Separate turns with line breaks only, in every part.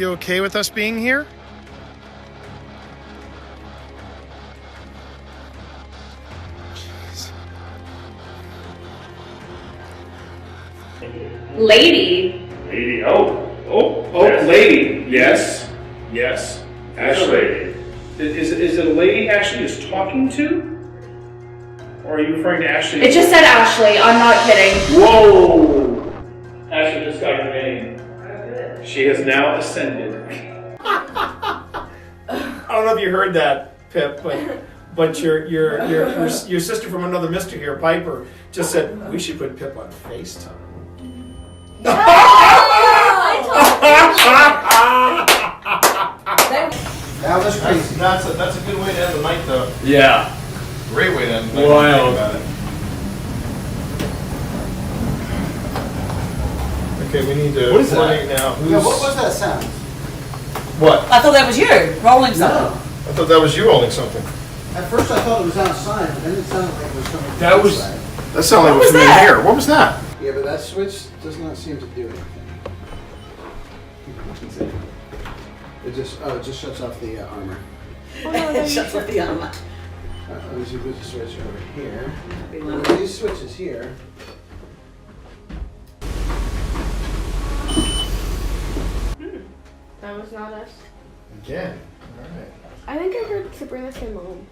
you okay with us being here?
Lady.
Lady, oh, yes.
Lady, yes. Ashley. Is it a lady Ashley is talking to? Or are you referring to Ashley?
It just said Ashley. I'm not kidding.
Whoa! Ashley just got her name. She has now ascended. I don't know if you heard that, Pip, but your sister from another mister here, Piper, just said we should put Pip on FaceTime.
That was crazy.
That's a good way to end the night, though.
Yeah.
Great way to end the night.
Wild.
About it.
Okay, we need to
What is that?
coordinate now.
Yeah, what was that sound?
What?
I thought that was you rolling something.
No.
I thought that was you rolling something.
At first I thought it was outside, but then it sounded like it was coming from
That was-
inside.
That sounded like
What
it was
was
from in
that?
here. What was that?
Yeah, but that switch does not seem to do anything. It just shuts off the armor.
It shuts off the armor.
Let me see, put the switch over here.
Be one of
Well, these switches here.
That was not us.
Again. All right.
I think I heard Sabrina say mom.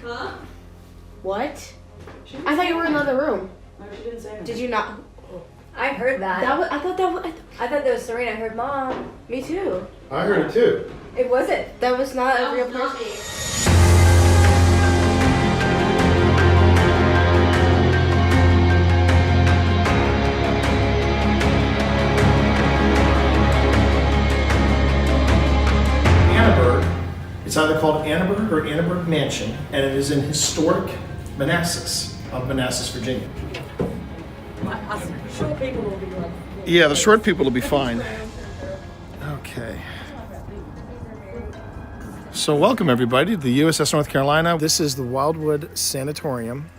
Huh?
What? I thought you were in another room.
No, she didn't say anything.
Did you not?
I heard that.
That was, I thought that was.
I thought that was Serena. I heard mom.
Me too.
I heard it too.
It wasn't.
That was not a real person.
Annenberg. It's either called Annenberg or Annenberg Mansion, and it is in historic Manassas, of Manassas, Virginia.
Us short people will be like.
Yeah, the short people will be fine. Okay. So welcome everybody to the USS North Carolina. This is the Wildwood Sanatorium.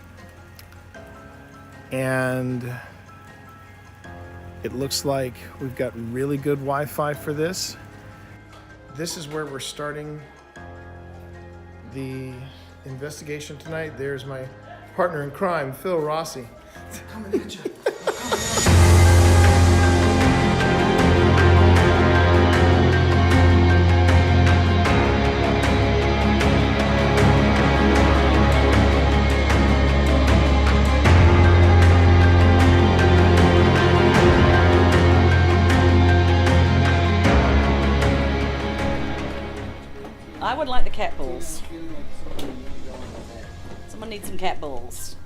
And it looks like we've got really good Wi-Fi for this. This is where we're starting the investigation tonight. There's my partner in crime, Phil Rossi.
Coming at you.
I would like the cat balls. Someone needs some cat balls.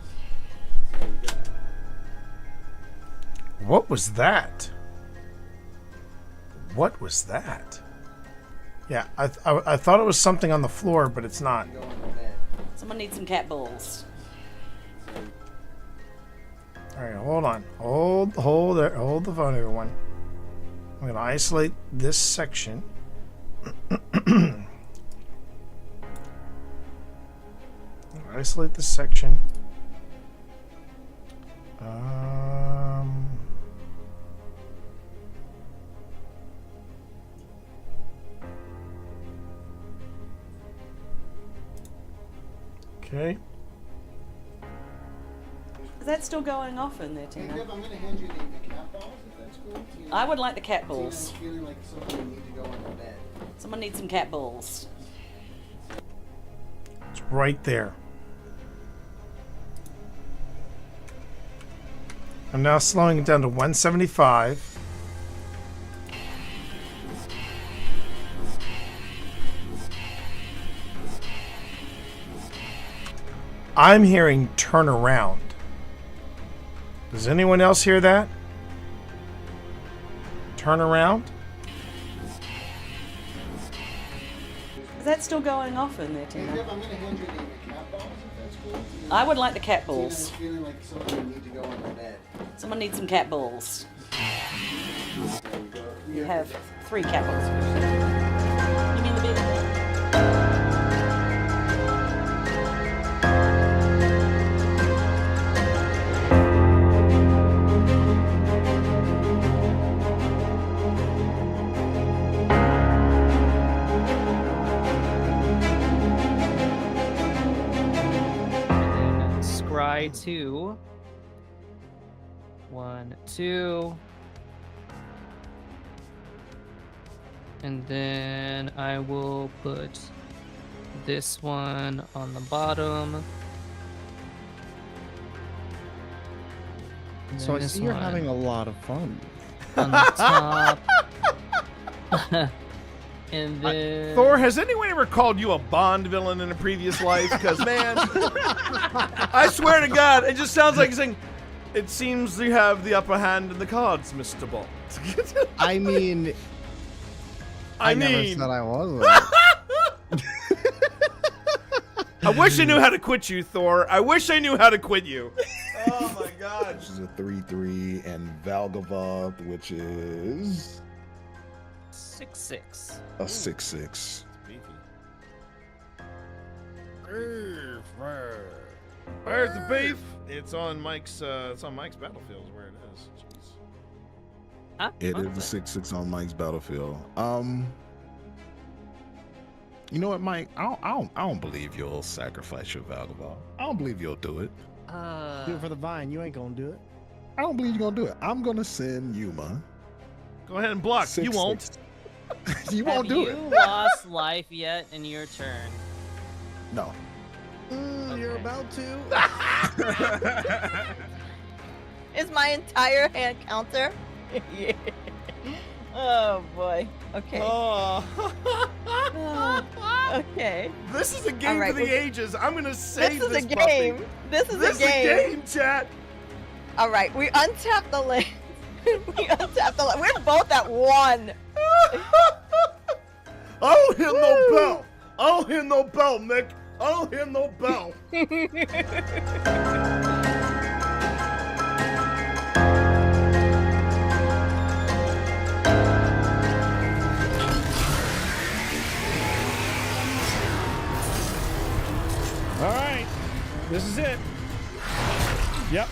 What was that? What was that? Yeah, I thought it was something on the floor, but it's not.
Someone needs some cat balls.
All right, hold on. Hold the phone, everyone. I'm going to isolate this section. Isolate this section. Okay.
Is that still going off in there, Tina?
I'm going to hand you the cat balls, if that's cool.
I would like the cat balls.
I'm feeling like something you need to go on the bed.
Someone needs some cat balls.
It's right there. I'm now slowing it down to 175. I'm hearing turn around. Does anyone else hear that? Turn around?
Is that still going off in there, Tina?
I'm going to hand you the cat balls, if that's cool.
I would like the cat balls.
I'm feeling like something you need to go on the bed.
Someone needs some cat balls. You have 3 cat balls. You mean the big one?
try to 1, 2, and then I will put this one on the bottom. And
So I
then this
see you're
one
having a lot of fun.
on the top. And then
Thor, has anyone ever called you a Bond villain in a previous life? Because, man, I swear to God, it just sounds like saying, it seems you have the upper hand in the cards, Mr. Bond.
I mean, I never said I wasn't.
I wish I knew how to quit you, Thor. I wish I knew how to quit you. Oh, my God.
Which is a 3/3, and Valgavoth, which is
6/6.
a 6/6.
Where's the beef? It's on Mike's. It's on Mike's battlefield. Is where it is. Jeez.
Huh?
It is a 6/6 on Mike's battlefield. You know what, Mike? I don't believe you'll sacrifice your Valgavoth. I don't believe you'll do it.
Do it for the vine. You ain't gonna do it.
I don't believe you're gonna do it. I'm gonna send Yuma.
Go ahead and block. You won't.
You won't do it.
Have you lost life yet in your turn?
No.
You're about to.
Is my entire hand counter? Yeah. Oh boy. Okay.
Oh.
Okay.
This is a game
All right,
for the
well,
ages. I'm gonna save
This is
this
a
puppy.
game. This is
This
a game.
is a game, chat.
All right, we untap the land. We untap the land. We're both at 1.
I don't hear no bell. I don't hear no bell, Nick. I don't hear no bell.
All right, this is it. Yep.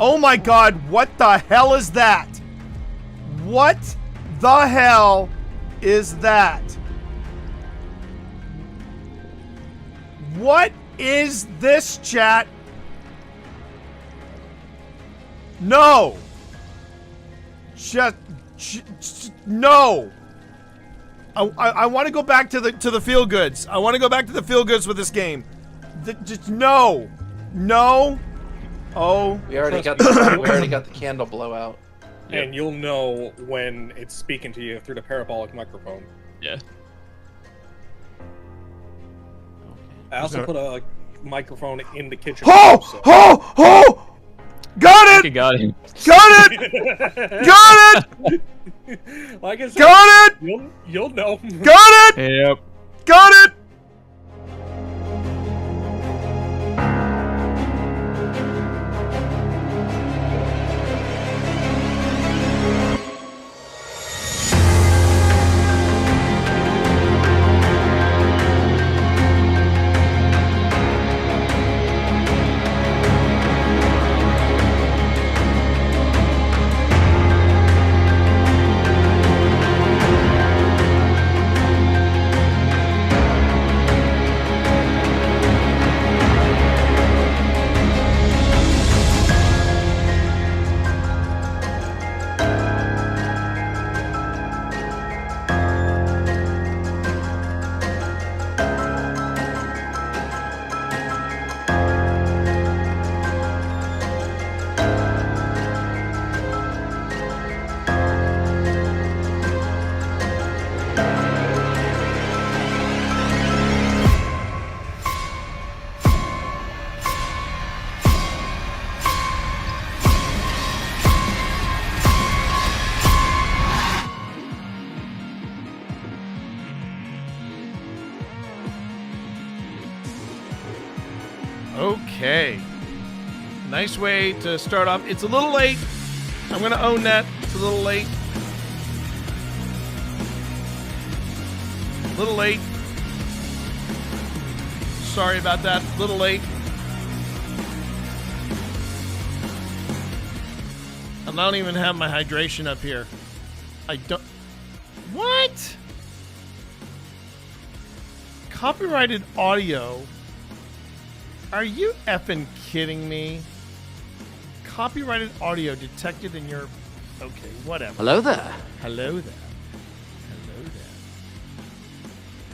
Oh my God, what the hell is that? What the hell is that? What is this, chat? No. Just no. I want to go back to the feel goods. I want to go back to the feel goods with this game. Just no. No. Oh,
We already got the candle blowout.
And you'll know when it's speaking to you through the parabolic microphone.
Yeah.
I also put a microphone in the kitchen.
Oh! Got it!
Got him.
Got it! Got it!
Like I said,
Got it!
you'll know.
Got it!
Yep.
Got it! Okay. Nice way to start off. It's a little late. I'm going to own that. It's a little late. A little late. Sorry about that. A little late. And I don't even have my hydration up here. I don't... What? Copyrighted audio? Are you effing kidding me? Copyrighted audio detected in your... Okay, whatever.
Hello there.
Hello there. Hello there.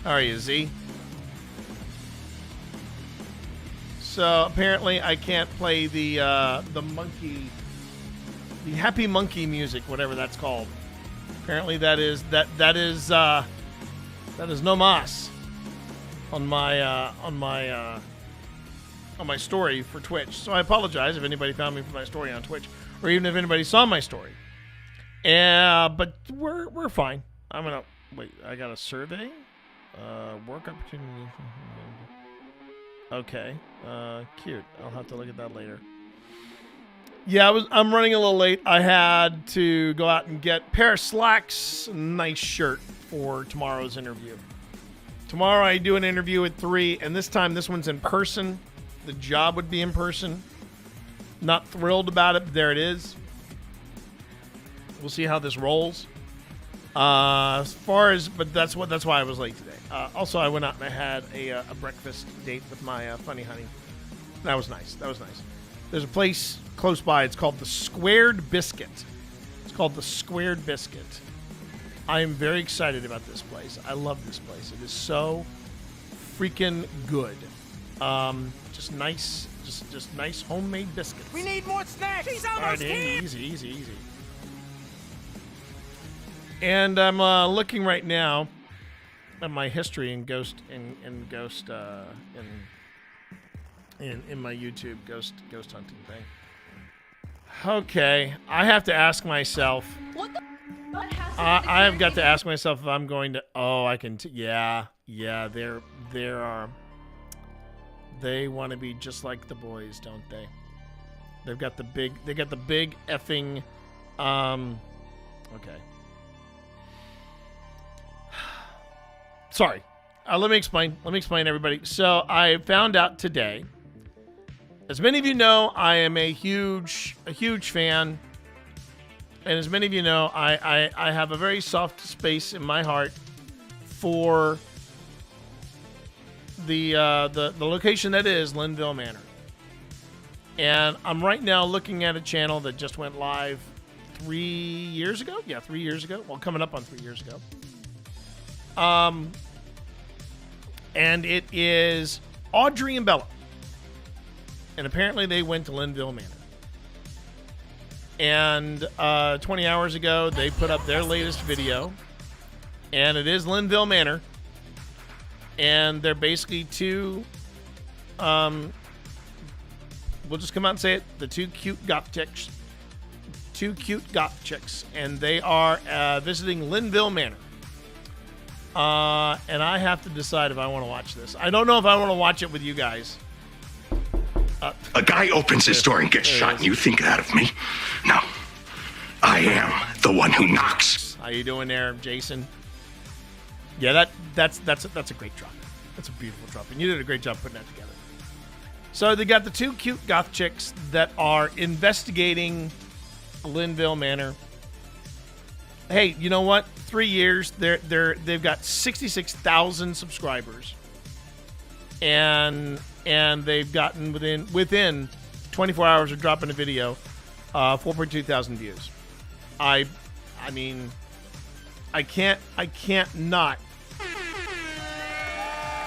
How are you, Z? So apparently I can't play the monkey, the happy monkey music, whatever that's called. Apparently that is no mas on my story for Twitch. So I apologize if anybody found me for my story on Twitch, or even if anybody saw my story. But we're fine. I'm gonna wait. I got a survey, work opportunity. Okay, cute. I'll have to look at that later. Yeah, I'm running a little late. I had to go out and get a pair of slacks, a nice shirt for tomorrow's interview. Tomorrow I do an interview at 3, and this time this one's in person. The job would be in person. Not thrilled about it, but there it is. We'll see how this rolls. But that's why I was late today. Also, I went out and I had a breakfast date with my funny honey. That was nice. There's a place close by. It's called the Squared Biscuit. I am very excited about this place. I love this place. It is so freaking good. Just nice homemade biscuits.
We need more snacks. She's
All
almost
right,
here.
easy. And I'm looking right now at my history in Ghost in my YouTube Ghost hunting thing. Okay, I have to ask myself.
What the? What has
I have got to ask myself if I'm going to. Oh, I can. Yeah. There are. They want to be just like the boys, don't they? They got the big effing. Okay. Sorry. Let me explain, everybody. So I found out today. As many of you know, I am a huge fan. And as many of you know, I have a very soft space in my heart for the location that is Linville Manor. And I'm right now looking at a channel that just went live 3 years ago. Yeah, 3 years ago. Well, coming up on 3 years ago. And it is Audrey and Bella. And apparently they went to Linville Manor. And 20 hours ago, they put up their latest video. And it is Linville Manor. And they're basically two, we'll just come out and say it, the two cute goth chicks. And they are visiting Linville Manor. And I have to decide if I want to watch this. I don't know if I want to watch it with you guys.
A guy opens his door and gets shot, and you think that of me? No. I am the one who knocks.
How you doing there, Jason? Yeah, that's a great drop. That's a beautiful drop, and you did a great job putting that together. So they got the two cute goth chicks that are investigating Linville Manor. Hey, you know what? 3 years, they've got 66,000 subscribers, and they've gotten within 24 hours of dropping a video, 4.2 thousand views. I mean, I can't not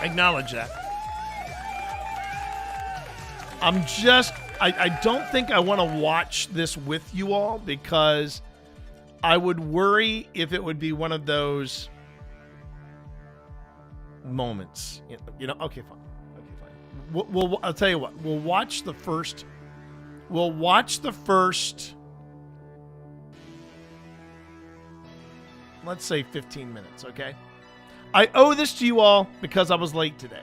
acknowledge that. I don't think I want to watch this with you all because I would worry if it would be one of those moments. You know, okay, fine. We'll I'll tell you what. We'll watch the first, let's say 15 minutes, okay? I owe this to you all because I was late today.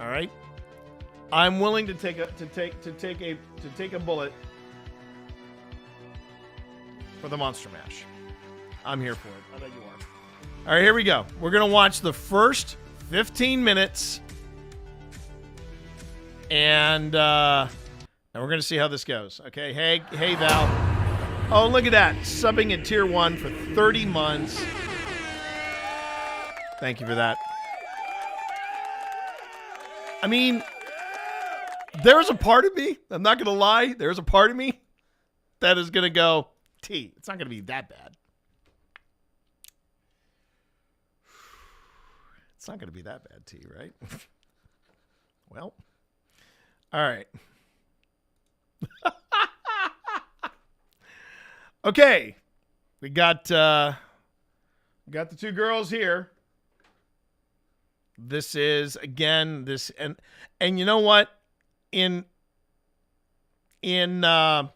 All right. I'm willing to take a bullet for the Monster Mash. I'm here for it. I bet you are. All right, here we go. We're gonna watch the first 15 minutes, and we're gonna see how this goes. Okay. Hey, Val. Oh, look at that. Subbing at tier 1 for 30 months. Thank you for that. I mean, there's a part of me, I'm not going to lie, there's a part of me that is going to go, T, it's not going to be that bad. It's not going to be that bad, T, right? Well, all right. Okay. We got the two girls here. This is again and you know what? In a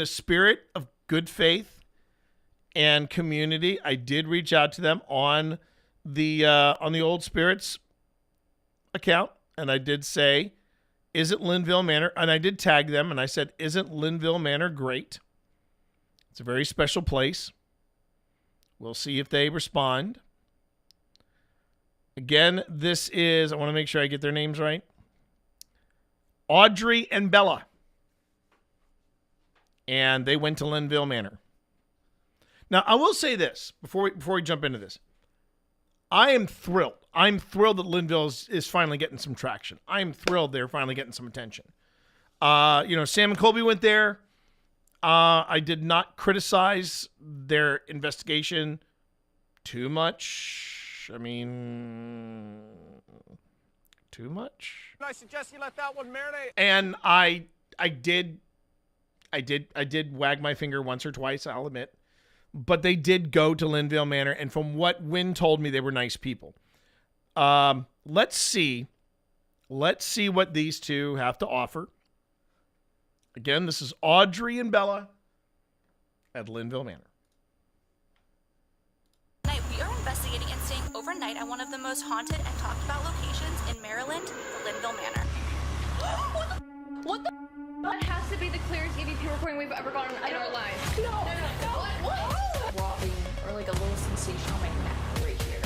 spirit of good faith and community, I did reach out to them on the Old Spirits account, and I did say, "Isn't Linville Manor?" And I did tag them, and I said, "Isn't Linville Manor great? It's a very special place." We'll see if they respond. Again, this is, I want to make sure I get their names right, Audrey and Bella. And they went to Linville Manor. Now, I will say this before we jump into this. I am thrilled. I'm thrilled that Linville is finally getting some traction. I am thrilled they're finally getting some attention. Sam and Colby went there. I did not criticize their investigation too much. I mean, too much.
I suggest you let that one marinate.
And I did wag my finger once or twice, I'll admit. But they did go to Linville Manor, and from what Wynn told me, they were nice people. Let's see what these two have to offer. Again, this is Audrey and Bella at Linville Manor.
Tonight, we are investigating and staying overnight at one of the most haunted and talked about locations in Maryland, the Linville Manor.
What the? That has to be the clearest EVP recording we've ever gotten in our lives. No. What? Throbbing or like a little sensation on my neck right here.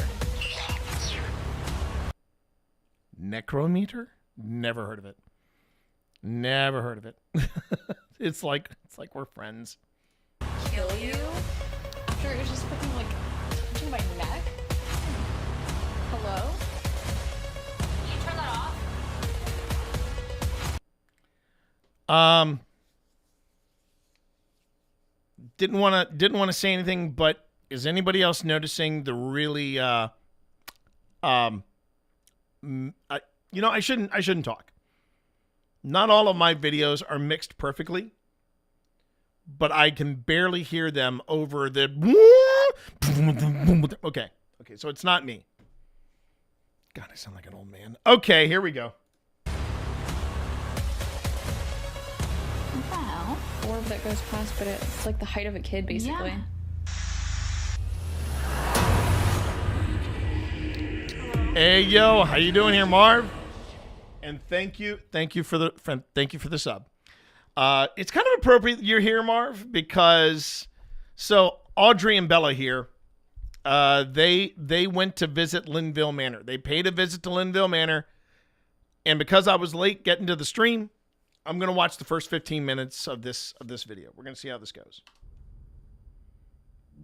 Necrometer? Never heard of it. Never heard of it. It's like we're friends.
Kill you? After it was just freaking like touching my neck? Hello?
Can you turn that off?
Didn't want to say anything, but is anybody else noticing the really I shouldn't talk. Not all of my videos are mixed perfectly, but I can barely hear them over the Okay, so it's not me. God, I sound like an old man. Okay, here we go.
Wow. Orb that goes past, but it's like the height of a kid, basically.
Yeah.
Hey, yo, how you doing here, Marv? And thank you for the sub. It's kind of appropriate that you're here, Marv, because so Audrey and Bella here, they went to visit Linville Manor. They paid a visit to Linville Manor, and because I was late getting to the stream, I'm gonna watch the first 15 minutes of this video. We're gonna see how this goes.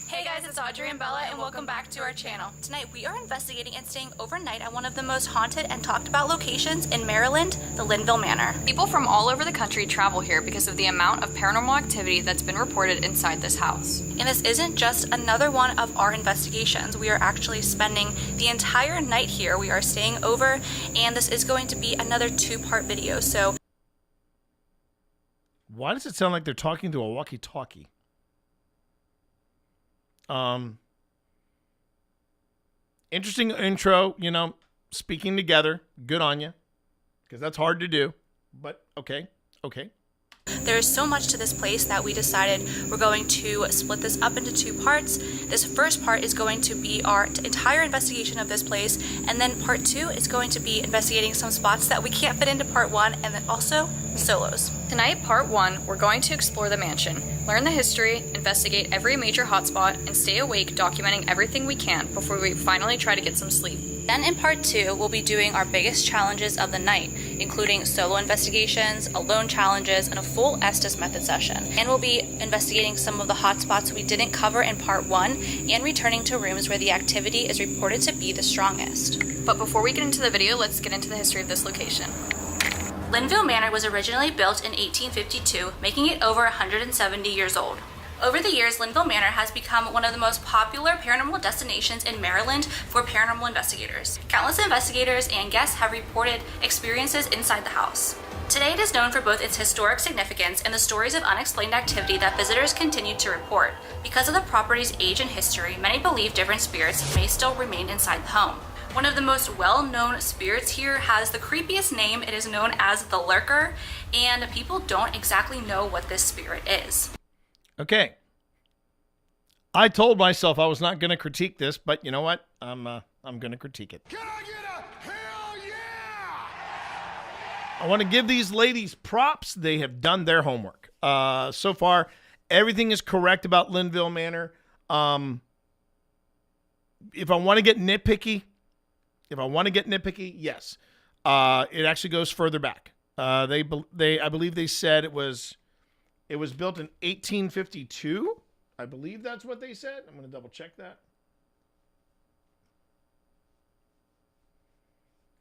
Hey guys, it's Audrey and Bella, and welcome back to our channel. Tonight, we are investigating and staying overnight at one of the most haunted and talked about locations in Maryland, the Linville Manor.
People from all over the country travel here because of the amount of paranormal activity that's been reported inside this house.
And this isn't just another one of our investigations. We are actually spending the entire night here. We are staying over, and this is going to be another 2-part video, so...
Why does it sound like they're talking to a walkie-talkie? Interesting intro, speaking together. Good on you. Because that's hard to do. But okay.
There's so much to this place that we decided we're going to split this up into 2 parts. This first part is going to be our entire investigation of this place, and then part 2 is going to be investigating some spots that we can't fit into part 1, and then also solos.
Tonight, part 1, we're going to explore the mansion, learn the history, investigate every major hotspot, and stay awake documenting everything we can before we finally try to get some sleep.
Then in part 2, we'll be doing our biggest challenges of the night, including solo investigations, alone challenges, and a full Estes method session. And we'll be investigating some of the hotspots we didn't cover in part 1, and returning to rooms where the activity is reported to be the strongest.
But before we get into the video, let's get into the history of this location.
Linville Manor was originally built in 1852, making it over 170 years old. Over the years, Linville Manor has become one of the most popular paranormal destinations in Maryland for paranormal investigators. Countless investigators and guests have reported experiences inside the house. Today, it is known for both its historic significance and the stories of unexplained activity that visitors continue to report. Because of the property's age and history, many believe different spirits may still remain inside the home. One of the most well-known spirits here has the creepiest name. It is known as the Lurker, and people don't exactly know what this spirit is.
Okay. I told myself I was not going to critique this, but you know what? I'm going to critique it.
Can I get a hell yeah?
I want to give these ladies props. They have done their homework. So far, everything is correct about Linville Manor. If I want to get nitpicky, yes. It actually goes further back. I believe they said it was built in 1852. I believe that's what they said. I'm going to double check that.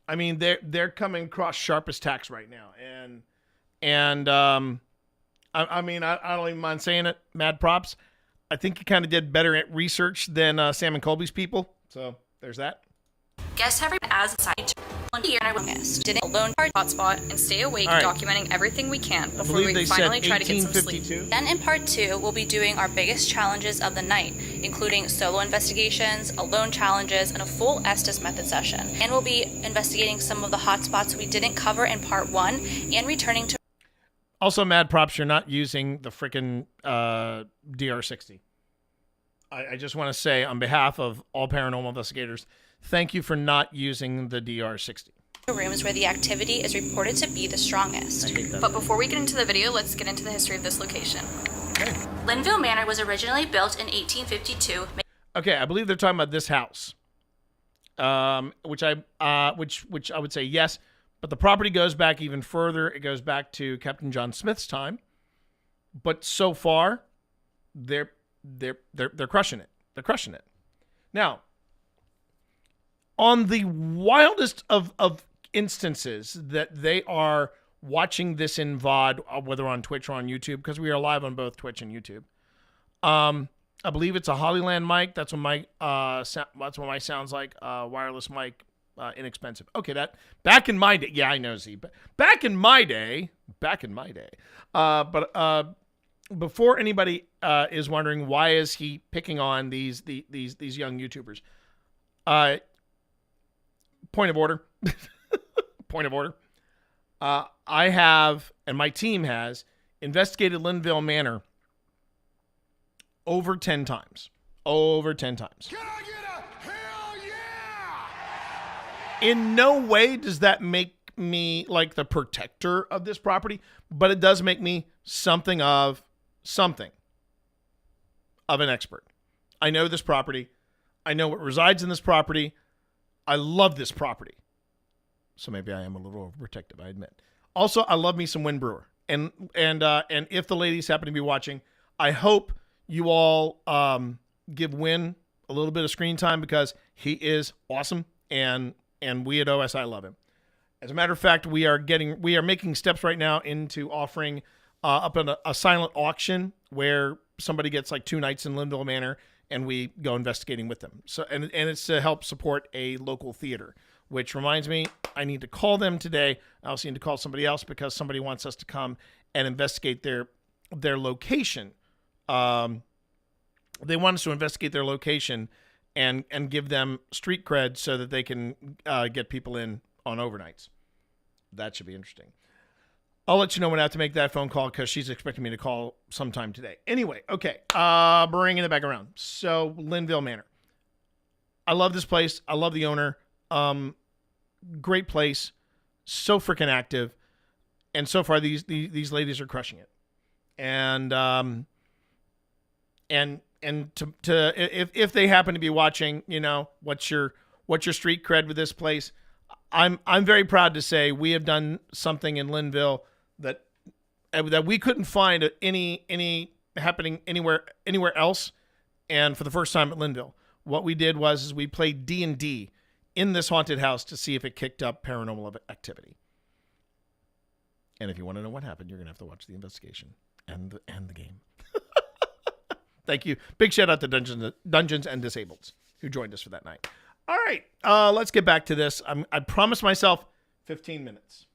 I mean, they're coming across sharpest tacks right now, and I mean, I don't even mind saying it. Mad props. I think you kind of did better at research than Sam and Colby's people. So there's that.
Guests have as a side year and longest. Didn't alone part
hotspot and stay awake documenting everything we can before we
they
finally
said
try to get some sleep.
1852.
Then in part 2, we'll be doing our biggest challenges of the night, including solo investigations, alone challenges, and a full Estes method session. And we'll be investigating some of the hotspots we didn't cover in part 1 and returning to...
Also, mad props, you're not using the frickin' DR60. I just want to say, on behalf of all paranormal investigators, thank you for not using the DR60.
Rooms where the activity is reported to be the strongest.
I hate that.
But before we get into the video, let's get into the history of this location.
Okay.
Linville Manor was originally built in 1852.
Okay, I believe they're talking about this house, which I would say yes, but the property goes back even further. It goes back to Captain John Smith's time, but so far, they're crushing it. They're crushing it. Now, on the wildest of instances that they are watching this in VOD, whether on Twitch or on YouTube, because we are live on both Twitch and YouTube. I believe it's a Hollyland mic. That's what my sounds like. Wireless mic, inexpensive. Okay, that back in my day. Yeah, I know Z. But back in my day. But before anybody is wondering why is he picking on these young YouTubers, point of order. Point of order. I have, and my team has, investigated Linville Manor over 10 times. Over 10 times.
Can I get a hell yeah?
In no way does that make me like the protector of this property, but it does make me something of an expert. I know this property. I know what resides in this property. I love this property. So maybe I am a little overprotective, I admit. Also, I love me some Win Brewer. And if the ladies happen to be watching, I hope you all give Win a little bit of screen time because he is awesome and we at OSI love him. As a matter of fact, we are making steps right now into offering up in a silent auction where somebody gets like 2 nights in Linville Manor and we go investigating with them. So and it's to help support a local theater, which reminds me, I need to call them today. I also need to call somebody else because somebody wants us to come and investigate their location. They want us to investigate their location and give them street cred so that they can get people in on overnights. That should be interesting. I'll let you know when I have to make that phone call because she's expecting me to call sometime today. Anyway, okay. Bringing it back around. So, Linville Manor. I love this place. I love the owner. Great place. So freaking active. And so far, these ladies are crushing it. And if they happen to be watching, you know, what's your street cred with this place? I'm very proud to say we have done something in Linville that we couldn't find any happening anywhere else. And for the first time at Linville, what we did was we played D&D in this haunted house to see if it kicked up paranormal activity. And if you want to know what happened, you're gonna have to watch the investigation and the game. Thank you. Big shout out to Dungeons and Disableds who joined us for that night. All right, let's get back to this. I promised myself 15 minutes.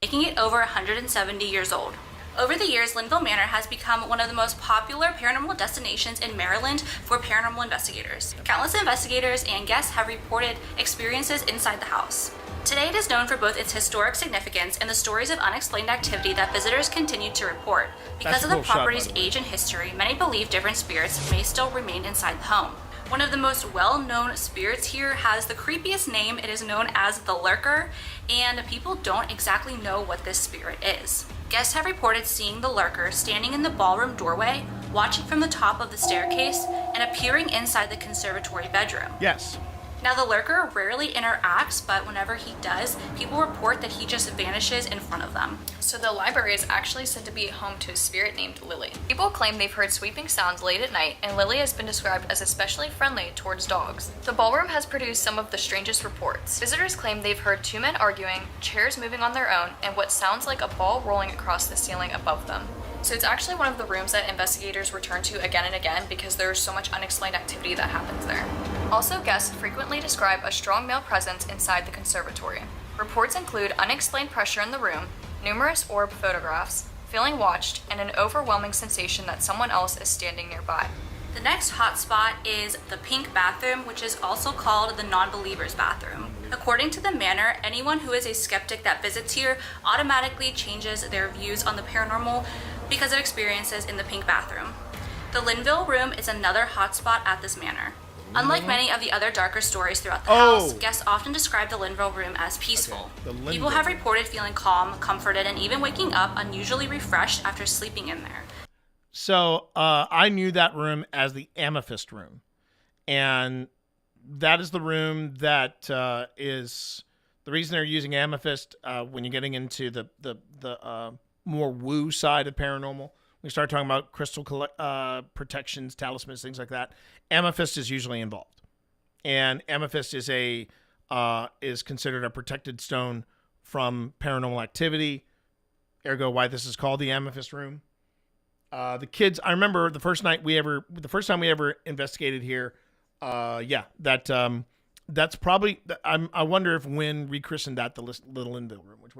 Making it over 170 years old. Over the years, Linville Manor has become one of the most popular paranormal destinations in Maryland for paranormal investigators. Countless investigators and guests have reported experiences inside the house. Today, it is known for both its historic significance and the stories of unexplained activity that visitors continue to report. Because of the property's age and history, many believe different spirits may still remain inside the home. One of the most well-known spirits here has the creepiest name. It is known as the Lurker, and people don't exactly know what this spirit is. Guests have reported seeing the Lurker standing in the ballroom doorway, watching from the top of the staircase, and appearing inside the conservatory bedroom.
Yes.
Now, the Lurker rarely interacts, but whenever he does, people report that he just vanishes in front of them.
So the library is actually said to be home to a spirit named Lily. People claim they've heard sweeping sounds late at night, and Lily has been described as especially friendly towards dogs. The ballroom has produced some of the strangest reports. Visitors claim they've heard two men arguing, chairs moving on their own, and what sounds like a ball rolling across the ceiling above them. So it's actually one of the rooms that investigators return to again and again because there's so much unexplained activity that happens there. Also, guests frequently describe a strong male presence inside the conservatory. Reports include unexplained pressure in the room, numerous orb photographs, feeling watched, and an overwhelming sensation that someone else is standing nearby.
The next hotspot is the pink bathroom, which is also called the non-believer's bathroom. According to the manor, anyone who is a skeptic that visits here automatically changes their views on the paranormal because of experiences in the pink bathroom. The Linville room is another hotspot at this manor. Unlike many of the other darker stories throughout the house, guests often describe the Linville room as peaceful. People have reported feeling calm, comforted, and even waking up unusually refreshed after sleeping in there.
So I knew that room as the amethyst room. And that is the room that is the reason they're using amethyst when you're getting into the more woo side of paranormal. We start talking about crystal protections, talismans, things like that. Amethyst is usually involved, and amethyst is considered a protected stone from paranormal activity. Ergo, why this is called the amethyst room. The kids, I remember the first time we ever investigated here. That's probably. I wonder if Wynn rechristened that the Little Linville room, which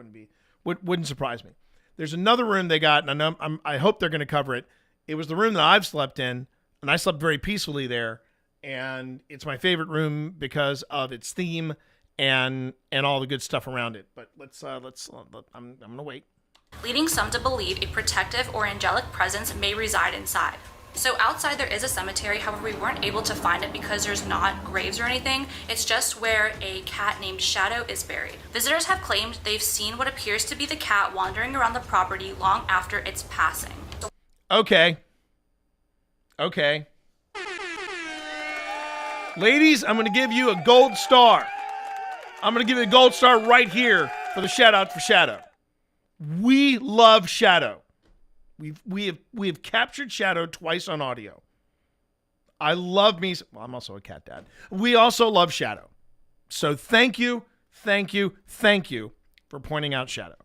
wouldn't surprise me. There's another room they got, and I hope they're going to cover it. It was the room that I've slept in, and I slept very peacefully there. And it's my favorite room because of its theme and all the good stuff around it. But I'm going to wait.
Leading some to believe a protective or angelic presence may reside inside. So outside there is a cemetery, however we weren't able to find it because there's not graves or anything. It's just where a cat named Shadow is buried. Visitors have claimed they've seen what appears to be the cat wandering around the property long after its passing.
Okay. Ladies, I'm going to give you a gold star. I'm going to give you a gold star right here for the shout out for Shadow. We love Shadow. We have captured Shadow twice on audio. I love me. Well, I'm also a cat dad. We also love Shadow. So thank you for pointing out Shadow.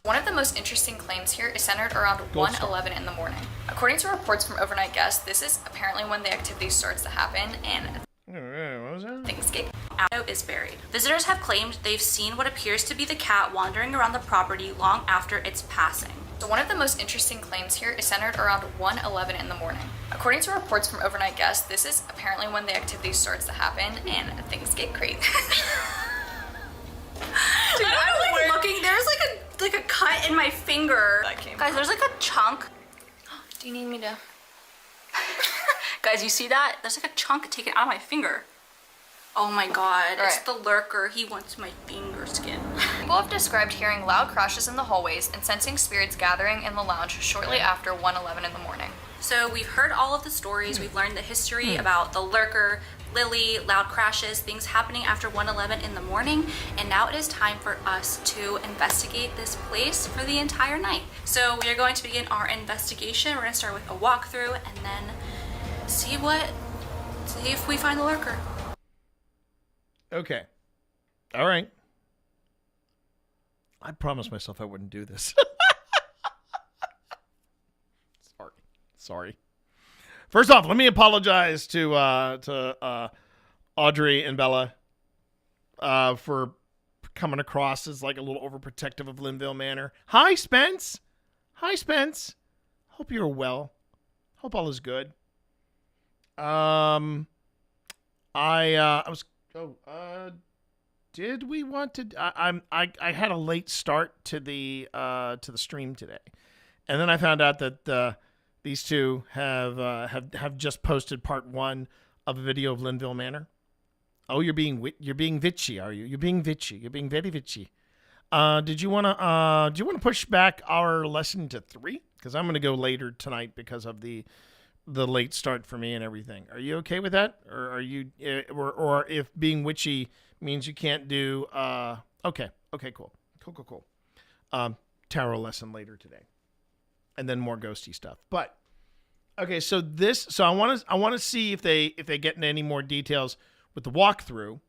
One of the most interesting claims here is centered around 1:11 in the morning. According to reports from overnight guests, this is apparently when the activity starts to happen and
what was that?
things get.
Shadow is buried. Visitors have claimed they've seen what appears to be the cat wandering around the property long after its passing.
So one of the most interesting claims here is centered around 1:11 in the morning. According to reports from overnight guests, this is apparently when the activity starts to happen and things get crazy.
Dude, I'm like looking, there's like a cut in my face. finger.
That came
Guys, there's like a chunk.
Do you need me to?
Guys, you see that? There's like a chunk taken out of my finger. Oh my god, it's the lurker. He wants my finger skin.
People have described hearing loud crashes in the hallways and sensing spirits gathering in the lounge shortly after 1:11 in the morning.
So we've heard all of the stories. We've learned the history about the lurker, Lily, loud crashes, things happening after 1:11 in the morning. And now it is time for us to investigate this place for the entire night. So we are going to begin our investigation. We're going to start with a walkthrough and then see if we find the lurker.
Okay. All right. I promised myself I wouldn't do this. Sorry. First off, let me apologize to Audrey and Bella for coming across as like a little overprotective of Linville Manor. Hi, Spence. Hope you're well. Hope all is good. Did we want to? I had a late start to the stream today, and then I found out that these two have just posted part 1 of a video of Linville Manor. Oh, you're being vitchy, are you? You're being vitchy. You're being very vitchy. Do you want to push back our lesson to 3? Because I'm going to go later tonight because of the late start for me and everything. Are you okay with that? Or are you or if being witchy means you can't do okay, cool. Tarot lesson later today. And then more ghosty stuff. But okay, so I want to see if they get into any more details with the walkthrough.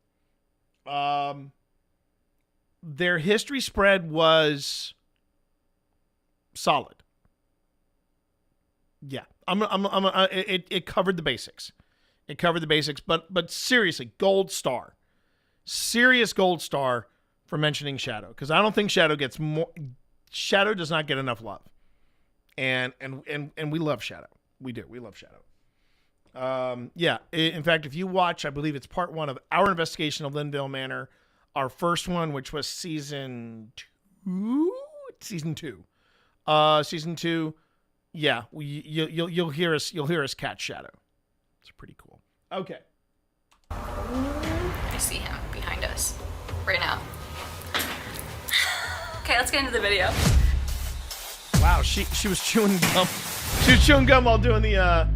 Their history spread was solid. Yeah, it covered the basics. But seriously, gold star. Serious gold star for mentioning Shadow, because I don't think Shadow does not get enough love. And we love Shadow. We do. We love Shadow. In fact, if you watch, I believe it's part 1 of our investigation of Linville Manor, our first one, which was season 2. Yeah, you'll hear us catch Shadow. It's pretty cool. Okay.
I see him behind us right now.
Okay, let's get into the video.
Wow, she was chewing gum. She was chewing gum while doing the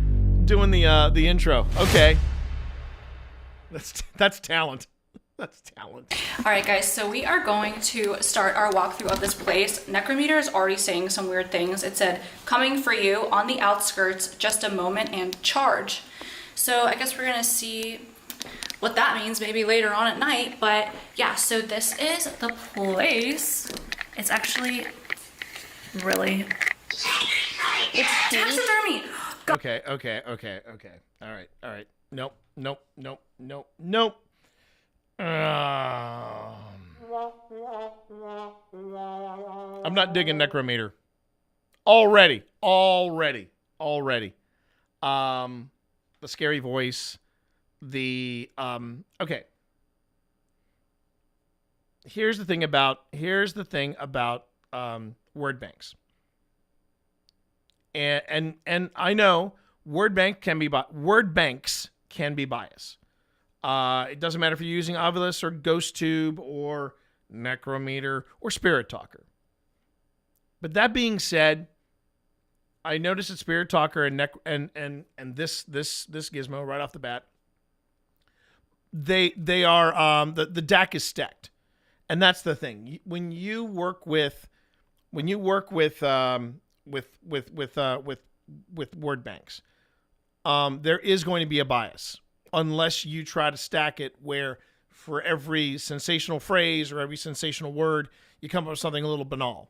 intro. Okay. That's talent. That's talent.
All right, guys, so we are going to start our walkthrough of this place. Necrometer is already saying some weird things. It said, coming for you on the outskirts, just a moment and charge. So I guess we're going to see what that means maybe later on at night. But yeah, so this is the place. It's actually really... It's taxidermy!
Okay. All right. Nope. I'm not digging Necrometer. Already. The scary voice. Okay. Here's the thing about word banks. And I know word banks can be biased. It doesn't matter if you're using Ovilus or GhostTube or Necrometer or Spirit Talker. But that being said, I noticed that Spirit Talker and this gizmo right off the bat, they are the DAC is stacked, and that's the thing. When you work with word banks, there is going to be a bias unless you try to stack it where for every sensational phrase or every sensational word you come up with something a little banal.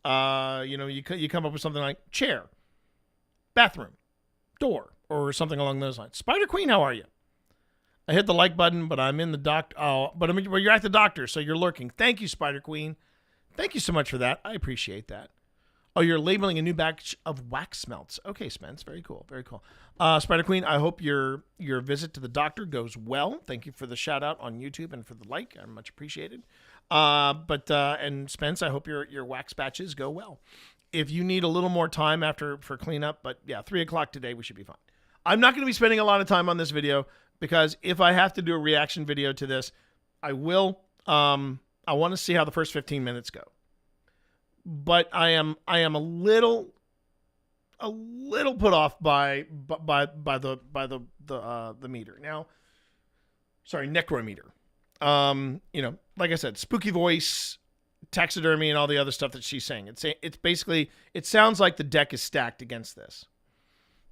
You come up with something like chair, bathroom, door, or something along those lines. Spider Queen, how are you? I hit the like button, but I'm in the well, you're at the doctor, so you're lurking. Thank you, Spider Queen. Thank you so much for that. I appreciate that. Oh, you're labeling a new batch of wax melts. Okay, Spence. Very cool. Very cool. Spider Queen, I hope your visit to the doctor goes well. Thank you for the shout out on YouTube and for the like. I'm much appreciated. And Spence, I hope your wax batches go well. If you need a little more time for cleanup, but yeah, 3 o'clock today, we should be fine. I'm not going to be spending a lot of time on this video because if I have to do a reaction video to this, I will. I want to see how the first 15 minutes go. But I am a little put off by the meter. Now, sorry, necrometer. Like I said, spooky voice, taxidermy, and all the other stuff that she's saying. It's basically, it sounds like the deck is stacked against this,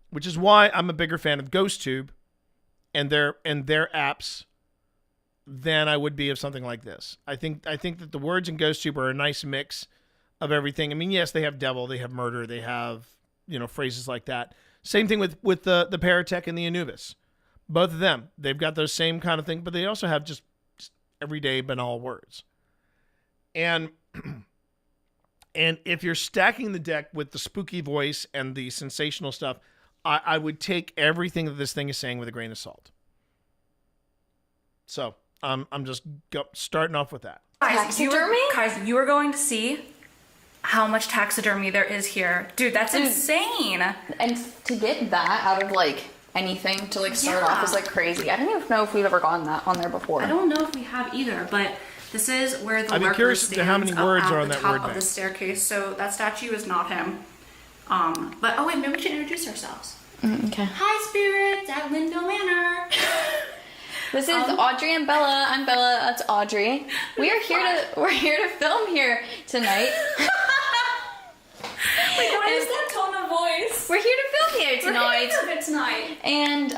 which is why I'm a bigger fan of GhostTube and their apps than I would be of something like this. I think that the words in GhostTube are a nice mix of everything. I mean, yes, they have devil, they have murder, they have, phrases like that. Same thing with the Paratech and the Anubis. Both of them, they've got those same kind of thing, but they also have just everyday banal words. And if you're stacking the deck with the spooky voice and the sensational stuff, I would take everything that this thing is saying with a grain of salt. So I'm just starting off with that.
Guys, you are going to see how much taxidermy there is here. Dude, that's insane.
And to get that out of anything to start off is crazy. I don't even know if we've ever gotten that on there before.
I don't know if we have either, but this is where the lurker stands
how many words
up
are
at
on
the
that
top
word
of
bank.
the staircase. So that statue is not him. But oh wait, maybe we should introduce ourselves.
Okay.
Hi, spirits at Linville Manor.
This is Audrey and Bella. I'm Bella. That's Audrey. We're here to film here tonight.
Wait, what is that tone of voice?
We're here to film here tonight.
We're here to film tonight.
And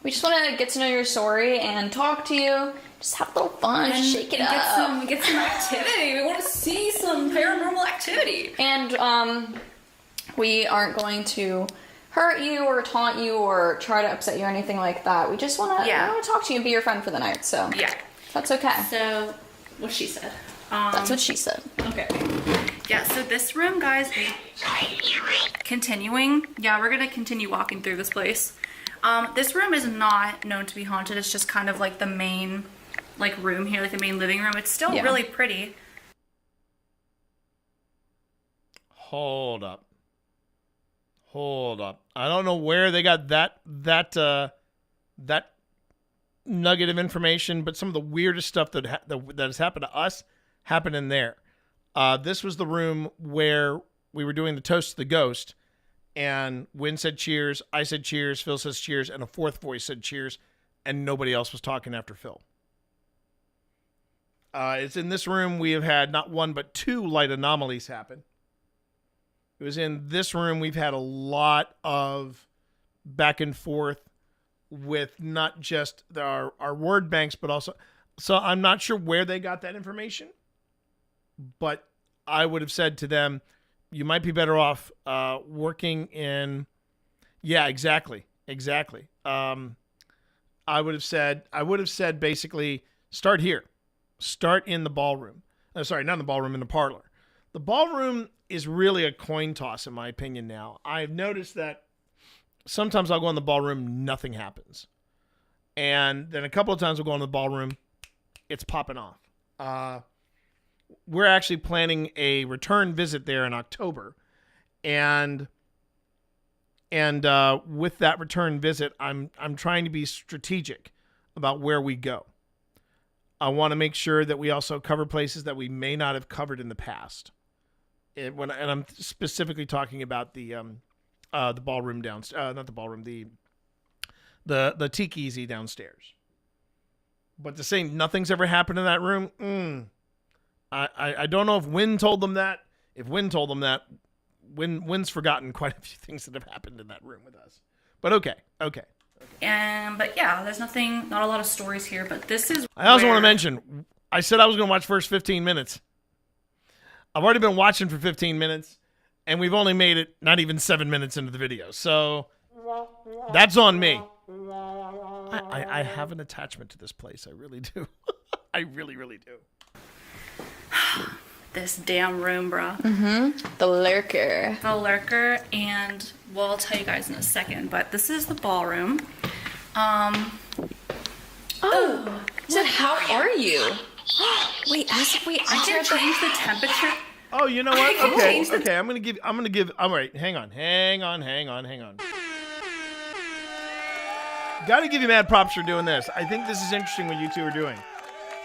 we just want to get to know your story and talk to you. Just have a little fun, shake it up.
Get some activity. We want to see some paranormal activity.
And we aren't going to hurt you or taunt you or try to upset you or anything like that. We just want to talk to you and be your friend for the night. So
yeah,
that's okay.
So what she said.
That's what she said.
Okay. Yeah, so this room, guys, is continuing. Yeah, we're going to continue walking through this place. This room is not known to be haunted. It's just kind of like the main room here, like the main living room. It's still really pretty.
Hold up. I don't know where they got that nugget of information, but some of the weirdest stuff that has happened to us happened in there. This was the room where we were doing the toast to the ghost, and Wynn said cheers, I said cheers, Phil says cheers, and a fourth voice said cheers, and nobody else was talking after Phil. It's in this room we have had not one but two light anomalies happen. It was in this room we've had a lot of back and forth with not just our word banks, but also... So I'm not sure where they got that information, but I would have said to them, you might be better off working in... Yeah, exactly. I would have said basically, start here. Start in the ballroom. Sorry, not in the ballroom, in the parlor. The ballroom is really a coin toss, in my opinion now. I've noticed that sometimes I'll go in the ballroom, nothing happens. And then a couple of times we'll go in the ballroom, it's popping off. We're actually planning a return visit there in October. And with that return visit, I'm trying to be strategic about where we go. I want to make sure that we also cover places that we may not have covered in the past. And I'm specifically talking about the ballroom downstairs, not the ballroom, the tiki easy downstairs. But to say nothing's ever happened in that room, I don't know if Wynn told them that. If Wynn told them that, Wynn's forgotten quite a few things that have happened in that room with us. But okay.
But yeah, there's not a lot of stories here, but this is
I also want to mention, I said I was going to watch first 15 minutes. I've already been watching for 15 minutes, and we've only made it not even 7 minutes into the video. So that's on me. I have an attachment to this place. I really do. I really, really do.
this damn room, bro.
The lurker.
The lurker, and well, I'll tell you guys in a second, but this is the ballroom.
Said, how are you? Wait, as if we
I can change the temperature.
Oh, you know
I
what?
can
Okay,
change the
okay. I'm gonna give. All right, hang on. Got to give you mad props for doing this. I think this is interesting what you two are doing.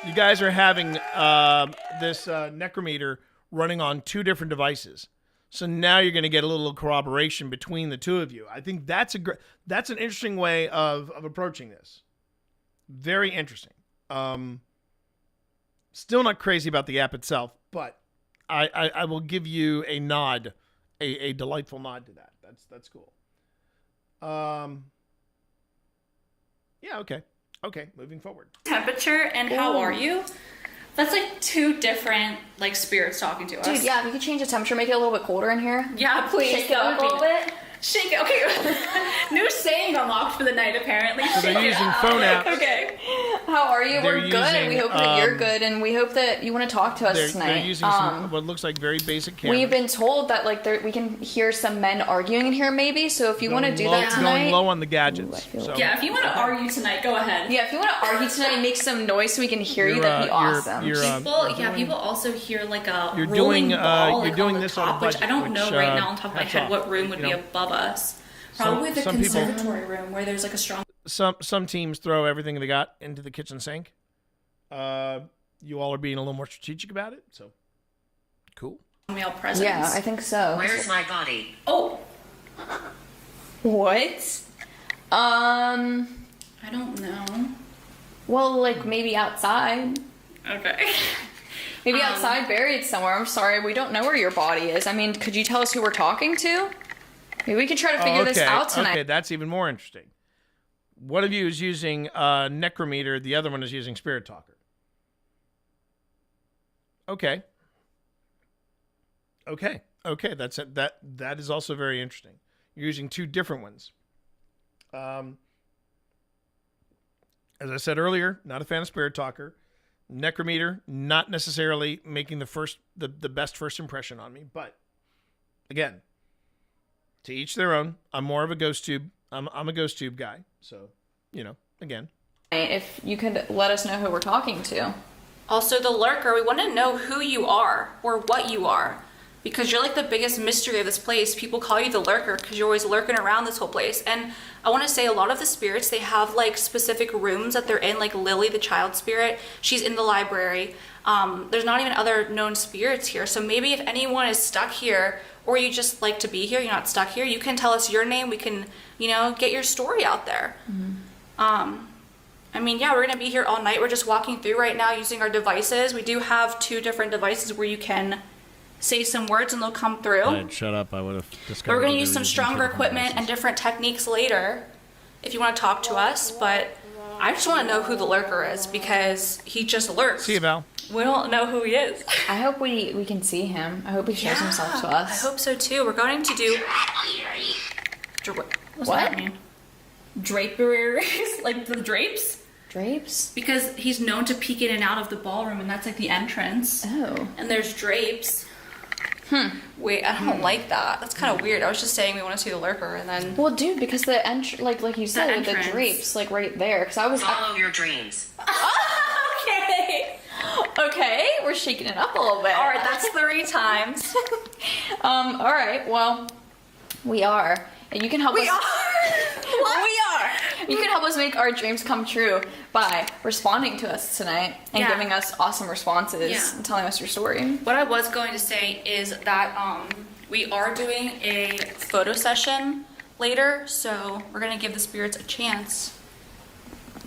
You guys are having this necrometer running on 2 different devices. So now you're going to get a little corroboration between the 2 of you. I think that's an interesting way of approaching this. Very interesting. Still not crazy about the app itself, but I will give you a nod, a delightful nod to that. That's cool. Yeah, okay. Okay, moving forward.
Temperature and how are you? That's like 2 different like spirits talking to us.
Dude, yeah, if you could change the temperature, make it a little bit colder in here.
Yeah, please.
Shake it up a little bit.
Shake it. Okay. New saying unlocked for the night, apparently.
So they're using phone apps.
Okay. How are you? We're good. We hope that you're good, and we hope that you want to talk to us tonight.
They're using some, what looks like very basic cameras.
We've been told that like we can hear some men arguing in here, maybe. So if you want to do that tonight,
going low on the gadgets.
Yeah, if you want to argue tonight, go ahead.
Yeah, if you want to argue tonight and make some noise so we can hear you, that'd be awesome.
People also hear like a
you're
rolling
doing,
ball
you're
like
doing
on the
this
top,
on a budget,
which I don't know right now on top of my
hats
head
off.
what room would be above us. Probably the conservatory room where there's like a strong.
Some teams throw everything they got into the kitchen sink. You all are being a little more strategic about it, so cool.
Male presence.
Yeah, I think so.
Where's my body?
Oh.
What?
I don't know.
Well, like maybe outside.
Okay.
Maybe outside, buried somewhere. I'm sorry, we don't know where your body is. I mean, could you tell us who we're talking to? Maybe we can try to figure this out tonight.
Okay, that's even more interesting. One of you is using necrometer, the other one is using spirit talker. Okay, that's it. That is also very interesting. You're using 2 different ones. As I said earlier, not a fan of spirit talker. Necrometer, not necessarily making the best first impression on me, but again, to each their own. I'm more of a ghost tube. I'm a ghost tube guy, so again.
If you could let us know who we're talking to.
Also, the lurker, we want to know who you are or what you are, because you're like the biggest mystery of this place. People call you the lurker because you're always lurking around this whole place. And I want to say a lot of the spirits, they have like specific rooms that they're in, like Lily, the child spirit. She's in the library. There's not even other known spirits here. So maybe if anyone is stuck here or you just like to be here, you're not stuck here, you can tell us your name. We can, get your story out there. I mean, yeah, we're going to be here all night. We're just walking through right now using our devices. We do have 2 different devices where you can say some words and they'll come through.
Shut up. I would have discovered.
But we're going to use some stronger equipment and different techniques later if you want to talk to us. But I just want to know who the lurker is because he just lurks.
See you, Val.
We don't know who he is.
I hope we can see him. I hope he shows himself to us.
I hope so too. We're going to do... What's that mean? Draperies? Like the drapes?
Drapes?
Because he's known to peek in and out of the ballroom, and that's like the entrance.
Oh.
And there's drapes. Wait, I don't like that. That's kind of weird. I was just saying we want to see the lurker, and then...
Well, dude, because the like you said, the drapes, like right there. Because I was...
Follow your dreams.
Okay.
Okay, we're shaking it up a little bit.
All right, that's 3 times.
All right, well, we are. And you can help us...
We are!
You can help us make our dreams come true by responding to us tonight and giving us awesome responses and telling us your story.
What I was going to say is that we are doing a photo session later, so we're going to give the spirits a chance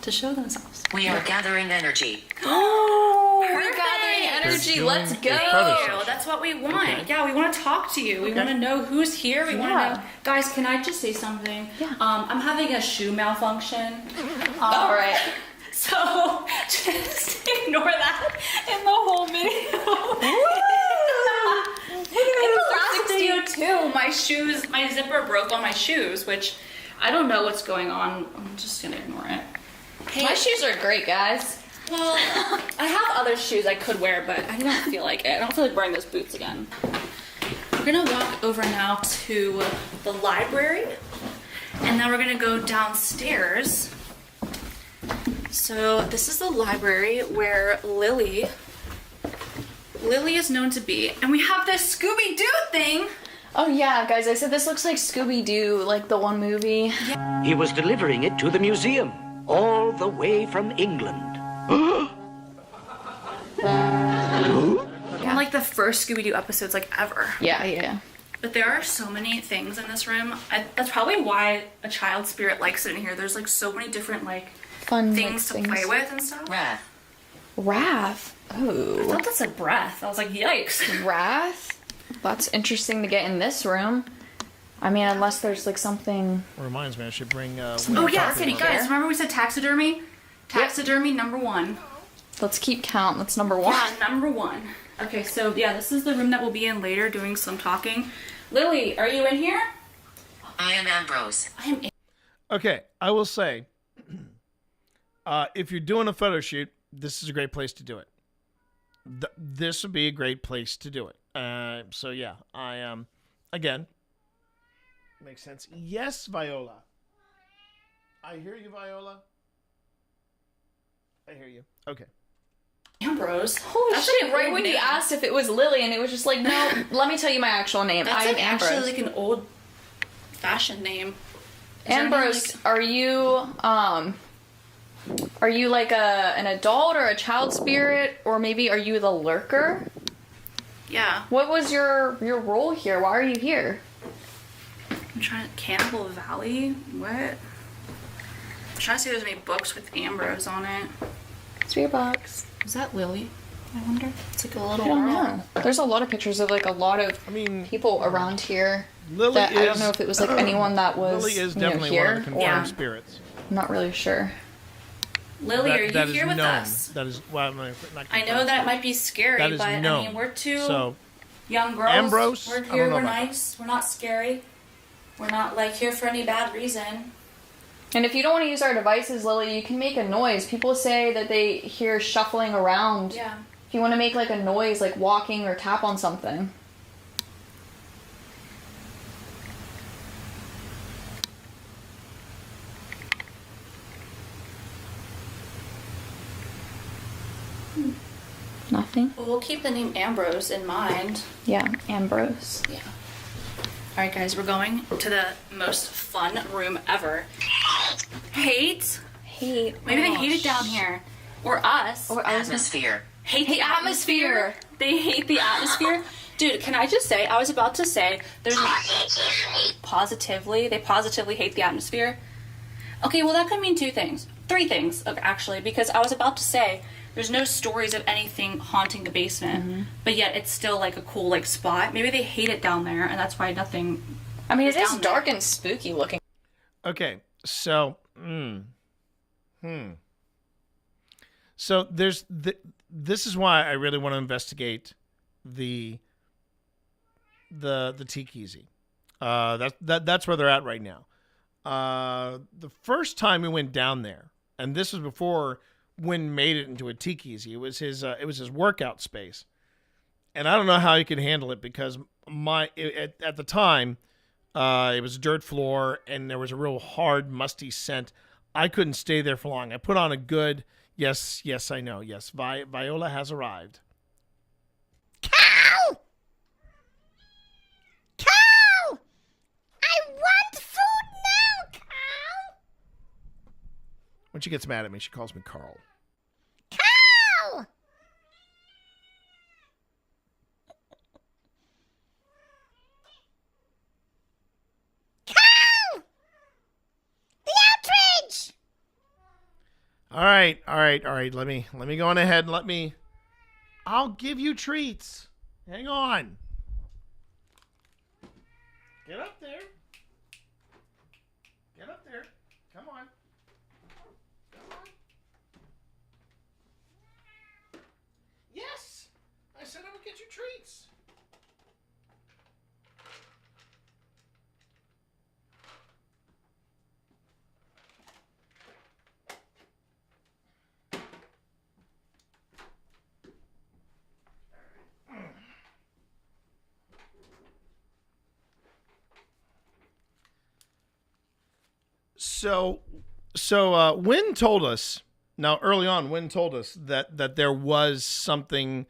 to show themselves.
We are gathering energy.
Oh, we're gathering energy. Let's go.
That's what we want. Okay. Yeah, we want to talk to you. We want to know who's here. We want to know. Guys, can I just say something?
Yeah.
I'm having a shoe malfunction.
All right.
So just ignore that in the whole video. In the last video too, my zipper broke on my shoes, which I don't know what's going on. I'm just gonna ignore it.
Hey, my shoes are great, guys.
Well, I have other those shoes I could wear, but I don't feel like it. I don't feel like wearing those boots again. We're gonna walk over now to the library, and then we're gonna go downstairs. So this is the library where Lily is known to be, and we have this Scooby-Doo thing.
Oh yeah, guys, I said this looks like Scooby-Doo, like the one movie.
He was delivering it to the museum, all the way from England.
One like the first Scooby-Doo episodes like ever.
Yeah.
But there are so many things in this room. That's probably why a child spirit likes it in here. There's like so many different like
fun
things to play with and stuff.
Wrath.
I
Oh.
thought that's a breath. I was like, yikes.
Wrath? That's interesting to get in this room. I mean, unless there's like something.
Reminds me, I should bring.
Oh yeah, guys, remember we said taxidermy? Taxidermy number 1.
Let's keep count. That's number 1.
Yeah, number 1. Okay, so yeah, this is the room that we'll be in later doing some talking. Lily, are you in here?
I am Ambrose.
I am in.
Okay, I will say, if you're doing a photo shoot, this is a great place to do it. This would be a great place to do it. So yeah, I am, again, makes sense. Yes, Viola. I hear you, Viola. I hear you. Okay.
Ambrose.
Holy
That's
shit,
an
right
old
when you
name.
asked if it was Lily, and it was just like, no, let me tell you my actual name.
That's
I'm
like
Ambrose.
actually like an old fashioned name. Is there any,
Ambrose, are you like an adult or a child spirit, or maybe are you the lurker?
Yeah.
What was your role here? Why are you here?
I'm trying to Cannibal Valley? What? I'm trying to see if there's any books with Ambrose on it.
Spirit box.
Is that Lily? I wonder. It's like a little
I don't
girl.
know. There's a lot of pictures of like a lot of people around here.
Lily
that I don't
is-
know if it was like anyone that was
Lily is
you know,
definitely
here
one of the confirmed
or-
spirits.
I'm not really sure.
Lily, are you
that is
here with
known.
us?
That is, well, not
I know that it might be scary,
That is
but I
known.
mean, we're two
So,
young girls.
Ambrose,
We're
I don't
here,
know
we're
about that.
nice, we're not scary. We're not like here for any bad reason.
And if you don't want to use our devices, Lily, you can make a noise. People say that they hear shuffling around.
Yeah.
If you want to make like a noise, like walking or tap on something. Nothing?
Well, we'll keep the name Ambrose in mind.
Yeah, Ambrose.
Yeah. Alright guys, we're going to the most fun room ever. Hate?
Hate.
Maybe they
Oh,
hate it down here. Or us.
Or atmosphere.
Hate the atmosphere. They hate the atmosphere. Dude, can I just say, I was about to say, they positively hate the atmosphere. Okay, well that could mean 2 things. 3 things, actually, because I was about to say, there's no stories of anything haunting the basement, but yet it's still like a cool like spot. Maybe they hate it down there, and that's why nothing.
I mean, it is
down
dark and spooky looking.
Okay, so, So there's this is why I really want to investigate the T-Keezy. That's where they're at right now. The first time we went down there, and this was before Wynn made it into a T-Keezy. It was his workout space, and I don't know how he could handle it because at the time it was a dirt floor and there was a real hard musty scent. I couldn't stay there for long. I put on a good yes, I know, yes. Viola has arrived.
Cow! Cow! I want food now, cow!
When she gets mad at me, she calls me Carl.
Cow! Cow! The outrage!
All right. Let me go on ahead and I'll give you treats. Hang on. Get up there. Get up there. Come on. Come on. Yes. I said I would get you treats. So Wynn told us, now early on, Wynn told us that there was something,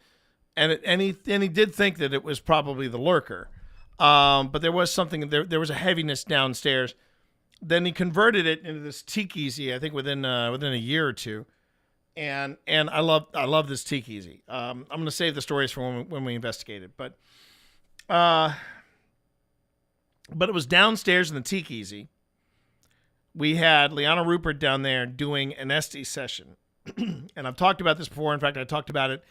and he did think that it was probably the lurker. But there was something, there was a heaviness downstairs. Then he converted it into this tiki, I think within a year or two. And I love this tiki. I'm going to save the stories for when we investigate it. But it was downstairs in the tiki. We had Liana Rupert down there doing an SD session. And I've talked about this before. In fact, I talked about it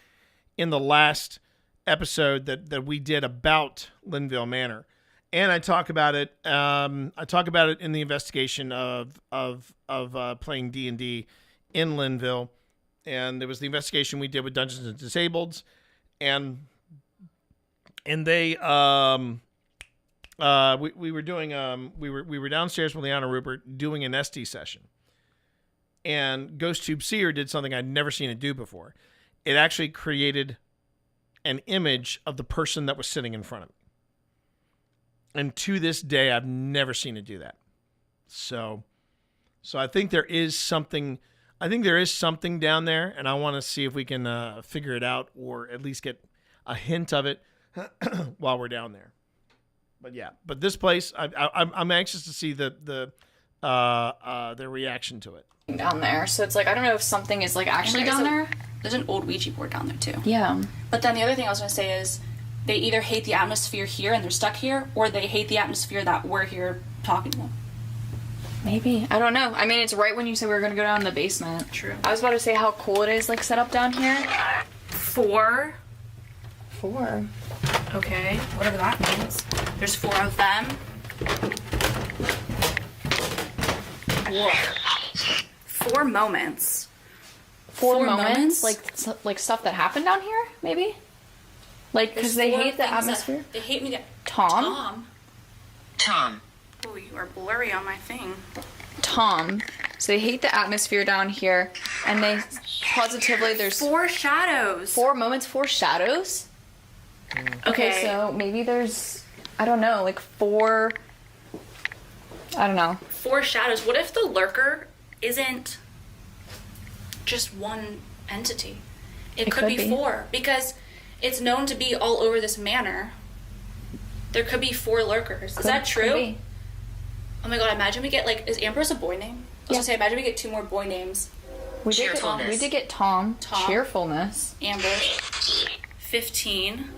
in the last episode that we did about Linville Manor. And I talk about it. I talk about it in the investigation of playing D&D in Linville. And there was the investigation we did with Dungeons and Disableds. And they we were doing we were downstairs with Liana Rupert doing an SD session, and Ghost Tube Seer did something I'd never seen it do before. It actually created an image of the person that was sitting in front of me, and to this day I've never seen it do that. So I think there is something. I think there is something down there, and I want to see if we can figure it out, or at least get a hint of it while we're down there. But yeah, this place, I'm anxious to see their reaction to it.
Down there, so it's like I don't know if something is like actually down there.
There's an old Ouija board down there too.
Yeah.
But then the other thing I was going to say is they either hate the atmosphere here and they're stuck here, or they hate the atmosphere that we're here talking to them.
Maybe. I don't know. I mean, it's right when you said we were going to go down in the basement.
True.
I was about to say how cool it is, like, set up down here.
4.
4.
Okay, whatever that means. There's 4 of them. Whoa. 4 moments.
4 moments? Like stuff that happened down here, maybe? Like, because they hate the atmosphere?
They hate me.
Tom?
Oh, you are blurry on my thing.
Tom. So they hate the atmosphere down here, and they positively, there's
4 shadows.
4 moments, 4 shadows? Okay, so maybe there's, I don't know, like 4, I don't know.
4 shadows. What if the lurker isn't just one entity? It could be 4, because it's known to be all over this manor. There could be 4 lurkers. Is that true? Oh my god, imagine we get, like, is Ambrose a boy name? I was gonna say, imagine we get 2 more boy names.
We did get Tom. Cheerfulness.
Ambrose. 15.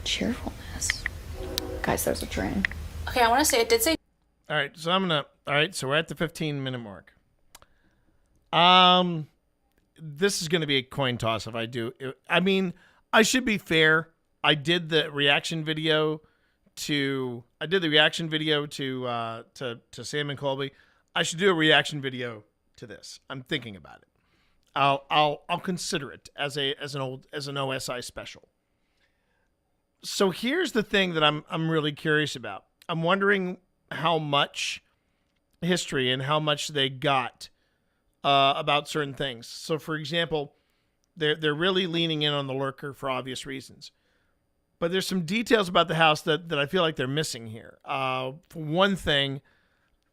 Cheerfulness. Guys, there's a train.
Okay, I want to say, it did say...
Alright, so we're at the 15-minute mark. This is going to be a coin toss if I do. I mean, I should be fair. I did the reaction video to Sam and Colby. I should do a reaction video to this. I'm thinking about it. I'll consider it as an OSI special. So here's the thing that I'm really curious about. I'm wondering how much history and how much they got about certain things. So for example, they're really leaning in on the lurker for obvious reasons. But there's some details about the house that I feel like they're missing here. For one thing,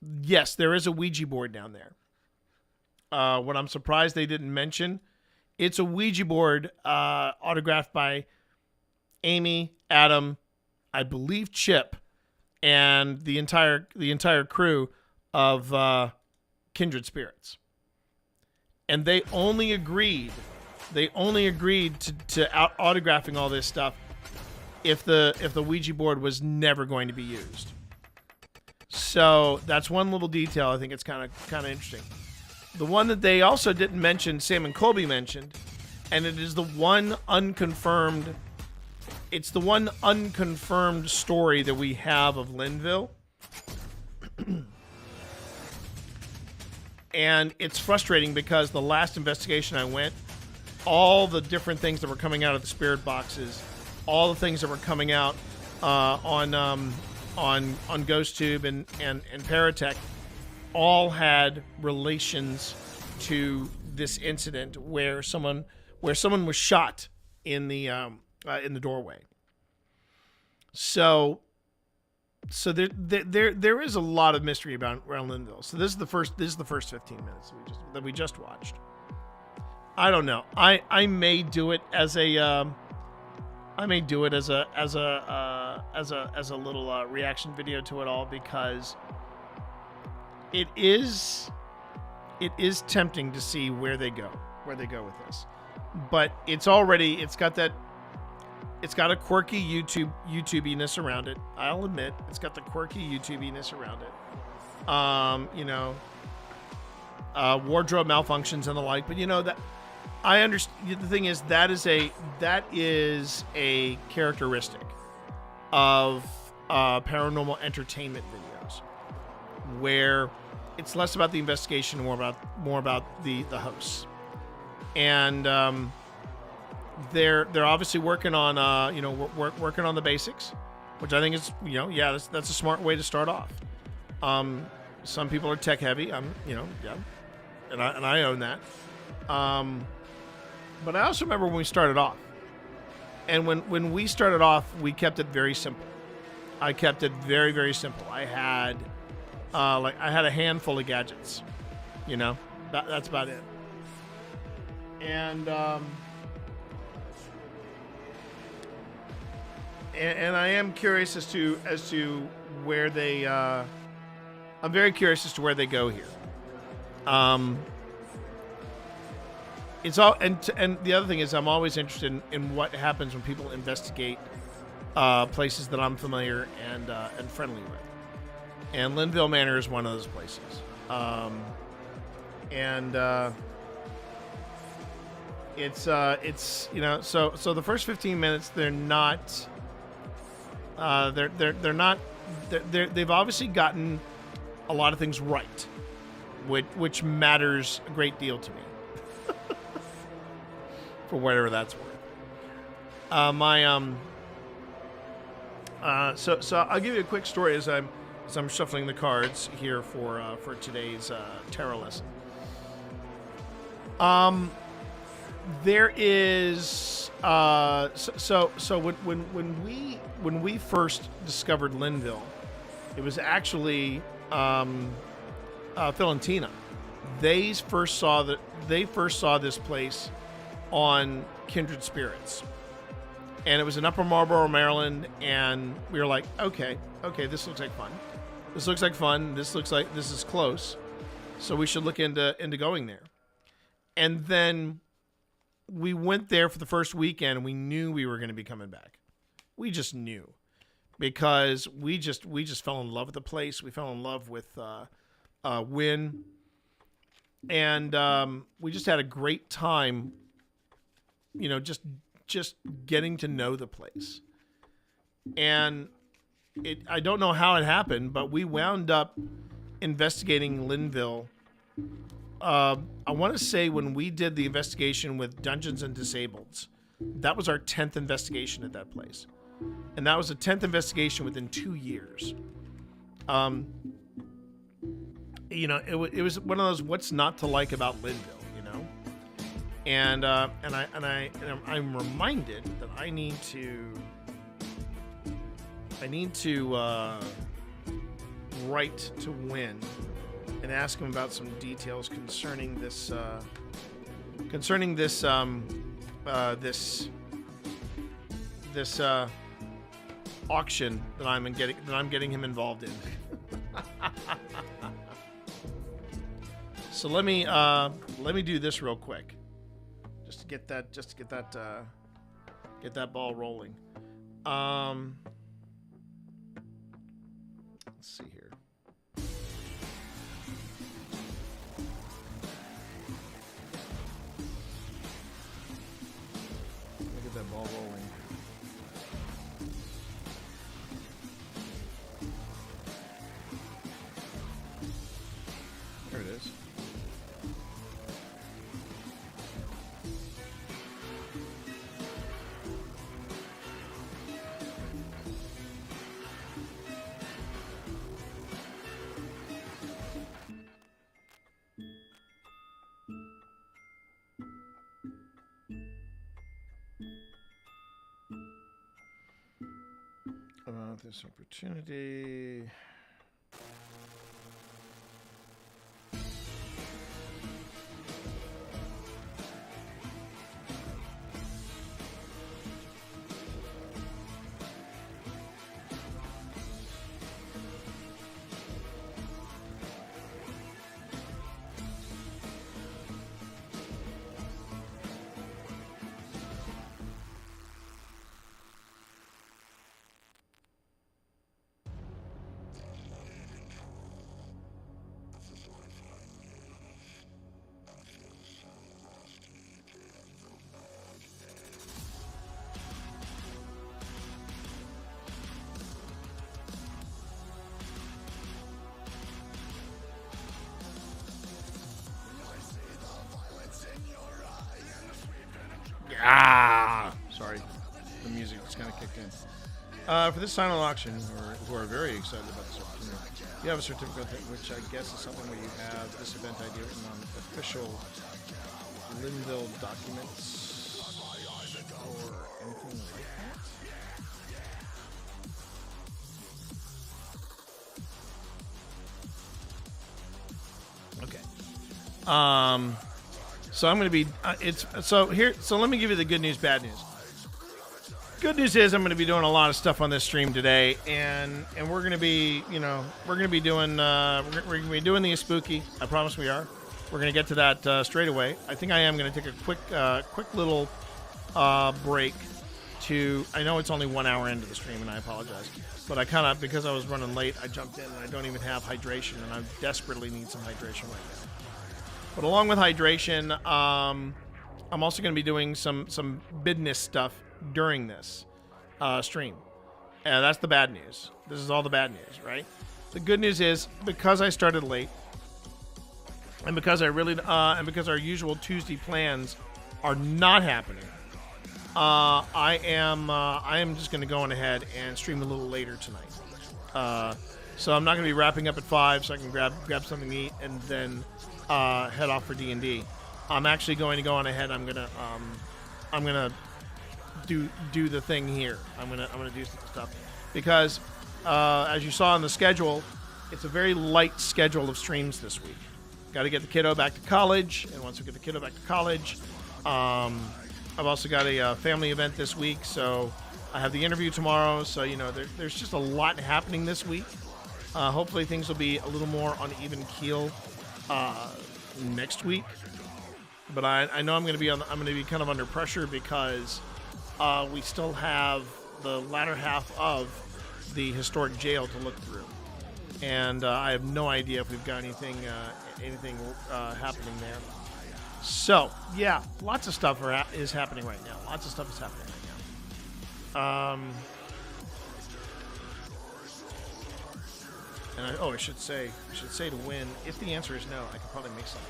yes, there is a Ouija board down there. What I'm surprised they didn't mention, it's a Ouija board autographed by Amy, Adam, I believe Chip, and the entire crew of Kindred Spirits. And they only agreed to autographing all this stuff if the Ouija board was never going to be used. So that's one little detail I think it's kind of interesting. The one that they also didn't mention, Sam and Colby mentioned, and it is the one unconfirmed story that we have of Linville. And it's frustrating because the last investigation I went, all the different things that were coming out of the spirit boxes, all the things that were coming out on GhostTube and Paratech, all had relations to this incident where someone was shot in the doorway. So So there is a lot of mystery around Linville. So this is the first 15 minutes that we just watched. I don't know. I may do it as a little reaction video to it all, because it is tempting to see where they go with this. But it's got a quirky YouTubiness around it. I'll admit, it's got the quirky YouTubiness around it. Wardrobe malfunctions and the like. But that I understand. The thing is, that is a characteristic of paranormal entertainment videos, where it's less about the investigation, more about the hosts. And they're obviously working on working on the basics, which I think is that's a smart way to start off. Some people are tech heavy. And I own that. But I also remember when we started off, and when we started off, we kept it very simple. I kept it very, very simple. I had I had a handful of gadgets, that's about it. And I am curious as to where they. I'm very curious as to where they go here. It's all and the other thing is, I'm always interested in what happens when people investigate places that I'm familiar and friendly with. And Linville Manor is one of those places. It's so the first 15 minutes, they're not they've obviously gotten a lot of things right, which matters a great deal to me. For whatever that's worth. So I'll give you a quick story as I'm shuffling the cards here for today's tarot lesson. There is so when we first discovered Linville, it was actually Phil and Tina. They first saw this place on Kindred Spirits, and it was in Upper Marlboro, Maryland, and we were like, okay, this looks like fun. This looks like this is close, so we should look into going there. And then we went there for the first weekend, and we knew we were going to be coming back. We just knew, because we just fell in love with the place. We fell in love with Wynn, and we just had a great time. Just getting to know the place. And I don't know how it happened, but we wound up investigating Linville. I want to say when we did the investigation with Dungeons and Disableds, that was our 10th investigation at that place. And that was the 10th investigation within 2 years. It was one of those what's not to like about Linville. And I'm reminded that I need to write to Wynn and ask him about some details concerning this auction that I'm getting him involved in. So let me do this real quick. Just to get that ball rolling. Let's see here. Get that ball rolling. There it is. this opportunity. Sorry, the music just kind of kicked in. For this silent auction, who are very excited about this opportunity, you have a certificate, which I guess is something where you have this event ID written on official Linville documents or anything like that. Okay. So I'm going to be, so let me give you the good news, bad news. Good news is I'm going to be doing a lot of stuff on this stream today, and we're going to be, we're going to be doing the spooky. I promise we are. We're going to get to that straight away. I think I am going to take a quick little break to, I know it's only 1 hour into the stream, and I apologize, but I kind of, because I was running late, I jumped in, and I don't even have hydration, and I desperately need some hydration right now. But along with hydration, I'm also going to be doing some business stuff during this stream. And that's the bad news. This is all the bad news, right? The good news is, because I started late, and because because our usual Tuesday plans are not happening, I am just going to go on ahead and stream a little later tonight. So I'm not going to be wrapping up at 5, so I can grab something to eat and then head off for D&D. I'm actually going to go on ahead. I'm gonna do the thing here. I'm gonna do some stuff because as you saw on the schedule, it's a very light schedule of streams this week. Got to get the kiddo back to college, and once we get the kiddo back to college, I've also got a family event this week. So I have the interview tomorrow. So there's just a lot happening this week. Hopefully things will be a little more on even keel next week, but I know I'm going to be kind of under pressure because we still have the latter half of the historic jail to look through, and I have no idea if we've got anything happening there. So yeah, lots of stuff is happening right now. Lots of stuff is happening right now. And I should say to win. If the answer is no, I could probably make something.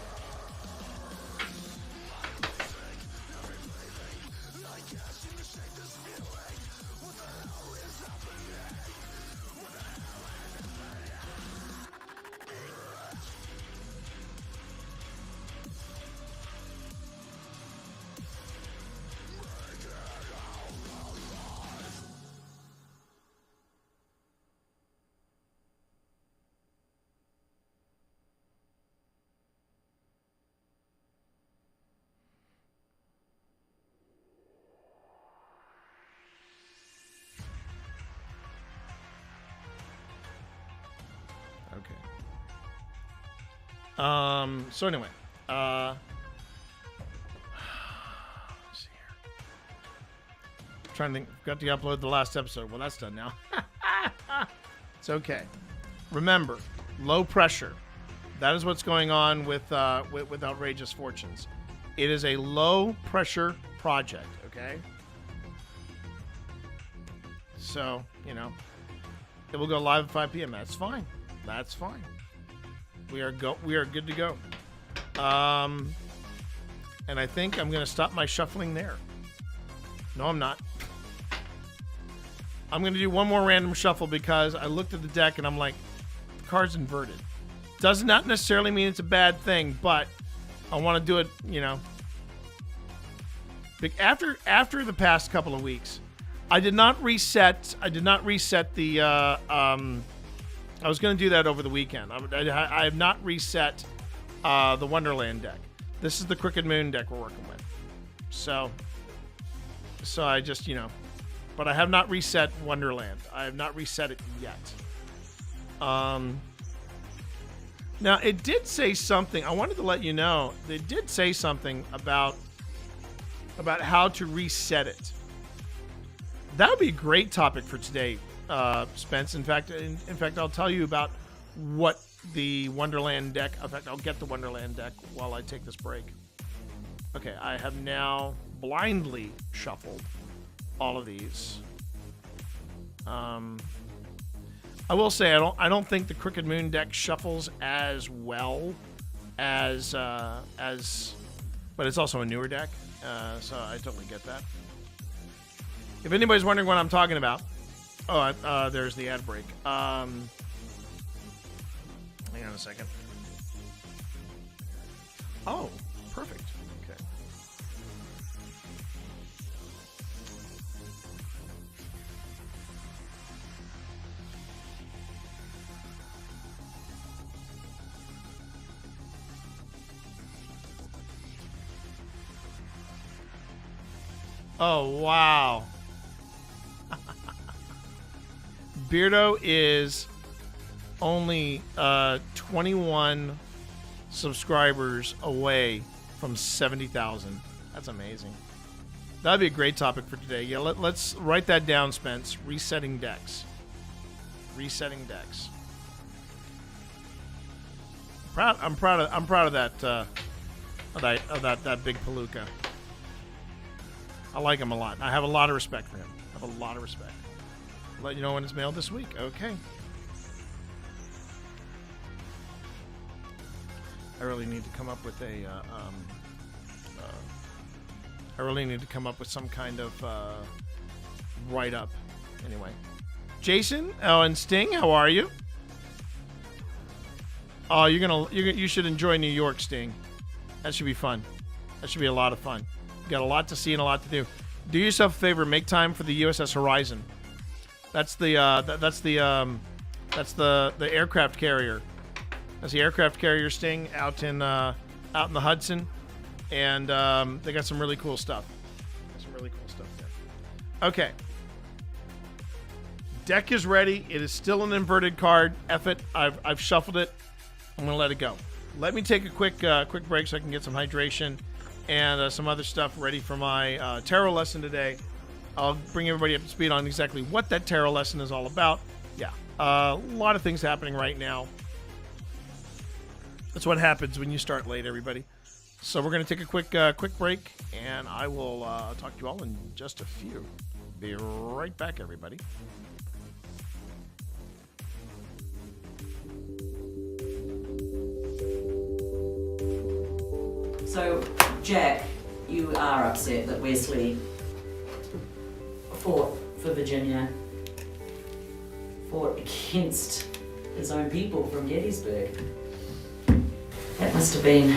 So anyway, let's see here. I'm trying to think. Got to upload the last episode. Well, that's done now. It's okay. Remember, low pressure. That is what's going on with Outrageous Fortunes. It is a low pressure project. Okay. So it will go live at 5 p.m. That's fine. That's fine. We are good to go. And I think I'm going to stop my shuffling there. No, I'm not. I'm going to do one more random shuffle because I looked at the deck and I'm like, the card's inverted. Does not necessarily mean it's a bad thing, but I want to do it, After the past couple of weeks, I did not reset. I did not reset the. I was going to do that over the weekend. I have not reset the Wonderland deck. This is the Crooked Moon deck we're working with. So I just, but I have not reset Wonderland. I have not reset it yet. Now it did say something. I wanted to let you know. They did say something about how to reset it. That would be a great topic for today, Spence. In fact, I'll tell you about what the Wonderland deck. In fact, I'll get the Wonderland deck while I take this break. Okay, I have now blindly shuffled all of these. I will say I don't think the Crooked Moon deck shuffles as well as but it's also a newer deck, so I totally get that. If anybody's wondering what I'm talking about, there's the ad break. Hang on a second. Oh, perfect. Okay. Oh, wow. Beardo is only 21 subscribers away from 70,000. That's amazing. That'd be a great topic for today. Yeah, let's write that down, Spence. Resetting decks. Resetting decks. I'm proud of that that big Palooka. I like him a lot. I have a lot of respect for him. I have a lot of respect. I'll let you know when it's mailed this week. Okay. I really need to come up with some kind of write-up. Anyway, Jason, and Sting, how are you? Oh, you should enjoy New York, Sting. That should be fun. That should be a lot of fun. You got a lot to see and a lot to do. Do yourself a favor. Make time for the USS Horizon. That's the aircraft carrier. That's the aircraft carrier, Sting, out in the Hudson, and they got some really cool stuff. There. Okay. Deck is ready. It is still an inverted card. F it. I've shuffled it. I'm gonna let it go. Let me take a quick break so I can get some hydration and some other stuff ready for my tarot lesson today. I'll bring everybody up to speed on exactly what that tarot lesson is all about. Yeah, a lot of things happening right now. That's what happens when you start late, everybody. So we're going to take a quick break, and I will talk to you all in just a few. Be right back, everybody.
So, Jack, you are upset that Wesley fought for Virginia, fought against his own people from Gettysburg. That must have been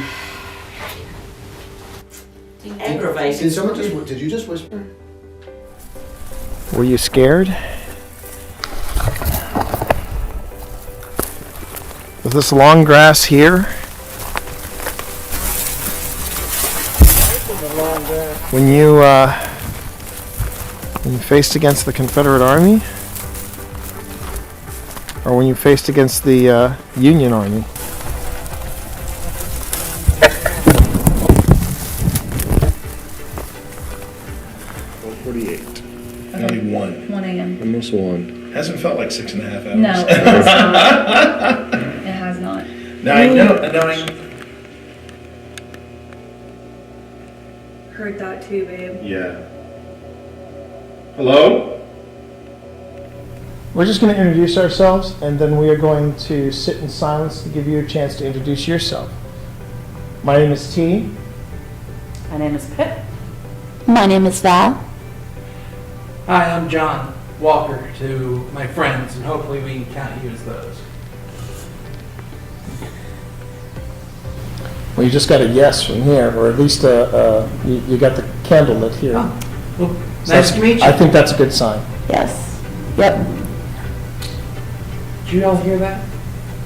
aggravating.
Did you just whisper?
Were you scared? Is this long grass here? When you faced against the Confederate Army? Or when you faced against the Union Army?
Only 1 a.m.
Almost 1.
Hasn't felt like 6.5 hours.
No, it has not. It has not.
Now I know.
Heard that too, babe.
Yeah. Hello?
We're just going to introduce ourselves, and then we are going to sit in silence to give you a chance to introduce yourself. My name is T.
My name is Pip.
My name is Val.
Hi, I'm John Walker to my friends, and hopefully we can count you as those.
Well, you just got a yes from here, or at least you got the candle lit here.
Oh, Nice to meet you.
I think that's a good sign.
Yes. Yep.
Did you all hear that?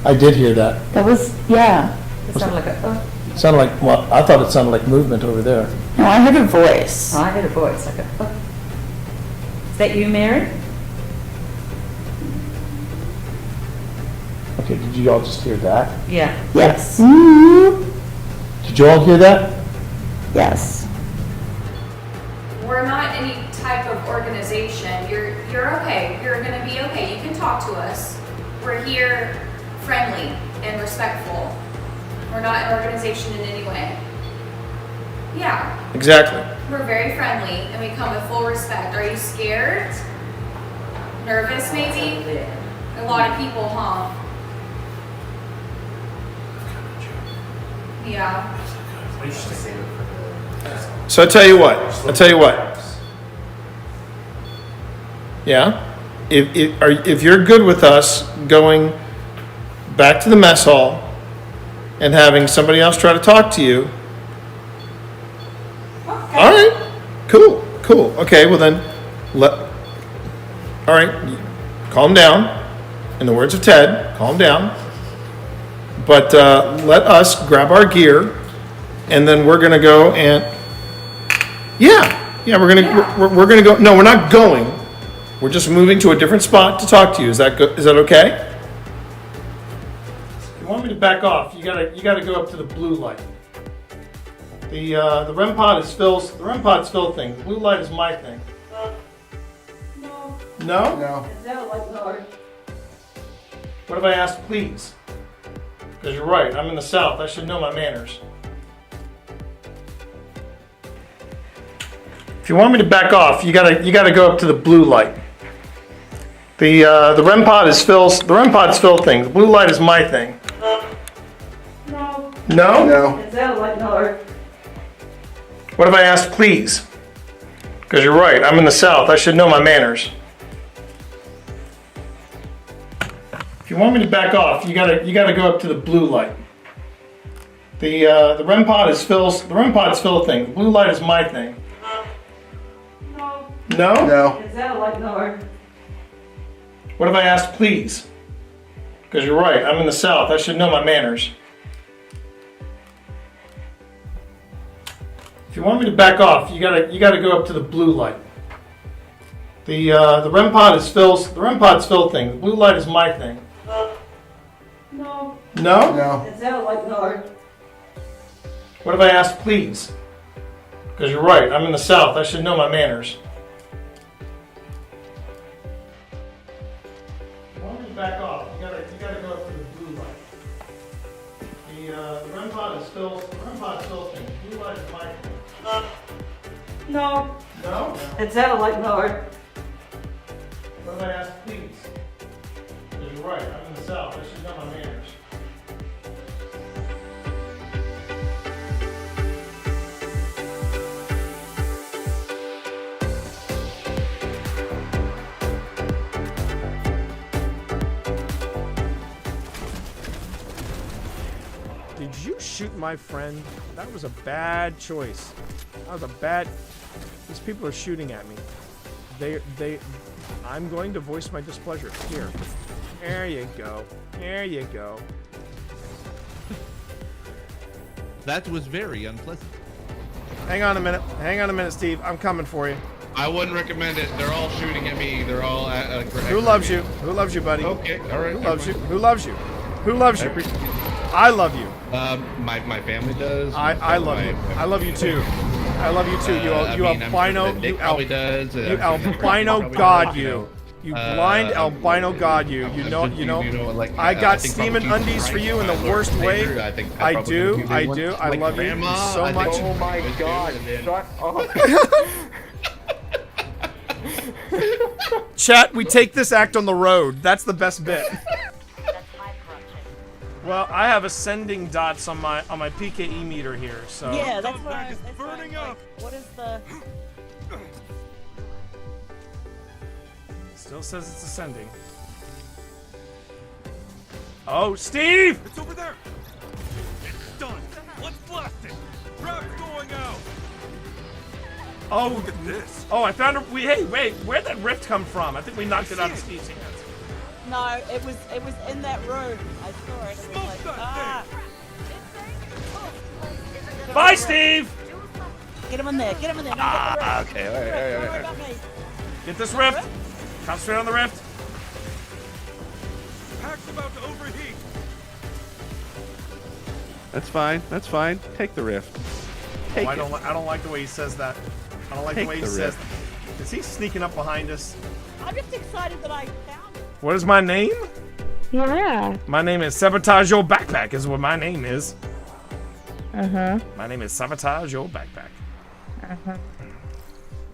I did hear that.
That was, yeah.
It sounded like a,
It sounded like, well, I thought it sounded like movement over there.
No, I heard a voice.
I heard a voice like a, is that you, Mary?
Okay, did you all just hear that?
Yeah.
Yes.
Did you all hear that?
Yes.
We're not any type of organization. You're okay. You're gonna be okay. You can talk to us. We're here friendly and respectful. We're not an organization in any way. Yeah,
Exactly.
we're very friendly and we come with full respect. Are you scared? Nervous maybe? A lot of people, huh? Yeah.
So I tell you what. Yeah? If you're good with us going back to the mess hall and having somebody else try to talk to you. Okay. All right. Cool. Okay, well then, all right, calm down. In the words of Ted, calm down. But let us grab our gear, and then we're gonna go and we're gonna go. No, we're not going. We're just moving to a different spot to talk to you. Is that good? Is that okay? If you want me to back off, you gotta go up to the blue light. The REM pod is Phil's. The REM pod's Phil thing. The blue light is my thing. No. No?
No.
Is that like Lord?
What if I asked, please? Because you're right. I'm in the South. I should know my manners. If you want me to back off, you gotta go up to the blue light. The REM pod is Phil's. The REM pod's Phil thing. The blue light is my thing.
No.
No?
No.
Is that like Lord?
What if I asked, please? Because you're right. I'm in the South. I should know my manners. If you want me to back off, you gotta go up to the blue light. The REM pod is Phil's. The REM pod's Phil thing. The blue light is my thing.
No.
No?
No.
Is that like Lord?
What if I asked, please? Because you're right. I'm in the South. I should know my manners. If you want me to back off, you gotta go up to the blue light. The REM pod is Phil's. The REM pod's Phil thing. The blue light is my thing.
No.
No?
No.
Is that like Lord?
What if I asked, please? Because you're right. I'm in the South. I should know my manners. If you want me to back off, you gotta go up to the blue light. The REM pod is Phil's. The REM pod's Phil thing. The blue light is my thing.
No.
No?
Is that like Lord?
What if I asked, please? Because you're right. I'm in the South. I should know my manners. Did you shoot my friend? That was a bad choice. That was a bad... These people are shooting at me. I'm going to voice my displeasure. Here. There you go. There you go.
That was very unpleasant.
Hang on a minute. Hang on a minute, Steve. I'm coming for you.
I wouldn't recommend it. They're all shooting at me. They're all at
Who loves you? Who loves you, buddy?
Okay, all right.
Who loves you? Who loves you? Who loves you? I love you.
My family does.
I love you. I love you too. I love you too. You albino. You albino god. You blind albino god. You know.
Like,
I got
I think
steaming
probably
undies for you in the
Lord
worst way.
Savior,
I do. I love you so much.
Oh my God!
Chat, we take this act on the road. That's the best bit. Well, I have ascending dots on my PKE meter here, so.
Yeah, that's what I was burning up. What is the?
Still says it's ascending. Oh, Steve!
It's over there. It's done. Let's blast it. Trap's going out.
Oh, look at this. Oh, I found a. Hey, wait. Where'd that rift come from? I think we knocked it out of Steve's hands.
No, it was in that room. I saw it. It was like, ah.
Bye, Steve.
Get him in there. Get him in there.
Okay. All right. Get this rift. Concentrate on the rift.
Pack's about to overheat.
That's fine. That's fine. Take the rift. Take
I don't like the way he says that. I don't like the way he says that. Is he sneaking up behind us?
I'm just excited that I found it.
What is my name?
Yeah.
My name is Sabotage Your Backpack is what my name is.
Uh-huh.
My name is Sabotage Your Backpack.
Uh-huh.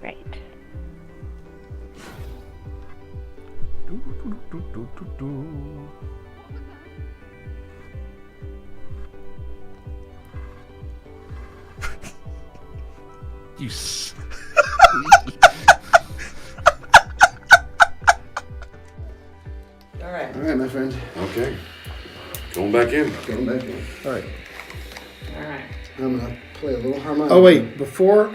Right.
You s-
All right.
All right, my friend.
Okay. Going back in.
Going back in.
All right.
All right.
I'm gonna play a little harmonica.
Oh wait, before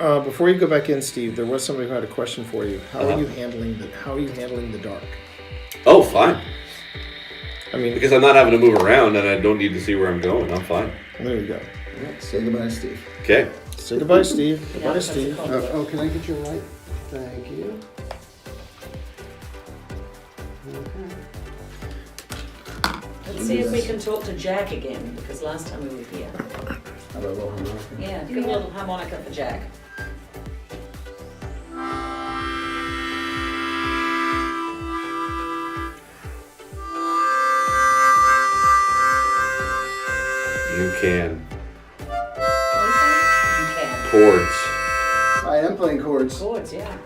you go back in, Steve, there was somebody who had a question for you. How are you handling the dark?
Oh, fine.
I mean,
because I'm not having to move around and I don't need to see where I'm going. I'm fine.
There you go.
All right, say goodbye, Steve.
Okay.
Say goodbye, Steve. Goodbye, Steve.
Oh, can I get your light? Thank you.
Let's see if we can talk to Jack again, because last time we were here.
How about a little harmonica?
Yeah, give a little harmonica for Jack.
You can.
You can.
Chords.
I am playing chords.
Chords, yeah.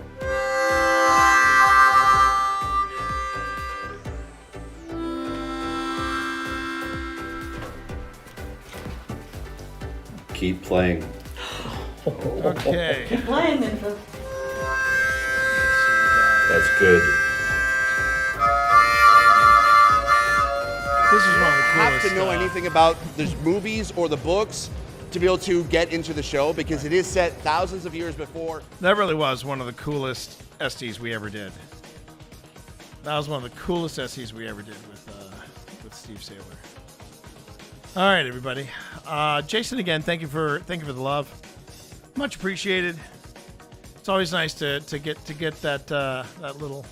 Keep playing.
Okay.
Keep playing then.
That's good.
This is one of the
have
coolest
to know anything about the movies or the books to be able to get into the show because it is set thousands of years before.
That really was one of the coolest SDs we ever did. That was one of the coolest SDs we ever did with Steve Saylor. All right, everybody. Jason, again, thank you for the love. Much appreciated. It's always nice to get that little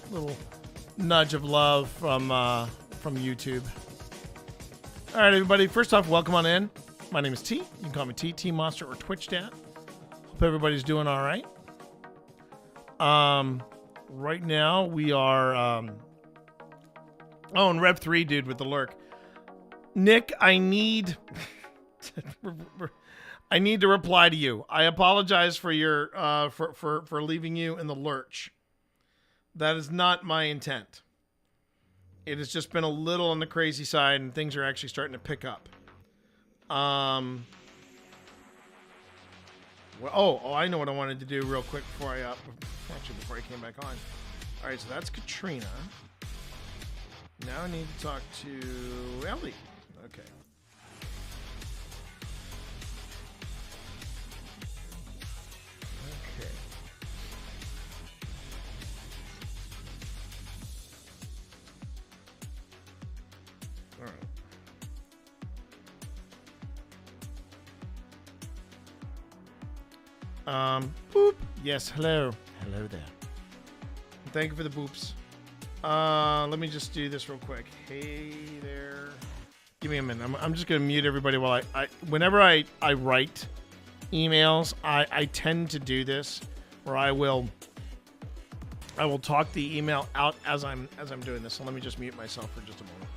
nudge of love from YouTube. All right, everybody. First off, welcome on in. My name is T. You can call me T Monster or Twitch Dad. Hope everybody's doing all right. Right now we are. And Rev 3 dude with the lurk. Nick, I need to reply to you. I apologize for your for leaving you in the lurch. That is not my intent. It has just been a little on the crazy side, and things are actually starting to pick up. Well, I know what I wanted to do real quick before I came back on. All right, so that's Katrina. Now I need to talk to Ellie. Okay. Okay. All right. Boop. Yes, hello. Hello there. Thank you for the boops. Let me just do this real quick. Hey there. Give me a minute. I'm just gonna mute everybody while whenever I write emails, I tend to do this where I will talk the email out as I'm doing this. So let me just mute myself for just a moment.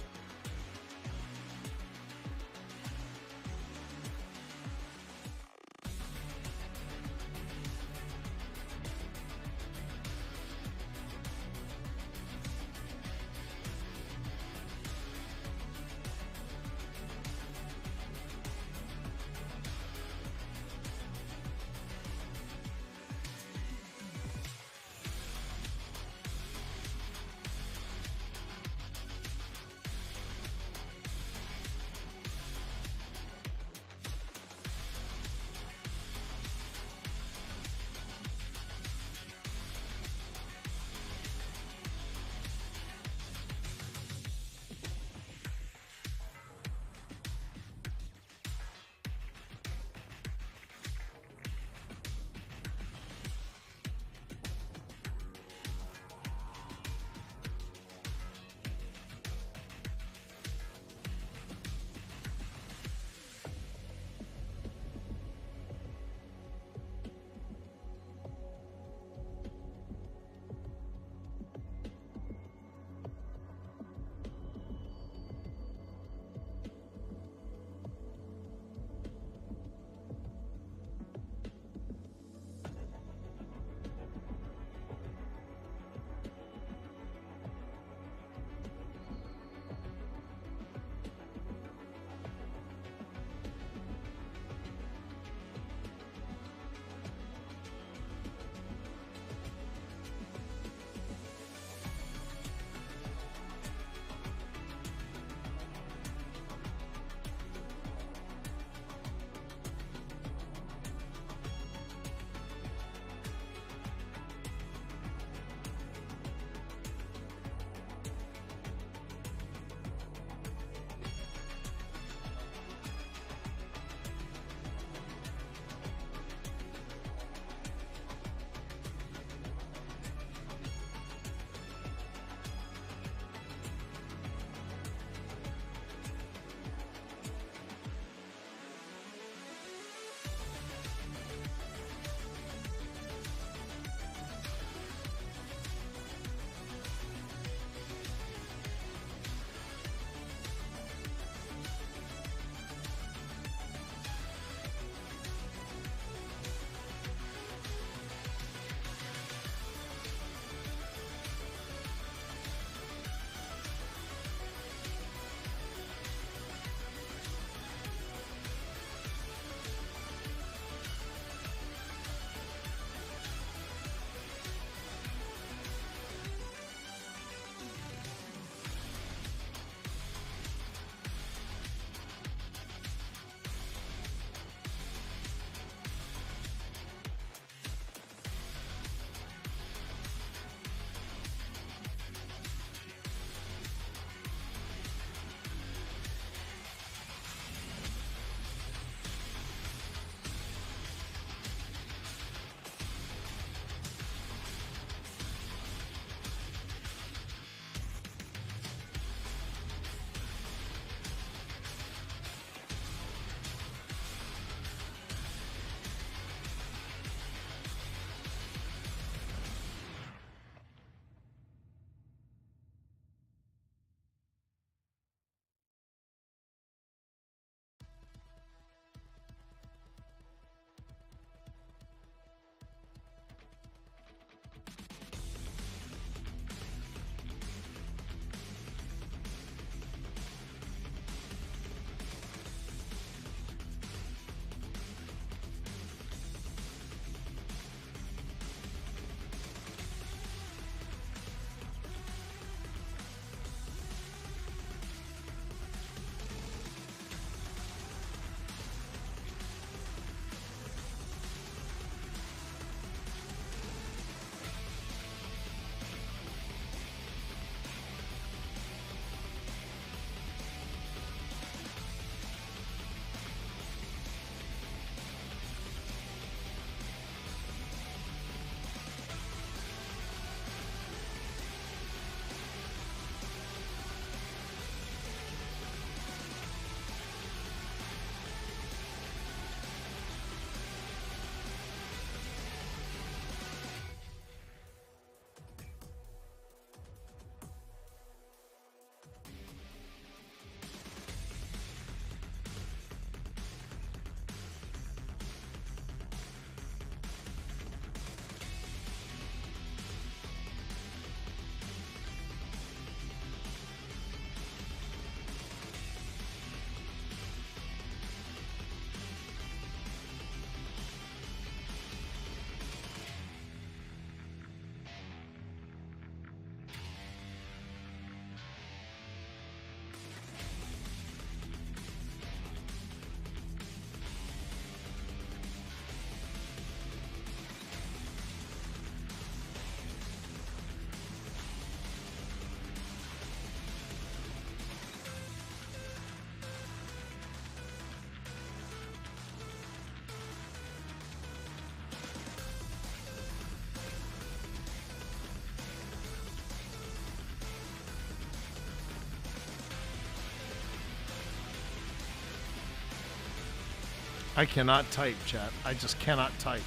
I cannot type, chat. I just cannot type.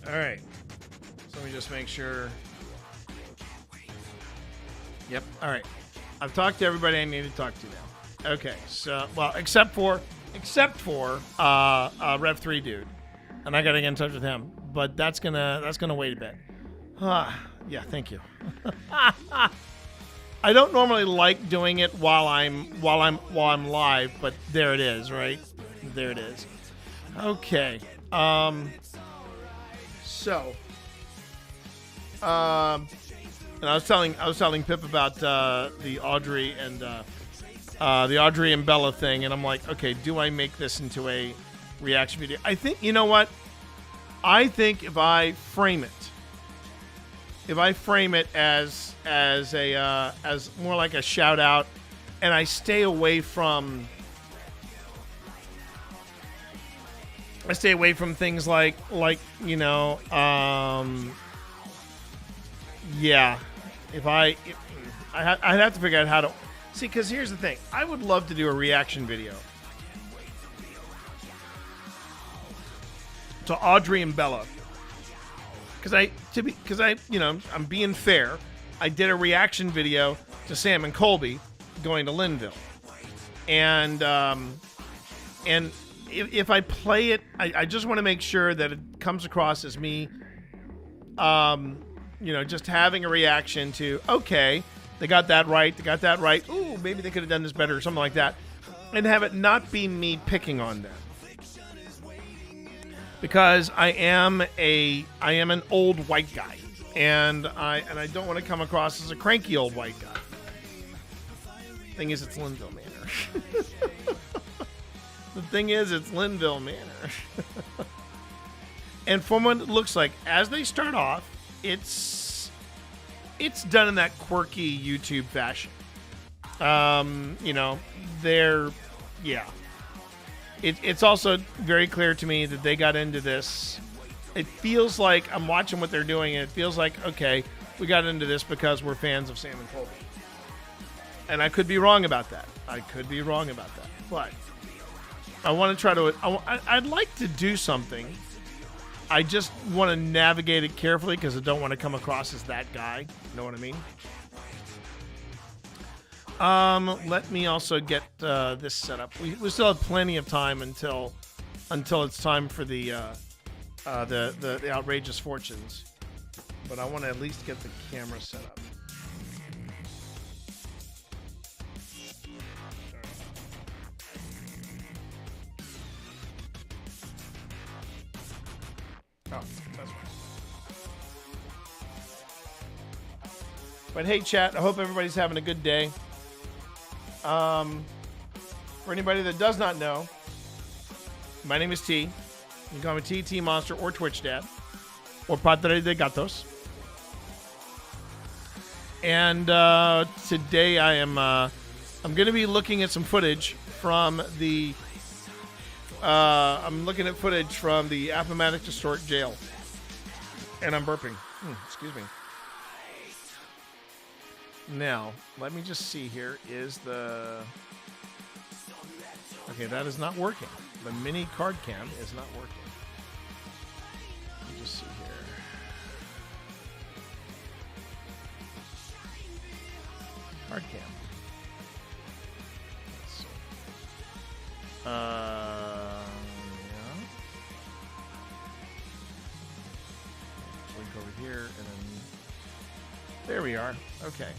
All right. So let me just make sure. Yep. All right. I've talked to everybody I need to talk to now. Okay. So, well, except for Rev 3 dude, and I got to get in touch with him. But that's gonna wait a bit. Yeah. Thank you. I don't normally like doing it while I'm live, but there it is, right? There it is. Okay. So, and I was telling Pip about the Audrey and Bella thing, and I'm like, okay, do I make this into a reaction video? I think, you know what? I think if I frame it as more like a shout out, and I stay away from things like you know, yeah. I'd have to figure out how to see, because here's the thing. I would love to do a reaction video to Audrey and Bella, because you know, I'm being fair. I did a reaction video to Sam and Colby going to Linville, and if I play it, I just want to make sure that it comes across as me, you know, just having a reaction to, okay, they got that right. Ooh, maybe they could have done this better or something like that, and have it not be me picking on them, because I am an old white guy, and I don't want to come across as a cranky old white guy. Thing is, it's Linville Manor. The thing is, it's Linville Manor. And from what it looks like, as they start off, it's done in that quirky YouTube fashion. You know, it's also very clear to me that they got into this. It feels like I'm watching what they're doing, and it feels like, okay, we got into this because we're fans of Sam and Colby. And I could be wrong about that. But I want to try to... I'd like to do something. I just want to navigate it carefully, because I don't want to come across as that guy. You know what I mean? Let me also get this set up. We still have plenty of time until it's time for the outrageous fortunes. But I want to at least get the camera set up. Oh, that's right. But hey, chat, I hope everybody's having a good day. For anybody that does not know, my name is T. You can call me TT Monster or Twitch Dad or Padre de Gatos. And today I'm going to be looking at some footage from the Appomattox Historic Jail. And I'm burping. Excuse me. Now, let me just see here. Okay, that is not working. The mini card cam is not working. Let me just see here. Card cam. Let's see. Yeah. Link over here, and then there we are. Okay.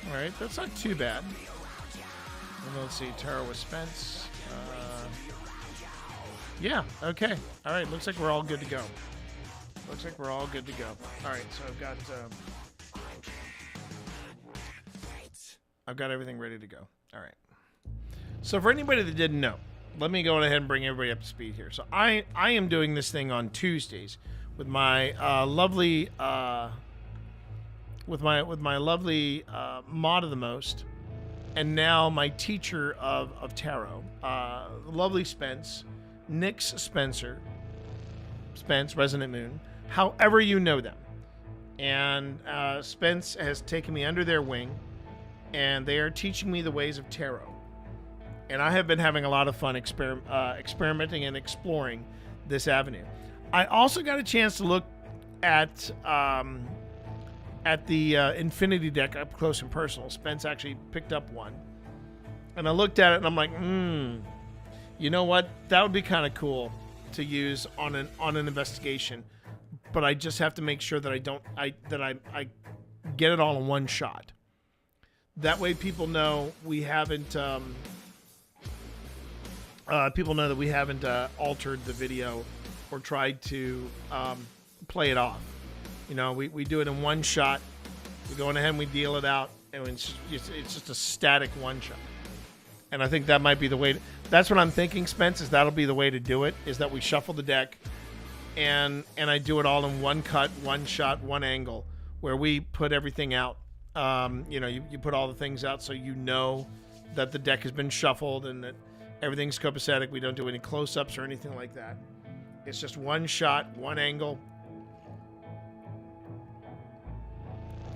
All right, that's not too bad. And let's see, tarot with Spence. Yeah, okay. All right, looks like we're all good to go. Looks like we're all good to go. All right, so I've got everything ready to go. All right. So for anybody that didn't know, let me go ahead and bring everybody up to speed here. So I am doing this thing on Tuesdays with my lovely mod of the most, and now my teacher of tarot, lovely Spence, Nyx Spencer, Spence Resonant Moon, however you know them, and Spence has taken me under their wing, and they are teaching me the ways of tarot. And I have been having a lot of fun experimenting and exploring this avenue. I also got a chance to look at the Infinity deck up close and personal. Spence actually picked up one, and I looked at it and I'm like, you know what? That would be kind of cool to use on an investigation. But I just have to make sure that I get it all in one shot. That way, people know we haven't. People know that we haven't altered the video or tried to play it off. You know, we do it in one shot. We go in ahead and we deal it out, and it's just a static one shot. And I think that might be the way. That's what I'm thinking, Spence. Is that'll be the way to do it? Is that we shuffle the deck, and I do it all in one cut, one shot, one angle, where we put everything out. You know, you put all the things out so you know that the deck has been shuffled and that everything's copacetic. We don't do any close-ups or anything like that. It's just one shot, one angle.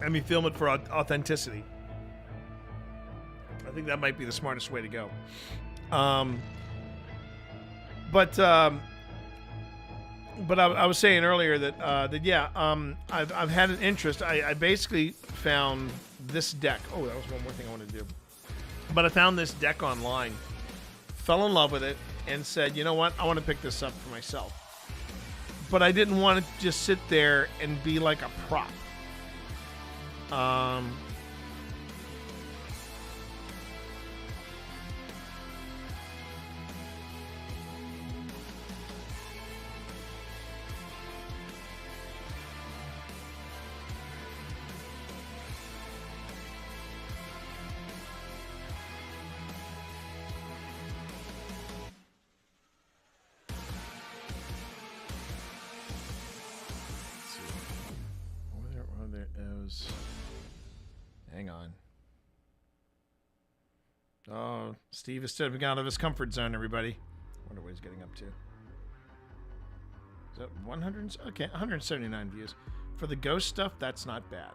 And we film it for authenticity. I think that might be the smartest way to go. But I was saying earlier that I've had an interest. I basically found this deck. Oh, that was one more thing I wanted to do. But I found this deck online, fell in love with it, and said, you know what? I want to pick this up for myself. But I didn't want to just sit there and be like a prop. Hang on. Oh, Steve is stepping out of his comfort zone, everybody. Wonder what he's getting up to. Is that 100? Okay, 179 views. For the ghost stuff, that's not bad.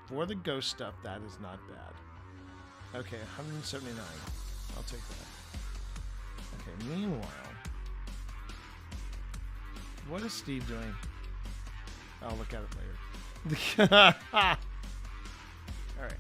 For the ghost stuff, that is not bad. Okay, 179. I'll take that. Okay, meanwhile, what is Steve doing? I'll look at it later. All right.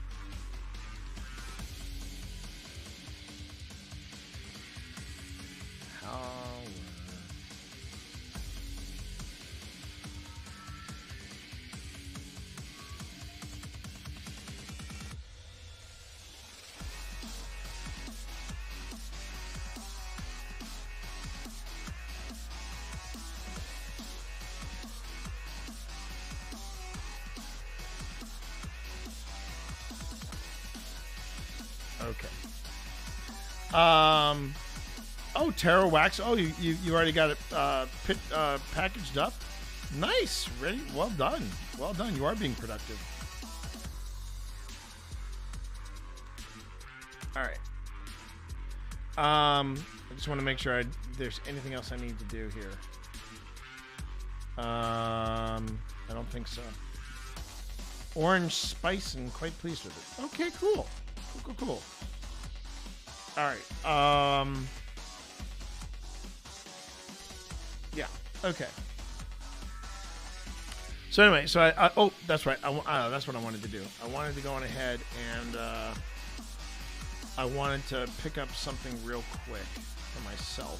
Okay. Oh, tarot wax. Oh, you already got it packaged up. Nice. Ready. Well done. Well done. You are being productive. All right. I just want to make sure there's anything else I need to do here. I don't think so. Orange spice and quite pleased with it. Okay, cool. Cool. All right. Yeah. Okay. So anyway, so I oh, that's right. That's what I wanted to do. I wanted to go on ahead and I wanted to pick up something real quick for myself.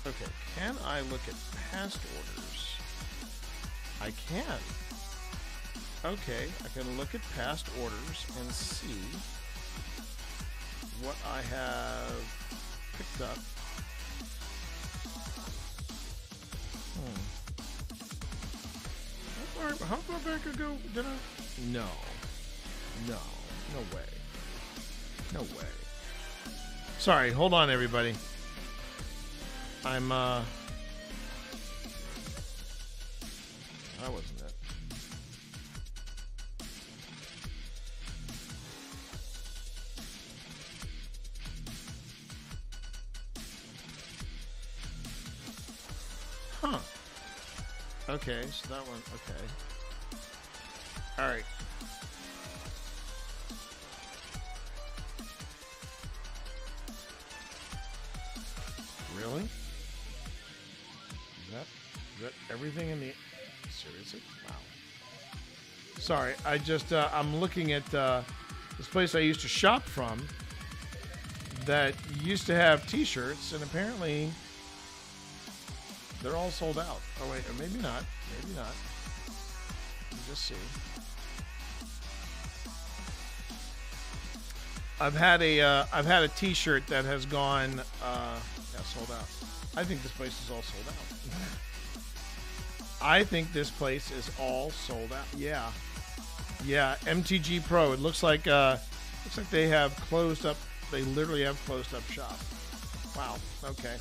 Okay. Can I look at past orders? I can. Okay, I can look at past orders and see what I have picked up. How far back ago did I? No. No. No way. No way. Sorry, hold on, everybody. That wasn't it. Huh. Okay, so that one, okay. Alright. Really? Is that everything in the... Seriously? Wow. Sorry, I just, I'm looking at this place I used to shop from that used to have t-shirts, and apparently they're all sold out. Oh wait, or maybe not. Maybe not. Let me just see. I've had a t-shirt that has gone sold out. I think this place is all sold out. I think this place is all sold out. Yeah. Yeah, MTG Pro. It looks like they have closed up. They literally have closed up shop. Wow. Okay.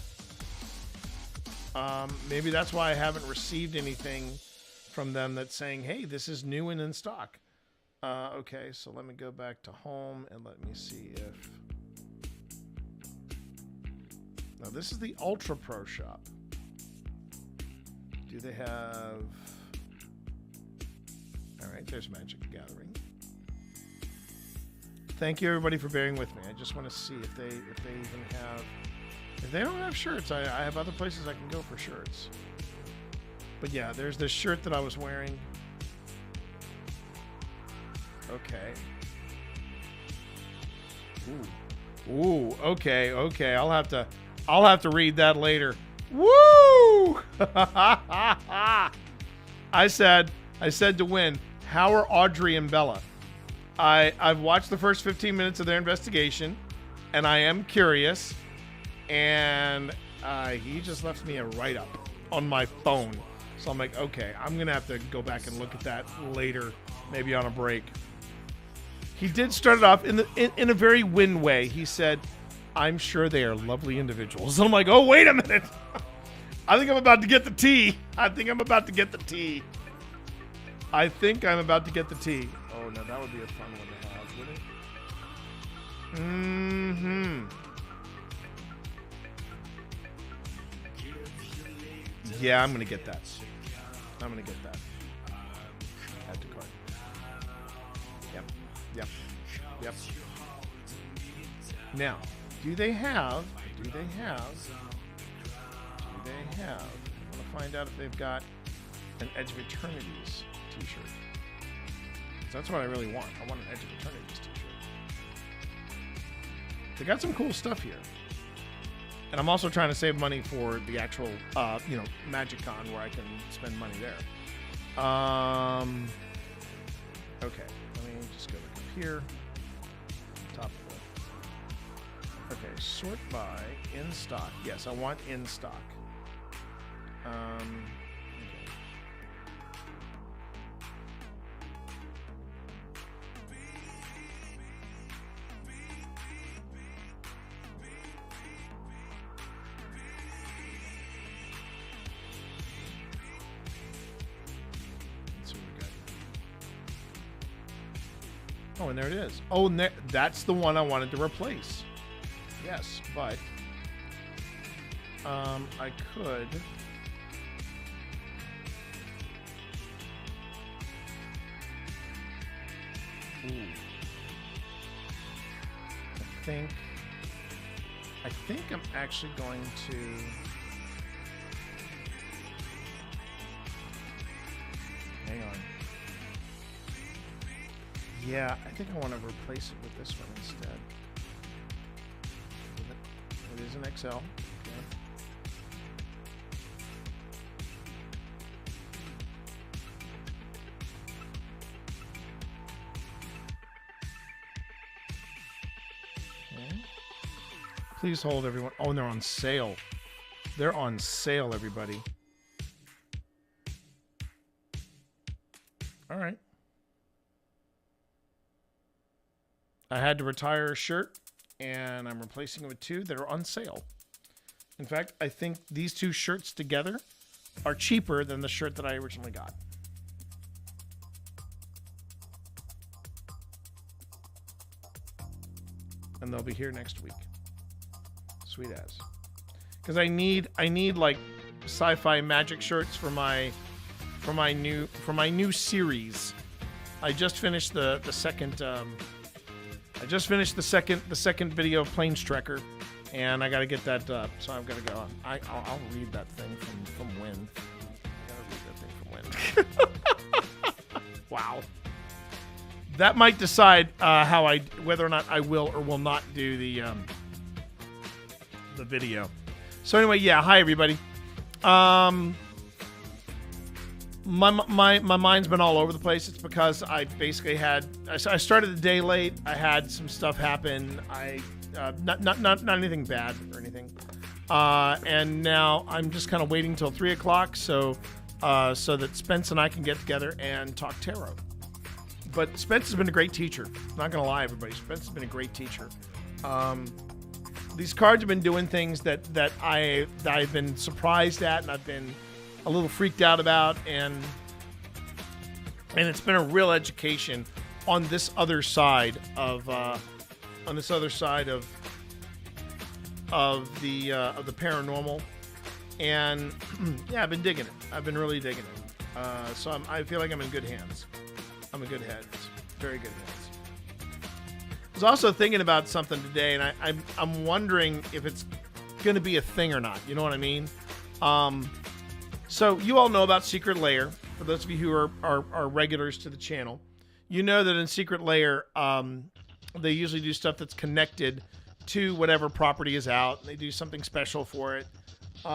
Maybe that's why I haven't received anything from them that's saying, hey, this is new and in stock. Okay, so let me go back to home and let me see if... Now, this is the Ultra Pro shop. Do they have... All right, there's Magic the Gathering. Thank you, everybody, for bearing with me. I just want to see if they even have... If they don't have shirts, I have other places I can go for shirts. But yeah, there's this shirt that I was wearing. Okay. Ooh, okay. I'll have to read that later. Woo! I said to Win, how are Audrey and Bella? I've watched the first 15 minutes of their investigation, and I am curious. And he just left me a write-up on my phone. So I'm like, okay, I'm going to have to go back and look at that later, maybe on a break. He did start it off in a very Win way. He said, I'm sure they are lovely individuals. And I'm like, oh, wait a minute. I think I'm about to get the tea. Oh, no, that would be a fun one to have, wouldn't it? Mm-hmm. Yeah, I'm going to get that. Add to cart. Yep. Now, do they have... I want to find out if they've got an Edge of Eternities t-shirt. So that's what I really want. I want an Edge of Eternities t-shirt. They got some cool stuff here. And I'm also trying to save money for the actual, MagicCon where I can spend money there. Okay, let me just go look up here. Top of it. Okay, sort by in stock. Yes, I want in stock. Okay. Oh, and there it is. Oh, and that's the one I wanted to replace. Yes, but I could. Ooh. I think I'm actually going to. Hang on. Yeah, I think I want to replace it with this one instead. It is an XL. Okay. Please hold, everyone. Oh, and they're on sale. They're on sale, everybody. All right. I had to retire a shirt, and I'm replacing it with two that are on sale. In fact, I think these two shirts together are cheaper than the shirt that I originally got. And they'll be here next week. Sweet as. Because I need like sci-fi magic shirts for my new series. I just finished the second video of Planes Trekker, and I got to get that up. So I've got to go. I'll read that thing from when. I gotta read that thing from when. Wow. That might decide whether or not I will or will not do the video. So anyway, yeah. Hi everybody. My mind's been all over the place. It's because I basically I started the day late. I had some stuff happen. Not anything bad or anything. And now I'm just kind of waiting till 3:00 so that Spence and I can get together and talk tarot. But Spence has been a great teacher. Not gonna lie, everybody. Spence has been a great teacher. These cards have been doing things that I've been surprised at, and I've been a little freaked out about, and it's been a real education on this other side of the paranormal. And yeah, I've been digging it. I've been really digging it. So I feel like I'm in good hands. I'm in good hands. Very good hands. I was also thinking about something today, and I'm wondering if it's going to be a thing or not. You know what I mean? So you all know about Secret Lair. For those of you who are regulars to the channel, you know that in Secret Lair, they usually do stuff that's connected to whatever property is out. They do something special for it. They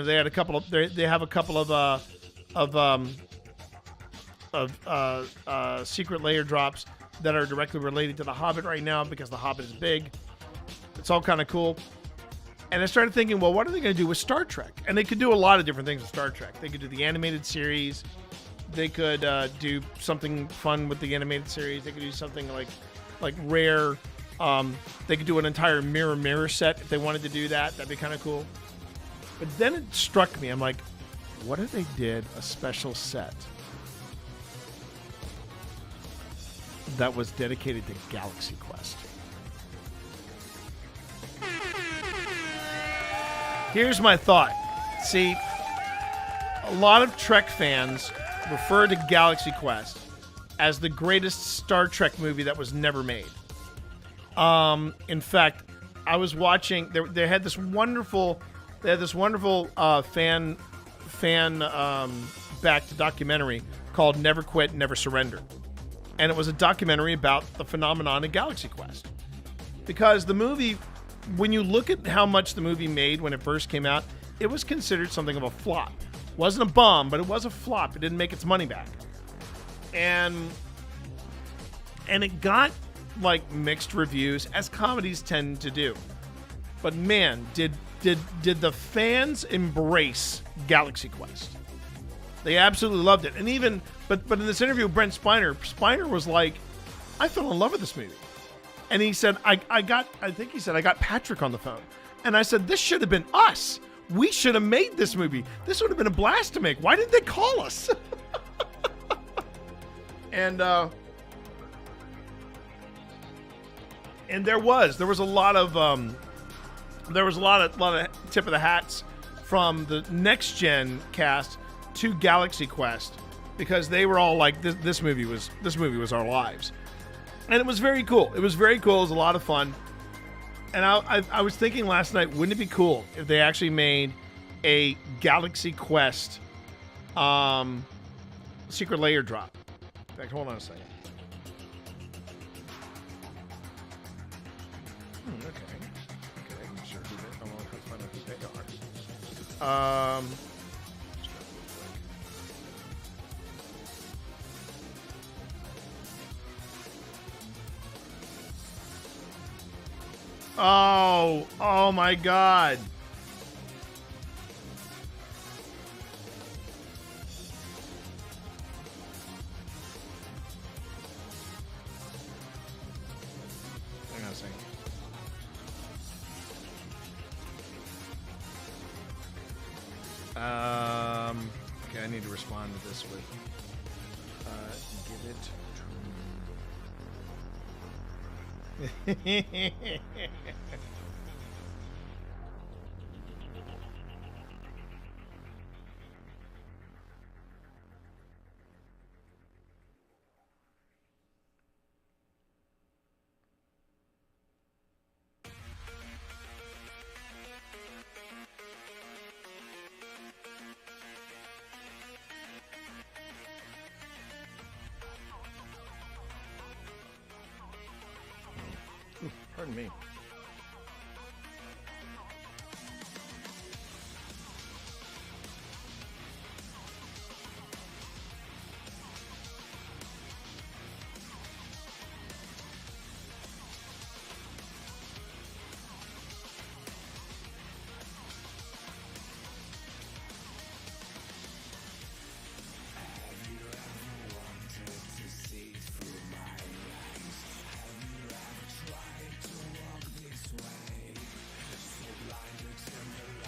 have a couple of Secret Lair drops that are directly related to The Hobbit right now because The Hobbit is big. It's all kind of cool. And I started thinking, well, what are they going to do with Star Trek? And they could do a lot of different things with Star Trek. They could do the animated series. They could do something fun with the animated series. They could do something like Rare. They could do an entire mirror set if they wanted to do that. That'd be kind of cool. But then it struck me. I'm like, what if they did a special set that was dedicated to Galaxy Quest? Here's my thought. See, a lot of Trek fans refer to Galaxy Quest as the greatest Star Trek movie that was never made. In fact, I was watching. They had this wonderful fan backed documentary called "Never Quit, Never Surrender," and it was a documentary about the phenomenon of Galaxy Quest. Because the movie, when you look at how much the movie made when it first came out, it was considered something of a flop. It wasn't a bomb, but it was a flop. It didn't make its money back, and it got like mixed reviews, as comedies tend to do. But man, did the fans embrace Galaxy Quest? They absolutely loved it. And even but in this interview with Brent Spiner was like, I fell in love with this movie. And he said, I got Patrick on the phone. And I said, this should have been us. We should have made this movie. This would have been a blast to make. Why didn't they call us? And there was a lot of tip of the hats from the next gen cast to Galaxy Quest, because they were all like, this movie was our lives. And it was very cool. It was very cool. It was a lot of fun. And I was thinking last night, wouldn't it be cool if they actually made a Galaxy Quest Secret Lair drop? In fact, hold on a second. Okay. Sure. I want to find out who they are. Oh my God. Hang on a second. Okay, I need to respond to this with give it to Pardon me.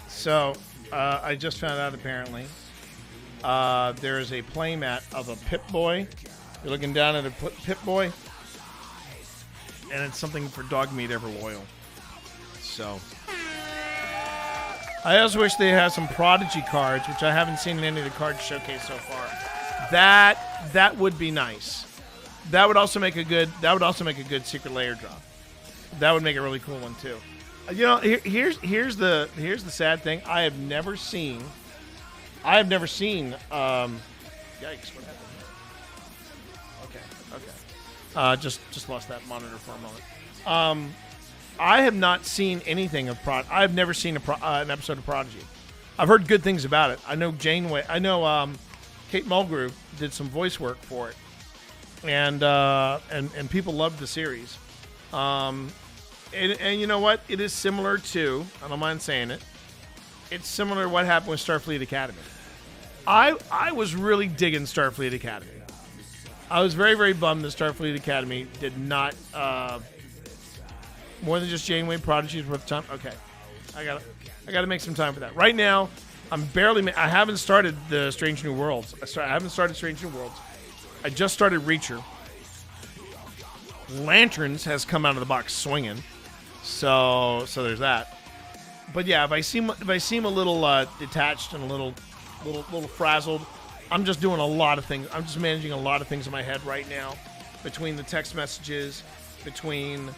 So, I just found out apparently there is a playmat of a Pip-Boy. You're looking down at a Pip-Boy, and it's something for dog meat ever loyal. So, I also wish they had some Prodigy cards, which I haven't seen in any of the cards showcased so far. That would be nice. That would also make a good secret layer drop. That would make a really cool one too. You know, here's the sad thing. I have never seen. Yikes! What happened here? Okay. Just lost that monitor for a moment. I have not seen anything of I've never seen an episode of Prodigy. I've heard good things about it. I know Janeway. I know Kate Mulgrew did some voice work for it, and people loved the series. And you know what? It is similar to, I don't mind saying it, it's similar to what happened with Starfleet Academy. I was really digging Starfleet Academy. I was very, very bummed that Starfleet Academy did not, more than just Janeway Prodigy's worth of time. Okay, I gotta make some time for that. Right now, I haven't started the Strange New Worlds. I haven't started Strange New Worlds. I just started Reacher. Lanterns has come out of the box swinging. So there's that. But yeah, if I seem a little detached and a little frazzled, I'm just doing a lot of things. I'm just managing a lot of things in my head right now, between the text messages, between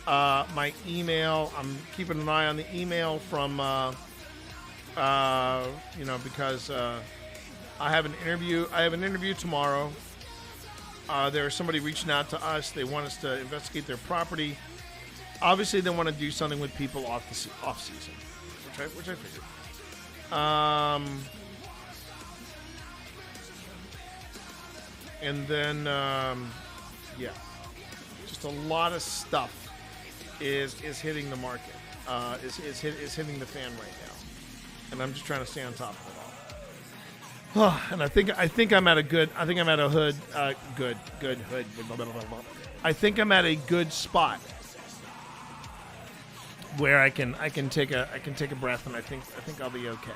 my email. I'm keeping an eye on the email from because I have an interview. I have an interview tomorrow. There's somebody reaching out to us. They want us to investigate their property. Obviously, they want to do something with people off season, which I figured. And then, just a lot of stuff is hitting the market. Is hitting the fan right now, and I'm just trying to stay on top of it all. And I think I'm at a good. I think I'm at a hood. Good hood. I think I'm at a good spot where I can take a breath, and I think I'll be okay.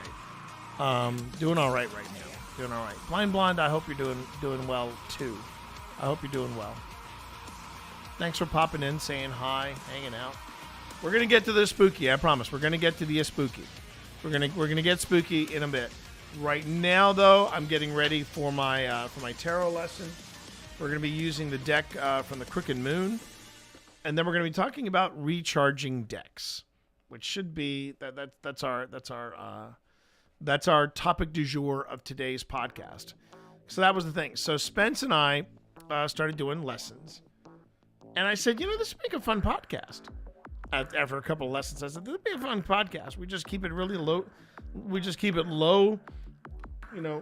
Doing all right now. Doing all right. Blind Blonde, I hope you're doing well too. I hope you're doing well. Thanks for popping in, saying hi, hanging out. We're gonna get to the spooky. I promise. We're gonna get to the spooky. We're gonna get spooky in a bit. Right now, though, I'm getting ready for my tarot lesson. We're going to be using the deck from the Crooked Moon, and then we're going to be talking about recharging decks, which should be that's our topic du jour of today's podcast. So that was the thing. So Spence and I started doing lessons, and I said, this would make a fun podcast. After a couple of lessons, I said, this would be a fun podcast. We just keep it really low. We just keep it low,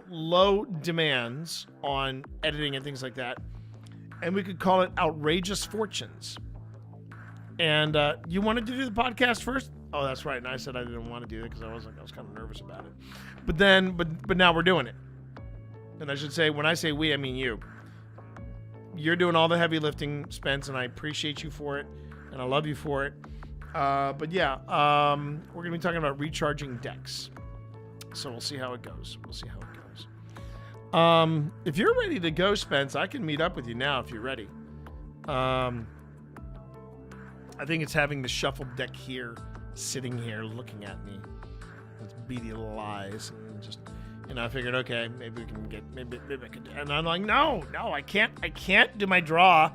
low demands on editing and things like that. And we could call it Outrageous Fortunes. And you wanted to do the podcast first? Oh, that's right. And I said I didn't want to do it because I was kind of nervous about it. But now we're doing it. And I should say, when I say we, I mean you. You're doing all the heavy lifting, Spence, and I appreciate you for it, and I love you for it. But yeah, we're gonna be talking about recharging decks. So we'll see how it goes. If you're ready to go, Spence, I can meet up with you now if you're ready. I think it's having the shuffled deck here, sitting here, looking at me with beady little eyes, and just, I figured, okay, maybe we can get, maybe I could, and I'm like, no, I can't do my draw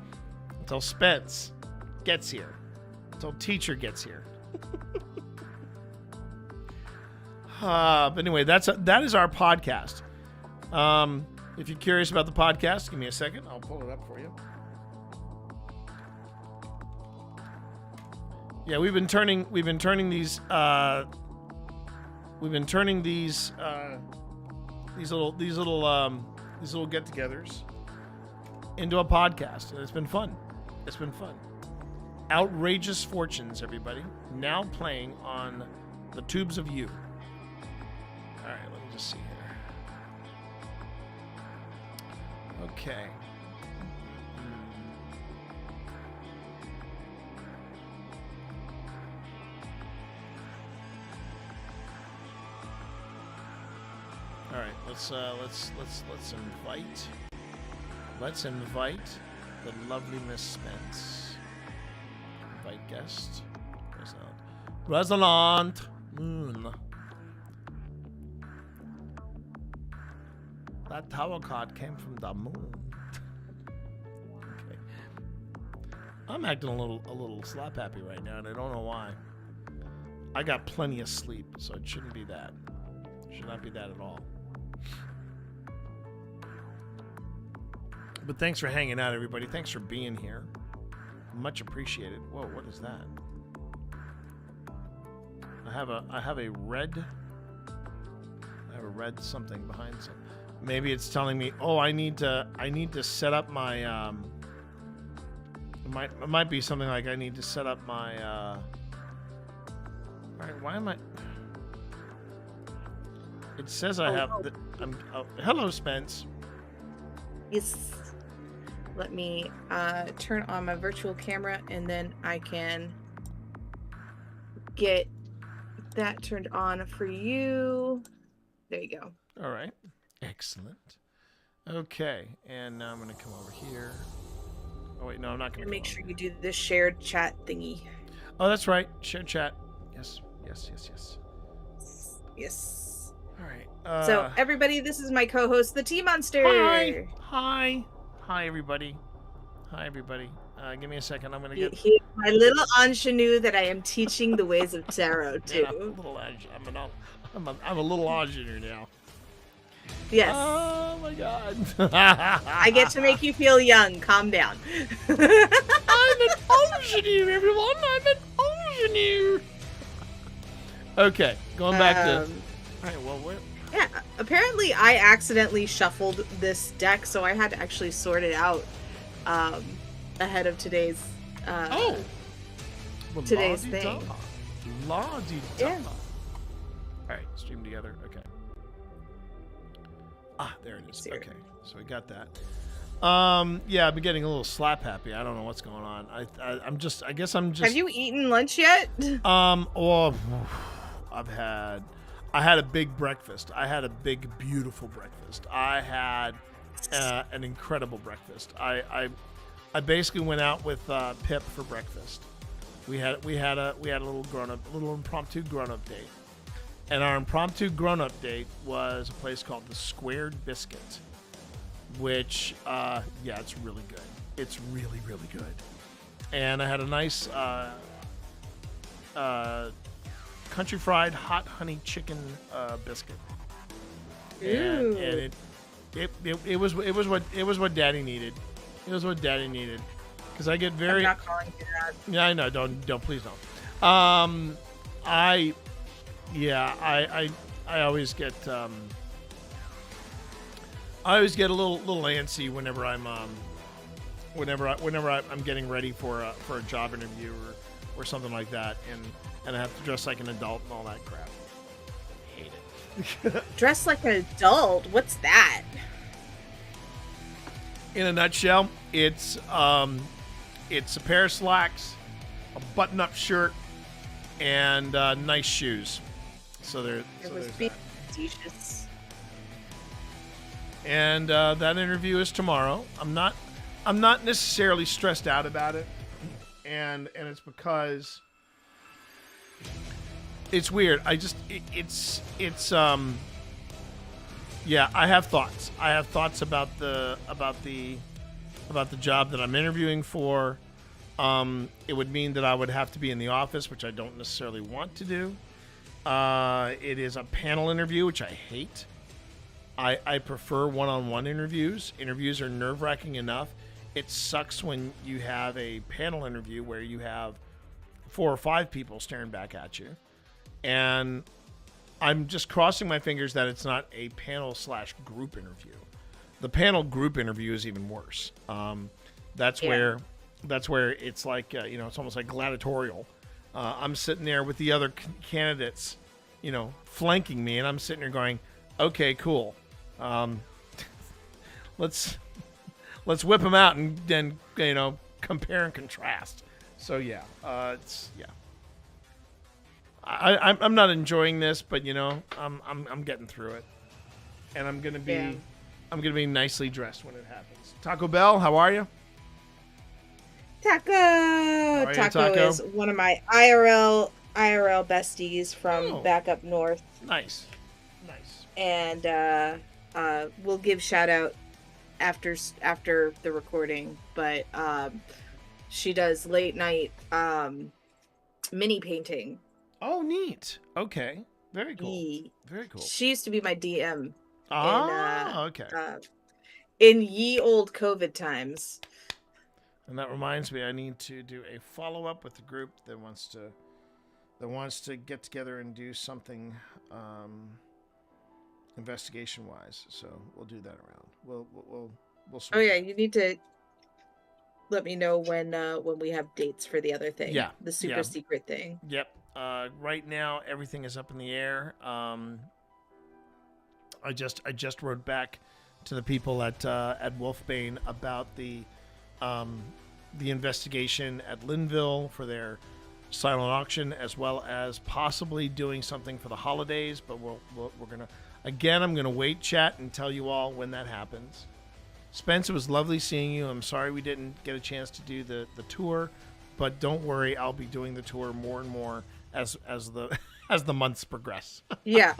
until Spence gets here, until teacher gets here. But anyway, that is our podcast. If you're curious about the podcast, give me a second. I'll pull it up for you. Yeah, we've been turning these little get-togethers into a podcast, and it's been fun. Outrageous Fortunes, everybody, now playing on the tubes of you. All right, let me just see here. Okay. All right, let's invite the lovely Miss Spence. Invite guest. Rosalind Moon. That tower card came from the moon. Okay. I'm acting a little slap happy right now, and I don't know why. I got plenty of sleep, so it shouldn't be that. Should not be that at all. But thanks for hanging out, everybody. Thanks for being here. Much appreciated. Whoa, what is that? I have a red something behind some. Maybe it's telling me, oh, I need to set up my it might be something like I need to set up my all right, why am I? It says I have hello, Spence.
Yes. Let me turn on my virtual camera, and then I can get that turned on for you. There you go.
All right. Excellent. Okay, and now I'm going to come over here. Oh, wait, no, I'm not going to
make sure you do this shared chat thingy.
Oh, that's right. Shared chat. Yes. All right.
So, everybody, this is my co-host, the Tea Monster.
Hi, everybody. Give me a second. I'm going to get...
He's my little ingenue that I am teaching the ways of tarot to.
I'm a little ingenue now.
Yes.
Oh, my God.
I get to make you feel young. Calm down.
I'm an ingenue, everyone. I'm an ingenue. Okay, going back to... All right, well, where...
Yeah, apparently I accidentally shuffled this deck, so I had to actually sort it out ahead of today's today's thing.
La-di-da. Yeah. All right, stream together. Okay. Ah, there it is. Okay, so we got that. Yeah, I've been getting a little slap happy. I don't know what's going on. I guess I'm just.
Have you eaten lunch yet?
Well, I had a big breakfast. I had a big, beautiful breakfast. I had an incredible breakfast. I basically went out with Pip for breakfast. We had a little impromptu grown-up date, and our impromptu grown-up date was a place called the Squared Biscuit, which it's really good. It's really, really good. And I had a nice country fried hot honey chicken biscuit. And it was what Daddy needed. It was what Daddy needed. Because I get very...
I'm not calling you that.
Yeah, I know. Don't please don't. I always get a little antsy whenever I'm getting ready for a job interview or something like that, and I have to dress like an adult and all that crap. Hate it.
Dress like an adult? What's that?
In a nutshell, it's a pair of slacks, a button-up shirt, and nice shoes. So there's that.
Delicious.
And that interview is tomorrow. I'm not necessarily stressed out about it, and it's because it's weird. Yeah, I have thoughts. I have thoughts about the job that I'm interviewing for. It would mean that I would have to be in the office, which I don't necessarily want to do. It is a panel interview, which I hate. I prefer one-on-one interviews. Interviews are nerve-wracking enough. It sucks when you have a panel interview where you have 4 or 5 people staring back at you. And I'm just crossing my fingers that it's not a panel/group interview. The panel group interview is even worse. That's where it's like, it's almost like gladiatorial. I'm sitting there with the other candidates, flanking me, and I'm sitting there going, okay, cool. Let's whip them out and then, compare and contrast. So I'm not enjoying this, but I'm getting through it, and I'm gonna be nicely dressed when it happens. Taco Bell, how are you?
Taco is one of my IRL besties from back up north.
Nice.
And we'll give shout out after the recording, but she does late night mini painting.
Oh, neat. Okay, very cool. Very cool.
She used to be my DM.
Okay.
In ye old COVID times.
And that reminds me, I need to do a follow-up with the group that wants to get together and do something investigation-wise. So we'll do that around. We'll sort.
Oh yeah, you need to let me know when we have dates for the other thing.
Yeah,
the super secret thing.
Yep. Right now, everything is up in the air. I just wrote back to the people at Wolfbane about the investigation at Linville for their silent auction, as well as possibly doing something for the holidays. But I'm gonna wait, chat, and tell you all when that happens. Spence, it was lovely seeing you. I'm sorry we didn't get a chance to do the tour, but don't worry, I'll be doing the tour more and more as the months progress.
Yeah.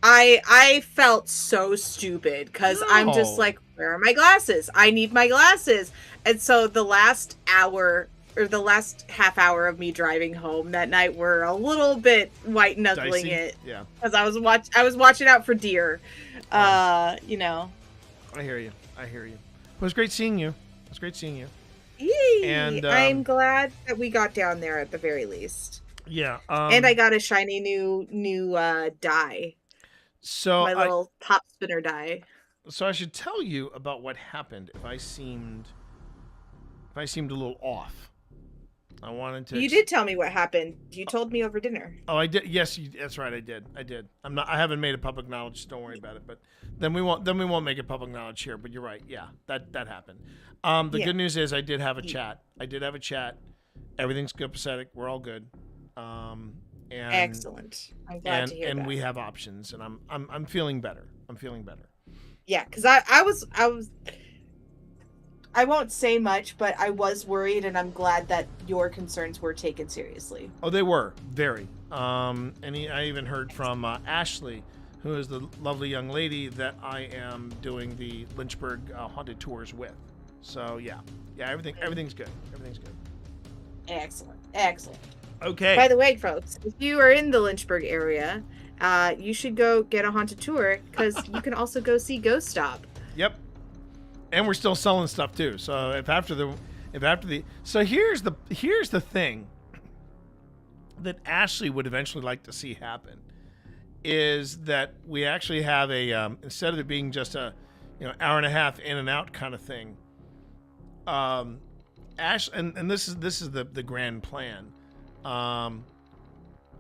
I felt so stupid because I'm just like, where are my glasses? I need my glasses. And so the last hour or the last half hour of me driving home that night were a little bit white knuckling it.
Yeah.
Because I was watching out for deer.
I hear you. It was great seeing you.
Yay!
And
I'm glad that we got down there at the very least.
Yeah.
And I got a shiny new die.
So
my little top spinner die.
So I should tell you about what happened if I seemed a little off. I wanted to.
You did tell me what happened. You told me over dinner.
Oh, I did. Yes, that's right. I did. I haven't made it public knowledge. So don't worry about it. But then we won't make it public knowledge here. But you're right. Yeah, that happened. The good news is I did have a chat. Everything's copacetic. We're all good. And
excellent. I'm glad to hear that.
And we have options. And I'm feeling better.
Yeah, because I was. I won't say much, but I was worried, and I'm glad that your concerns were taken seriously.
Oh, they were very. I even heard from Ashley, who is the lovely young lady that I am doing the Lynchburg haunted tours with. So yeah, everything's good.
Excellent.
Okay.
By the way, folks, if you are in the Lynchburg area, you should go get a haunted tour because you can also go see Ghost Stop.
Yep. And we're still selling stuff too. So so here's the thing that Ashley would eventually like to see happen is that we actually have a instead of it being just a hour and a half in and out kind of thing. Ash and this is the grand plan.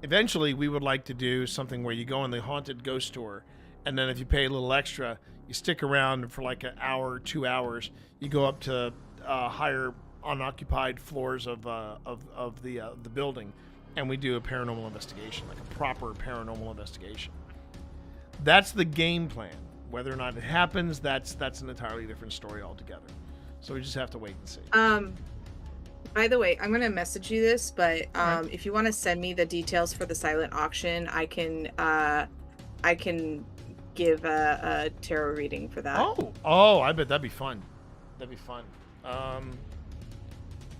Eventually, we would like to do something where you go in the haunted ghost tour, and then if you pay a little extra, you stick around for like an hour, 2 hours. You go up to higher unoccupied floors of the building, and we do a paranormal investigation, like a proper paranormal investigation. That's the game plan. Whether or not it happens, that's an entirely different story altogether. So we just have to wait and see.
By the way, I'm gonna message you this, but if you want to send me the details for the silent auction, I can give a tarot reading for that.
Oh, I bet that'd be fun. That'd be fun.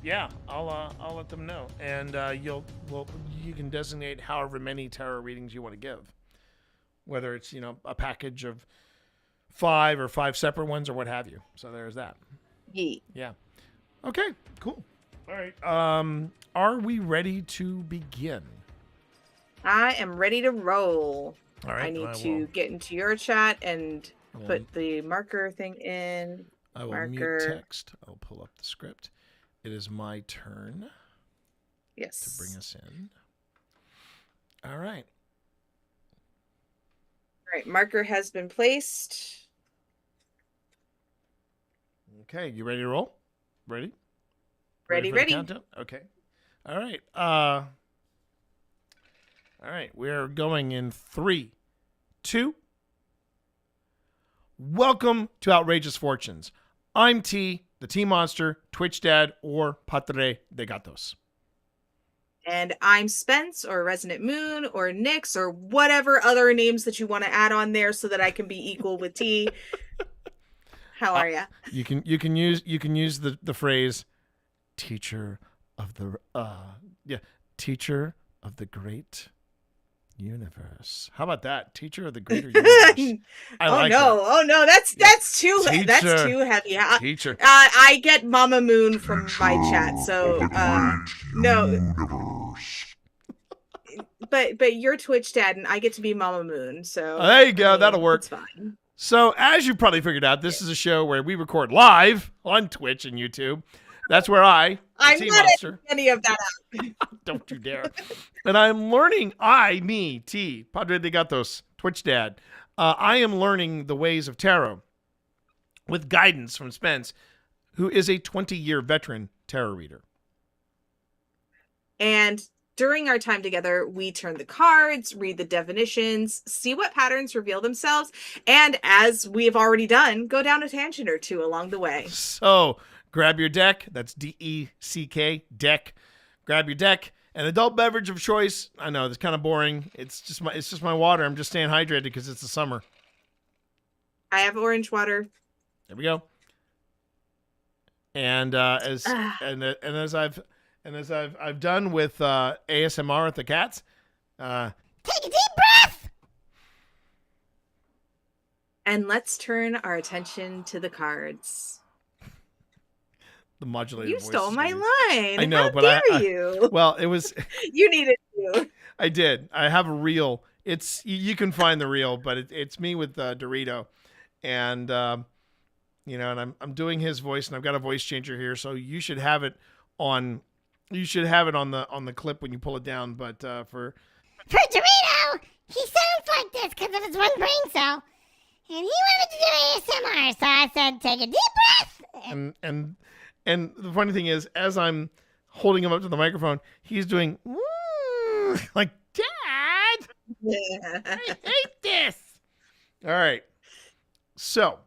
Yeah, I'll let them know, and you can designate however many tarot readings you want to give, whether it's a package of 5 or 5 separate ones or what have you. So there's that.
Yeah.
Okay. Cool. All right. Are we ready to begin?
I am ready to roll.
All right.
I need to get into your chat and put the marker thing in.
I will mute text. I'll pull up the script. It is my turn.
Yes.
To bring us in. All right.
All right. Marker has been placed.
Okay. You ready to roll? Ready?
Ready.
Countdown? Okay. All right. All right. We're going in 3, 2. Welcome to Outrageous Fortunes. I'm T, the T Monster, Twitch Dad, or Padre de Gatos.
And I'm Spence, or Resonant Moon, or Nyx, or whatever other names that you want to add on there so that I can be equal with T. How are ya?
You can use the phrase teacher of the teacher of the great universe. How about that? Teacher of the greater universe.
Oh no, that's too heavy.
Teacher.
I get Mama Moon from my chat, so no. But you're Twitch Dad and I get to be Mama Moon, so
there you go. That'll work.
It's fine.
So as you probably figured out, this is a show where we record live on Twitch and YouTube. That's where I'm
not
Monster.
any of that out.
Don't you dare. And I'm learning, T, Padre de Gatos, Twitch Dad. I am learning the ways of tarot with guidance from Spence, who is a 20-year veteran tarot reader.
And during our time together, we turn the cards, read the definitions, see what patterns reveal themselves, and as we have already done, go down a tangent or two along the way.
So grab your deck. That's DECK, deck. Grab your deck. An adult beverage of choice. I know it's kind of boring. It's just my water. I'm just staying hydrated because it's the summer.
I have orange water.
There we go. And as I've done with ASMR with the cats, take a deep breath.
And let's turn our attention to the cards.
The modulated
You
voice
stole
is
my
gonna
line.
I know,
How
but
dare you?
Well, it was.
You needed to.
I did. I have a reel. It's you can find the reel, but it's me with Dorito, and and I'm doing his voice, and I've got a voice changer here, so you should have it on. You should have it on the clip when you pull it down. But for
Dorito, he sounds like this because of his one brain cell, and he wanted to do ASMR, so I said, take a deep breath.
And the funny thing is, as I'm holding him up to the microphone, he's doing like, Dad, I hate this. All right, so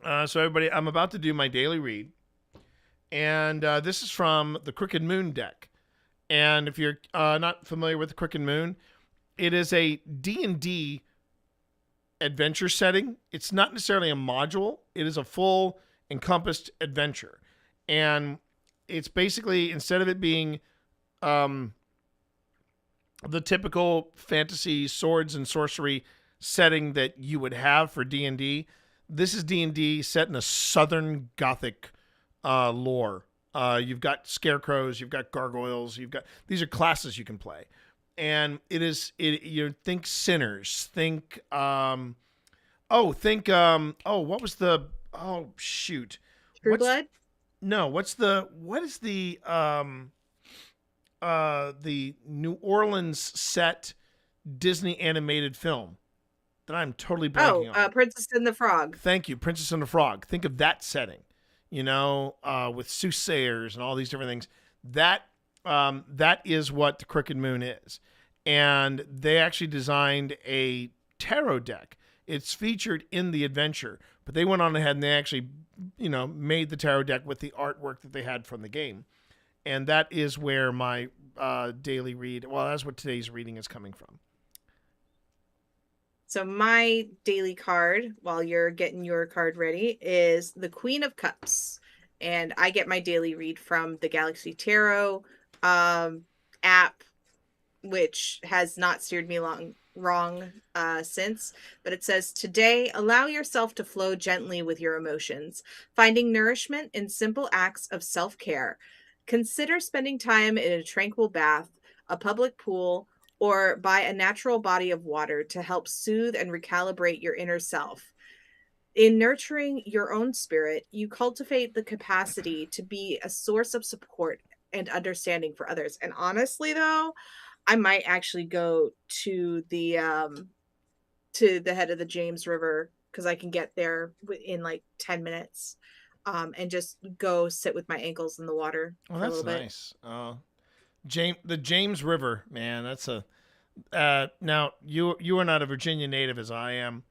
everybody, I'm about to do my daily read, and this is from the Crooked Moon deck. And if you're not familiar with the Crooked Moon, it is a D&D adventure setting. It's not necessarily a module. It is a full encompassed adventure. And it's basically, instead of it being the typical fantasy swords and sorcery setting that you would have for D&D, this is D&D set in a Southern Gothic lore. You've got scarecrows, you've got gargoyles, these are classes you can play. And think sinners, think what was the
True Blood?
No, what is the the New Orleans set Disney animated film that I'm totally blanking on.
Princess and the Frog.
Thank you, Princess and the Frog. Think of that setting, with soothsayers and all these different things. That is what the Crooked Moon is. And they actually designed a tarot deck. It's featured in the adventure, but they went on ahead and they actually, made the tarot deck with the artwork that they had from the game. And that is where my daily read, that's what today's reading is coming from.
So my daily card, while you're getting your card ready, is the Queen of Cups. And I get my daily read from the Galaxy Tarot app, which has not steered me wrong since. But it says, today, allow yourself to flow gently with your emotions, finding nourishment in simple acts of self-care. Consider spending time in a tranquil bath, a public pool, or by a natural body of water to help soothe and recalibrate your inner self. In nurturing your own spirit, you cultivate the capacity to be a source of support and understanding for others. And honestly, though, I might actually go to the head of the James River, because I can get there in like 10 minutes, and just go sit with my ankles in the water for a little bit.
That's nice. The James River, man, that's a. Now you are not a Virginia native as I am.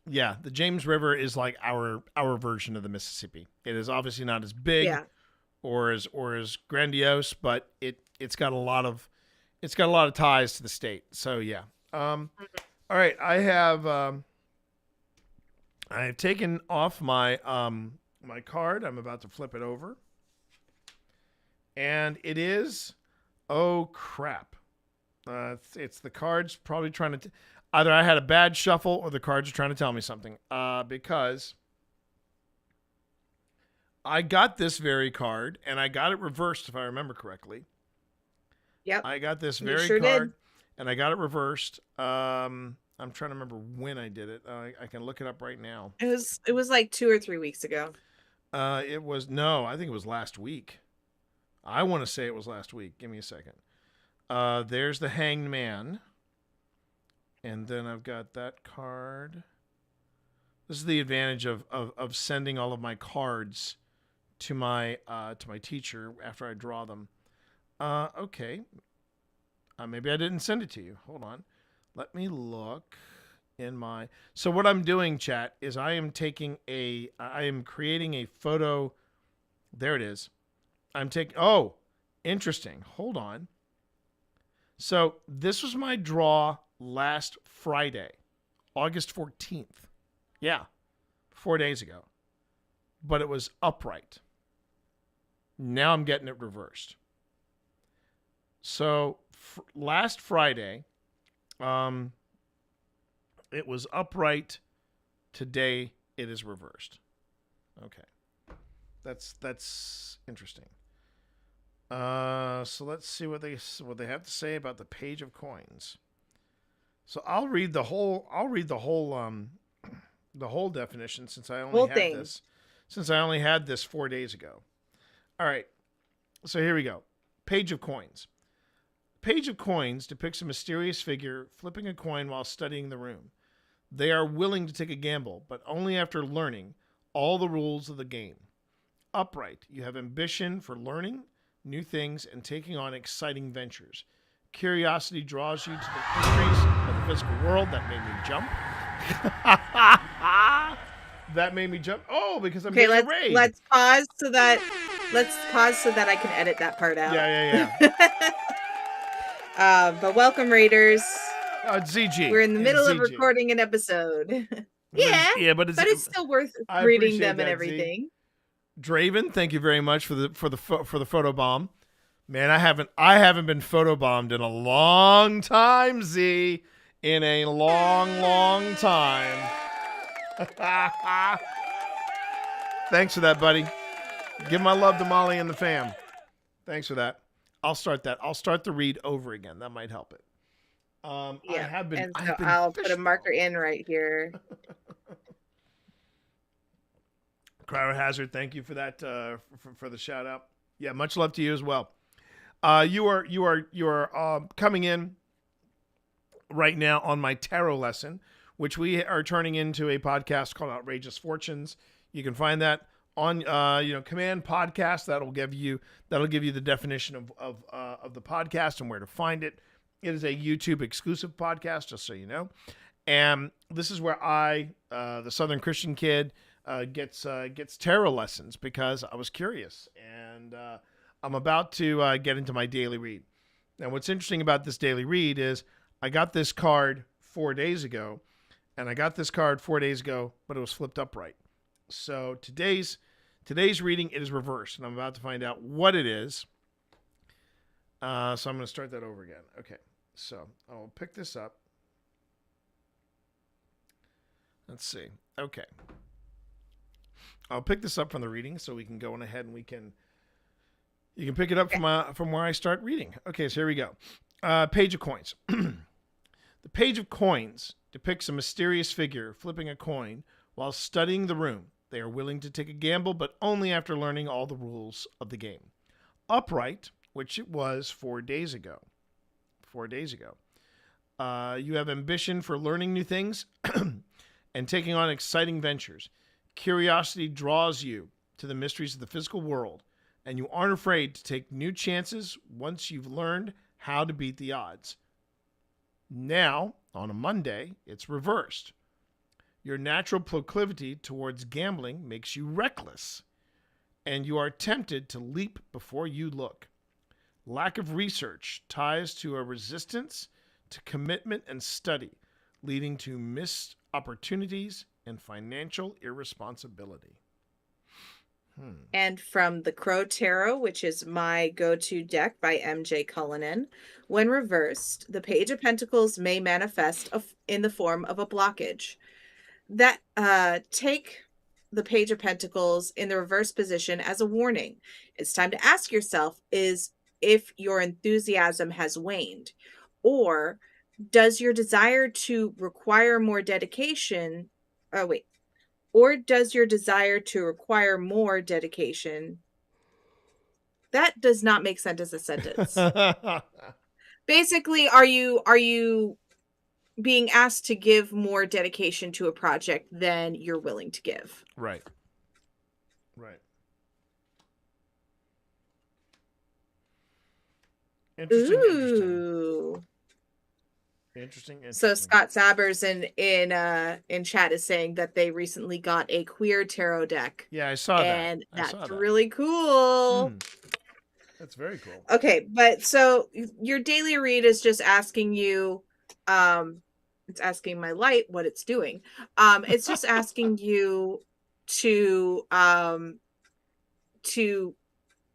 Yeah, the James River is like our version of the Mississippi. It is obviously not as big or as grandiose, but it's got a lot of ties to the state. So yeah. All right, I have taken off my my card. I'm about to flip it over. And it is, oh crap. It's the cards probably trying to, either I had a bad shuffle or the cards are trying to tell me something. Because I got this very card and I got it reversed, if I remember correctly.
Yep.
I got this very card and I got it reversed. I'm trying to remember when I did it. I can look it up right now.
It was like 2 or 3 weeks ago.
I think it was last week. I want to say it was last week. Give me a second. There's the Hanged Man. And then I've got that card. This is the advantage of sending all of my cards to my teacher after I draw them. Okay. Maybe I didn't send it to you. Hold on. Let me look in my... So what I'm doing, chat, is I am creating a photo. There it is. Interesting. Hold on. So this was my draw last Friday, August 14th. Yeah, 4 days ago. But it was upright. Now I'm getting it reversed. So last Friday, it was upright. Today it is reversed. Okay. That's interesting. So let's see what they have to say about the page of coins. So I'll read the whole definition since I only had this 4 days ago. All right. So here we go. Page of coins. Page of coins depicts a mysterious figure flipping a coin while studying the room. They are willing to take a gamble, but only after learning all the rules of the game. Upright, you have ambition for learning new things and taking on exciting ventures. Curiosity draws you to the mysteries of the physical world. That made me jump. Oh, because I'm getting a raid.
Let's pause so that I can edit that part out.
Yeah.
But welcome, Raiders.
ZG.
We're in the middle of recording an episode. But it's still worth reading them and everything.
Draven, thank you very much for the photo bomb. Man, I haven't been photo bombed in a long time, Z. In a long time. Thanks for that, buddy. Give my love to Molly and the fam. Thanks for that. I'll start the read over again. That might help it.
I'll put a marker in right here.
Cryohazard, thank you for that, for the shout out. Yeah, much love to you as well. You are coming in right now on my tarot lesson, which we are turning into a podcast called Outrageous Fortunes. You can find that on Command Podcast. That'll give you the definition of the podcast and where to find it. It is a YouTube exclusive podcast, just so you know. And this is where I, the Southern Christian kid, gets tarot lessons because I was curious, and I'm about to get into my daily read. Now, what's interesting about this daily read is I got this card 4 days ago, but it was flipped upright. So today's reading, it is reversed, and I'm about to find out what it is. So I'm going to start that over again. Okay, so I'll pick this up. Let's see. Okay. I'll pick this up from the reading so we can go on ahead and you can pick it up from where I start reading. Okay, so here we go. Page of Coins. The Page of Coins depicts a mysterious figure flipping a coin while studying the room. They are willing to take a gamble, but only after learning all the rules of the game. Upright, which it was 4 days ago. 4 days ago. You have ambition for learning new things and taking on exciting ventures. Curiosity draws you to the mysteries of the physical world, and you aren't afraid to take new chances once you've learned how to beat the odds. Now, on a Monday, it's reversed. Your natural proclivity towards gambling makes you reckless, and you are tempted to leap before you look. Lack of research ties to a resistance to commitment and study, leading to missed opportunities and financial irresponsibility.
And from the Crow Tarot, which is my go-to deck by MJ Cullinan, when reversed, the Page of Pentacles may manifest in the form of a blockage. That take the Page of Pentacles in the reverse position as a warning. It's time to ask yourself if your enthusiasm has waned, or does your desire to require more dedication or does your desire to require more dedication? That does not make sense as a sentence. Basically, are you being asked to give more dedication to a project than you're willing to give?
Right. Interesting.
So Scott Sabers in chat is saying that they recently got a queer tarot deck.
Yeah, I saw that.
And that's really cool.
That's very cool.
Okay, but so your daily read is just asking you, it's asking my light what it's doing. It's just asking you to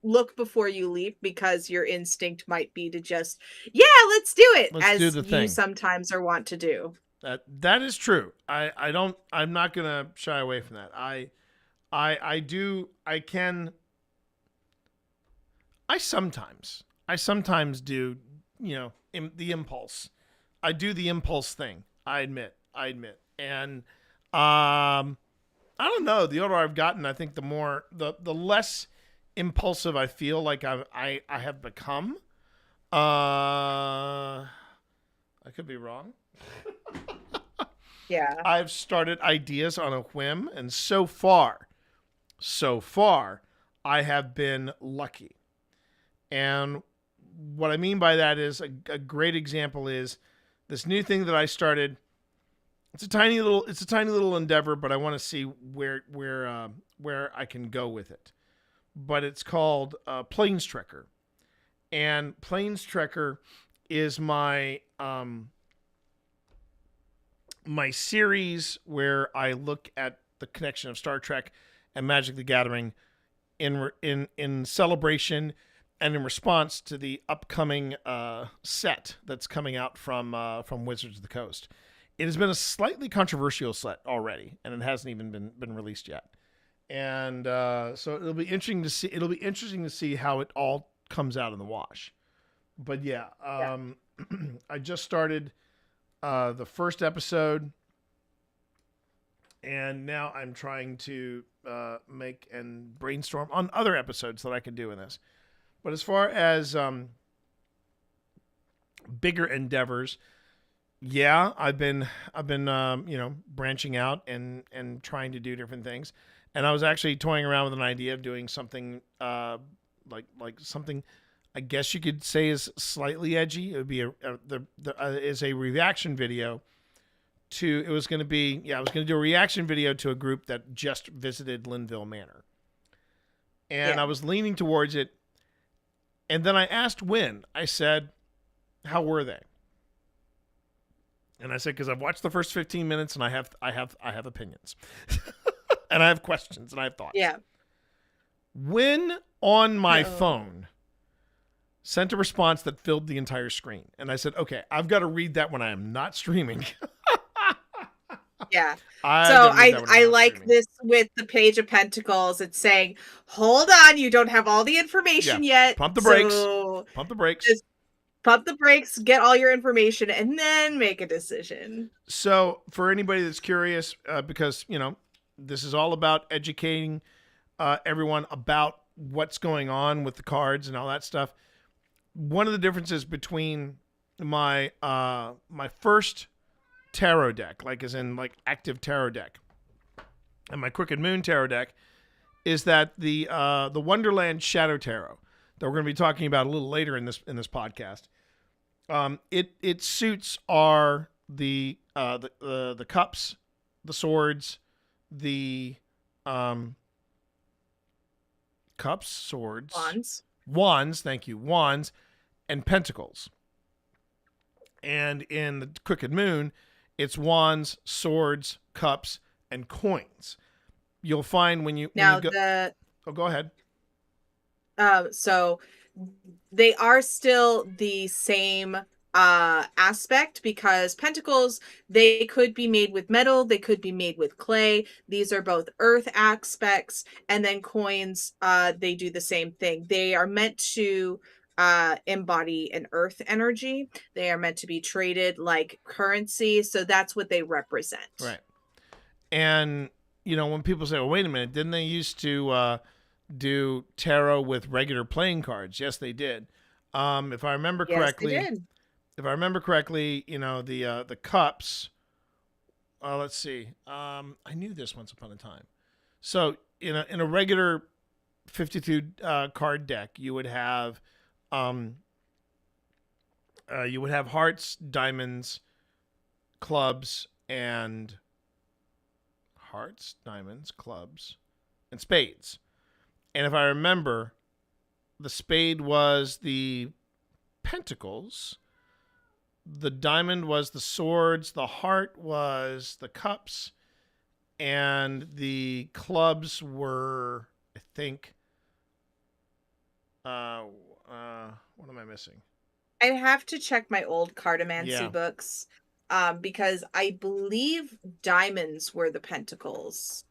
look before you leap, because your instinct might be to just, let's do it.
Let's do the thing
you sometimes are want to do.
That is true. I'm not gonna shy away from that. I sometimes do, the impulse. I do the impulse thing. I admit. And I don't know. The older I've gotten, I think the less impulsive I feel like I have become. I could be wrong.
Yeah.
I've started ideas on a whim, and so far, I have been lucky. And what I mean by that is a great example is this new thing that I started. It's a tiny little endeavor, but I want to see where I can go with it. But it's called Plains Trekker, and Plains Trekker is my my series where I look at the connection of Star Trek and Magic the Gathering in celebration and in response to the upcoming set that's coming out from Wizards of the Coast. It has been a slightly controversial set already, and it hasn't even been released yet. And so it'll be interesting to see. It'll be interesting to see how it all comes out in the wash. But yeah. I just started the first episode, and now I'm trying to make and brainstorm on other episodes that I can do in this. But as far as bigger endeavors, yeah, I've been branching out and trying to do different things. And I was actually toying around with an idea of doing something like something I guess you could say is slightly edgy. It would be is a reaction video to, I was going to do a reaction video to a group that just visited Linville Manor. And I was leaning towards it. And then I asked Wynn, I said, how were they? And I said, because I've watched the first 15 minutes and I have opinions. And I have questions and I have thoughts.
Yeah.
Wynn on my phone sent a response that filled the entire screen. And I said, okay, I've got to read that when I am not streaming.
Yeah. I like this with the Page of Pentacles. It's saying, hold on, you don't have all the information yet.
Pump the brakes.
So
Pump the brakes.
Just pump the brakes, get all your information, and then make a decision.
So for anybody that's curious, because, this is all about educating everyone about what's going on with the cards and all that stuff. One of the differences between my my first tarot deck, like as in like active tarot deck, and my Crooked Moon tarot deck, is that the Wonderland Shadow Tarot that we're going to be talking about a little later in this podcast, it suits are the cups, the swords, the cups, swords, wands, thank you, wands, and pentacles. And in the Crooked Moon, it's wands, swords, cups, and coins. You'll find when you go. Go ahead.
So they are still the same aspect, because pentacles, they could be made with metal, they could be made with clay. These are both earth aspects. And then coins, they do the same thing. They are meant to embody an earth energy. They are meant to be traded like currency. So that's what they represent.
Right. And, when people say, well, wait a minute, didn't they used to do tarot with regular playing cards? Yes, they did. If I remember correctly,
yes, they did.
If I remember correctly, the cups, let's see. I knew this once upon a time. So in a regular 52 card deck, you would have hearts, diamonds, clubs, and spades. And if I remember, the spade was the pentacles, the diamond was the swords, the heart was the cups, and the clubs were, I think, what am I missing?
I have to check my old cartomancy books, because I believe diamonds were the pentacles.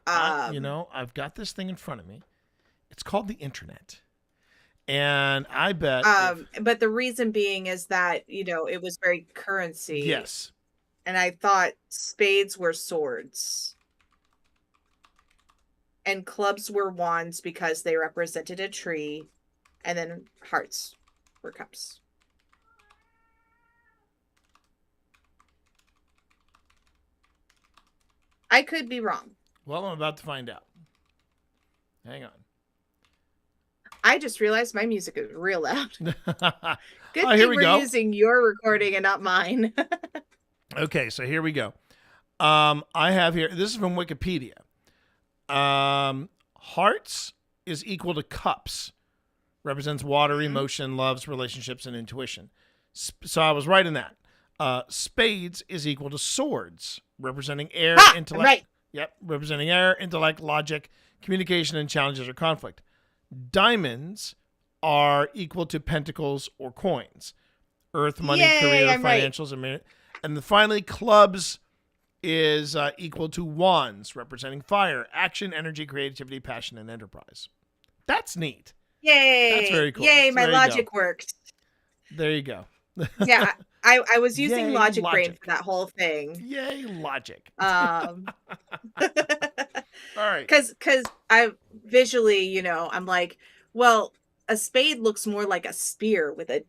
I've got this thing in front of me. It's called the internet. And I bet.
But the reason being is that, it was very currency.
Yes.
And I thought spades were swords. And clubs were wands because they represented a tree. And then hearts were cups. I could be wrong.
Well, I'm about to find out. Hang on.
I just realized my music is real loud. Good
thing
we're using your recording and not mine.
Okay, so here we go. I have here, this is from Wikipedia. Hearts is equal to cups. Represents water, emotion, loves, relationships, and intuition. So I was right in that. Spades is equal to swords, representing air, intellect.
Right.
Yep, representing air, intellect, logic, communication, and challenges or conflict. Diamonds are equal to pentacles or coins. Earth, money, career, financials, and finally, clubs is equal to wands, representing fire, action, energy, creativity, passion, and enterprise. That's neat.
Yay!
That's very cool.
Yay!
So
my logic worked.
There you go.
Yeah, I was using
Yay,
logic brain for that whole thing.
Yay, logic.
All
right.
Because I visually, I'm like, well, a spade looks more like a spear with a,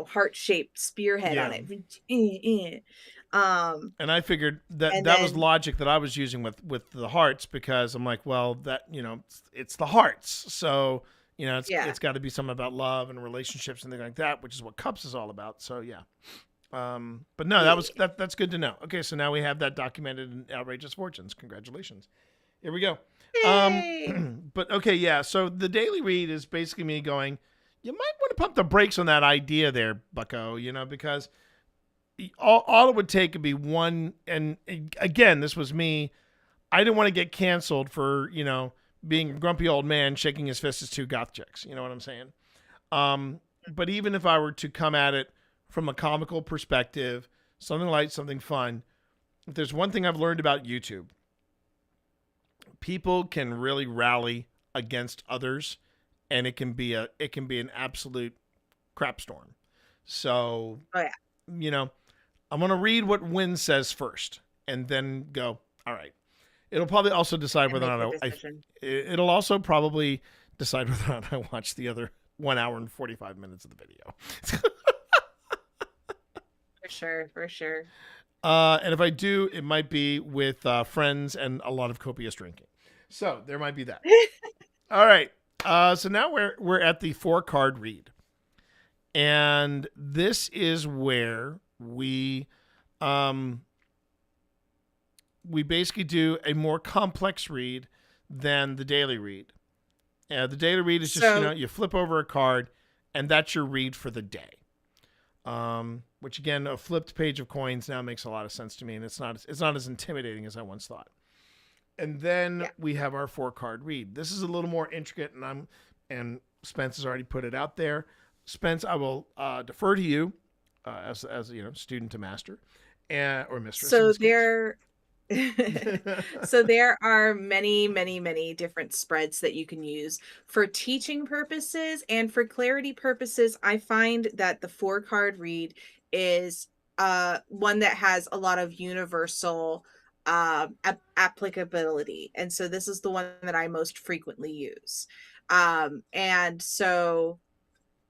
heart-shaped spearhead on it.
And I figured that
And
that was
then-
logic that I was using with the hearts, because I'm like, well, that, it's the hearts. So, it's got to be something about love and relationships and things like that, which is what cups is all about. So yeah. But no, that's good to know. Okay. So now we have that documented in Outrageous Fortunes. Congratulations. Here we go. But okay. Yeah. So the daily read is basically me going, you might want to pump the brakes on that idea there, bucko, because all it would take would be one. And again, this was me. I didn't want to get canceled for, being a grumpy old man shaking his fist at two goth chicks. You know what I'm saying? But even if I were to come at it from a comical perspective, something light, something fun, if there's one thing I've learned about YouTube, people can really rally against others, and it can be an absolute crap storm. So, I'm going to read what Win says first and then go, all right. It'll probably also decide whether or not it'll also probably decide whether or not I watch the other 1 hour and 45 minutes of the video.
For sure.
And if I do, it might be with friends and a lot of copious drinking. So there might be that. All right. So now we're at the 4-card read. And this is where we basically do a more complex read than the daily read. The daily read is just, you flip over a card and that's your read for the day. Which again, a flipped page of coins now makes a lot of sense to me, and it's not as intimidating as I once thought. And then we have our 4-card read. This is a little more intricate, and Spence has already put it out there. Spence, I will defer to you as student to master or mistress.
So there are many, many, many different spreads that you can use for teaching purposes and for clarity purposes. I find that the 4-card read is one that has a lot of universal applicability. And so this is the one that I most frequently use. And so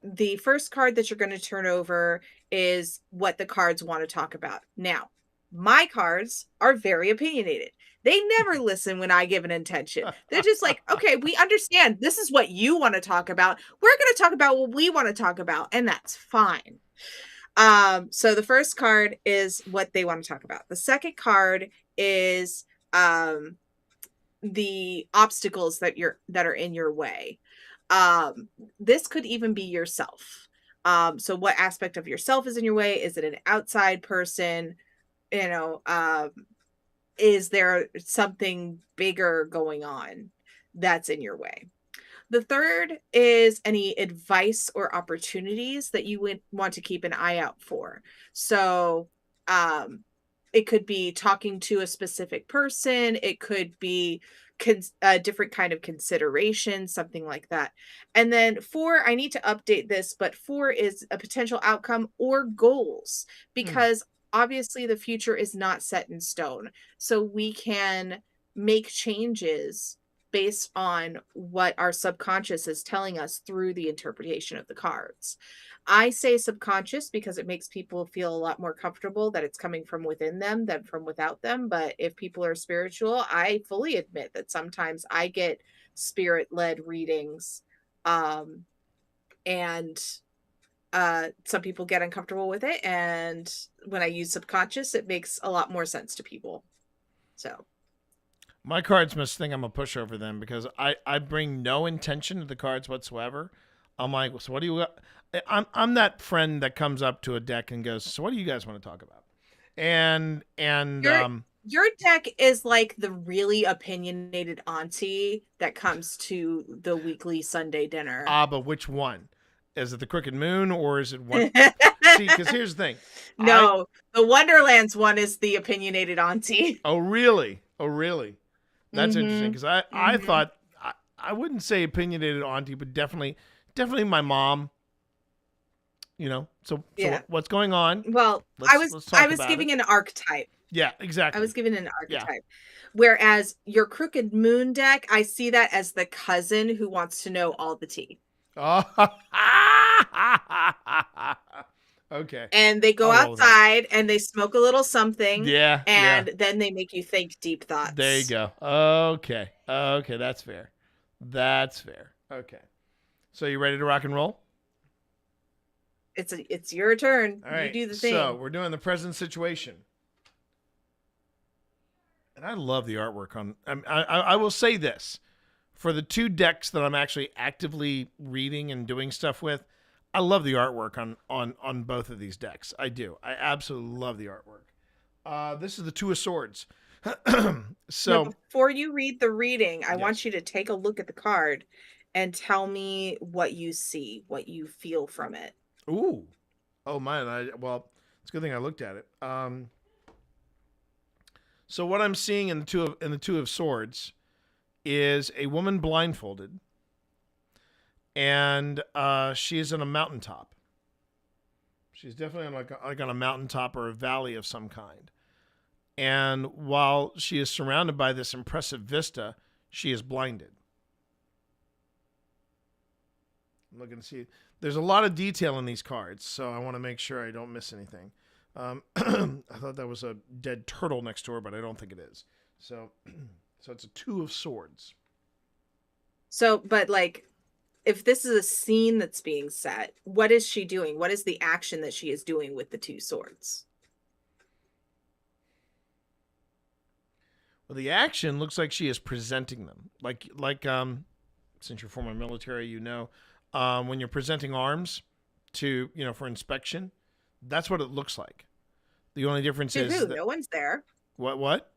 the first card that you're going to turn over is what the cards want to talk about. Now, my cards are very opinionated. They never listen when I give an intention. They're just like, okay, we understand this is what you want to talk about. We're going to talk about what we want to talk about, and that's fine. So the first card is what they want to talk about. The second card is the obstacles that are in your way. This could even be yourself. So what aspect of yourself is in your way? Is it an outside person? Is there something bigger going on that's in your way? The third is any advice or opportunities that you would want to keep an eye out for. So it could be talking to a specific person. It could be a different kind of consideration, something like that. And then 4, I need to update this, but 4 is a potential outcome or goals, because obviously the future is not set in stone. So we can make changes based on what our subconscious is telling us through the interpretation of the cards. I say subconscious because it makes people feel a lot more comfortable that it's coming from within them than from without them. But if people are spiritual, I fully admit that sometimes I get spirit-led readings. And some people get uncomfortable with it. And when I use subconscious, it makes a lot more sense to people. So
my cards must think I'm a pushover then, because I bring no intention to the cards whatsoever. I'm like, so what do you? I'm that friend that comes up to a deck and goes, so what do you guys want to talk about? And
your deck is like the really opinionated auntie that comes to the weekly Sunday dinner.
But which one? Is it the Crooked Moon, or is it one? See, because here's the thing.
No, the Wonderlands one is the opinionated auntie.
Oh, really? That's interesting, because I thought, I wouldn't say opinionated auntie, but definitely my mom. So what's going on?
Well, I was giving an archetype.
Yeah, exactly.
I was given an archetype. Yeah. Whereas your Crooked Moon deck, I see that as the cousin who wants to know all the tea.
Oh. Okay.
And they go
I'll roll with that.
outside and they smoke a little something.
Yeah,
And
yeah.
then they make you think deep thoughts.
There you go. Okay. Okay, that's fair. That's fair. Okay. So you ready to rock and roll?
It's your turn.
All right.
You do the thing.
So we're doing the present situation. And I love the artwork on. I will say this. For the 2 decks that I'm actually actively reading and doing stuff with, I love the artwork on both of these decks. I do. I absolutely love the artwork. This is the 2 of Swords. So
now, before you read the reading, I
Yes.
want you to take a look at the card and tell me what you see, what you feel from it.
Ooh. Oh, man. Well, it's a good thing I looked at it. So what I'm seeing in the two of Swords is a woman blindfolded, and she is on a mountaintop. She's definitely like on a mountaintop or a valley of some kind. And while she is surrounded by this impressive vista, she is blinded. I'm looking to see. There's a lot of detail in these cards, so I want to make sure I don't miss anything. I thought that was a dead turtle next to her, but I don't think it is. So it's a 2 of Swords.
So, but like, if this is a scene that's being set, what is she doing? What is the action that she is doing with the 2 swords?
Well, the action looks like she is presenting them. Like since you're former military, you know, when you're presenting arms to, for inspection, that's what it looks like. The only difference
To
is
who?
that,
No one's there.
What?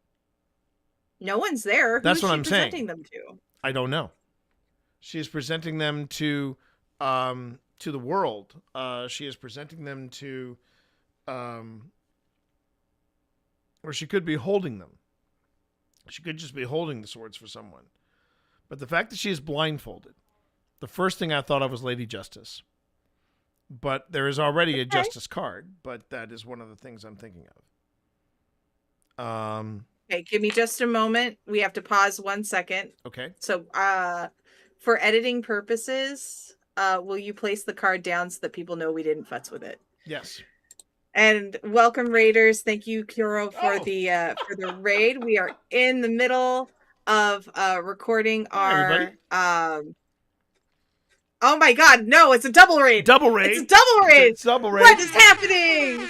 No one's there.
That's
Who's
what
she
I'm saying.
presenting them to?
I don't know. She's presenting them to the world. She is presenting them to, or she could be holding them. She could just be holding the swords for someone. But the fact that she is blindfolded, the first thing I thought of was Lady Justice. But there is already a Justice card, but that is one of the things I'm thinking of.
Okay, give me just a moment. We have to pause 1 second.
Okay.
So, for editing purposes, will you place the card down so that people know we didn't futz with it?
Yes.
And welcome, Raiders. Thank you, Kuro, for the raid. We are in the middle of recording our oh my god, no, it's a double raid.
Double raid.
It's a double raid.
It's double raid.
What is happening?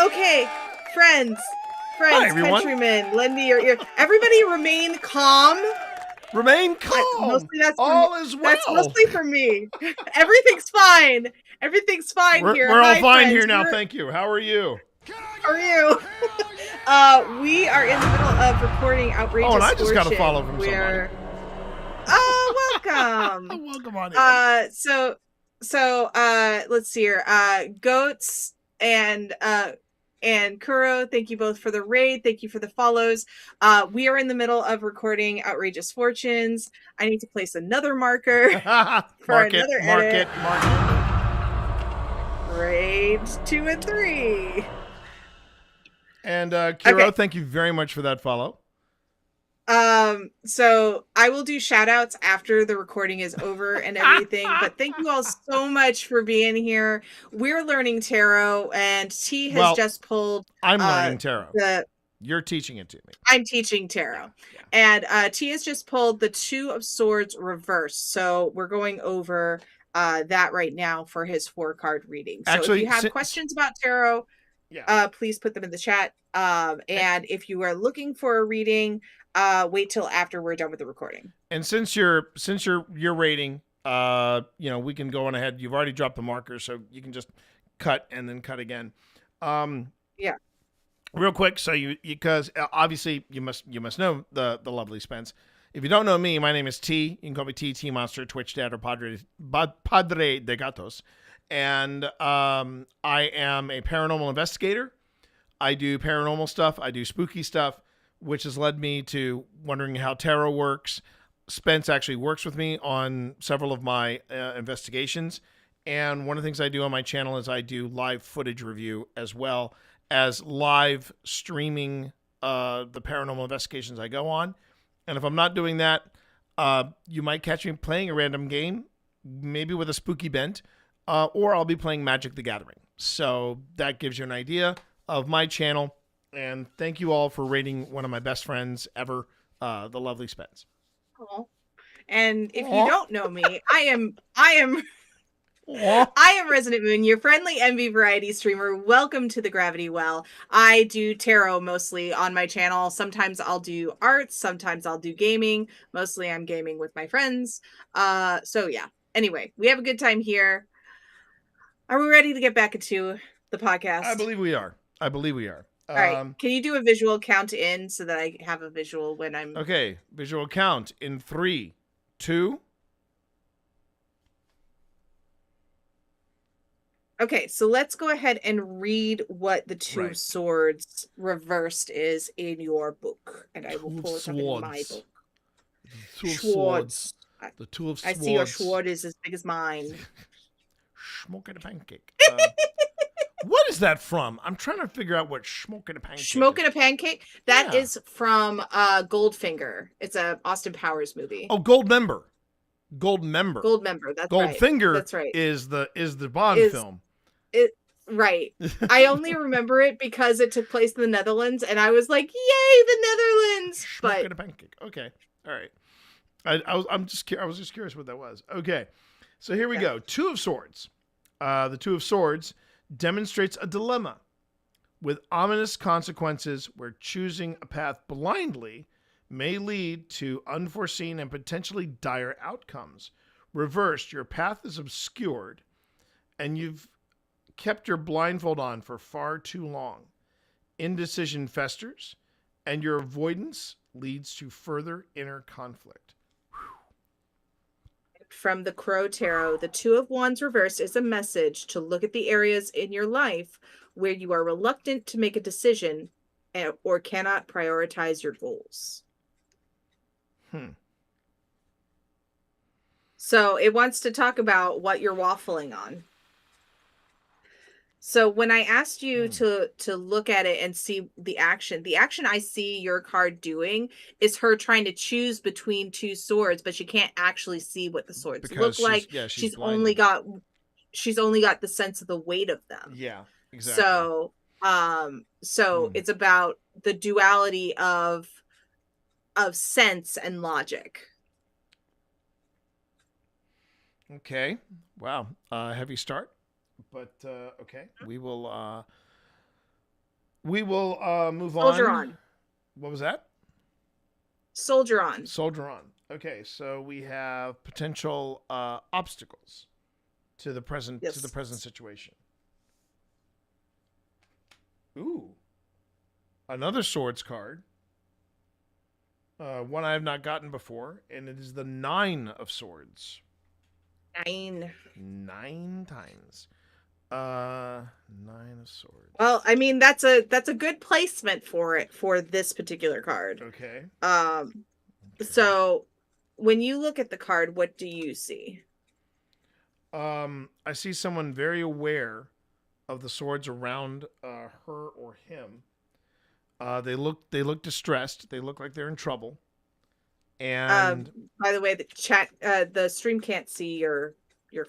Okay, friends,
Hi, everyone.
countrymen, lend me your ear. Everybody remain calm.
Remain calm.
Mostly that's
all is well.
That's mostly for me. Everything's fine. Everything's fine here.
We're all
Hi,
fine
friends.
here now. Thank you. How are you?
How are you? We are in the middle of recording Outrageous
Oh, and I just got a
Fortune,
follow from
where... Oh, welcome.
Welcome on in.
So let's see here. Goats and Kuro, thank you both for the raid. Thank you for the follows. We are in the middle of recording Outrageous Fortunes. I need to place another marker for another edit. Raid 2 and 3.
And Kiro,
Okay.
thank you very much for that follow.
So I will do shout outs after the recording is over and everything, but thank you all so much for being here. We're learning tarot, and T has just pulled.
I'm learning tarot.
The
You're teaching it to me.
I'm teaching tarot. And T has just pulled the 2 of Swords reversed. So we're going over that right now for his 4-card reading. So
Actually,
if you have questions about tarot, please put them in the chat. And if you are looking for a reading, wait till after we're done with the recording.
And since you're rating, we can go on ahead. You've already dropped the marker, so you can just cut and then cut again.
Yeah.
Real quick, so because obviously you must know the lovely Spence. If you don't know me, my name is T. You can call me T Monster, Twitch Dad, or Padre de Gatos. And I am a paranormal investigator. I do paranormal stuff. I do spooky stuff, which has led me to wondering how tarot works. Spence actually works with me on several of my investigations. And one of the things I do on my channel is I do live footage review as well as live streaming the paranormal investigations I go on. And if I'm not doing that, you might catch me playing a random game maybe with a spooky bent, or I'll be playing Magic the Gathering. So that gives you an idea of my channel. And thank you all for rating one of my best friends ever, the lovely Spence.
Oh. And if you don't know me, I am Resident Moon, your friendly MV variety streamer. Welcome to the Gravity Well. I do tarot mostly on my channel. Sometimes I'll do arts, sometimes I'll do gaming. Mostly I'm gaming with my friends. So yeah. Anyway, we have a good time here. Are we ready to get back into the podcast?
I believe we are.
All right. Can you do a visual count in so that I have a visual when I'm...
Okay. Visual count in 3, 2.
Okay, so let's go ahead and read what the Two of Swords reversed is in your book. And I will pull it up in my book.
Two of Swords. The Two of Swords.
I see your sword is as big as mine.
Smoking a pancake. What is that from? I'm trying to figure out what smoking a pancake
Smoking a pancake? That is from Goldfinger. It's a Austin Powers movie.
Oh, Goldmember. Goldmember.
That's
Goldfinger.
Right. That's right.
Is the Bond film.
Right. I only remember it because it took place in the Netherlands, and I was like, "Yay, the Netherlands!"
Smoking a pancake. Okay. All right. I was just curious what that was. Okay. So here we go. Two of Swords. The Two of Swords demonstrates a dilemma with ominous consequences where choosing a path blindly may lead to unforeseen and potentially dire outcomes. Reversed, your path is obscured and you've kept your blindfold on for far too long. Indecision festers and your avoidance leads to further inner conflict.
From the Crow Tarot, the Two of Wands reversed is a message to look at the areas in your life where you are reluctant to make a decision or cannot prioritize your goals. So it wants to talk about what you're waffling on. So when I asked you to look at it and see the action I see your card doing is her trying to choose between two swords, but she can't actually see what the swords look like. She's only got the sense of the weight of them.
Yeah, exactly.
So it's about the duality of sense and logic.
Okay. Wow. Heavy start. But okay, we will move
Soldier on.
What was that?
Soldier on.
Soldier on. Okay, so we have potential obstacles to the present situation. Ooh, another swords card. One I have not gotten before, and it is the 9 of Swords.
9
times. 9 of Swords.
Well, I mean that's a good placement for it for this particular card.
Okay.
So when you look at the card, what do you see?
I see someone very aware of the swords around her or him. They look distressed. They look like they're in trouble. And
by the way, the stream can't see your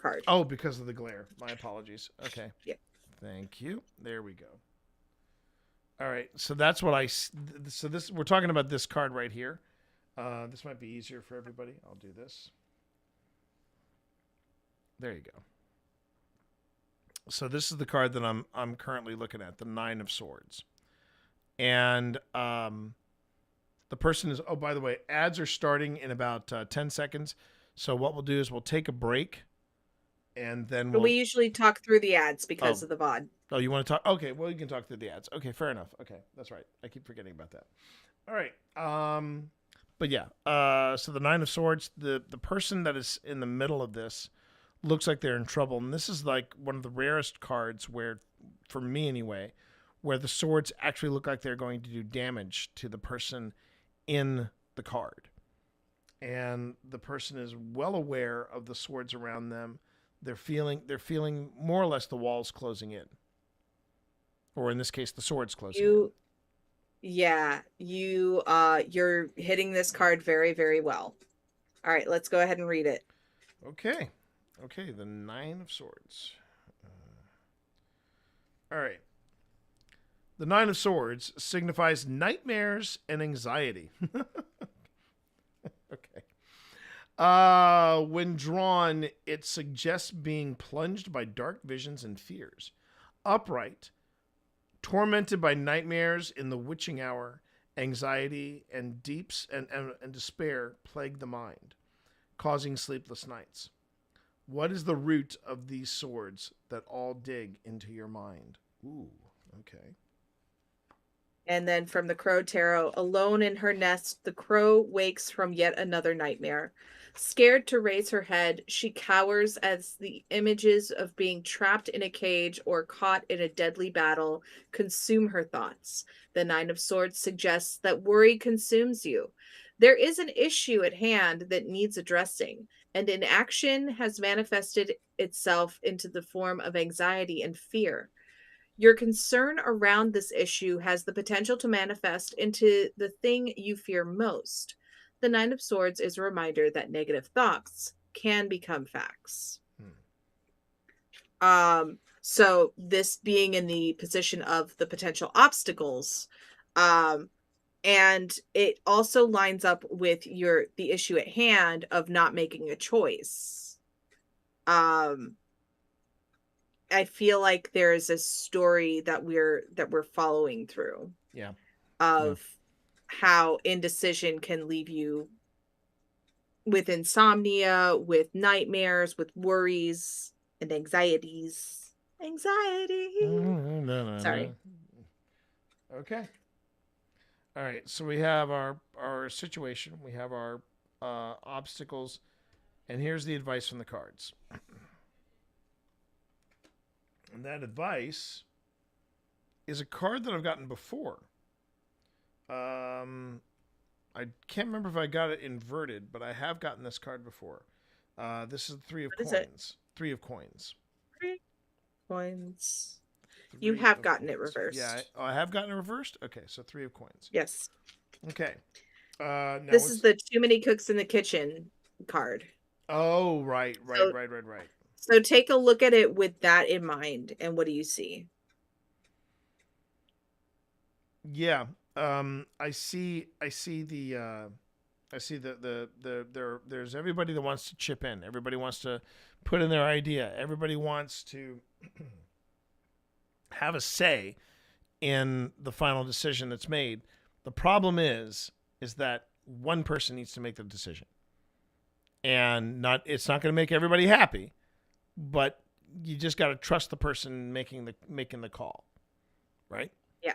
card.
Oh, because of the glare. My apologies. Okay.
Yeah.
Thank you. There we go. All right. So that's what we're talking about this card right here. This might be easier for everybody. I'll do this. There you go. So this is the card that I'm currently looking at, the 9 of Swords. And the person is, oh, by the way, ads are starting in about 10 seconds. So what we'll do is we'll take a break. And then
we usually talk through the ads because of the VOD.
Oh, you want to talk? Okay, well, you can talk through the ads. Okay, fair enough. Okay, that's right. I keep forgetting about that. All right. But yeah, so the 9 of Swords, the person that is in the middle of this looks like they're in trouble. And this is like one of the rarest cards where, for me anyway, where the swords actually look like they're going to do damage to the person in the card. And the person is well aware of the swords around them. They're feeling more or less the walls closing in. Or in this case, the swords closing in.
Yeah, you're hitting this card very, very well. All right, let's go ahead and read it.
Okay. Okay, the 9 of Swords. All right. The 9 of Swords signifies nightmares and anxiety. Okay. When drawn, it suggests being plunged by dark visions and fears. Upright, tormented by nightmares in the witching hour, anxiety and and despair plague the mind, causing sleepless nights. What is the root of these swords that all dig into your mind? Ooh, okay.
And then from the Crow Tarot, alone in her nest, the crow wakes from yet another nightmare. Scared to raise her head, she cowers as the images of being trapped in a cage or caught in a deadly battle consume her thoughts. The Nine of Swords suggests that worry consumes you. There is an issue at hand that needs addressing, and inaction has manifested itself into the form of anxiety and fear. Your concern around this issue has the potential to manifest into the thing you fear most. The Nine of Swords is a reminder that negative thoughts can become facts. So this being in the position of the potential obstacles, and it also lines up with the issue at hand of not making a choice. I feel like there is a story that we're following through.
Yeah.
Of how indecision can leave you with insomnia, with nightmares, with worries and anxieties. Sorry.
Okay. All right. So we have our situation. We have our obstacles. And here's the advice from the cards. And that advice is a card that I've gotten before. I can't remember if I got it inverted, but I have gotten this card before. This is the Three of Coins. 3 of Coins.
3 coins. You have gotten it reversed.
Yeah, I have gotten it reversed? Okay, so 3 of Coins.
Yes.
Okay. Now
this is the too many cooks in the kitchen card.
Oh, right.
So take a look at it with that in mind, and what do you see?
Yeah. I see there's everybody that wants to chip in. Everybody wants to put in their idea. Everybody wants to have a say in the final decision that's made. The problem is that one person needs to make the decision. And it's not going to make everybody happy, but you just got to trust the person making the call. Right?
Yeah.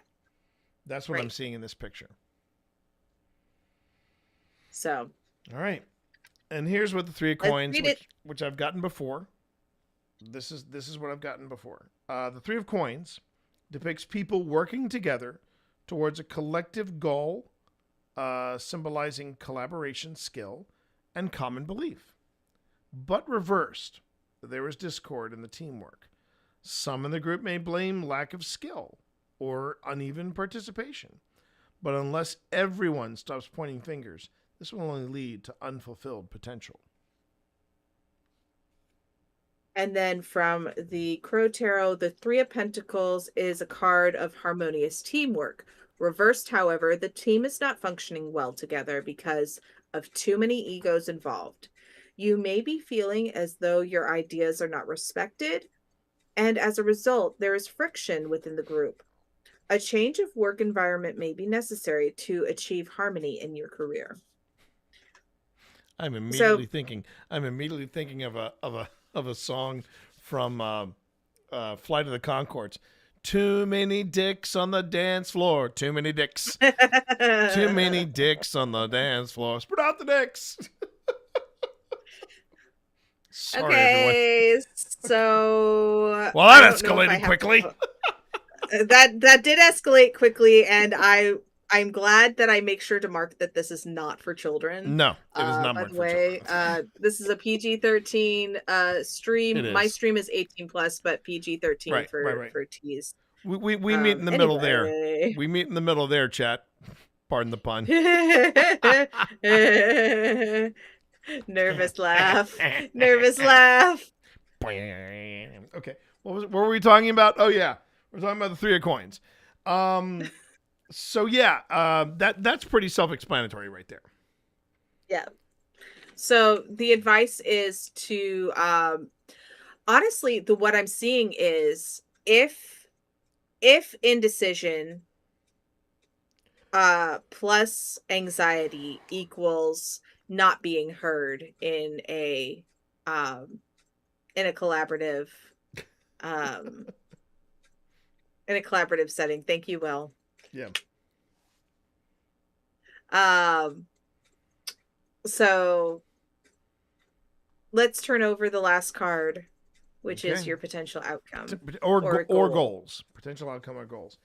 That's what I'm seeing in this picture.
So,
all right. And here's what the 3 of Coins, which I've gotten before. This is what I've gotten before. The 3 of Coins depicts people working together towards a collective goal, symbolizing collaboration, skill, and common belief. But reversed, there is discord in the teamwork. Some in the group may blame lack of skill or uneven participation. But unless everyone stops pointing fingers, this will only lead to unfulfilled potential.
And then from the Crow Tarot, the 3 of Pentacles is a card of harmonious teamwork. Reversed, however, the team is not functioning well together because of too many egos involved. You may be feeling as though your ideas are not respected, and as a result, there is friction within the group. A change of work environment may be necessary to achieve harmony in your career.
I'm immediately thinking of a song from Flight of the Conchords. Too many dicks on the dance floor. Too many dicks. Too many dicks on the dance floor. Spread out the dicks. Sorry,
everyone. So
well, that escalated quickly.
That did escalate quickly, and I'm glad that I make sure to mark that this is not for children.
No, it is not marked for children.
This is a PG-13 stream. My stream is 18 plus, but PG-13 for teas.
We meet in the middle there. We meet in the middle there, chat. Pardon the pun.
Nervous laugh. Nervous laugh.
Okay. What were we talking about? Oh yeah, we're talking about the 3 of coins. So yeah, that's pretty self-explanatory right there.
Yeah. So the advice is to honestly, what I'm seeing is if indecision plus anxiety equals not being heard in a collaborative um in a collaborative setting. Thank you, Will.
Yeah.
So let's turn over the last card, which is
Okay.
your potential outcome
or
goal.
goals, potential outcome or goals.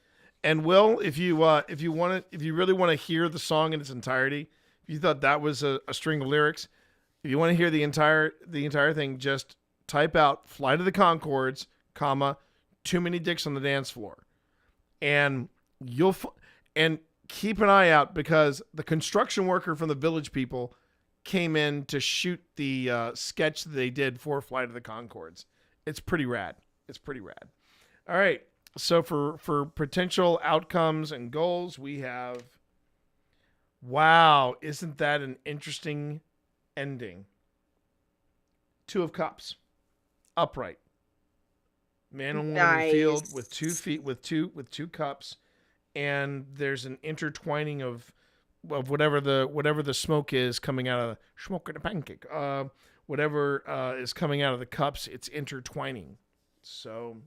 And Will, if you really want to hear the song in its entirety, if you thought that was a string of lyrics, if you want to hear the entire thing, just type out "Flight of the Conchords, comma, too many dicks on the dance floor," and and keep an eye out because the construction worker from the Village People came in to shoot the sketch that they did for Flight of the Conchords. It's pretty rad. All right. So for potential outcomes and goals, we have, wow, isn't that an interesting ending? 2 of Cups, upright. Man and woman in the field with 2 feet, with two cups, and there's an intertwining of whatever the smoke is coming out of smoke in a pancake. Whatever is coming out of the cups, it's intertwining. So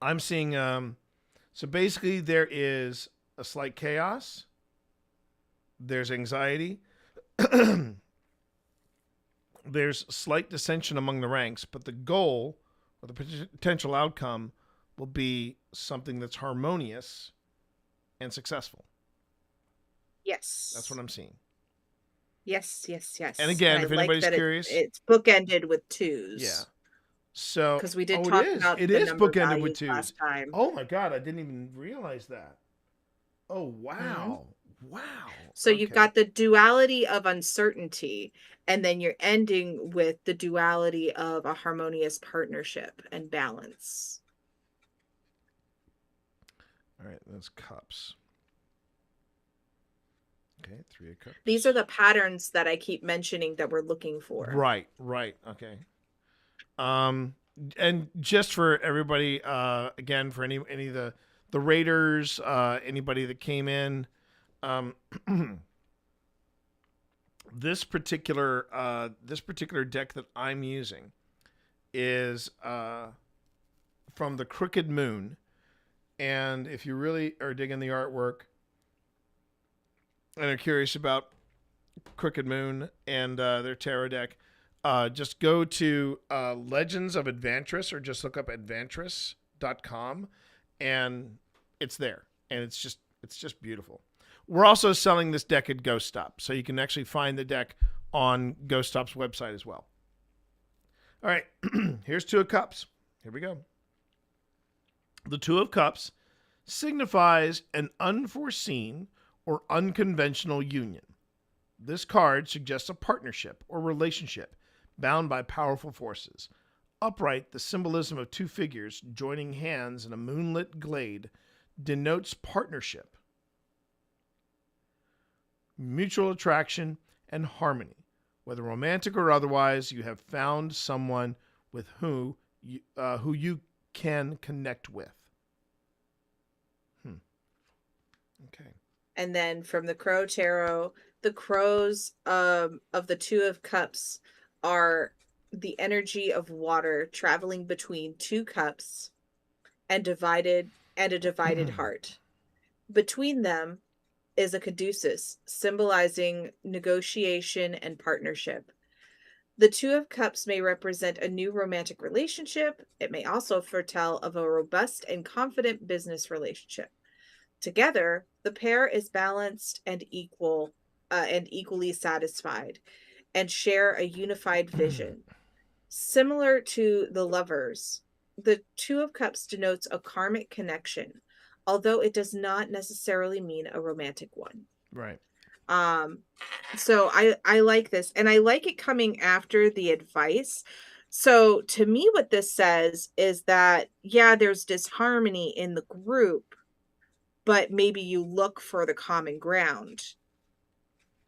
I'm seeing, so basically there is a slight chaos. There's anxiety. There's slight dissension among the ranks, but the goal or the potential outcome will be something that's harmonious and successful.
Yes.
That's what I'm seeing.
Yes.
And again, if anybody's curious,
it's bookended with 2s.
Yeah. So
because we did talk about
it
the
is
number
bookended with
values
2s
last time.
Oh my god, I didn't even realize that. Oh wow. Wow.
So you've got the duality of uncertainty, and then you're ending with the duality of a harmonious partnership and balance.
All right, that's cups. Okay, 3 of Cups.
These are the patterns that I keep mentioning that we're looking for.
Right. Okay. And just for everybody, again, for any of the raiders, anybody that came in, this particular deck that I'm using is from the Crooked Moon, and if you really are digging the artwork and are curious about Crooked Moon and their tarot deck, just go to Legends of Advantris, or just look up advantris.com, and it's there, and it's just beautiful. We're also selling this deck at Ghost Stop, so you can actually find the deck on Ghost Stop's website as well. All right, here's 2 of Cups. Here we go. The 2 of Cups signifies an unforeseen or unconventional union. This card suggests a partnership or relationship bound by powerful forces. Upright, the symbolism of 2 figures joining hands in a moonlit glade denotes partnership, mutual attraction, and harmony. Whether romantic or otherwise, you have found someone with who you can connect with. Okay.
And then from the Crow Tarot, the crows of the 2 of Cups are the energy of water traveling between 2 cups and a divided heart. Between them is a caduceus, symbolizing negotiation and partnership. The 2 of Cups may represent a new romantic relationship. It may also foretell of a robust and confident business relationship. Together, the pair is balanced and equal, and equally satisfied, and share a unified vision. Similar to the Lovers, the 2 of Cups denotes a karmic connection, although it does not necessarily mean a romantic one.
Right.
So I like this, and I like it coming after the advice. So to me, what this says is that, yeah, there's disharmony in the group, but maybe you look for the common ground.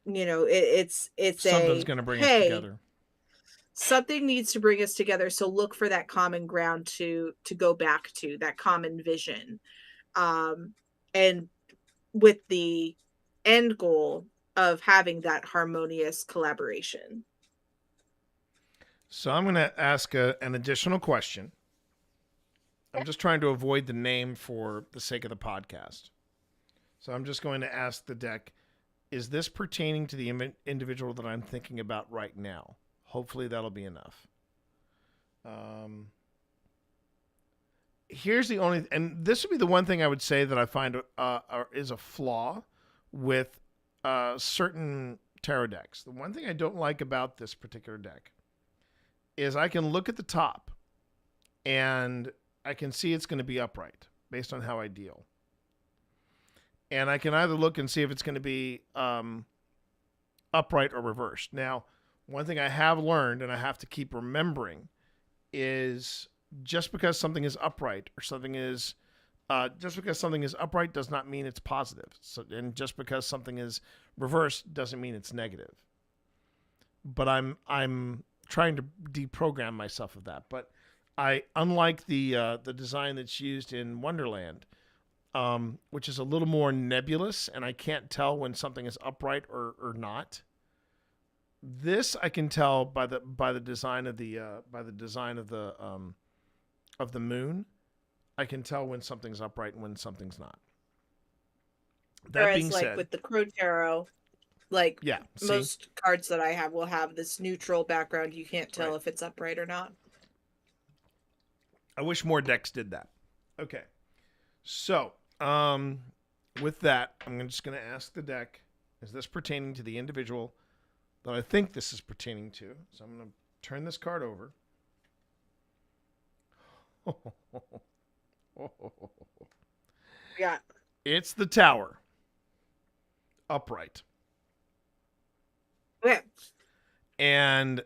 It's
Something's
a,
going to bring us
hey,
together.
something needs to bring us together. So look for that common ground to go back to, that common vision. And with the end goal of having that harmonious collaboration.
So I'm going to ask an additional question. I'm just trying to avoid the name for the sake of the podcast. So I'm just going to ask the deck, is this pertaining to the individual that I'm thinking about right now? Hopefully that'll be enough. Here's the only, and this would be the one thing I would say that I find is a flaw with certain tarot decks. The one thing I don't like about this particular deck is I can look at the top and I can see it's going to be upright based on how I deal. And I can either look and see if it's going to be upright or reversed. Now, one thing I have learned and I have to keep remembering is just because something is upright or something is just because something is upright does not mean it's positive. So, and just because something is reversed doesn't mean it's negative. But I'm trying to deprogram myself of that. But unlike the design that's used in Wonderland, which is a little more nebulous, and I can't tell when something is upright or not. This I can tell by the design of the moon. I can tell when something's upright and when something's not. That being said,
with the Crow Tarot,
yeah,
most cards that I have will have this neutral background. You can't tell if it's upright or not.
I wish more decks did that. Okay. So, with that, I'm just going to ask the deck, is this pertaining to the individual that I think this is pertaining to? So I'm going to turn this card over.
Yeah.
It's the Tower. Upright.
Okay.
And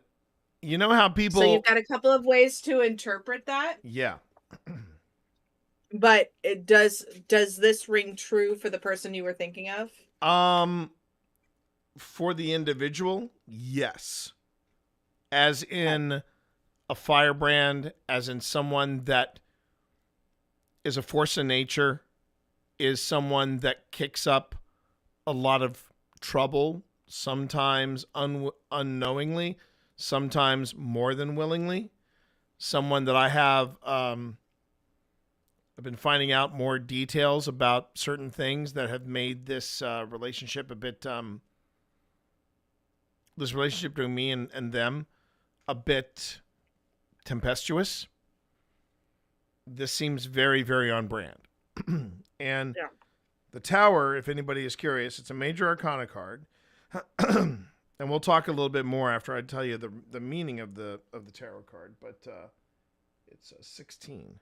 you know how people...
So you've got a couple of ways to interpret that?
Yeah.
But does this ring true for the person you were thinking of?
For the individual, yes. As in a firebrand, as in someone that is a force of nature, is someone that kicks up a lot of trouble, sometimes unknowingly, sometimes more than willingly. Someone that I have... I've been finding out more details about certain things that have made this relationship a bit, this relationship between me and them a bit tempestuous. This seems very, very on brand. And the Tower, if anybody is curious, it's a major arcana card. And we'll talk a little bit more after I tell you the meaning of the tarot card, but it's a 16.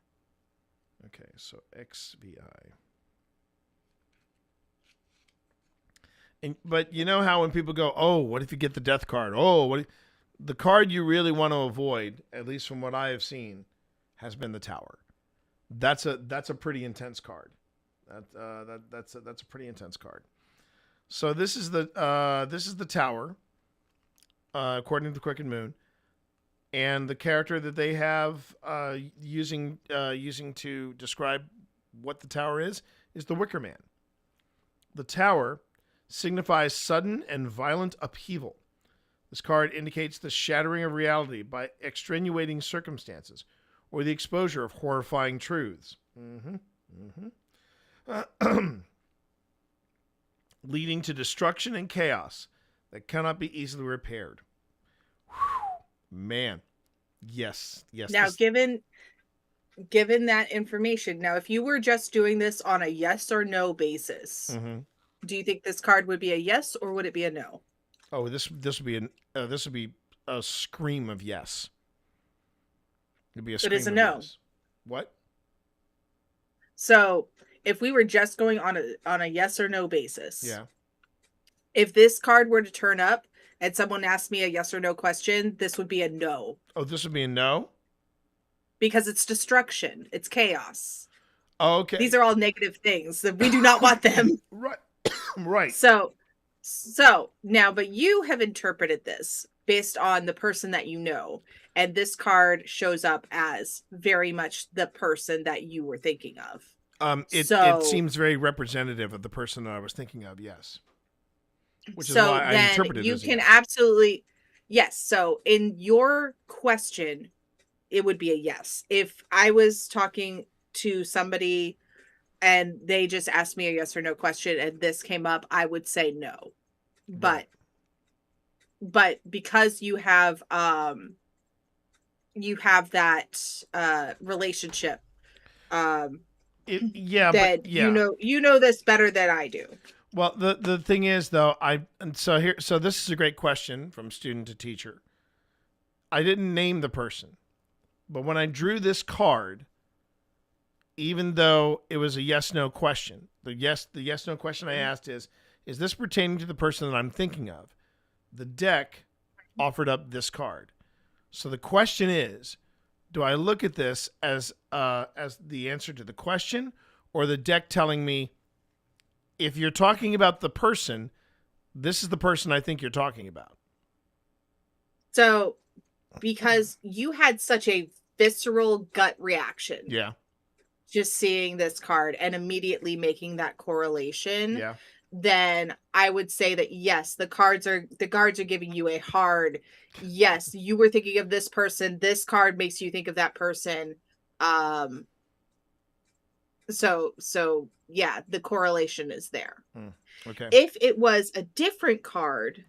Okay, so XVI. But you know how when people go, oh, what if you get the death card? Oh, the card you really want to avoid, at least from what I have seen, has been the Tower. That's a pretty intense card. That's a pretty intense card. So this is the Tower, according to the Crooked Moon. And the character that they have using to describe what the Tower is the Wicker Man. The Tower signifies sudden and violent upheaval. This card indicates the shattering of reality by extenuating circumstances or the exposure of horrifying truths. Leading to destruction and chaos that cannot be easily repaired. Man, yes.
Now, given that information, now if you were just doing this on a yes or no basis, do you think this card would be a yes or would it be a no?
Oh, this would be a scream of yes. It'd be a scream.
It is a
of
no.
Yes. What?
So if we were just going on a yes or no basis, If this card were to turn up and someone asked me a yes or no question, this would be a no.
Oh, this would be a no?
Because it's destruction. It's chaos.
Oh, okay.
These are all negative things. That we do not want them.
Right. Right.
So now, but you have interpreted this based on the person that you know. And this card shows up as very much the person that you were thinking of.
It seems very representative of the person that I was thinking of, yes. Which is why I interpreted it
you
as
can
yes.
absolutely yes. So in your question, it would be a yes. If I was talking to somebody and they just asked me a yes or no question and this came up, I would say no. But because you have that relationship that you know this better than I do.
Well, the thing is though, so this is a great question from student to teacher. I didn't name the person, but when I drew this card, even though it was a yes/no question, the yes/no question I asked is this pertaining to the person that I'm thinking of? The deck offered up this card. So the question is, do I look at this as the answer to the question, or the deck telling me, if you're talking about the person, this is the person I think you're talking about?
So, because you had such a visceral gut reaction.
Yeah.
Just seeing this card and immediately making that correlation.
Yeah.
Then I would say that yes, the cards are giving you a hard yes. You were thinking of this person. This card makes you think of that person. So yeah, the correlation is there.
Okay.
If it was a different card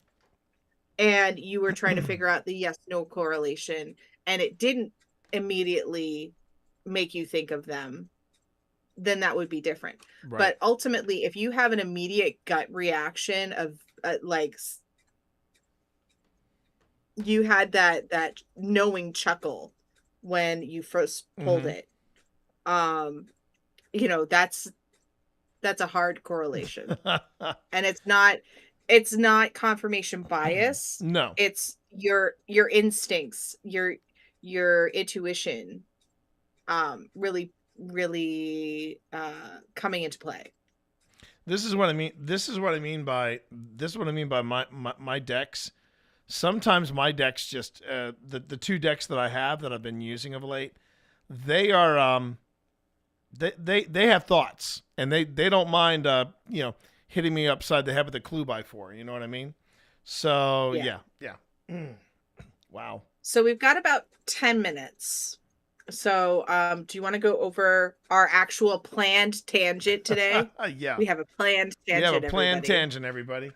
and you were trying to figure out the yes/no correlation and it didn't immediately make you think of them, then that would be different.
Right.
But ultimately, if you have an immediate gut reaction of you had that knowing chuckle when you first pulled it, that's a hard correlation. And it's not confirmation bias.
No.
It's your instincts, your intuition really coming into play.
This is what I mean by my decks. Sometimes my decks just the two decks that I have that I've been using of late, they are they have thoughts, and they don't mind hitting me upside the head with a clue by 4. You know what I mean? So yeah. Wow.
So we've got about 10 minutes. So do you want to go over our actual planned tangent today?
Yeah.
We have a planned tangent.
We have a planned tangent, everybody.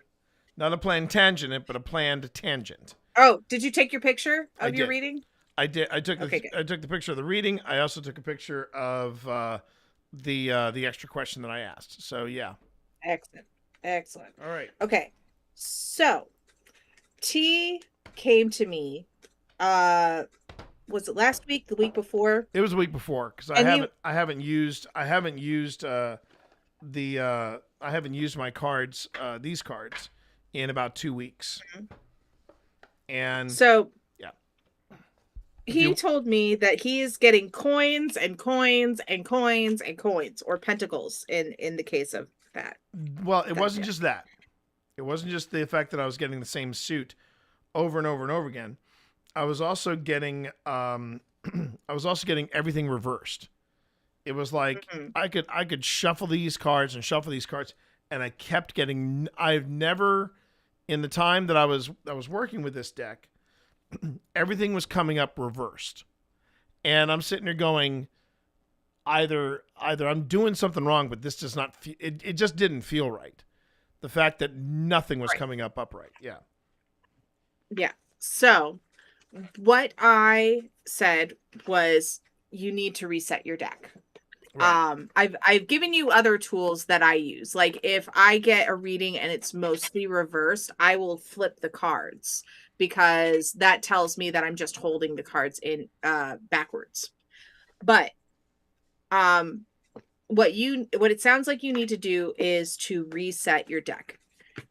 Not a planned tangent, but a planned tangent.
Oh, did you take your picture of your reading?
I did. I took the picture of the reading. I also took a picture of the extra question that I asked. So yeah.
Excellent.
All right.
Okay. So T came to me. Was it last week? The week before?
It was the week before, because I haven't used my cards, these cards, in about 2 weeks. And
so
yeah,
he told me that he is getting coins and coins and coins and coins, or pentacles in the case of that.
Well, it wasn't just that. It wasn't just the fact that I was getting the same suit over and over and over again. I was also getting everything reversed. It was like I could shuffle these cards, and I kept getting. I've never, in the time that I was working with this deck, everything was coming up reversed, and I'm sitting there going, either I'm doing something wrong, but this does not. It just didn't feel right. The fact that nothing was coming up upright. Yeah.
Yeah. So what I said was, you need to reset your deck. Right. I've given you other tools that I use. Like if I get a reading and it's mostly reversed, I will flip the cards, because that tells me that I'm just holding the cards in backwards. But what it sounds like you need to do is to reset your deck.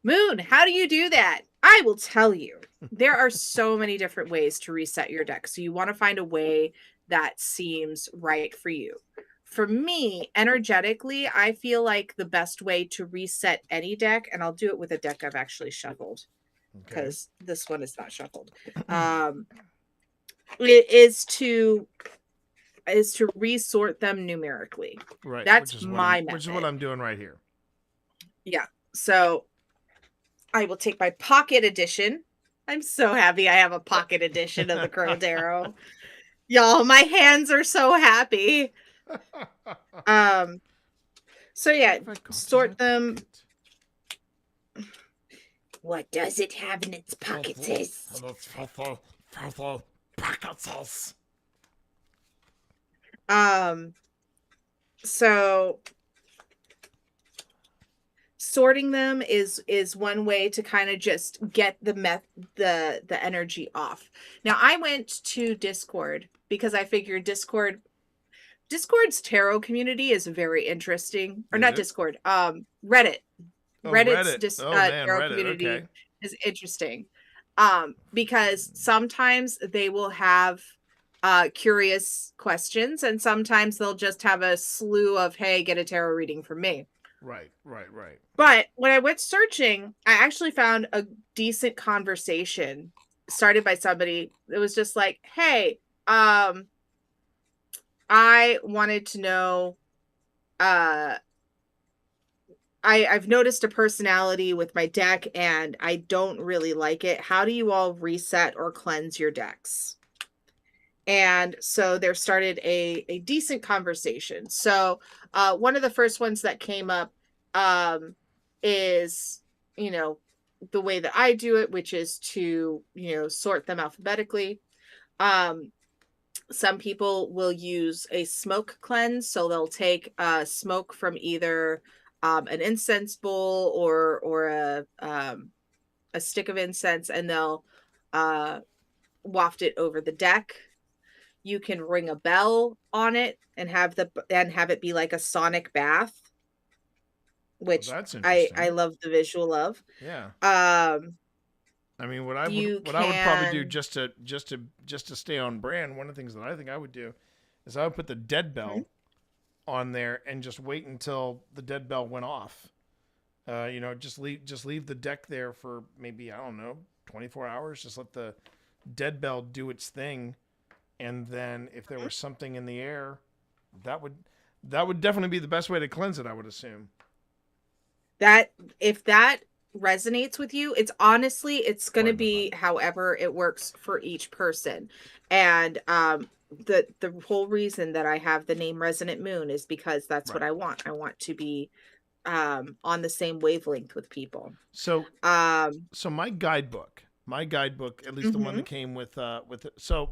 Moon, how do you do that? I will tell you. There are so many different ways to reset your deck. So you want to find a way that seems right for you. For me, energetically, I feel like the best way to reset any deck, and I'll do it with a deck I've actually shuffled because this one is not shuffled. It is to resort them numerically.
Right.
That's my method.
Which is what I'm doing right here.
Yeah. So I will take my pocket edition. I'm so happy I have a pocket edition of the Crow Tarot. Y'all, my hands are so happy. So yeah, sort them. What does it have in its pockets? So sorting them is one way to kind of just get the energy off. Now I went to Discord because I figured Discord's tarot community is very interesting. Or not Discord, Reddit. Reddit's tarot community is interesting. Because sometimes they will have curious questions, and sometimes they'll just have a slew of, hey, get a tarot reading from me.
Right.
But when I went searching, I actually found a decent conversation started by somebody that was just like, hey, I wanted to know, I've noticed a personality with my deck and I don't really like it. How do you all reset or cleanse your decks? And so there started a decent conversation. So one of the first ones that came up is, the way that I do it, which is to, sort them alphabetically. Some people will use a smoke cleanse. So they'll take smoke from either an incense bowl or a stick of incense, and they'll waft it over the deck. You can ring a bell on it and have it be like a sonic bath, which I love the visual of.
Yeah. I mean, what I would probably do just to stay on brand. One of the things that I think I would do is I would put the dead bell on there and just wait until the dead bell went off. Just leave the deck there for maybe, I don't know, 24 hours. Just let the dead bell do its thing. And then if there was something in the air, that would definitely be the best way to cleanse it, I would assume.
That if that resonates with you, it's going to be however it works for each person. And the whole reason that I have the name Resonant Moon is because that's what I want. I want to be on the same wavelength with people.
So my guidebook, at least the one that came with it. So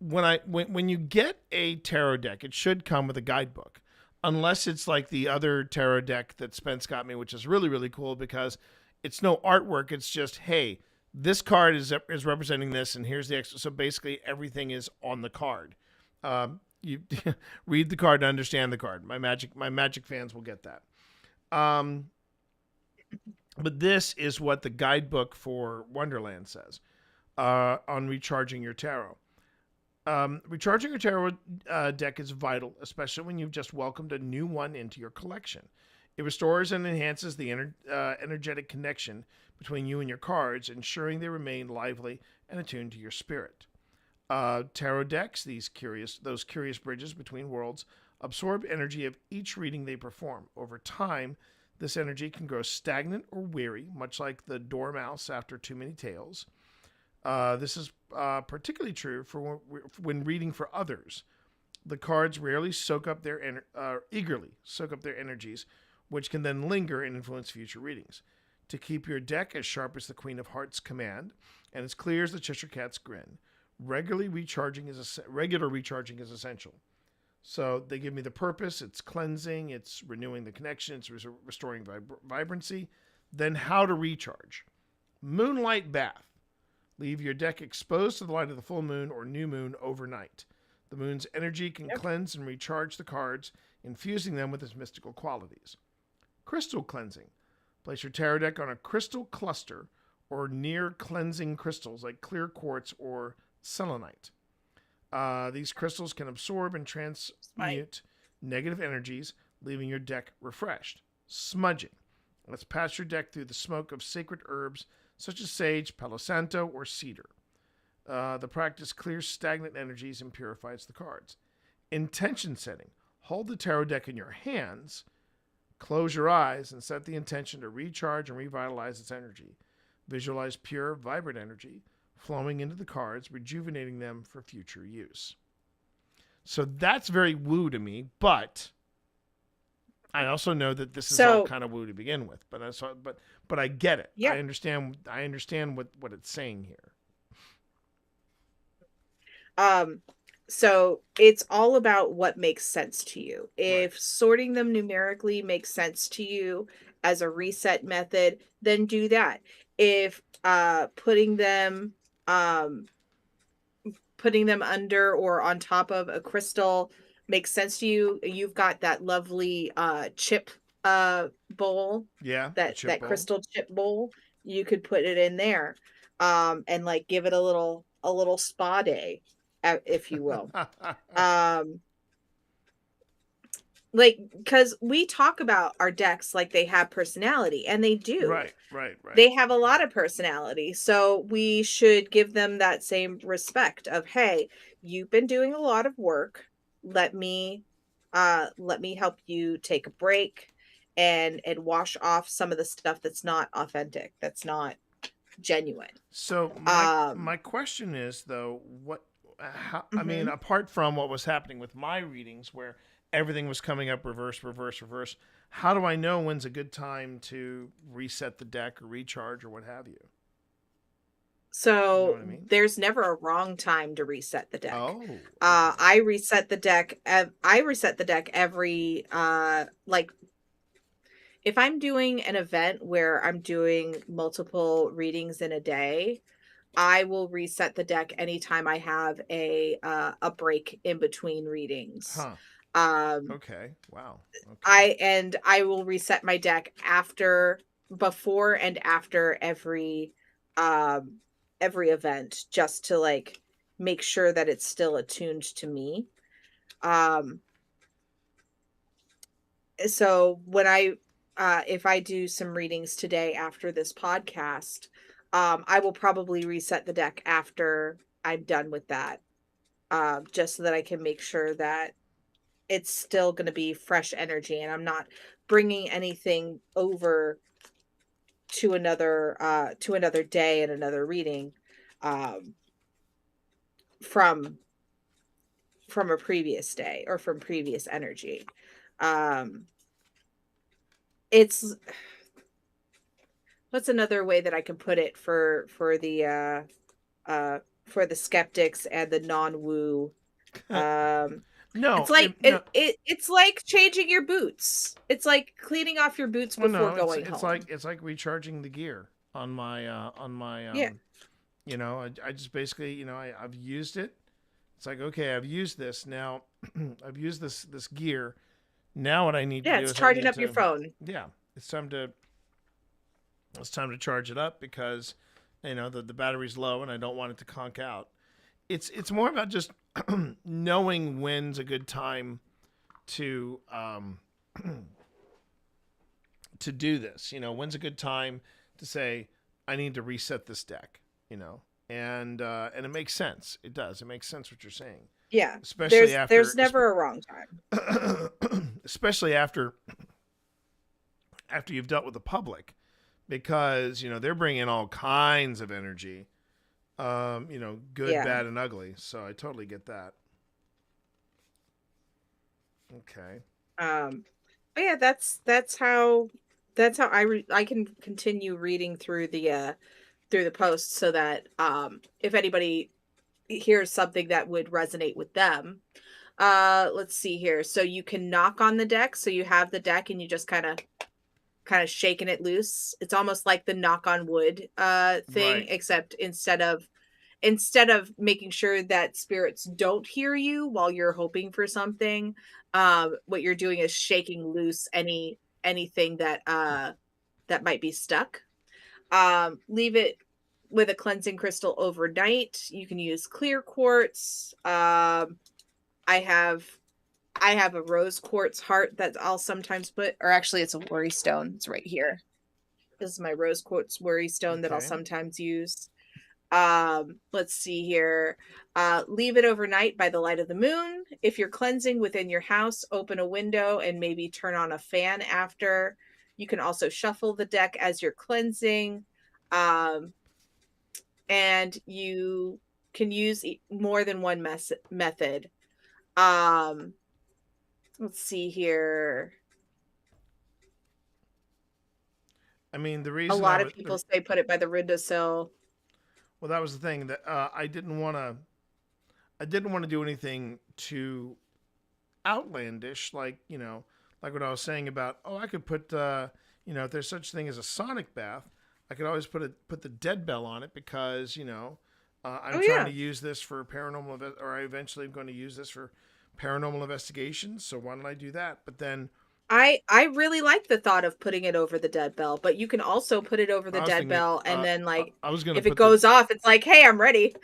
when you get a tarot deck, it should come with a guidebook, unless it's like the other tarot deck that Spence got me, which is really, really cool because it's no artwork. It's just, hey, this card is representing this, and here's the extra. So basically, everything is on the card. You read the card to understand the card. My magic fans will get that. But this is what the guidebook for Wonderland says on recharging your tarot. Recharging your tarot deck is vital, especially when you've just welcomed a new one into your collection. It restores and enhances the energetic connection between you and your cards, ensuring they remain lively and attuned to your spirit. Tarot decks, those curious bridges between worlds, absorb energy of each reading they perform. Over time, this energy can grow stagnant or weary, much like the dormouse after too many tales. This is particularly true for when reading for others. The cards rarely eagerly soak up their energies, which can then linger and influence future readings. To keep your deck as sharp as the Queen of Hearts' command and as clear as the Cheshire Cat's grin, regular recharging is essential. So they give me the purpose. It's cleansing. It's renewing the connection. It's restoring vibrancy. Then how to recharge. Moonlight bath. Leave your deck exposed to the light of the full moon or new moon overnight. The moon's energy can cleanse and recharge the cards, infusing them with its mystical qualities. Crystal cleansing. Place your tarot deck on a crystal cluster or near cleansing crystals like clear quartz or selenite. These crystals can absorb and transmute negative energies, leaving your deck refreshed. Smudging. Let's pass your deck through the smoke of sacred herbs such as sage, palo santo, or cedar. The practice clears stagnant energies and purifies the cards. Intention setting. Hold the tarot deck in your hands, close your eyes, and set the intention to recharge and revitalize its energy. Visualize pure, vibrant energy flowing into the cards, rejuvenating them for future use. So that's very woo to me, but I also know that this is all kind of woo to begin with. But I get it.
Yeah.
I understand what it's saying here.
So it's all about what makes sense to you. If sorting them numerically makes sense to you as a reset method, then do that. If putting them under or on top of a crystal makes sense to you, you've got that lovely chip bowl.
Yeah,
that
bowl.
Crystal chip bowl. You could put it in there and like give it a little spa day, if you will. Like, because we talk about our decks like they have personality, and they do.
Right.
They have a lot of personality, so we should give them that same respect of, hey, you've been doing a lot of work. Let me help you take a break and wash off some of the stuff that's not authentic, that's not genuine.
So my question is though, I mean, apart from what was happening with my readings where everything was coming up reverse, how do I know when's a good time to reset the deck or recharge or what have you?
So
you know what I mean?
There's never a wrong time to reset the deck.
Okay.
I reset the deck. I reset the deck every like, if I'm doing an event where I'm doing multiple readings in a day, I will reset the deck anytime I have a break in between readings.
Okay. Wow. Okay.
I will reset my deck before and after every event, just to like make sure that it's still attuned to me. So when if I do some readings today after this podcast, I will probably reset the deck after I'm done with that, just so that I can make sure that it's still going to be fresh energy and I'm not bringing anything over to another day and another reading from a previous day or from previous energy. It's what's another way that I can put it for the skeptics and the non-woo.
No,
it's like it's like changing your boots. It's like cleaning off your boots before going home.
It's like recharging the gear on my
yeah.
You know, I just basically, you know, I've used it. It's like, okay, I've used this now. I've used this gear. Now what I need to do is
charging up your phone.
Yeah, it's time to charge it up because, you know, the battery's low and I don't want it to conk out. It's more about just knowing when's a good time to to do this. You know, when's a good time to say I need to reset this deck. You know, and it makes sense. It does. It makes sense what you're saying.
Yeah,
especially
there's never a wrong time.
Especially after you've dealt with the public, because you know they're bringing all kinds of energy. You know, good, bad, and ugly. So I totally get that. Okay.
But yeah, that's how I can continue reading through the posts, so that if anybody hears something that would resonate with them. Let's see here. So you can knock on the deck. So you have the deck and you just kind of shaking it loose. It's almost like the knock on wood thing,
right.
Except instead of making sure that spirits don't hear you while you're hoping for something, what you're doing is shaking loose anything that that might be stuck. Leave it with a cleansing crystal overnight. You can use clear quartz. I have a rose quartz heart that I'll sometimes put, or actually it's a worry stone. It's right here. This is my rose quartz worry stone that I'll
Okay.
sometimes use. Let's see here. Leave it overnight by the light of the moon. If you're cleansing within your house, open a window and maybe turn on a fan after. You can also shuffle the deck as you're cleansing. And you can use more than one method. Let's see here.
I mean, the
A
reason
lot of people say put it by the windowsill.
well, that was the thing that I didn't want to do anything too outlandish, like like what I was saying about I could put if there's such thing as a sonic bath, I could always put the dead bell on it because I'm trying to use this for paranormal or I eventually am going to use this for paranormal investigations. So why don't I do that? But then
I really like the thought of putting it over the dead bell, but you can also put it over the
I was
dead
thinking,
bell and then
I was gonna
if it
put
goes off, it's like, hey, I'm ready.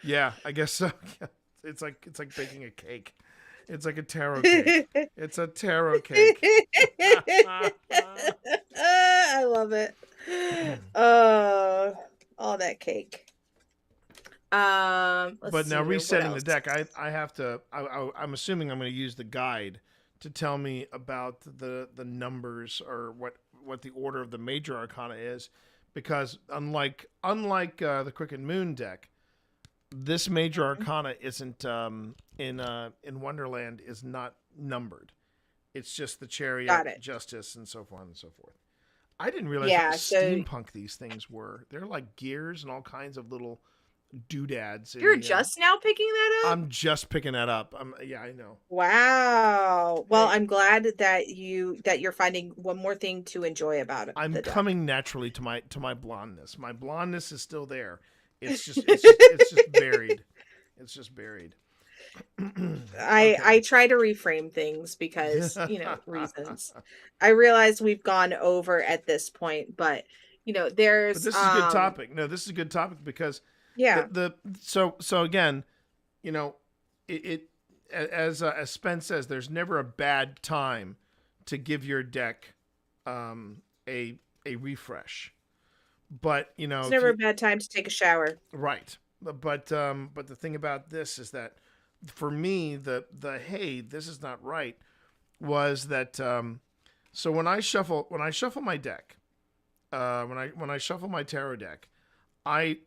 Yeah, I guess so. It's like baking a cake. It's like a tarot cake. It's a tarot cake.
I love it. All that cake.
But now resetting the deck, I have to. I'm assuming I'm going to use the guide to tell me about the numbers or what the order of the major arcana is, because unlike the Crooked Moon deck, this major arcana isn't in Wonderland is not numbered. It's just the Chariot, Justice, and so on and so forth. I didn't realize how steampunk these things were. They're like gears and all kinds of little doodads.
You're just now picking that up?
I'm just picking that up. Yeah, I know.
Wow. Well, I'm glad that you're finding one more thing to enjoy about it.
I'm coming naturally to my blondness. My blondness is still there. It's just buried. It's just buried.
I try to reframe things because, reasons. I realize we've gone over at this point, but there's
But this is a good topic. No, this is a good topic because so again, it as Spence says, there's never a bad time to give your deck a refresh. But
it's never a bad time to take a shower.
Right. But the thing about this is that for me the hey, this is not right was that so when I shuffle my deck, when I shuffle my tarot deck, I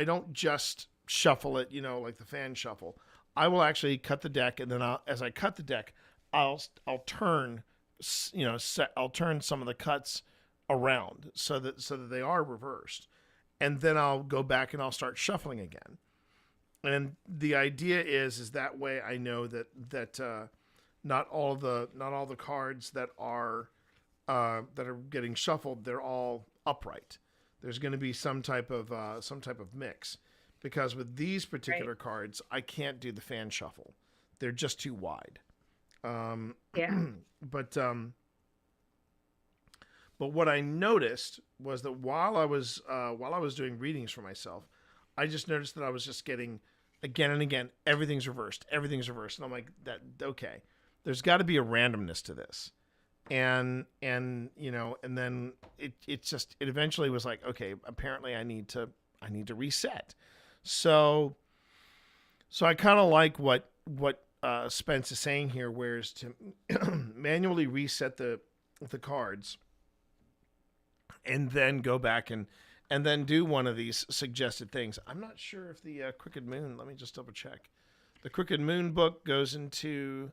don't just shuffle it, like the fan shuffle. I will actually cut the deck, and then as I cut the deck, I'll turn I'll turn some of the cuts around so that they are reversed, and then I'll go back and I'll start shuffling again. And the idea is that way I know that not all the cards that are getting shuffled, they're all upright. There's going to be some type of mix, because with these particular cards, I can't do the fan shuffle. They're just too wide. But what I noticed was that while I was doing readings for myself, I just noticed that I was just getting again and again, everything's reversed, and I'm like, that okay, there's got to be a randomness to this, and then it eventually was like, okay, apparently I need to reset. So I kind of like what Spence is saying here, whereas to manually reset the cards and then go back and then do one of these suggested things. I'm not sure if the Crooked Moon, let me just double check. The Crooked Moon book goes into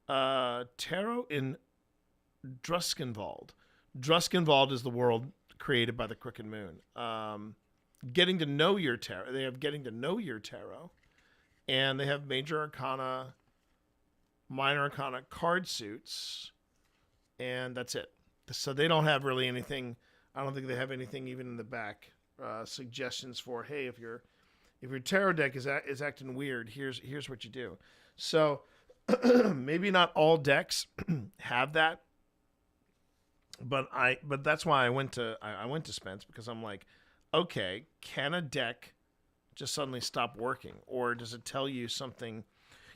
tarot in Druskenwald. Druskenwald is the world created by the Crooked Moon. Getting to know your tarot. They have Getting to Know Your Tarot. And they have Major Arcana, Minor Arcana card suits. And that's it. So they don't have really anything. I don't think they have anything even in the back. Suggestions for, hey, if your tarot deck is acting weird, here's what you do. So maybe not all decks have that. But that's why I went to Spence, because I'm like, okay, can a deck just suddenly stop working, or does it tell you something?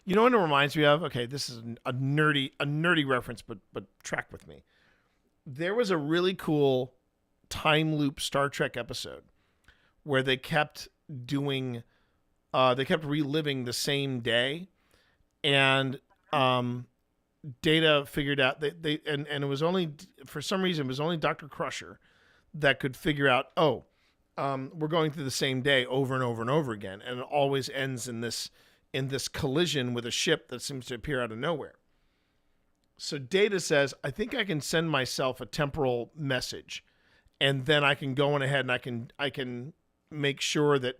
You know what it reminds me of? Okay, this is a nerdy reference, but track with me. There was a really cool time loop Star Trek episode where they kept reliving the same day, and Data figured out and it was only, for some reason, it was only Dr. Crusher that could figure out, we're going through the same day over and over and over again, and it always ends in this collision with a ship that seems to appear out of nowhere. So Data says, I think I can send myself a temporal message, and then I can go on ahead and I can make sure that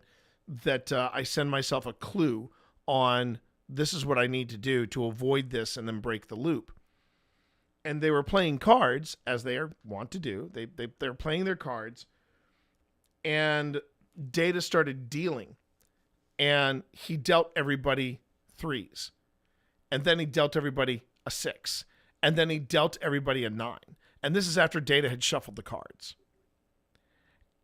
I send myself a clue on this is what I need to do to avoid this and then break the loop. And they were playing cards, as they want to do. They're playing their cards, and Data started dealing, and he dealt everybody 3s, and then he dealt everybody a 6, and then he dealt everybody a 9. And this is after Data had shuffled the cards.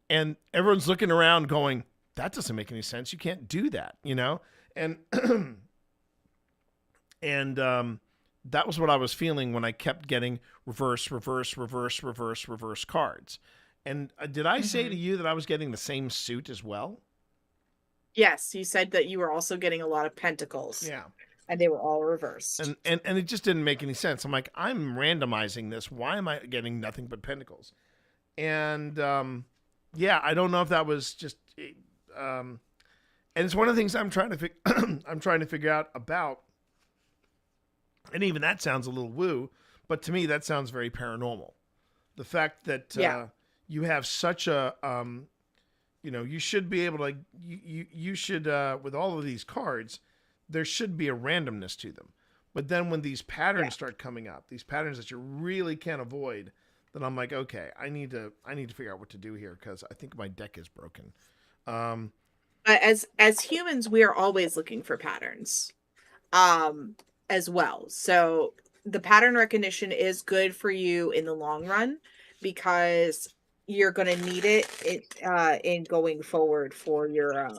And everyone's looking around going, that doesn't make any sense. You can't do that, you know? And that was what I was feeling when I kept getting reverse cards. And did I say to you that I was getting the same suit as well?
Yes, you said that you were also getting a lot of pentacles.
Yeah.
And they were all reversed.
And it just didn't make any sense. I'm like, I'm randomizing this. Why am I getting nothing but pentacles? And yeah, I don't know if that was just and it's one of the things I'm trying to figure out about. And even that sounds a little woo, but to me that sounds very paranormal. The fact that you have such a you should be able to you should with all of these cards, there should be a randomness to them. But then when these patterns start coming up, these patterns that you really can't avoid, then I'm like, okay, I need to figure out what to do here, because I think my deck is broken.
As humans, we are always looking for patterns, as well. So the pattern recognition is good for you in the long run, because you're going to need it in going forward for your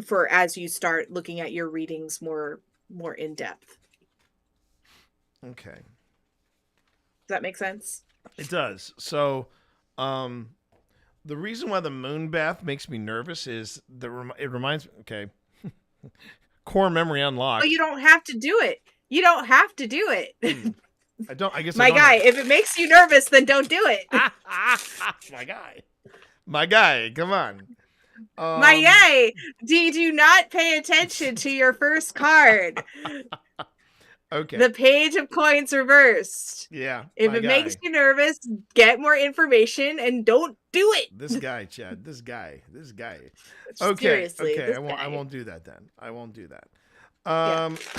for as you start looking at your readings more in depth.
Okay.
Does that make sense?
It does. So, the reason why the moon bath makes me nervous is it reminds me. Okay, core memory unlocked.
Oh, you don't have to do it. You don't have to do it.
I don't. I guess
my guy. If it makes you nervous, then don't do it.
My guy. Come on.
My guy. Do not pay attention to your first card.
Okay.
The page of coins reversed.
Yeah.
If it makes you nervous, get more information and don't do it.
This guy, Chad. This guy.
Okay. Seriously,
okay. I won't do that then. I won't do that.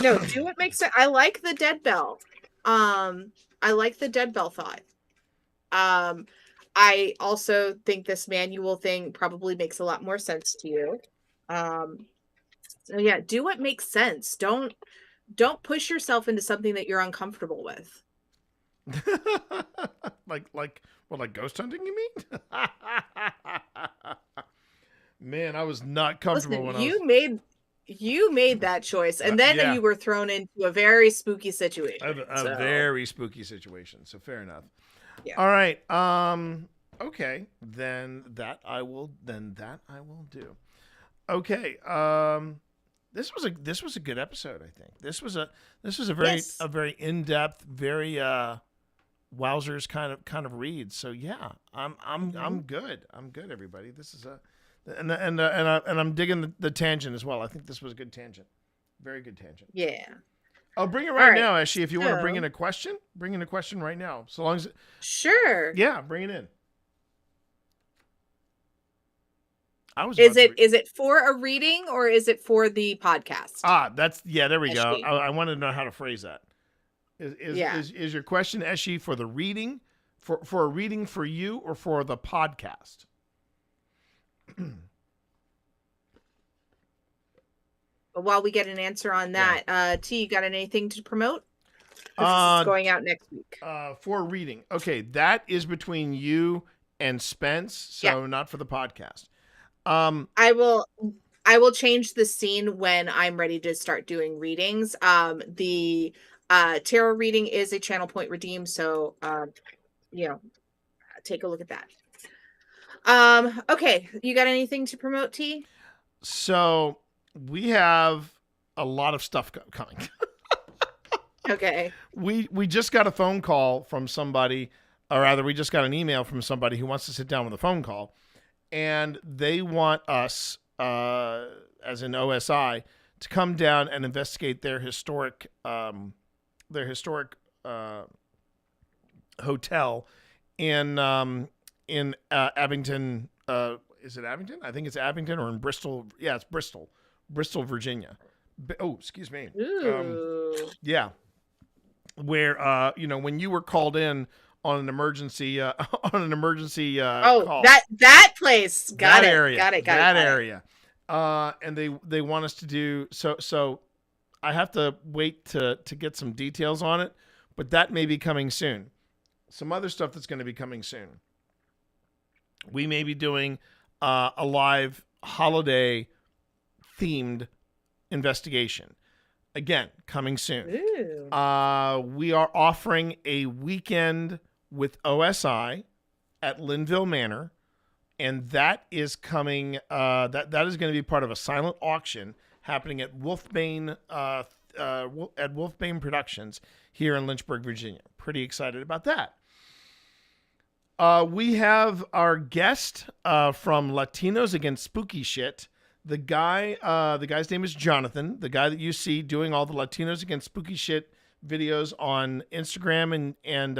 No, do what makes sense. I like the dead bell. I like the dead bell thought. I also think this manual thing probably makes a lot more sense to you. So yeah, do what makes sense. Don't push yourself into something that you're uncomfortable with.
like ghost hunting, you mean? Man, I was not comfortable.
Listen, you made that choice, and then you were thrown into a very spooky situation.
A very spooky situation. So fair enough.
Yeah.
All right. Okay. Then that I will do. Okay. This was a good episode, I think. This was a very in-depth, very wowzers kind of read. So yeah, I'm good. I'm good, everybody. This is and I'm digging the tangent as well. I think this was a good tangent. Very good tangent.
Yeah.
I'll bring it right now, Eshy. If you want to bring in a question, right now. So long as
sure.
Yeah, bring it in.
Is it for a reading or is it for the podcast?
There we go. I wanted to know how to phrase that. Is your question, Eshy, for the reading, for a reading for you, or for the podcast?
While we get an answer on that, T, you got anything to promote? Because it's going out next week.
For reading. Okay, that is between you and Spence, so not for the podcast.
I will change the scene when I'm ready to start doing readings. The tarot reading is a channel point redeem, so take a look at that. Okay, you got anything to promote, T?
So we have a lot of stuff coming.
Okay.
We just got a phone call from somebody, or rather, we just got an email from somebody who wants to sit down with a phone call, and they want us, as an OSI, to come down and investigate their historic hotel in Abington. Is it Abington? I think it's Abington, or in Bristol. Yeah, it's Bristol, Virginia. Excuse me. Yeah. Where when you were called in on an emergency call.
That place. Got it.
Area. And they want us to do so I have to wait to get some details on it, but that may be coming soon. Some other stuff that's going to be coming soon. We may be doing a live holiday themed investigation. Again, coming soon. We are offering a weekend with OSI at Linville Manor, and that is coming. That is going to be part of a silent auction happening at Wolfbane Productions here in Lynchburg, Virginia. Pretty excited about that. We have our guest from Latinos Against Spooky Shit. The guy's name is Jonathan, the guy that you see doing all the Latinos Against Spooky Shit videos on Instagram and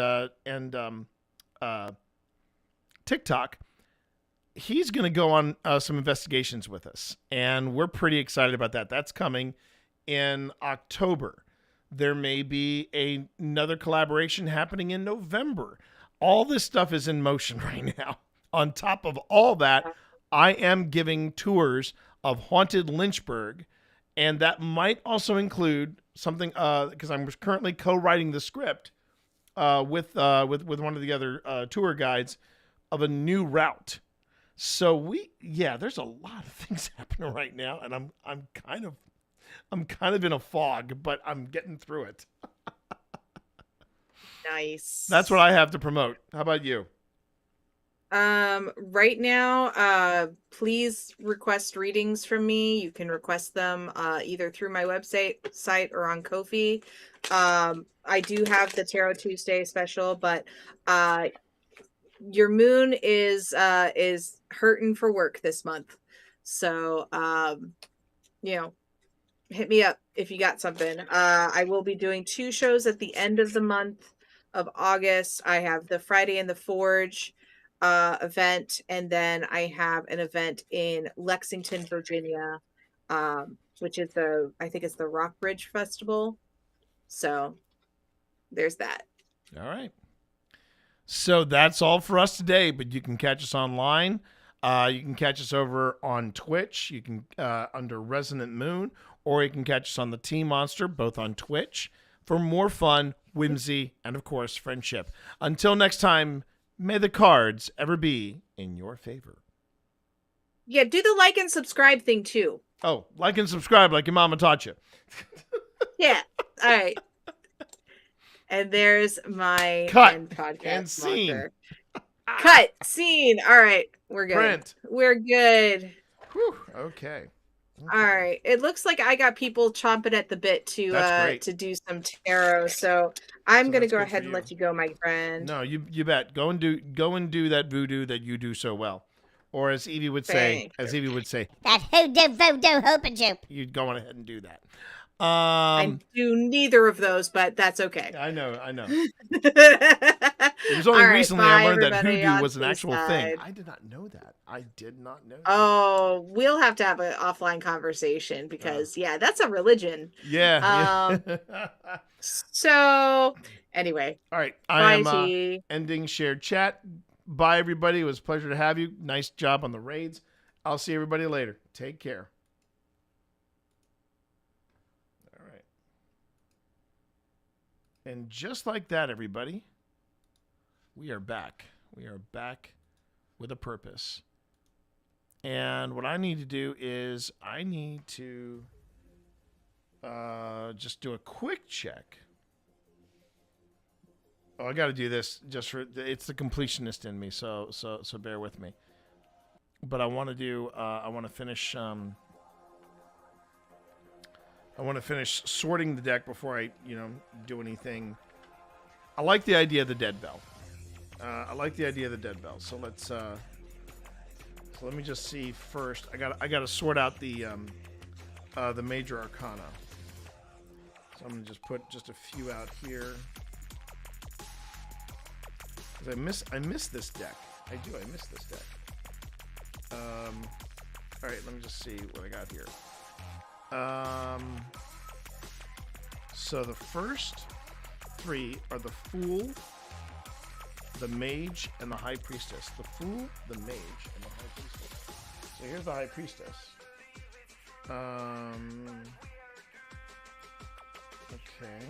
TikTok. He's going to go on some investigations with us, and we're pretty excited about that. That's coming in October. There may be another collaboration happening in November. All this stuff is in motion right now. On top of all that, I am giving tours of Haunted Lynchburg, and that might also include something because I'm currently co-writing the script with one of the other tour guides of a new route. So there's a lot of things happening right now, and I'm kind of in a fog, but I'm getting through it.
Nice.
That's what I have to promote. How about you?
Right now, please request readings from me. You can request them either through my website or on Ko-fi. I do have the Tarot Tuesday special, but your moon is hurting for work this month. So hit me up if you got something. I will be doing 2 shows at the end of the month of August. I have the Friday in the Forge event, and then I have an event in Lexington, Virginia, which is I think it's the Rockbridge Festival. So there's that.
All right. So that's all for us today, but you can catch us online. You can catch us over on Twitch. You can under Resonant Moon, or you can catch us on the Tea Monster, both on Twitch, for more fun, whimsy, and of course, friendship. Until next time, may the cards ever be in your favor.
Yeah, do the like and subscribe thing too.
Oh, like and subscribe like your mama taught you.
Yeah. All right. And there's my
cut
podcast
and scene.
Cut scene. All right, we're good.
Print.
We're good.
Whew. Okay.
All right. It looks like I got people chomping at the bit to do some tarot. So I'm gonna go ahead and let you go, my friend.
No, you bet. Go and do that voodoo that you do so well. Or as Evie would say,
that hoodoo voodoo hoop and joop.
You'd go on ahead and do that.
I do neither of those, but that's okay.
I know. It was only recently I learned that hoodoo was an actual thing. I did not know that.
Oh, we'll have to have an offline conversation because that's a religion.
Yeah.
So anyway.
All right. I am ending shared chat. Bye, everybody. It was a pleasure to have you. Nice job on the raids. I'll see everybody later. Take care. And just like that, everybody, we are back. We are back with a purpose. And what I need to do is I need to just do a quick check. Oh, I got to do this just for it's the completionist in me, so bear with me. But I want to do I want to finish sorting the deck before I, do anything. I like the idea of the dead bell. So let's so let me just see first. I got to sort out the major arcana. So I'm gonna just put just a few out here. Cause I miss this deck. I miss this deck. All right, let me just see what I got here. So the first three are the Fool, the Mage, and the High Priestess. The Fool, the Mage, and the High Priestess. So here's the High Priestess. Okay.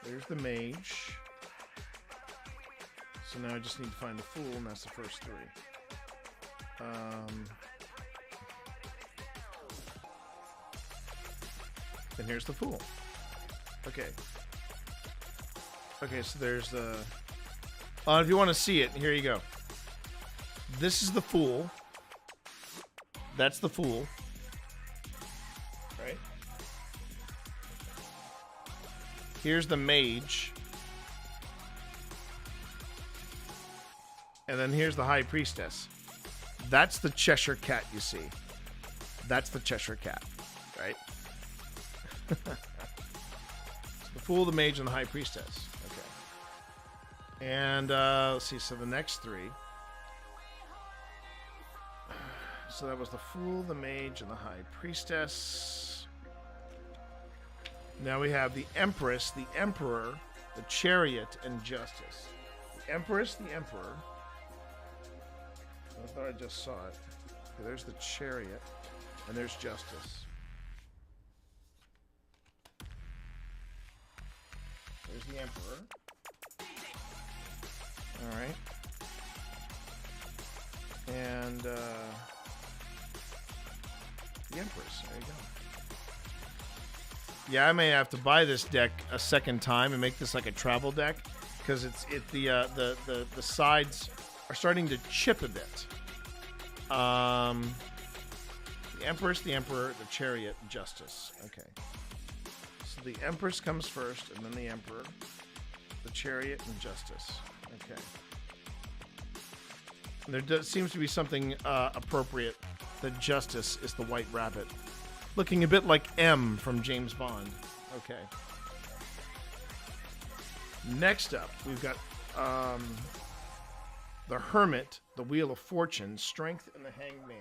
There's the Mage. So now I just need to find the Fool, and that's the first three. And here's the Fool. Okay. Okay, so there's the... if you want to see it, here you go. This is the Fool. That's the Fool. Right? Here's the Mage. And then here's the High Priestess. That's the Cheshire Cat you see. That's the Cheshire Cat, right? The Fool, the Mage, and the High Priestess. Okay. And let's see, so the next three. So that was the Fool, the Mage, and the High Priestess. Now we have the Empress, the Emperor, the Chariot, and Justice. The Empress, the Emperor. I thought I just saw it. Okay, there's the Chariot, and there's Justice. There's the Emperor. Alright. And, the Empress. There you go. Yeah, I may have to buy this deck a second time and make this like a travel deck, because the sides are starting to chip a bit. The Empress, the Emperor, the Chariot, Justice. Okay. So the Empress comes first, and then the Emperor, the Chariot, and Justice. Okay. And there seems to be something appropriate. The Justice is the White Rabbit, looking a bit like M from James Bond. Okay. Next up, we've got the Hermit, the Wheel of Fortune, Strength, and the Hanged Man.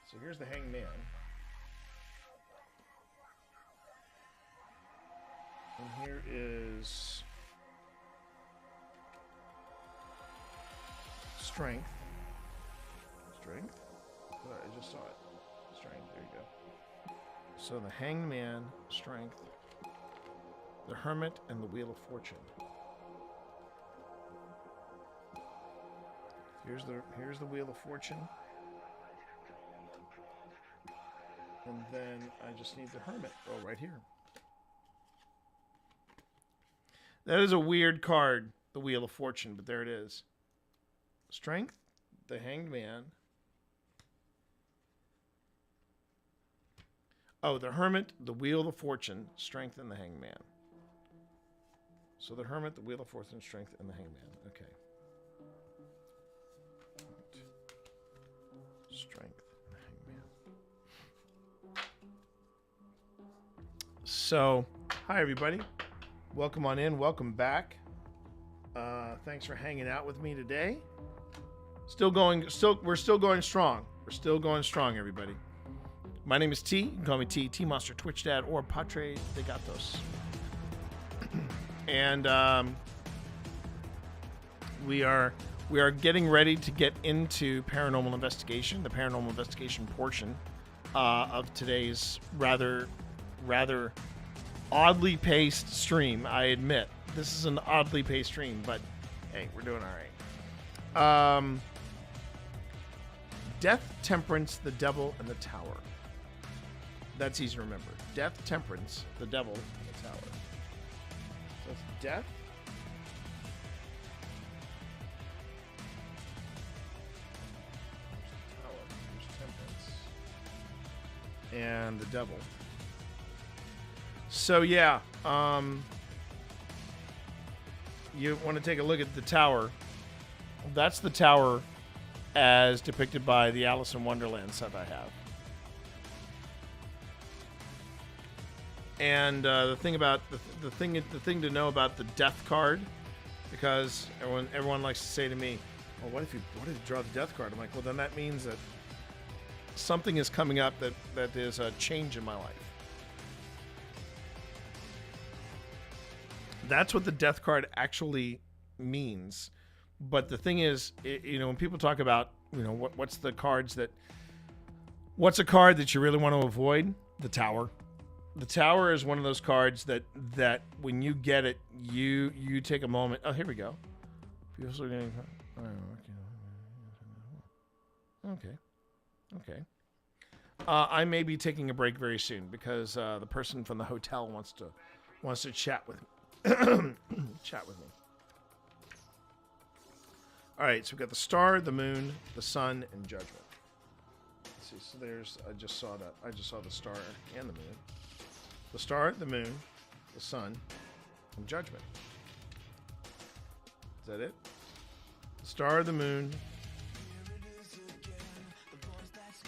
So here's the Hanged Man. And here is Strength. Strength? I just saw it. Strength, there you go. So the Hanged Man, Strength, the Hermit, and the Wheel of Fortune. Here's the Wheel of Fortune. And then I just need the Hermit. Oh, right here. That is a weird card, the Wheel of Fortune, but there it is. Strength, the Hanged Man. Oh, the Hermit, the Wheel of Fortune, Strength, and the Hanged Man. So the Hermit, the Wheel of Fortune, Strength, and the Hanged Man. Okay. Strength, and the Hanged Man. So, hi everybody. Welcome on in. Welcome back. Thanks for hanging out with me today. We're still going strong. We're still going strong, everybody. My name is T. You can call me T Monster, Twitch Dad, or Padre de Gatos. And we are getting ready to get into paranormal investigation, the paranormal investigation portion of today's rather oddly paced stream. I admit this is an oddly paced stream, but hey, we're doing all right. Death, Temperance, the Devil, and the Tower. That's easy to remember. Death, Temperance, the Devil, and the Tower. So it's Death. And the Devil. So yeah, you want to take a look at the tower. That's the tower as depicted by the Alice in Wonderland set I have. And the thing about the thing to know about the death card, because everyone likes to say to me, "Well, what if you draw the death card?" I'm like, "Well, then that means that something is coming up that is a change in my life." That's what the death card actually means. But the thing is, when people talk about, what's a card that you really want to avoid? The Tower. The Tower is one of those cards that when you get it, you take a moment. Oh, here we go. People are getting. Okay. I may be taking a break very soon because the person from the hotel wants to chat with me. Chat with me. All right, so we've got the star, the moon, the sun, and judgment. Let's see. So I just saw that. I just saw the star and the moon. The star, the moon, the sun, and judgment. Is that it? The star, the moon.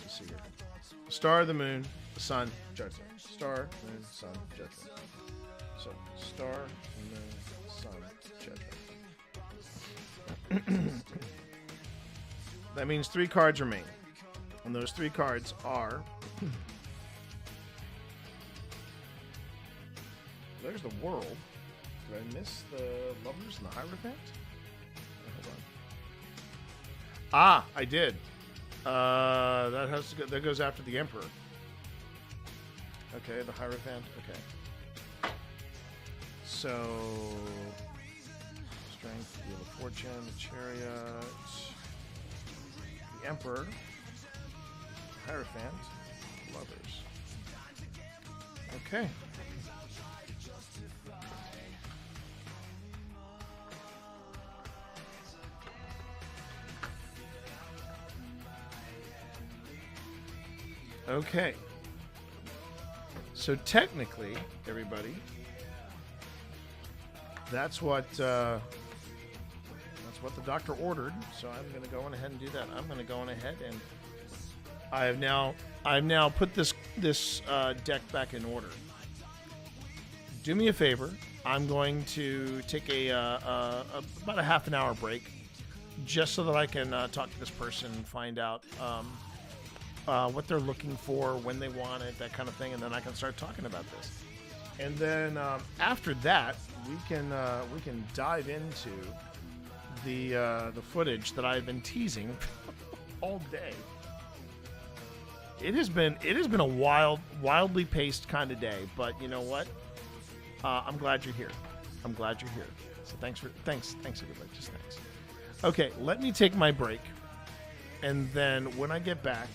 Let's see here. The star, the moon, the sun, judgment. Star, moon, sun, judgment. So, star, moon, sun, judgment. That means 3 cards remain. And those 3 cards are... There's the World. Did I miss the Lovers and the Hierophant? Hold on. Ah, I did. That has to go. That goes after the Emperor. Okay, the Hierophant. Okay. So, Strength, Wheel of Fortune, the Chariot, the Emperor, Hierophant, Lovers. Okay. Okay. So technically, everybody, that's what the doctor ordered. So I'm going to go on ahead and do that. I'm going to go on ahead and I've now put this deck back in order. Do me a favor. I'm going to take about a half an hour break, just so that I can talk to this person and find out what they're looking for, when they want it, that kind of thing, and then I can start talking about this. And then after that, we can dive into the footage that I've been teasing all day. It has been a wildly paced kind of day, but you know what? I'm glad you're here. I'm glad you're here. So thanks everybody. Just thanks. Okay, let me take my break, and then when I get back,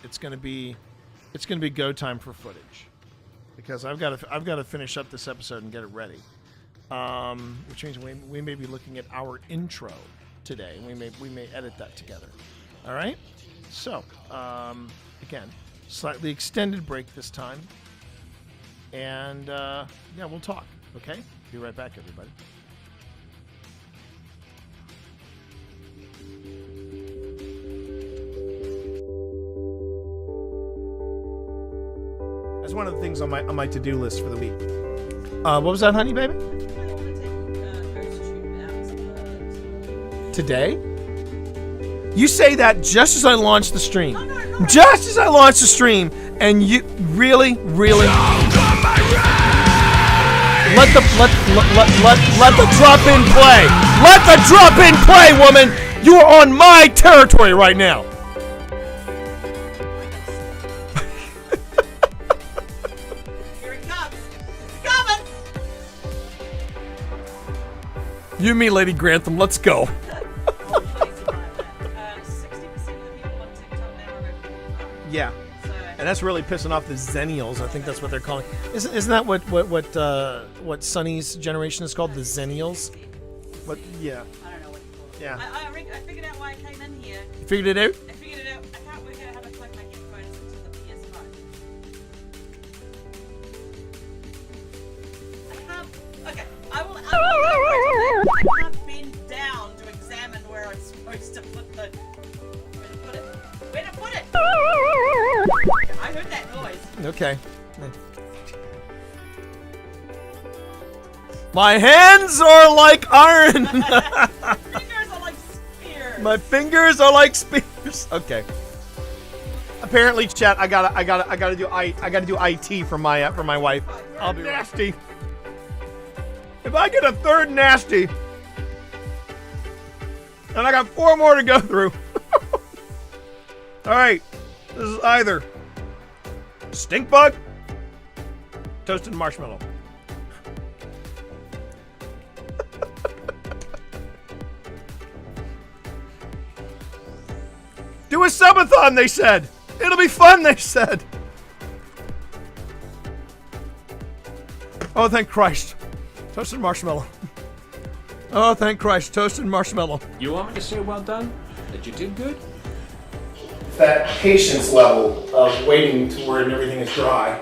it's gonna be go time for footage, because I've got to finish up this episode and get it ready. Which means we may be looking at our intro today. We may edit that together. All right. So again, slightly extended break this time, and yeah, we'll talk. Okay. Be right back, everybody. That's one of the things on my to-do list for the week. What was that, honey, baby? Today? You say that just as I launch the stream. Just as I launch the stream, and you really let the drop in play. Let the drop in play, woman. You are on my territory right now. You and me, Lady Grantham, let's go. Yeah. And that's really pissing off the Zennials. I think that's what they're calling. Isn't that what Sonny's generation is called? The Zennials? What? Yeah.
I don't know what you call it.
Yeah.
I figured out why I came in here.
You figured it out?
I figured it out. I can't work out how to plug my headphones into the PS5. Okay, I can't bend down to examine where I'm supposed to put the. Where to put it? I heard that noise.
Okay. My hands are like iron.
Fingers are like spears.
My fingers are like spears. Okay. Apparently, chat. I gotta do IT for my wife. I'll be nasty. If I get a third nasty, and I got 4 more to go through. All right. This is either stink bug, toasted marshmallow. Do a subathon, they said. It'll be fun, they said. Oh, thank Christ. Toasted marshmallow. Oh, thank Christ. Toasted marshmallow.
You want me to say well done? That you did good?
That patience level of waiting to where everything is dry.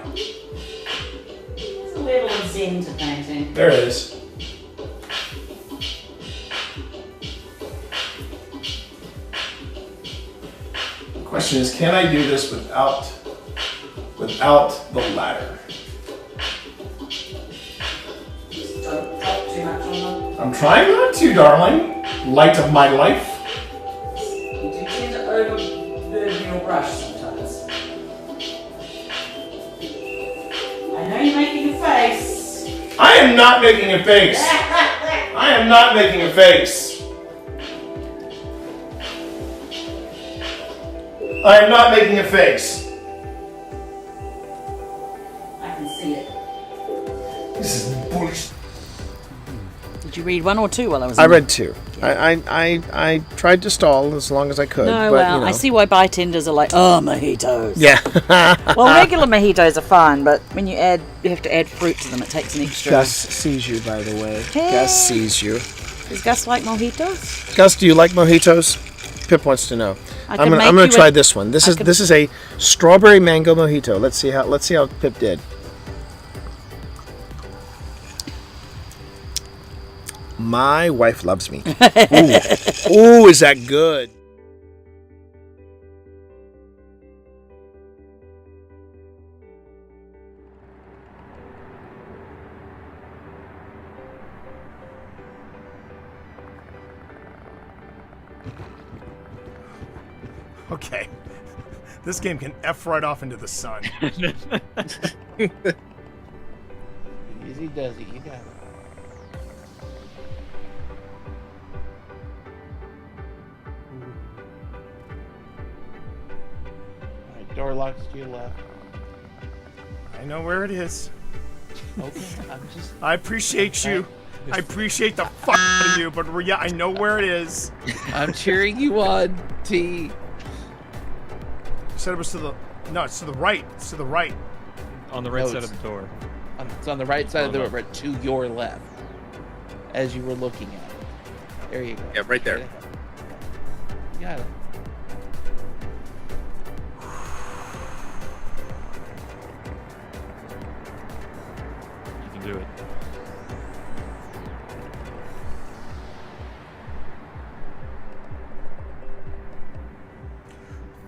There's a level of zen to painting.
There is. The question is, can I do this without the ladder?
Don't drop too much on them.
I'm trying not to, darling. Light of my life.
You do tend to overburden your brush sometimes. I know you're making a face.
I am not making a face. I am not making a face. I am not making a face.
I can see it.
This is bullshit.
Did you read 1 or 2 while I was
I
in
read 2. I tried to stall as long as I could.
No,
but,
well,
you know.
I see why bartenders are like, oh, mojitos.
Yeah.
Well, regular mojitos are fine, but when you have to add fruit to them, it takes an extra.
Gus sees you, by the way.
Hey.
Gus sees you.
Does Gus like mojitos?
Gus, do you like mojitos? Pip wants to know.
I
I'm
can
gonna
make you
try
a-
this one. This
I
is
can-
this is a strawberry mango mojito. Let's see how Pip did. My wife loves me. Ooh. Ooh, is that good?
Okay. This game can F right off into the sun.
Easy does it. You got it. Alright, door locks to your left.
I know where it is.
Okay, I'm just.
I appreciate you. I appreciate the fuck out of you, but yeah, I know where it is.
I'm cheering you on, T.
You said it was to the. No, it's to the right. It's to the right.
On the right
No,
side
it's-
of the door.
It's on the right side of the
Oh,
door, but to your left. As you were looking at it. There you go.
Yeah, right there.
You got it.
You can do it.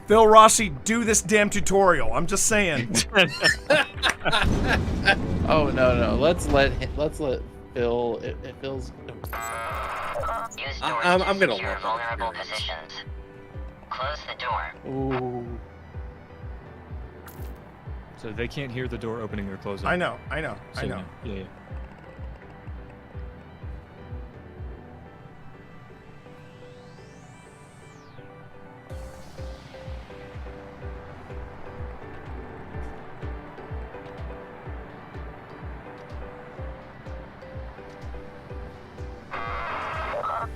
Phil Rossi, do this damn tutorial. I'm just saying.
Oh no! Let's let Phil. It feels.
I'm gonna
Secure
look.
vulnerable positions. Close the door.
Ooh.
So they can't hear the door opening or closing.
I know.
So, Yeah, yeah.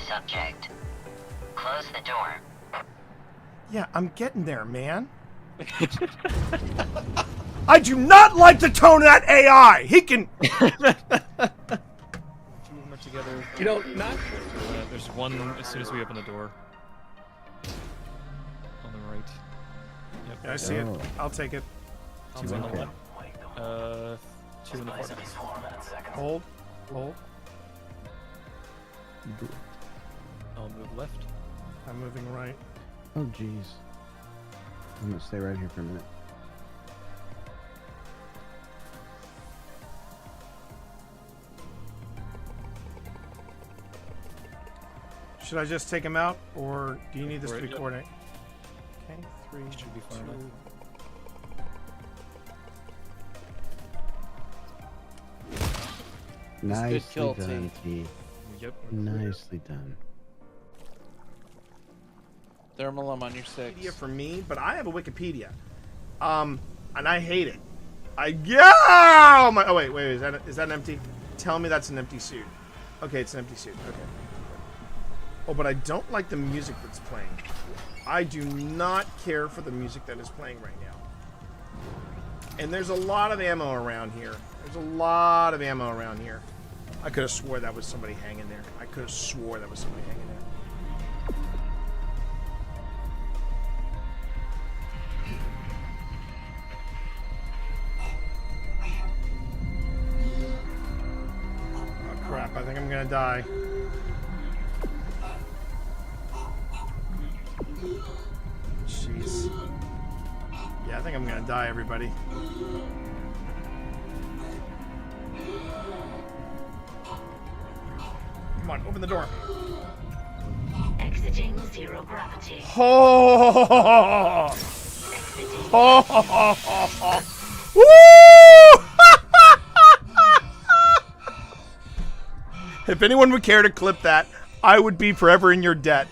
Subject. Close the door.
Yeah, I'm getting there, man. I do not like the tone of that AI. He can.
Together.
You know, not.
There's one as soon as we open the door. On the right. Yep.
Yeah, I see it. I'll take it.
Two on the left. Two in the corner.
Hold. Hold.
I'll move left.
I'm moving right.
Oh, jeez. I'm gonna stay right here for a minute.
Should I just take him out, or do you need this to be
Yep.
coordinated? Okay, 3,
Should be far
2.
enough.
Nicely
kill,
done, T.
Yep.
Nicely done.
Thermal, I'm on your 6.
Wikipedia for me, but I have a Wikipedia, and I hate it. Oh wait, is that an empty? Tell me that's an empty suit. Okay, it's an empty suit. Okay. Oh, but I don't like the music that's playing. I do not care for the music that is playing right now. And there's a lot of ammo around here. There's a lot of ammo around here. I could have swore that was somebody hanging there. I could have swore that was somebody hanging there. Oh crap, I think I'm gonna die. Jeez. Yeah, I think I'm gonna die, everybody. Come on, open the door.
Exiting zero gravity.
Oh! Oh! Woo! If anyone would care to clip that, I would be forever in your debt.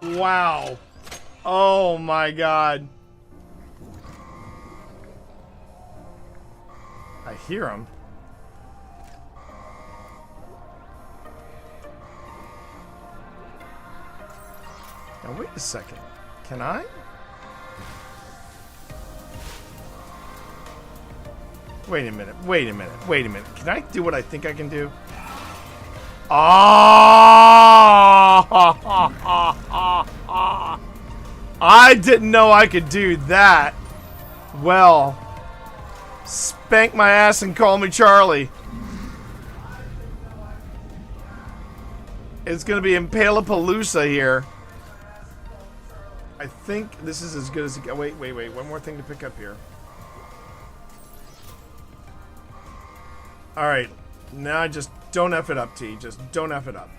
Wow. Oh my god. I hear him. Now wait a second. Can I? Wait a minute. Wait a minute. Wait a minute. Can I do what I think I can do? I didn't know I could do that. Well, spank my ass and call me Charlie. It's gonna be Impalapalooza here. I think this is as good as it gets. Wait. One more thing to pick up here. Alright. Now just don't F it up, T. Just don't F it up.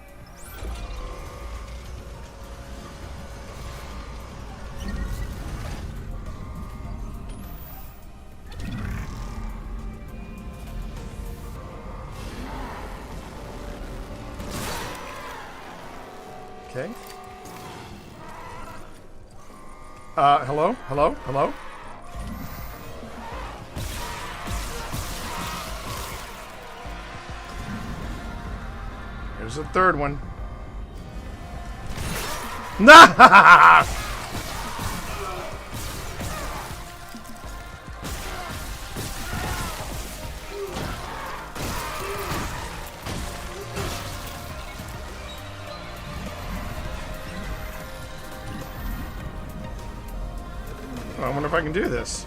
Okay. Hello? Hello? Hello? There's a third one. Nah! I wonder if I can do this.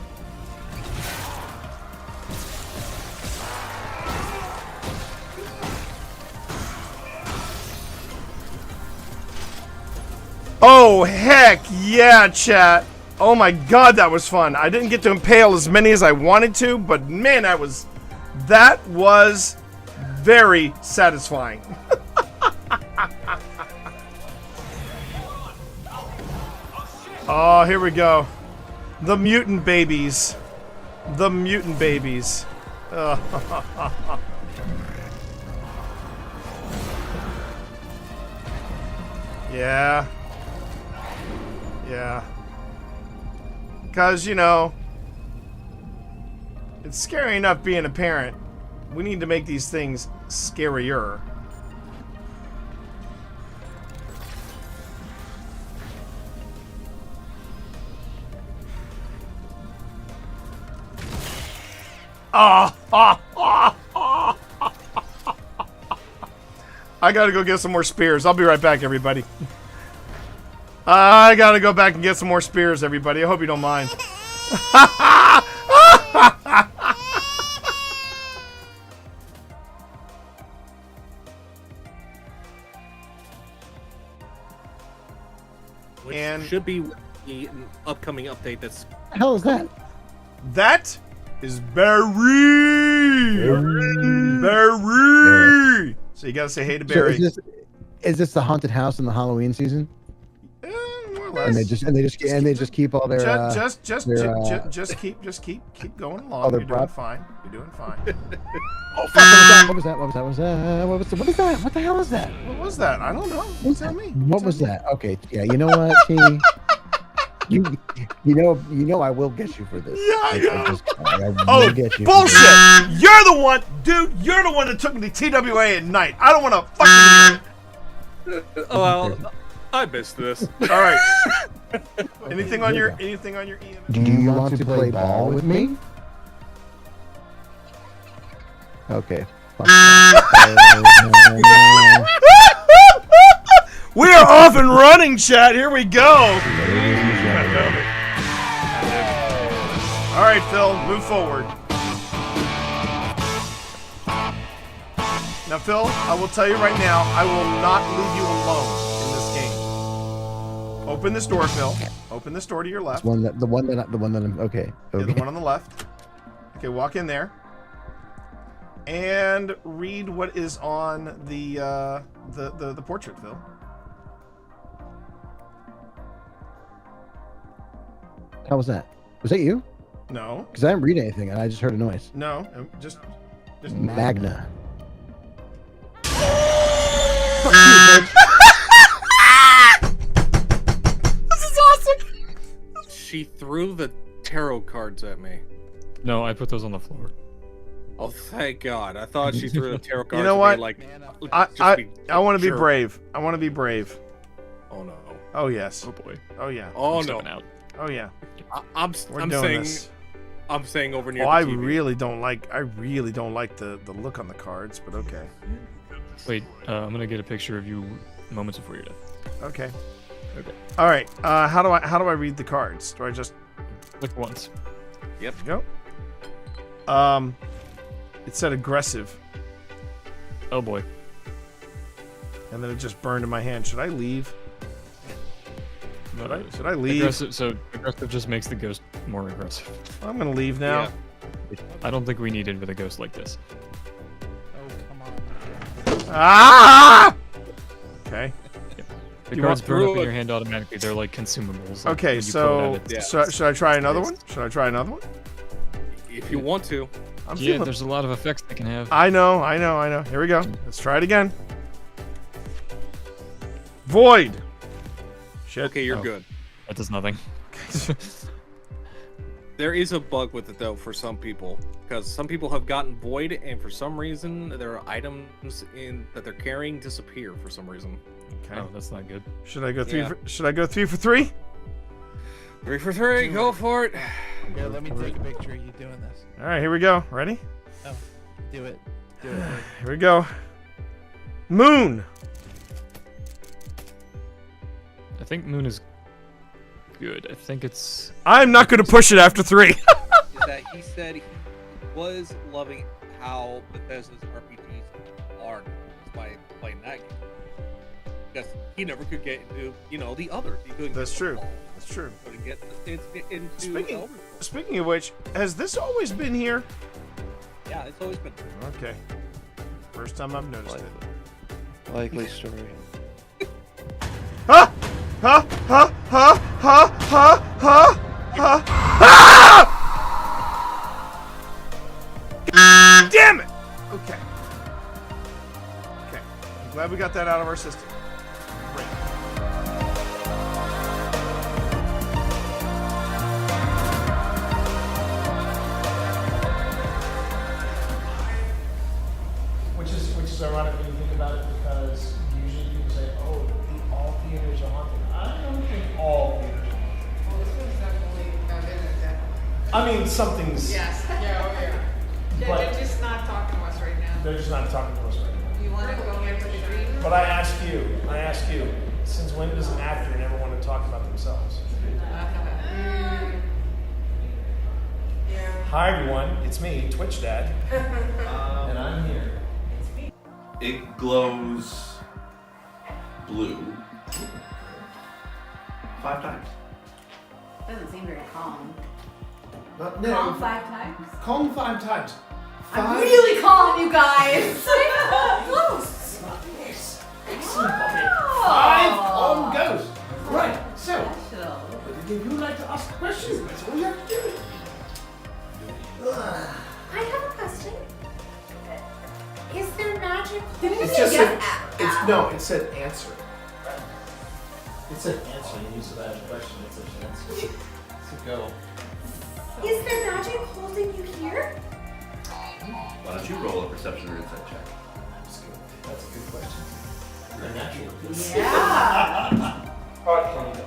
Oh, heck yeah, chat. Oh my god, that was fun. I didn't get to impale as many as I wanted to, but man, that was very satisfying. Oh, here we go. The mutant babies. The mutant babies. Yeah. Yeah. Because, you know, it's scary enough being a parent. We need to make these things scarier. I gotta go get some more spears. I'll be right back, everybody. I gotta go back and get some more spears, everybody. I hope you don't mind.
Which
And-
should be the upcoming update that's...
What the hell is that?
That is Barry. Barry. So you gotta say hey to Barry.
So is this the haunted house in the Halloween season?
More or less.
And they just keep all their
just keep going along.
Oh, they're
You're doing
prop?
fine. You're doing fine.
Oh fuck! What was that? What is that? What the hell is that?
What was that? I don't know. You tell me.
What was that? Okay, yeah. You know what? T, you know I will get you for this.
Yeah,
I will
Oh,
get you.
bullshit! You're the one, dude. You're the one that took me to TWA at night. I don't want to fucking hear it.
Oh, well, I missed this.
All right. Anything on your email?
Do you want to play ball with me? Okay. Fuck that.
We are off and running, chat. Here we go. All right, Phil, move forward. Now, Phil, I will tell you right now, I will not leave you alone in this game. Open this door, Phil. Open this door to your left.
The one that I'm okay.
Yeah, the one on the left. Okay, walk in there. And read what is on the portrait, Phil.
How was that? Was that you?
No.
Because I didn't read anything and I just heard a noise.
No, just
Magna.
Fuck you, bitch. This is awesome.
She threw the tarot cards at me.
No, I put those on the floor.
Oh, thank God. I thought she threw the tarot cards
You know
at
what?
me like...
I want to be
sure.
brave. I want to be brave.
Oh, no.
Oh, yes.
Oh, boy.
Oh, yeah.
Oh,
I'm
no.
stepping out.
Oh, yeah.
I'm
doing
saying...
this.
I'm saying over near
Oh,
the
I
TV.
really don't like the look on the cards, but okay.
Wait, I'm gonna get a picture of you moments before your death.
Okay.
Okay.
All right. How do I read the cards? Do I just
click once?
Yep.
Go. It said aggressive.
Oh boy.
And then it just burned in my hand. Should I leave? Should I leave?
Aggressive just makes the ghost more aggressive.
I'm gonna leave now.
Yeah. I don't think we need it with a ghost like this.
Ah! Okay.
The
You
cards
want-
burn up in your hand automatically. They're like consumables. Like,
Okay,
when you
so
put it at
should I try another one? Should I try another one?
If you want to.
I'm
yeah,
feeling-
there's a lot of effects they can have.
I know. Here we go. Let's try it again. Void. Shit.
Okay, you're
Oh.
good.
That does nothing.
There is a bug with it though for some people, because some people have gotten void, and for some reason there are items that they're carrying disappear for some reason.
Okay.
Oh, that's not good.
Should I go three?
Yeah.
Should I go 3 for 3?
3 for 3, go for it.
Here, let me take a picture of you doing this.
All right, here we go. Ready?
Oh, do it. Do it.
Here we go. Moon.
I think Moon is good. I think it's.
I'm not going to push it after 3.
Is that he said he was loving how Bethesda's RPGs are by playing that game. Because he never could get into, the others. He couldn't
That's
get
true.
Fall.
That's true.
Couldn't get into
Speaking of which, has this always been here?
Yeah, it's always been.
Okay. First time I've noticed it.
Likely story.
Ha! Ha! Ha! Ha! Ha! Ha! Ha! Ha! Ah! Damn it! Okay. Okay. I'm glad we got that out of our system. Great.
is ironic when you think about it because usually people say, oh, all theaters are haunted. I don't think all theaters are haunted.
Well, this one's definitely, definitely.
I mean, something's...
Yes, yeah.
But-
They're just not talking to us right now.
They're just not talking to us right now.
You want to go into the dream?
But I ask you, since when does an actor never want to talk about themselves? Hi everyone, it's me, Twitch Dad, and I'm here.
It glows blue 5 times.
Doesn't seem very calm.
No.
Calm 5 times?
Calm 5 times.
I'm really calm, you guys. Close.
Yes.
Wow.
5 calm ghosts. Right. So,
Special.
if you would like to ask questions, that's all you have to do.
I have a question. Is there magic?
It just said, it said answer. It said answer. You used that question. It said answer. So go.
Is there magic holding you here?
Why don't you roll a perception or insight check?
That's a good question. They're natural.
Yeah.
All right, here you go.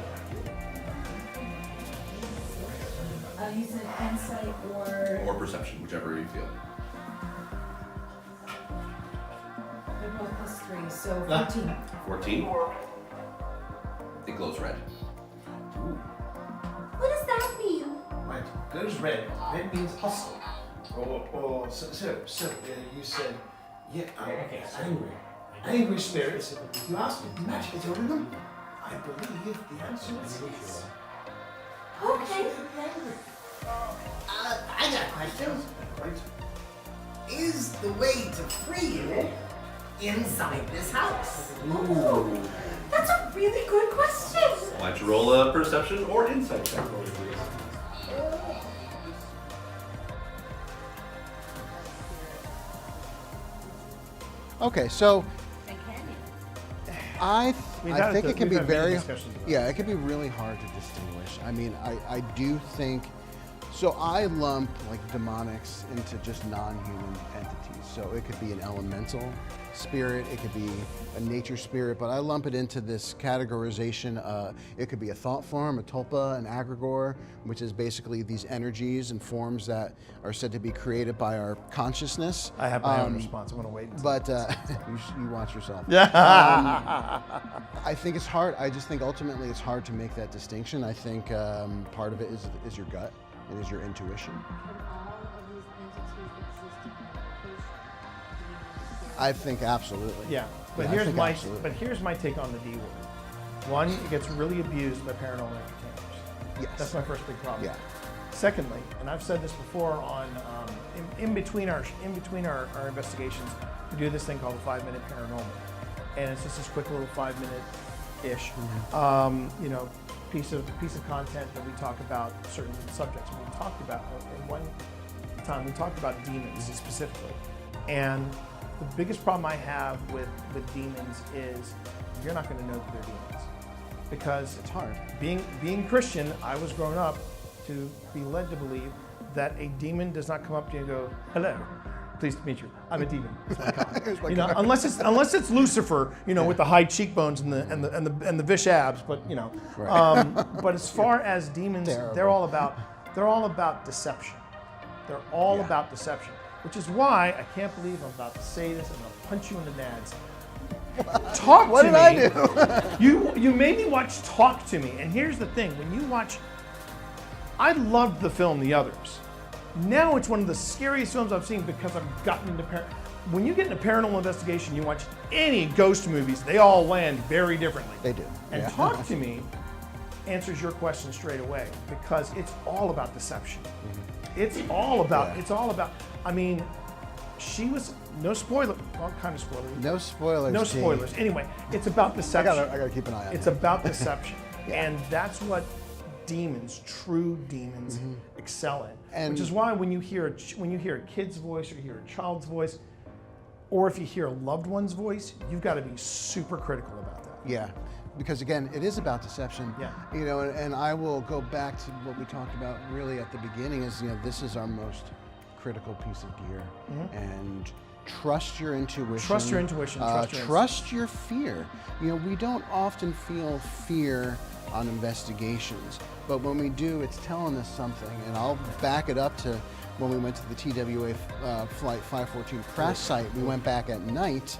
You said insight or...
Or perception, whichever you feel.
They're both +3, so
Ah.
14.
14. It glows red.
What does that mean?
Right. Goes red. Red means hostile. So you said, yeah, okay, angry. Angry spirits. You asked me, magic is holding them? I believe the answer is yes.
Okay.
I got questions.
Right.
Is the way to free you inside this house?
Ooh.
That's a really good question.
Why don't you roll a perception or insight check?
Okay, so I think it can be very, it can be really hard to distinguish. I mean, I do think, so I lump like demonics into just non-human entities. So it could be an elemental spirit, it could be a nature spirit, but I lump it into this categorization. It could be a thought form, a tulpa, an egregore, which is basically these energies and forms that are said to be created by our consciousness.
I have my own response. I'm going to wait.
But you watch yourself.
Yeah.
I think it's hard. I just think ultimately it's hard to make that distinction. I think part of it is your gut. It is your intuition. I think absolutely.
Yeah, but
Yeah, I think absolutely.
here's my take on the D word. One, it gets really abused by paranormal entertainers.
Yes.
That's my first big problem.
Yeah.
Secondly, and I've said this before on in between our investigations, we do this thing called the 5-minute paranormal, and it's just this quick little 5-minute-ish, piece of content that we talk about certain subjects. We talked about in one time we talked about demons specifically, and the biggest problem I have with demons is you're not going to know that they're demons because
it's hard.
Being Christian, I was grown up to be led to believe that a demon does not come up to you and go, "Hello, pleased to meet you. I'm a demon." Unless it's Lucifer, with the high cheekbones and the Vish abs. But but as far as demons, they're all about deception. They're all about deception. Which is why I can't believe I'm about to say this and I'll punch you in the nads. Talk to me.
What did I
do? You made me watch Talk to Me, and here's the thing: when you watch, I loved the film The Others. Now it's one of the scariest films I've seen because I've gotten into when you get into paranormal investigation, you watch any ghost movies, they all land very differently.
They do.
And Talk to Me answers your question straight away because it's all about deception. It's all about. I mean, she was no spoiler. Well, kind of spoiler.
No spoilers.
No spoilers. Anyway, it's about deception.
I gotta keep an eye on it.
It's about deception, and that's what demons, true demons, excel in.
And
which is why when you hear a kid's voice or you hear a child's voice, or if you hear a loved one's voice, you've got to be super critical about that.
Yeah. Because again, it is about deception.
Yeah.
And I will go back to what we talked about really at the beginning is, this is our most critical piece of gear. And trust your intuition.
Trust your intuition.
Trust your fear. You know, we don't often feel fear on investigations, but when we do, it's telling us something. And I'll back it up to when we went to the TWA Flight 514 crash site. We went back at night,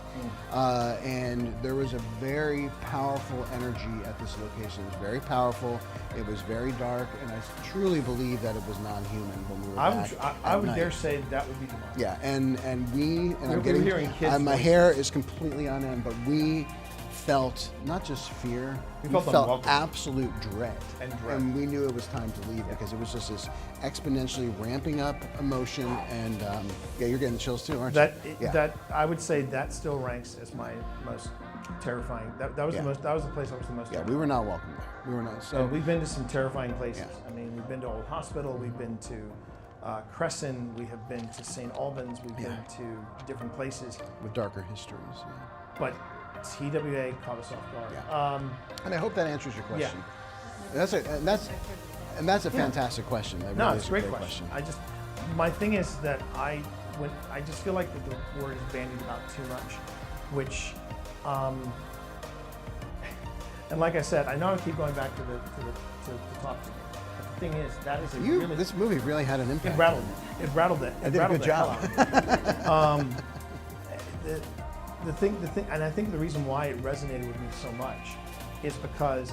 and there was a very powerful energy at this location. It was very powerful. It was very dark, and I truly believe that it was non-human when we were back.
I would dare say that would be demonic.
Yeah, and I'm
We're hearing kids'
my
voices.
hair is completely on end, but we felt not just fear, we felt
unwelcome.
absolute dread.
And
we knew it was time to leave because it was just this exponentially ramping up emotion. And yeah, you're getting the chills too, aren't you?
That I would say that still ranks as my most terrifying. That was the most. That was the place I was the most.
Yeah, we were not welcome there. We were not. So
and we've been to some terrifying places. I mean, we've been to Old Hospital. We've been to Crescent. We have been to St. Albans. We've been to different places
with darker histories. Yeah.
But TWA caught us off guard.
Yeah. And I hope that answers your question. Yeah. That's a fantastic question. That
No,
really
it's
is
a great question. My thing is that I just feel like that the word is bandied about too much, which, and like I said, I know I keep going back to the top. But the thing is, that is really,
this movie really had an impact.
It rattled it.
I did a good job.
The thing, and I think the reason why it resonated with me so much is because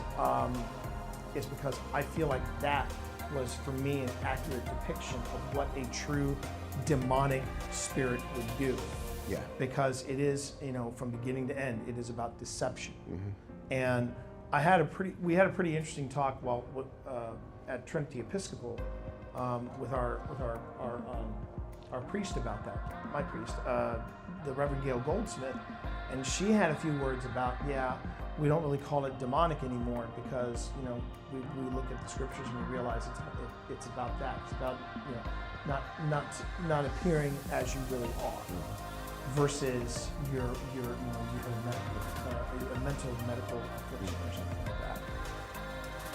I feel like that was for me an accurate depiction of what a true demonic spirit would do.
Yeah.
Because it is, from beginning to end, it is about deception.
Mm-hmm.
And we had a pretty interesting talk at Trinity Episcopal with our priest about that. My priest, the Reverend Gail Goldsmith, and she had a few words about, we don't really call it demonic anymore because we look at the scriptures and we realize it's about that. It's about not appearing as you really are, versus your a mental medical affliction or something like that.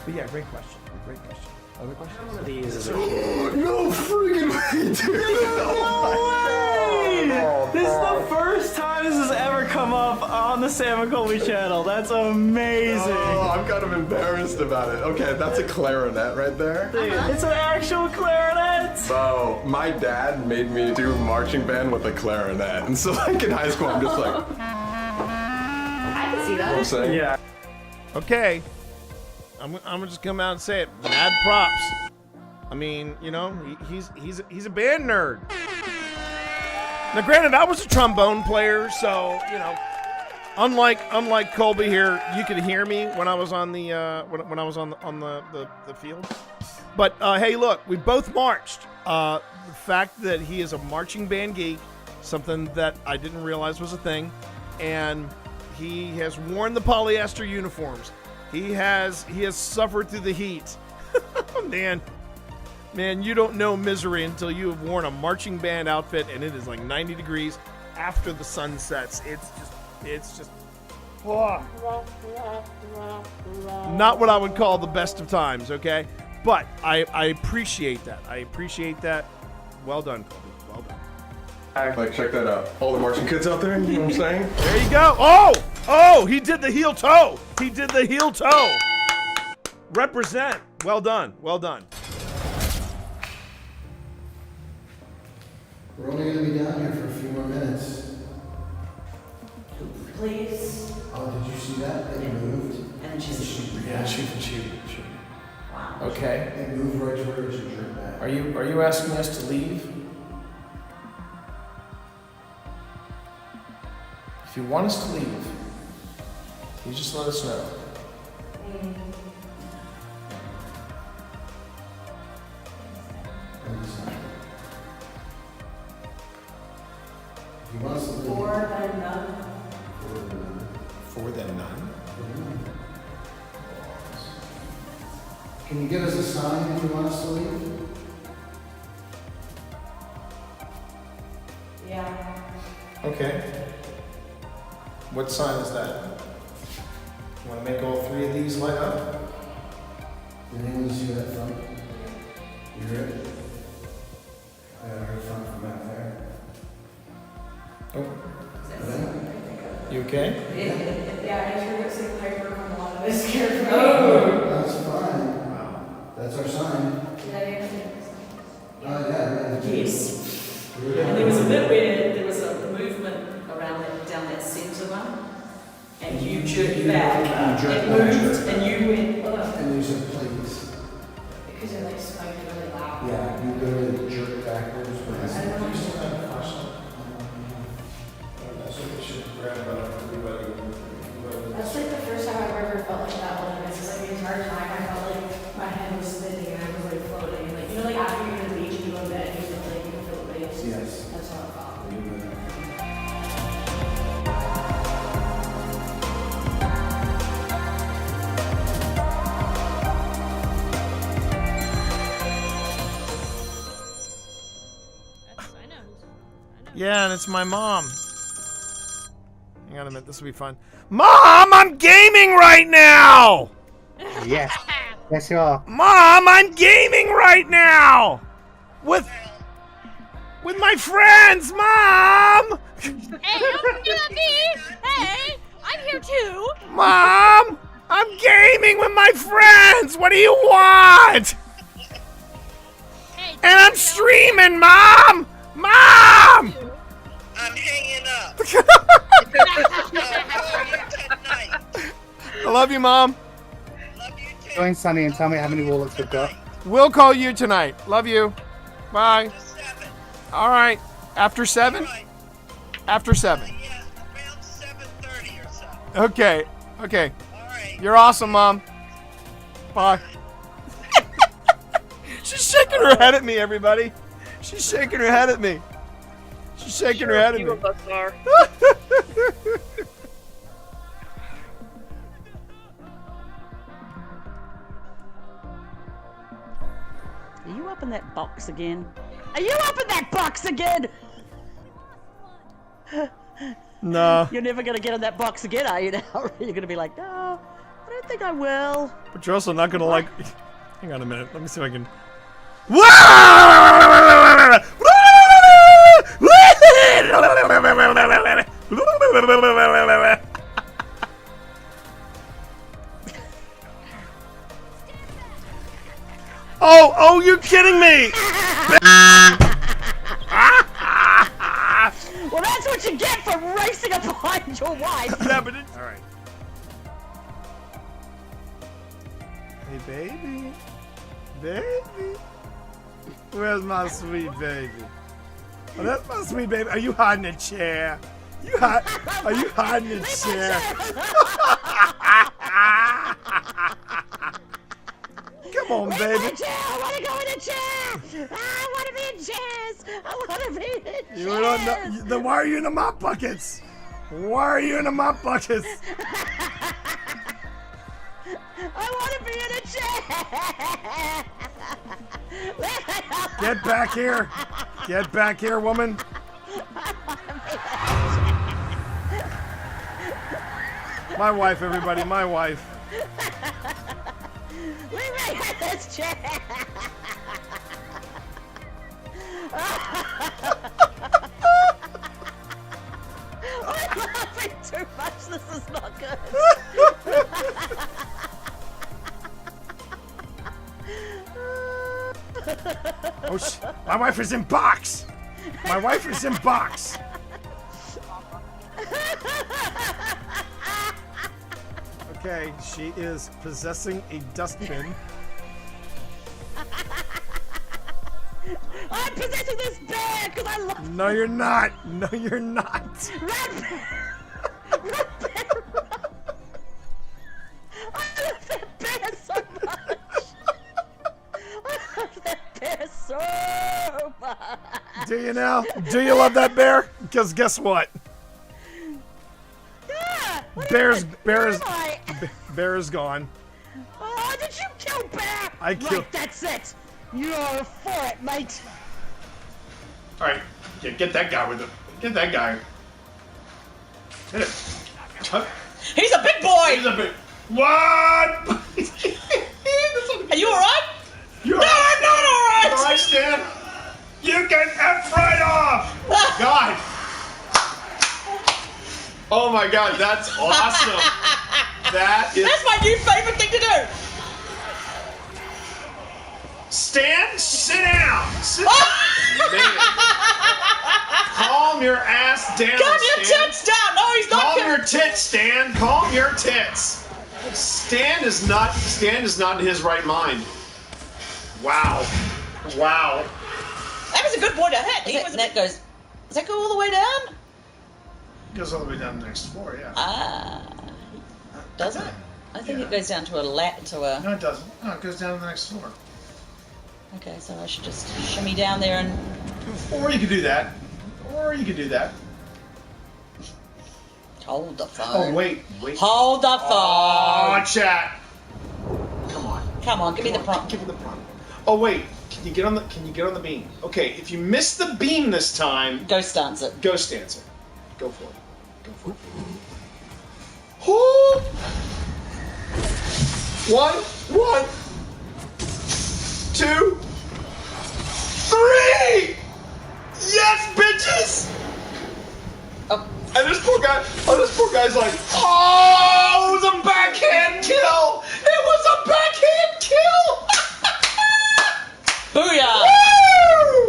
But yeah, great question. Great question. Other questions?
One of these is a
No
freaking way, dude! No way! This is the first time this has ever come up on the Sam and Colby channel. That's amazing.
Oh, I'm kind of embarrassed about it. Okay, that's a clarinet right there.
Dude, it's an actual clarinet!
Bro, my dad made me do marching band with a clarinet. And so like in high school, I'm just like...
I can see
You know what I'm saying?
Yeah.
Okay. I'm gonna just come out and say it. Mad props. I mean, he's a band nerd. Now, granted, I was a trombone player, so unlike Colby here, you could hear me when I was on the when I was on the field. But hey, look, we both marched. The fact that he is a marching band geek, something that I didn't realize was a thing, and he has worn the polyester uniforms. He has suffered through the heat. Man, you don't know misery until you have worn a marching band outfit and it is like 90 degrees after the sun sets. It's just not what I would call the best of times, okay? But I appreciate that. Well done, Colby. Well done.
Like, check that out. All the marching kids out there, you know what I'm saying?
There you go. Oh, he did the heel toe. Represent. Well done.
We're only going to be down here for a few more minutes.
Please.
Oh, did you see that? It moved.
And she's
Yeah, shoot.
Wow.
Okay.
It moved right to where it should jerk back.
Are you asking us to leave? If you want us to leave, you just let us know.
If you want us to leave.
For the none?
Can you give us a sign if you want us to leave?
Yeah.
Okay. What sign is that? You want to make all three of these light up?
Did anyone see that front? You heard it? I heard front from back there.
You okay?
Yeah, I heard it say Piper come along. It scared me.
Oh, that's fine. That's our sign.
Yes. And there was a bit where there was a movement around down that centre one, and you jerked back. It moved, and you went. Ugh.
And you said please.
Because it like spiked really loud.
Yeah, you literally jerk backwards.
I don't know. That's like the first time I've ever felt like that. Like it's like the entire time I felt like my head was spinning and I was like floating. Like you know, like after you're gonna beach and you go to bed, you feel like you can feel the waves.
Yes.
That's how it felt.
Yeah, and it's my mom. Hang on a minute, this will be fun. Mom, I'm gaming right now!
Yes. Yes, you are.
Mom, I'm gaming right now! With my friends, Mom!
Hey, don't do me! Hey, I'm here too!
Mom! I'm gaming with my friends! What do you want?
Hey,
and I'm streaming, Mom! Mom!
I'm hanging up.
I love you, Mom.
Join Sunny and tell me how many wallets we've got.
We'll call you tonight. Love you. Bye. All right. After 7? After 7. Okay. Okay. You're awesome, Mom. Bye. She's shaking her head at me, everybody. She's shaking her head at me. She's shaking her head at me.
Are you up in that box again? Are you up in that box again?
No.
You're never gonna get in that box again, are you now? You're gonna be like, no, I don't think I will.
But you're also not gonna like. Hang on a minute. Let me see if I can. Oh, you're kidding me!
Well, that's what you get for racing up behind your wife.
Yeah, but it's... All right. Hey, baby. Baby. Where's my sweet baby? Oh, that's my sweet baby. Are you hiding in a chair? Are you hiding in a chair? Come on, baby.
I want to go in a chair. I want to be in chairs. I want to be in chairs.
You don't know, then why are you in the mop buckets? Why are you in the mop buckets?
I want to be in a chair.
Get back here. Get back here, woman. My wife, everybody, my wife.
Leave me in this chair. I'm laughing too much. This is not good.
Oh, my wife is in box. My wife is in box. Okay, she is possessing a dustbin.
I'm possessing this bear because I love.
No, you're not. No, you're not.
Red bear. Red bear. I love that bear so much. I love that bear so much.
Do you now? Do you love that bear? Because guess what?
Yeah.
Bear is gone.
Oh, did you kill bear?
I killed.
Right, that's it. You're for it, mate.
All right, yeah, get that guy with it. Get that guy. Hit it. Huh?
He's a big boy.
He's a big. What?
Are you alright?
You're
no, I'm not alright.
All right, Stan. You can F right off. God. Oh my god, that's awesome. That is.
That's my new favorite thing to do.
Stan, sit down. Sit down. Calm your ass down.
Calm your
Stan.
tits down. No, he's not.
Calm your tits, Stan. Calm your tits. Stan is not in his right mind. Wow. Wow.
That was a good boy to hit. Does that go all the way down?
It goes all the way down the next floor, yeah.
Does it? I think it goes down to a No,
it doesn't. No, it goes down to the next floor.
Okay, so I should just shimmy down there and.
Or you could do that.
Hold the phone.
Oh wait.
Hold the phone.
Oh, chat.
Come on, give me the prompt.
Give me the prompt. Oh wait. Can you get on the beam? Okay, if you miss the beam this time,
Ghost dance it.
Go for it. Oh. 1, 2, 3. Yes, bitches.
Oh.
And this poor guy's like, oh, it was a backhand kill. It was a backhand kill.
Booyah!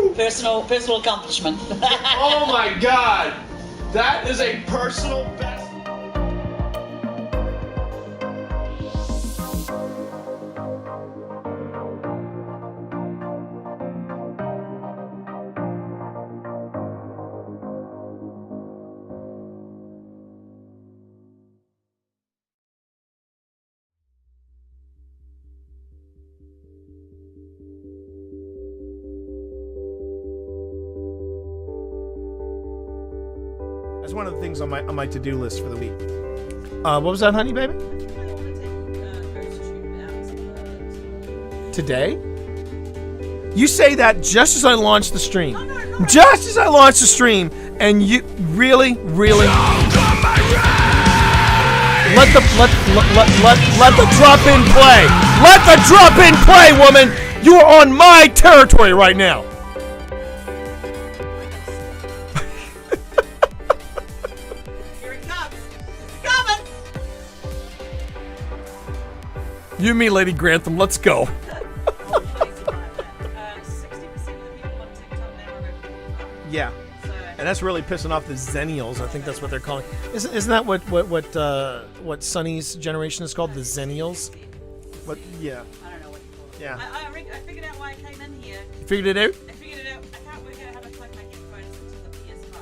Woo! Personal accomplishment.
Oh my god! That is a personal best. That's one of the things on my to-do list for the week. What was that, honey, baby? Today? You say that just as I launch the stream. Just as I launch the stream, and you really let the drop in play. Let the drop in play, woman. You are on my territory right now. You and me, Lady Grantham, let's go. Yeah, and that's really pissing off the Zennials. I think that's what they're calling. Isn't that what Sonny's generation is called? The Zennials. But yeah.
I don't know what you call it.
Yeah.
I figured out why I came in here.
You figured it out?
I figured it out. I can't work out how to plug my headphones into the PS5.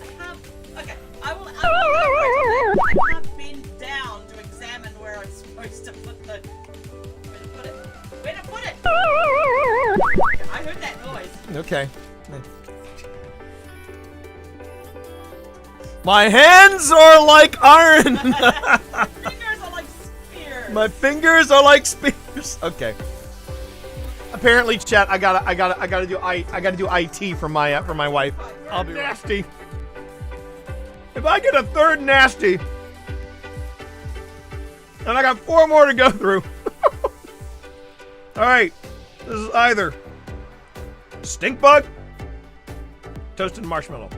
I can't. Okay, I will. I can't bend down to examine where I'm supposed to put the. Where to put it? I heard that noise.
Okay. My hands are like iron.
Fingers are like spears.
My fingers are like spears. Okay. Apparently, chat. I gotta do IT for my wife. I'll be nasty. If I get a third nasty, and I got 4 more to go through. All right. This is either stink bug, toasted marshmallow.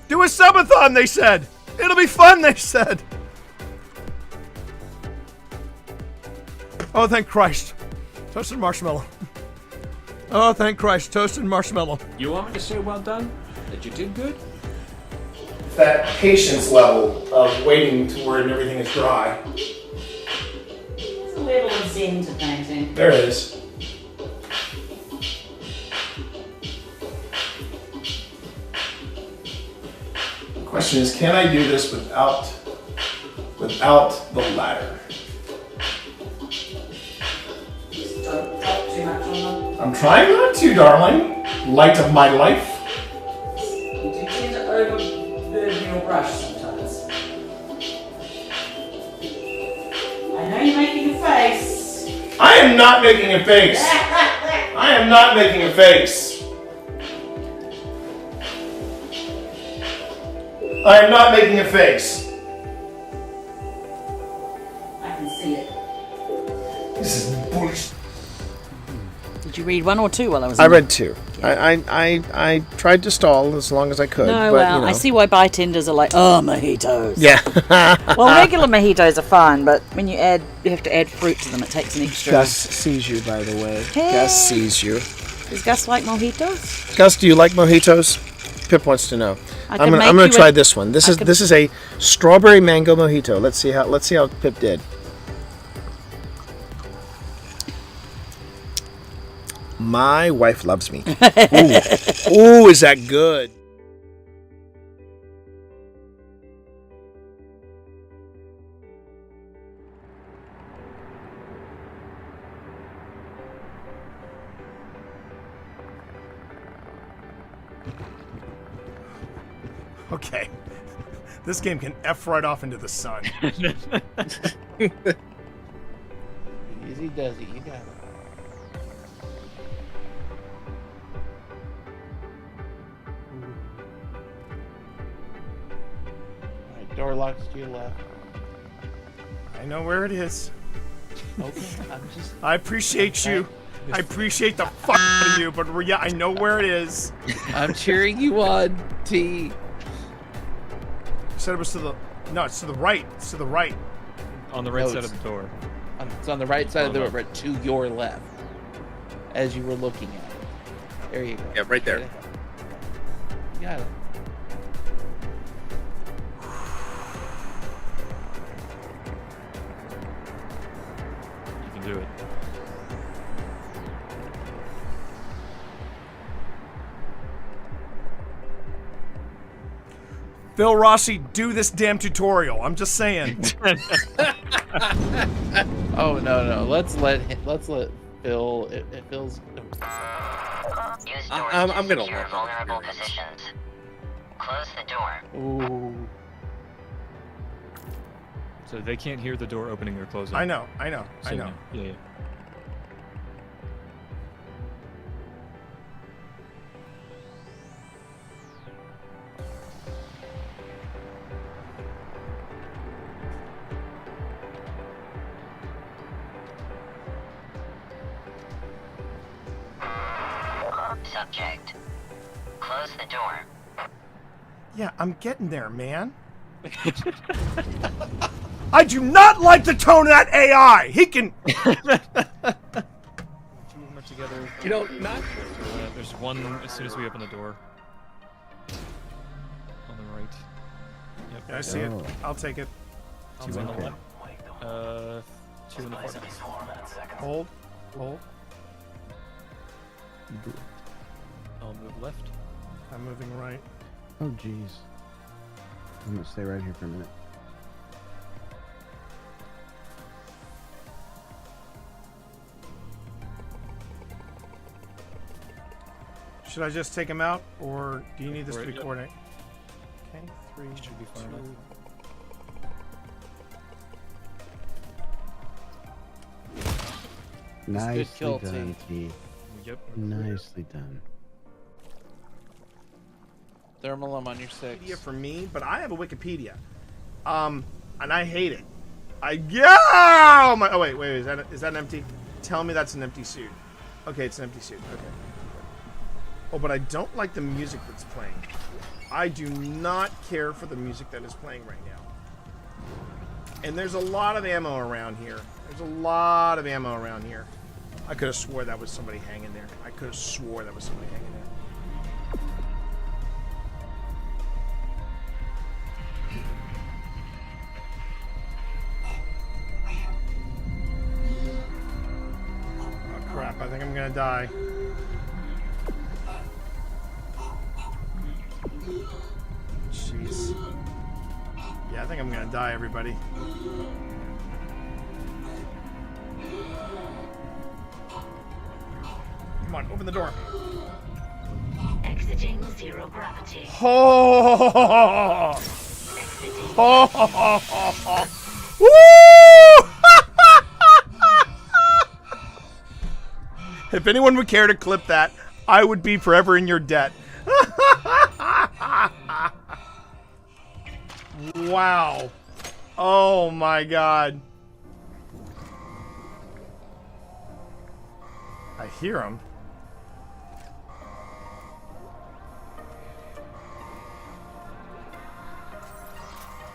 Do a subathon, they said. It'll be fun, they said. Oh, thank Christ. Toasted marshmallow. Oh, thank Christ. Toasted marshmallow.
You want me to say well done? That you did good?
That patience level of waiting to where everything is dry.
There's a level of zen to painting.
There it is. The question is, can I do this without the ladder?
Don't drop too much on them.
I'm trying not to, darling. Light of my life.
You do tend to overburden your brush sometimes. I know you're making a face.
I am not making a face. I am not making a face. I am not making a face.
I can see it.
Did you read 1 or 2 while I was?
I read 2. I tried to stall as long as I could.
No,
but,
well,
you know.
I see why bartenders are like, oh, mojitos.
Yeah.
Well, regular mojitos are fine, but when you have to add fruit to them, it takes an extra.
Gus sees you, by the way.
Hey.
Gus sees you.
Does Gus like mojitos?
Gus, do you like mojitos? Pip wants to know. I'm gonna try this one. This is a strawberry mango mojito. Let's see how Pip did. My wife loves me. Ooh. Ooh, is that good? Okay. This game can F right off into the sun.
Easy does it. You got it. Alright, door locks to your left.
I know where it is.
Okay,
I appreciate you. I appreciate the fuck out of you, but yeah, I know where it is.
I'm cheering you on, T.
You said it was to the... No, it's to the right. It's to the right.
On the right side of the door.
It's on the right side of the door, but to your left. As you were looking at it. There you go.
Yeah, right there.
You got it.
You can do it.
Phil Rossi, do this damn tutorial. I'm just saying.
Oh no! Let's let Phil. It feels.
I'm gonna
your vulnerable positions. Close the door.
Ooh.
So they can't hear the door opening or closing.
I know.
So, Yeah.
Subject. Close the door.
Yeah, I'm getting there, man. I do not like the tone of that AI. He can...
Together.
You know, not...
there's one as soon as we open the door. On the right. Yep.
Yeah, I see it. I'll take it.
2 on the left. 2 in the corner.
Hold.
I'll move left.
I'm moving right.
Oh, jeez. I'm gonna stay right here for a minute.
Should I just take him out, or do you need this to be
Yep.
coordinated? Okay, 3,
Should be far
2.
enough.
Nicely
kill,
done, T.
Yep.
Nicely done.
Thermalum on your 6.
Wikipedia for me, but I have a Wikipedia, and I hate it. Oh wait, is that an empty? Tell me that's an empty suit. Okay, it's an empty suit. Okay. Oh, but I don't like the music that's playing. I do not care for the music that is playing right now. And there's a lot of ammo around here. I could have swore that was somebody hanging there. Oh crap, I think I'm gonna die. Jeez. Yeah, I think I'm gonna die, everybody. Come on, open the door.
Exiting zero gravity.
Oh! Woo! If anyone would care to clip that, I would be forever in your debt. Wow. Oh my god. I hear him.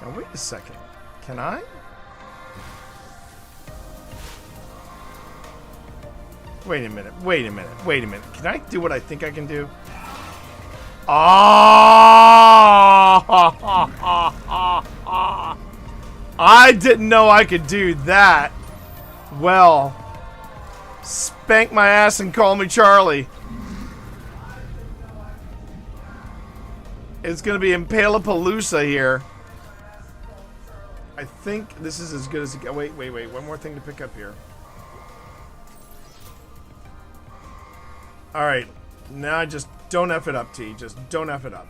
Now wait a second. Can I? Wait a minute. Wait a minute. Wait a minute. Can I do what I think I can do? Ah! I didn't know I could do that. Well, spank my ass and call me Charlie. It's gonna be Impalapalooza here. I think this is as good as it gets. Wait. One more thing to pick up here. Alright. Now just don't F it up, T. Just don't F it up.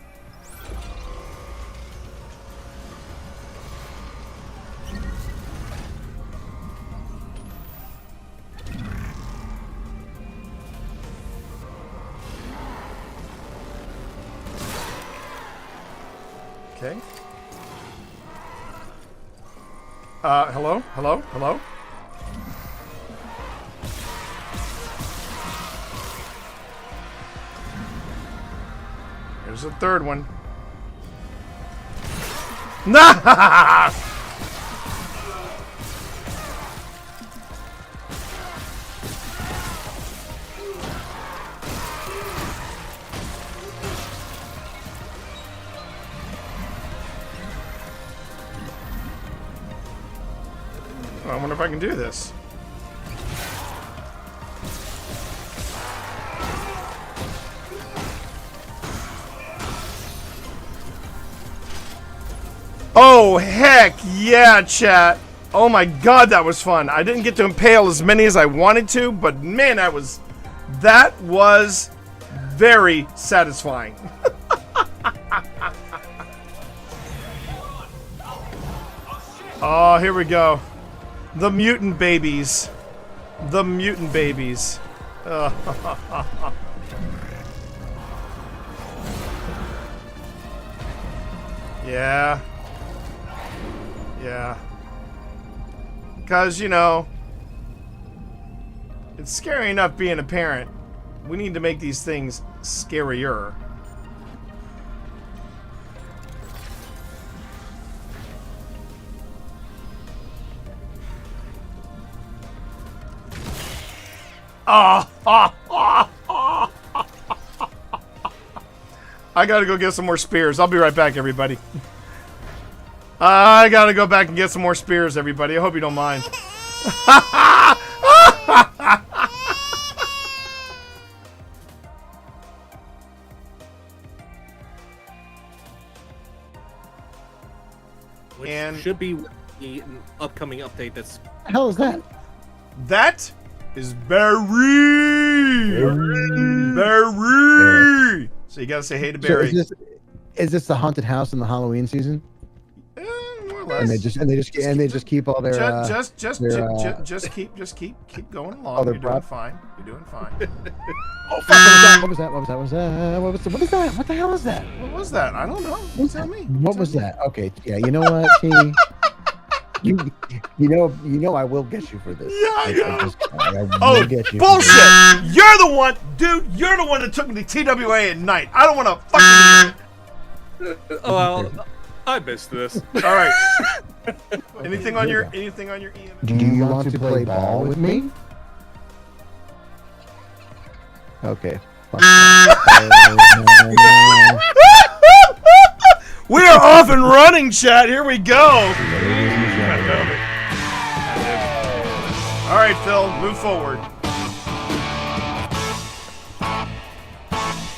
Okay. Hello? Hello? Hello? There's a third one. Nah! I wonder if I can do this. Oh, heck yeah, chat. Oh my god, that was fun. I didn't get to impale as many as I wanted to, but man, that was very satisfying. Oh, here we go. The mutant babies. The mutant babies. Yeah. Yeah. Because, you know, it's scary enough being a parent. We need to make these things scarier. I gotta go get some more spears. I'll be right back, everybody. I gotta go back and get some more spears, everybody. I hope you don't mind.
Which
And
should be the upcoming update that's...
What the hell is that?
That is Barry! Barry! So you gotta say hey to
So
Barry.
is this the haunted house in the Halloween season?
More or less.
And they just keep all their
just keep going along.
their
You're doing
prop.
fine. You're doing fine.
Oh fuck! What was that? What was that? What was that? What is that? What the hell is that?
What was that? I don't know. You tell me.
What was that? Okay, yeah. You know what, T? You know I will get you for this.
Yeah,
I will
Oh,
get you.
bullshit! You're the one, dude. You're the one that took me to TWA at night. I don't want to fucking hear it.
Well, I missed this.
All right. Anything on your EM?
Do you want to play ball with me? Okay. Fuck that.
We are off and running, chat. Here we go. All right, Phil, move forward.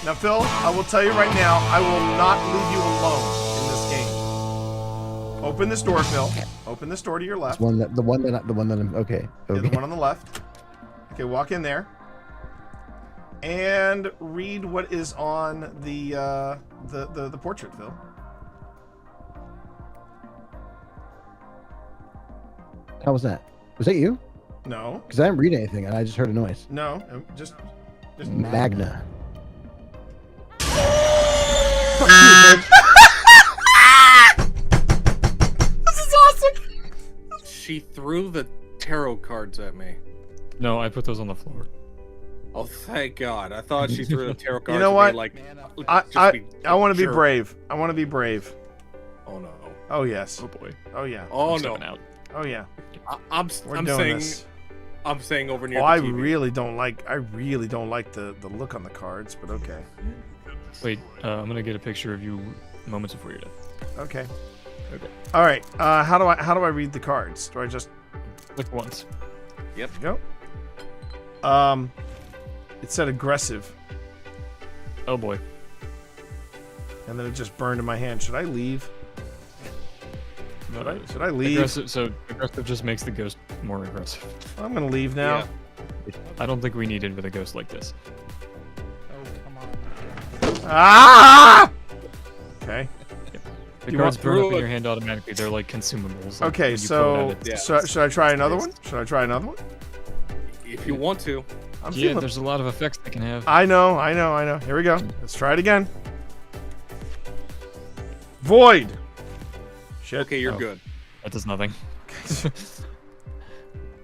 Now, Phil, I will tell you right now, I will not leave you alone in this game. Open this door, Phil. Open this door to your left.
The one that I'm okay.
Yeah, the one on the left. Okay, walk in there. And read what is on the portrait, Phil.
How was that? Was that you?
No.
Because I didn't read anything and I just heard a noise.
No, just
Magna.
Fuck you, bitch. This is awesome.
She threw the tarot cards at me.
No, I put those on the floor.
Oh, thank God! I thought she threw the tarot cards.
You know
at
what?
me like,
I want to be
jerk.
brave. I want to be brave.
Oh no.
Oh yes.
Oh boy.
Oh yeah.
Oh
I'm
no.
stepping out.
Oh yeah.
I'm
doing
saying.
this.
I'm saying over near
Oh,
the
I
TV.
really don't like the look on the cards, but okay.
Wait, I'm gonna get a picture of you moments before your death.
Okay.
Okay.
All right. How do I read the cards? Do I just
click once?
Yep.
Go. It said aggressive.
Oh boy.
And then it just burned in my hand. Should I leave? Should I leave?
Aggressive just makes the ghost more aggressive.
I'm gonna leave now.
Yeah. I don't think we need it with a ghost like this.
Ah! Okay.
The
You
cards
want-
burn up in your hand automatically. They're like consumables. Like,
Okay,
when you pull it out,
so should I try another one? Should I try another one?
If you want to.
I'm
yeah,
feeling-
there's a lot of effects they can have.
I know. Here we go. Let's try it again. Void. Shit.
Okay, you're
Oh,
good.
That does nothing.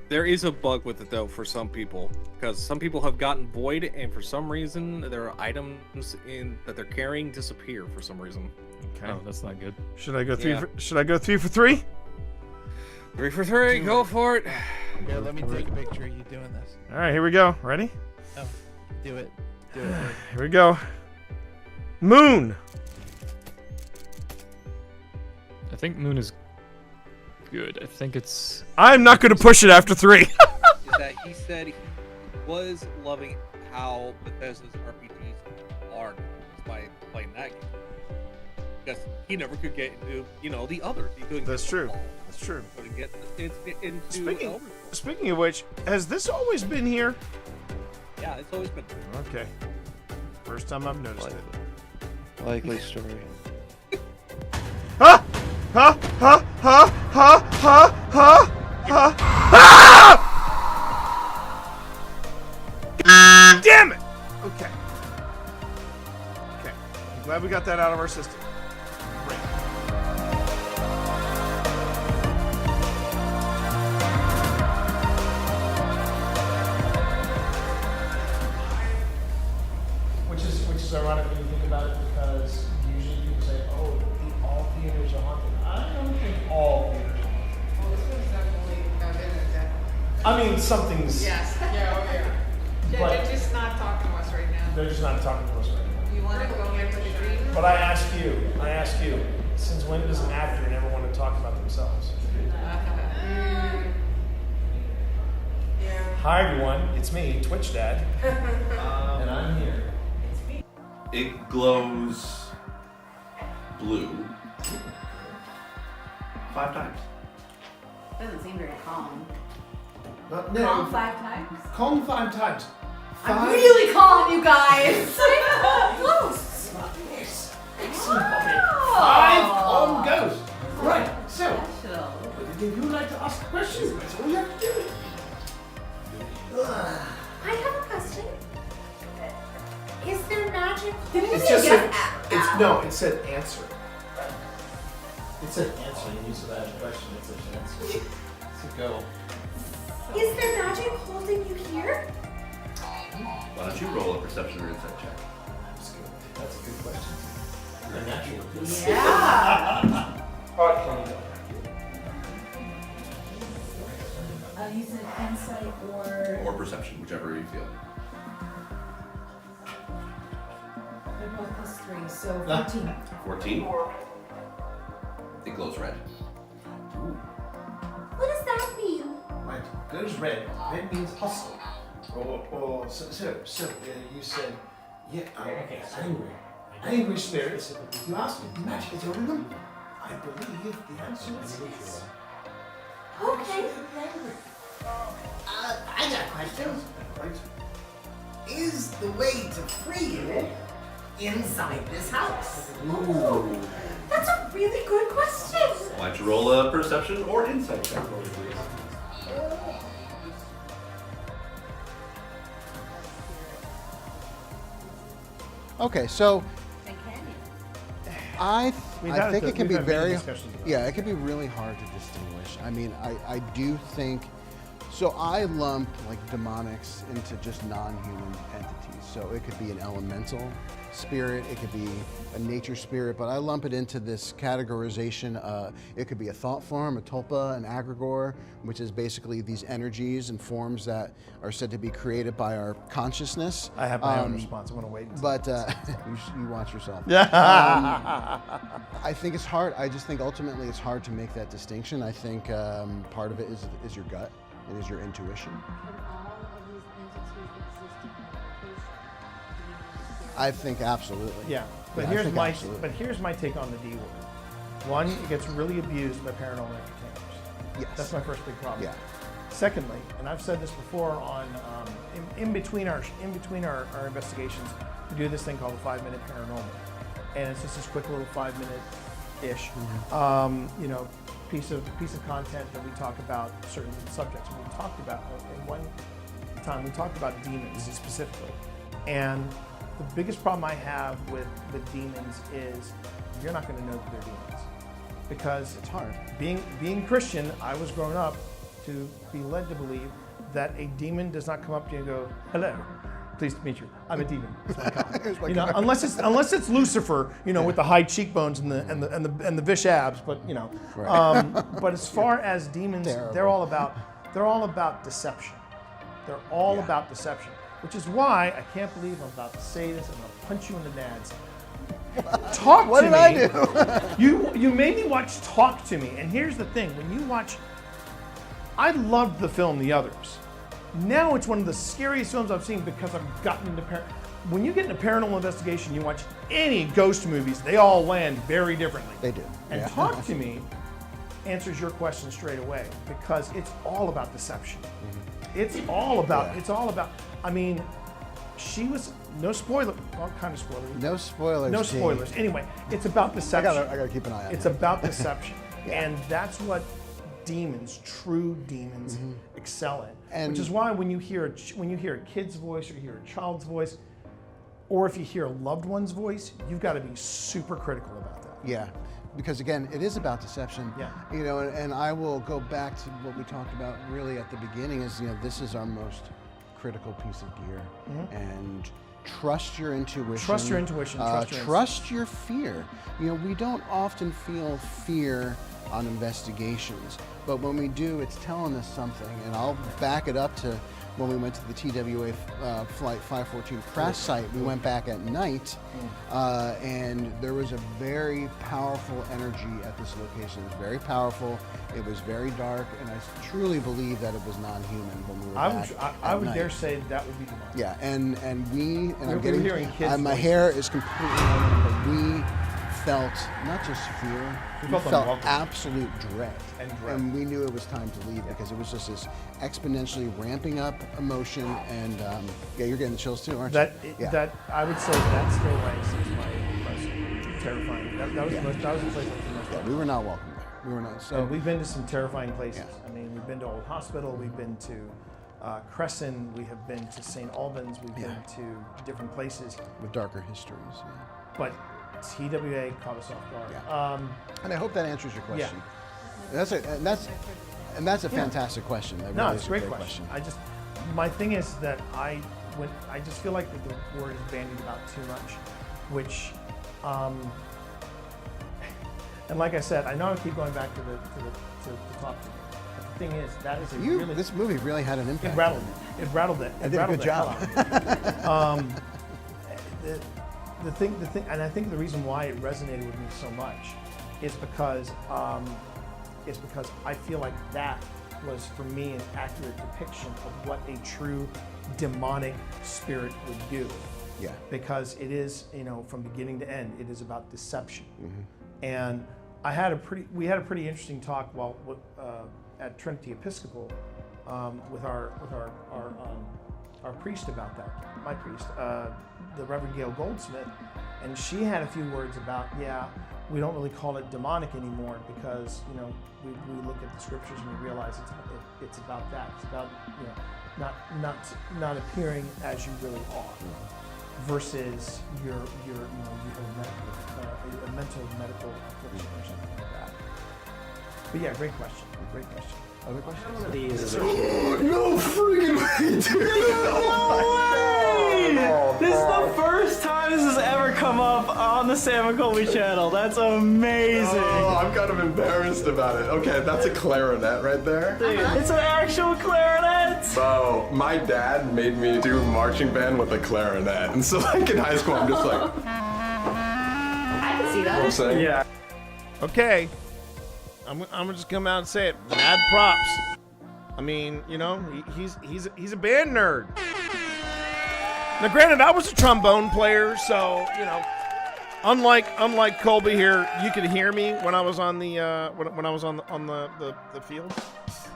There is a bug with it though for some people, because some people have gotten void, and for some reason their items that they're carrying disappear for some reason.
Okay.
Oh, that's not good.
Should I go three?
Yeah.
Should I go 3 for 3?
3 for 3, go for it.
Here, let me take a picture of you doing this.
All right, here we go. Ready?
No, do it. Do it.
Here we go. Moon.
I think Moon is good. I think it's.
I'm not going to push it after 3.
Is that he said he was loving how Bethesda's RPGs are by playing that game. Because he never could get into, the others. He couldn't.
That's
get
true.
them all.
That's true.
Couldn't get into
Speaking of which, has this always been here?
Yeah, it's always been.
Okay. First time I've noticed it.
Likely story.
Ha! Ha! Ha! Ha! Ha! Ha! Ha! Ha! Ah! Damn it! Okay. Okay. I'm glad we got that out of our system. Great. Which is ironic when you think about it, because usually people say, "Oh, all theaters are haunted." I don't think all theaters are haunted.
Well, this one's definitely got in it, definitely.
I mean, something's.
Yes. Yeah, oh yeah.
But-
They're just not talking to us right now.
They're just not talking to us right now.
You want to go get the dream?
But I ask you, since when does an actor never want to talk about themselves?
Yeah.
Hi everyone, it's me, Twitch Dad, and I'm here.
It glows blue 5 times.
Doesn't seem very calm.
But
Calm 5 times?
Calm 5 times.
I'm really calm, you guys. Close.
Yes.
Oh.
5 calm ghosts. Right. So,
Special.
if you would like to ask a question, that's all you have to do.
I have a question. Is there magic?
It's just said, it said answer. It said answer. You used to ask a question. It said answer. So go.
Is there magic holding you here?
Why don't you roll a perception or insight check?
That's a good question. A natural.
Yeah.
All right, Kelly, go.
You said insight or.
Or perception, whichever you feel.
They're both plus 3, so 14.
14. It glows red.
What does that mean?
Right. Goes red. Red means hostile. So you said, yeah, okay, angry. Angry spirits. You asked me, magic is holding them? I believe the answer is yes.
Okay.
I got a question.
Right.
Is the way to free you inside this house?
Ooh, that's a really good question.
Why don't you roll a perception or insight check for me, please?
Okay, so I think it can be very,
discussions about
yeah, it can be really hard to distinguish. I mean, I do think, So I lump like demonics into just non-human entities. So it could be an elemental spirit, it could be a nature spirit, but I lump it into this categorization. It could be a thought form, a tulpa, an egregore, which is basically these energies and forms that are said to be created by our consciousness.
I have my own response. I'm going to wait.
But you watch yourself. I think it's hard. I just think ultimately it's hard to make that distinction. I think part of it is your gut. It is your intuition. I think absolutely.
Yeah, but here's my take on the D word. One, it gets really abused by paranormal entertainers.
Yes.
That's my first big problem.
Yeah.
Secondly, and I've said this before on in between our investigations, we do this thing called the 5-minute paranormal, and it's just this quick little 5-minute-ish, piece of content that we talk about certain subjects. And we talked about in one time we talked about demons specifically, and the biggest problem I have with demons is you're not going to know that they're demons because
it's hard.
Being Christian, I was grown up to be led to believe that a demon does not come up to you and go, "Hello, pleased to meet you. I'm a demon." Unless it's Lucifer, with the high cheekbones and the vish abs. But but as far as demons, they're all about deception. They're all about deception, which is why I can't believe I'm about to say this. I'm gonna punch you in the nads. Talk
what
to
did
me.
I do?
You made me watch Talk to Me, and here's the thing: when you watch, I loved the film The Others. Now it's one of the scariest films I've seen because I've gotten into when you get into paranormal investigation, you watch any ghost movies, they all land very differently.
They do.
And Talk to Me answers your question straight away because it's all about deception. Mm-hmm. It's all about. I mean, she was no spoiler. Well, kind of spoiler.
No spoilers.
No spoilers. Anyway, it's about deception.
I gotta keep an eye on it.
It's about deception, and that's what demons, true demons, excel in. Which is why when you hear a kid's voice or you hear a child's voice, or if you hear a loved one's voice, you've got to be super critical about that.
Yeah, because again, it is about deception.
Yeah.
And I will go back to what we talked about really at the beginning is, this is our most critical piece of gear. Mm-hmm. And trust your intuition.
Trust your intuition.
Trust your fear. We don't often feel fear on investigations, but when we do, it's telling us something. And I'll back it up to when we went to the TWA Flight 514 crash site. We went back at night, and there was a very powerful energy at this location. It was very powerful. It was very dark, and I truly believe that it was non-human when we were back
I
at
would
night.
dare say that would be demonic.
Yeah, and
I'm getting hearing kids'
my
voices.
hair is completely on, but we felt not just fear, we felt
unwelcome.
absolute dread.
And
we knew it was time to leave because it was just this exponentially ramping up emotion. And you're getting the chills too, aren't you?
That I would say that still ranks as my most terrifying. That was the place that was the most
we were not welcome there. We were not. So
and we've been to some terrifying places. I mean, we've been to Old Hospital. We've been to Crescent. We have been to St. Albans. We've been to different places
with darker histories. Yeah.
But TWA caught us off guard.
Yeah. And I hope that answers your question. Yeah. That's a fantastic question. That
No,
really
it's
is
a great question. My thing is that I just feel like that the word is bandied about too much, which, and like I said, I know I keep going back to the Talk to Me. But the thing is, that is
this movie really had an impact.
It rattled it.
I did a good job.
The thing, and I think the reason why it resonated with me so much is because I feel like that was for me an accurate depiction of what a true demonic spirit would do.
Yeah.
Because it is, from beginning to end, it is about deception.
Mm-hmm.
And we had a pretty interesting talk at Trinity Episcopal with our priest about that. My priest, the Reverend Gail Goldsmith, and she had a few words about, we don't really call it demonic anymore because we look at the scriptures and we realize it's about that. It's about not appearing as you really are, versus you have a mental medical affliction or something like that. But yeah, great question. Great question. Other questions?
One of these is
No freaking way, dude.
This is the first time this has ever come up on the Sam and Colby channel. That's amazing.
Oh, I'm kind of embarrassed about it. Okay, that's a clarinet right there.
Dude, it's an actual clarinet.
Bro, my dad made me do marching band with a clarinet. And so like in high school, I'm just like,
I can see that.
I'm saying?
Yeah.
Okay. I'm gonna just come out and say it. Mad props. I mean, you know, he's a band nerd. Now, granted, I was a trombone player, so you know, unlike Colby here, you could hear me when I was on the when I was on the field.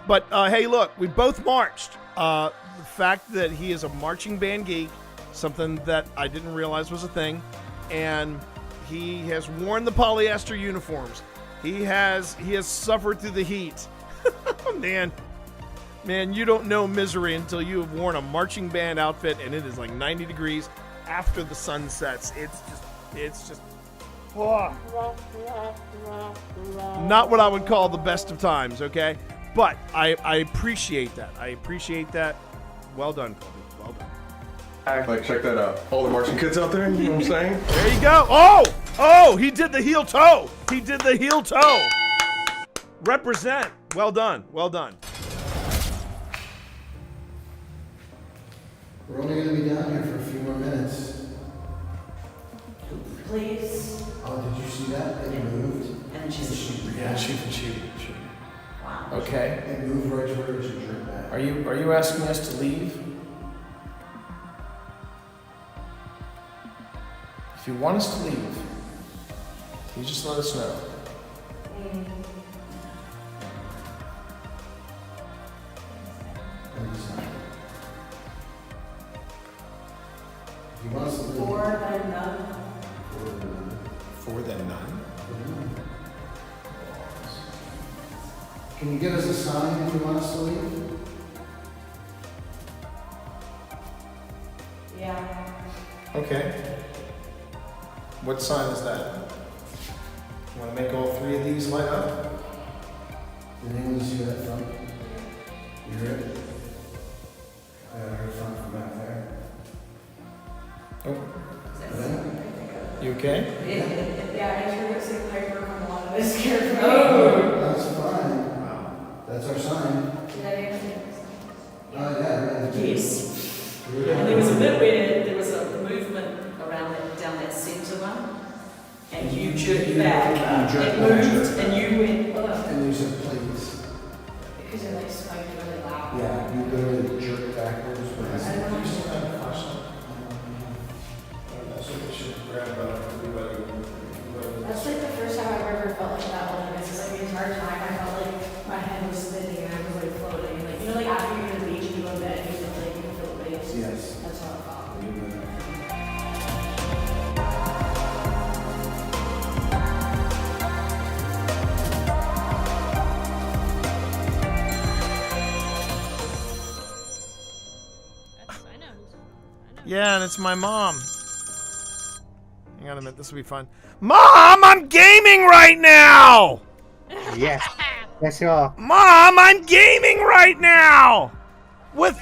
But hey, look, we both marched. The fact that he is a marching band geek, something that I didn't realize was a thing, and he has worn the polyester uniforms. He has suffered through the heat. Man, you don't know misery until you have worn a marching band outfit and it is like 90 degrees after the sun sets. It's just not what I would call the best of times, okay? But I appreciate that. I appreciate that. Well done, Colby. Well done.
Like, check that out. All the marching kids out there, you know what I'm saying?
There you go. Oh, he did the heel toe. He did the heel toe. Represent. Well done. Well done.
We're only going to be down here for a few more minutes.
Please.
Oh, did you see that? It moved.
And she's
Yeah, shoot.
wow.
Okay.
It moved right to where it should drink back.
Are you asking us to leave? If you want us to leave, you just let us know.
If you want us to leave.
Four, then none.
For then none.
Can you give us a sign if you want us to leave?
Yeah.
Okay. What sign is that? You want to make all three of these light up?
Did anyone see that front? You hear it? I heard front from back there.
Oh.
Yeah?
You okay?
Yeah, I heard it say Piper come along and it scared me.
That's fine. That's our sign.
Did I answer?
Yeah.
Yes. And there was a bit where there was a movement around that, down that centre one, and you jerked back. It moved, and you went, oh.
And you said please.
Because it like spiked really loud.
Yeah, you literally jerked backwards.
I don't know. That's like the first time I've ever felt like that one. It's like the entire time I felt like my head was spinning and I was like floating. Like, you know, like after you go to the beach and you go to bed, you feel like you can feel the waves.
Yes.
That's how it felt.
Yeah, and it's my mom. Hang on a minute, this will be fun. Mom, I'm gaming right now!
Yes. Yes, you are.
Mom, I'm gaming right now! With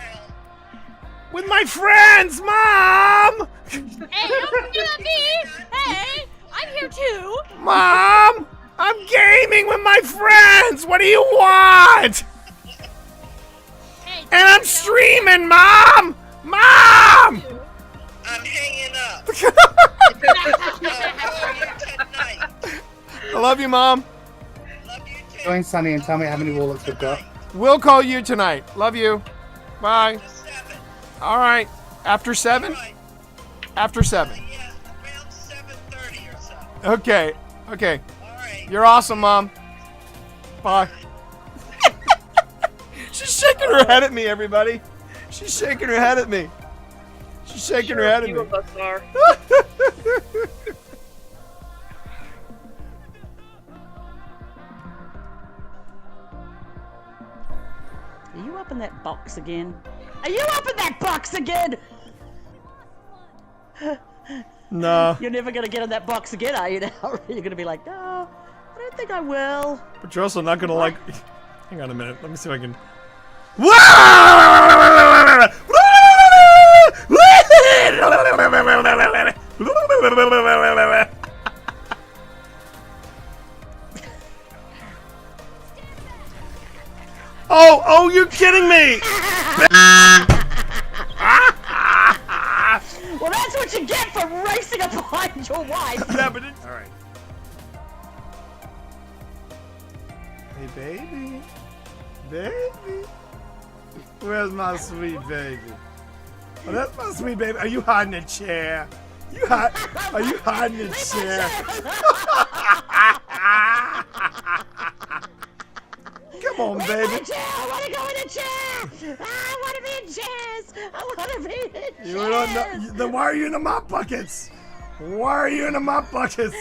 my friends, Mom!
Hey, don't do that, me! Hey, I'm here too!
Mom! I'm gaming with my friends! What do you want?
Hey,
and I'm streaming, Mom! Mom!
I'm hanging up.
I love you, Mom.
Join Sunny and tell me how many warlocks we've got.
We'll call you tonight. Love you. Bye. All right. After 7? After 7.
Yeah, around 7:30 or so.
Okay. Okay.
All right.
You're awesome, Mom. Bye. She's shaking her head at me, everybody. She's shaking her head at me. She's shaking her head at me.
Few of us are.
Are you up in that box again? Are you up in that box again?
No.
You're never gonna get in that box again, are you? Now you're gonna be like, no, I don't think I will.
But you're also not gonna like. Hang on a minute. Let me see if I can. Oh, you're kidding me!
Well, that's what you get for racing up behind your wife.
Yeah, but it's... Alright. Hey, baby. Baby. Where's my sweet baby? Oh, that's my sweet baby. Are you hiding in a chair? Are you hiding in a chair? Come on, baby.
I want to go in a chair. I want to be in chairs. I want to be in chairs.
You don't know, then why are you in the mop buckets? Why are you in the mop buckets?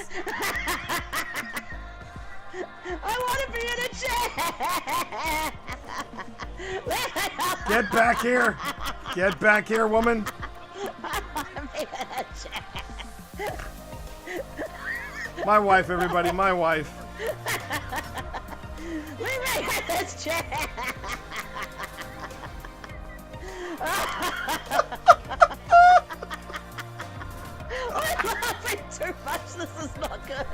I want to be in a chair.
Get back here. Get back here, woman.
I want to be in a chair.
My wife, everybody, my wife.
Leave me in this chair. I'm laughing too much. This is not good.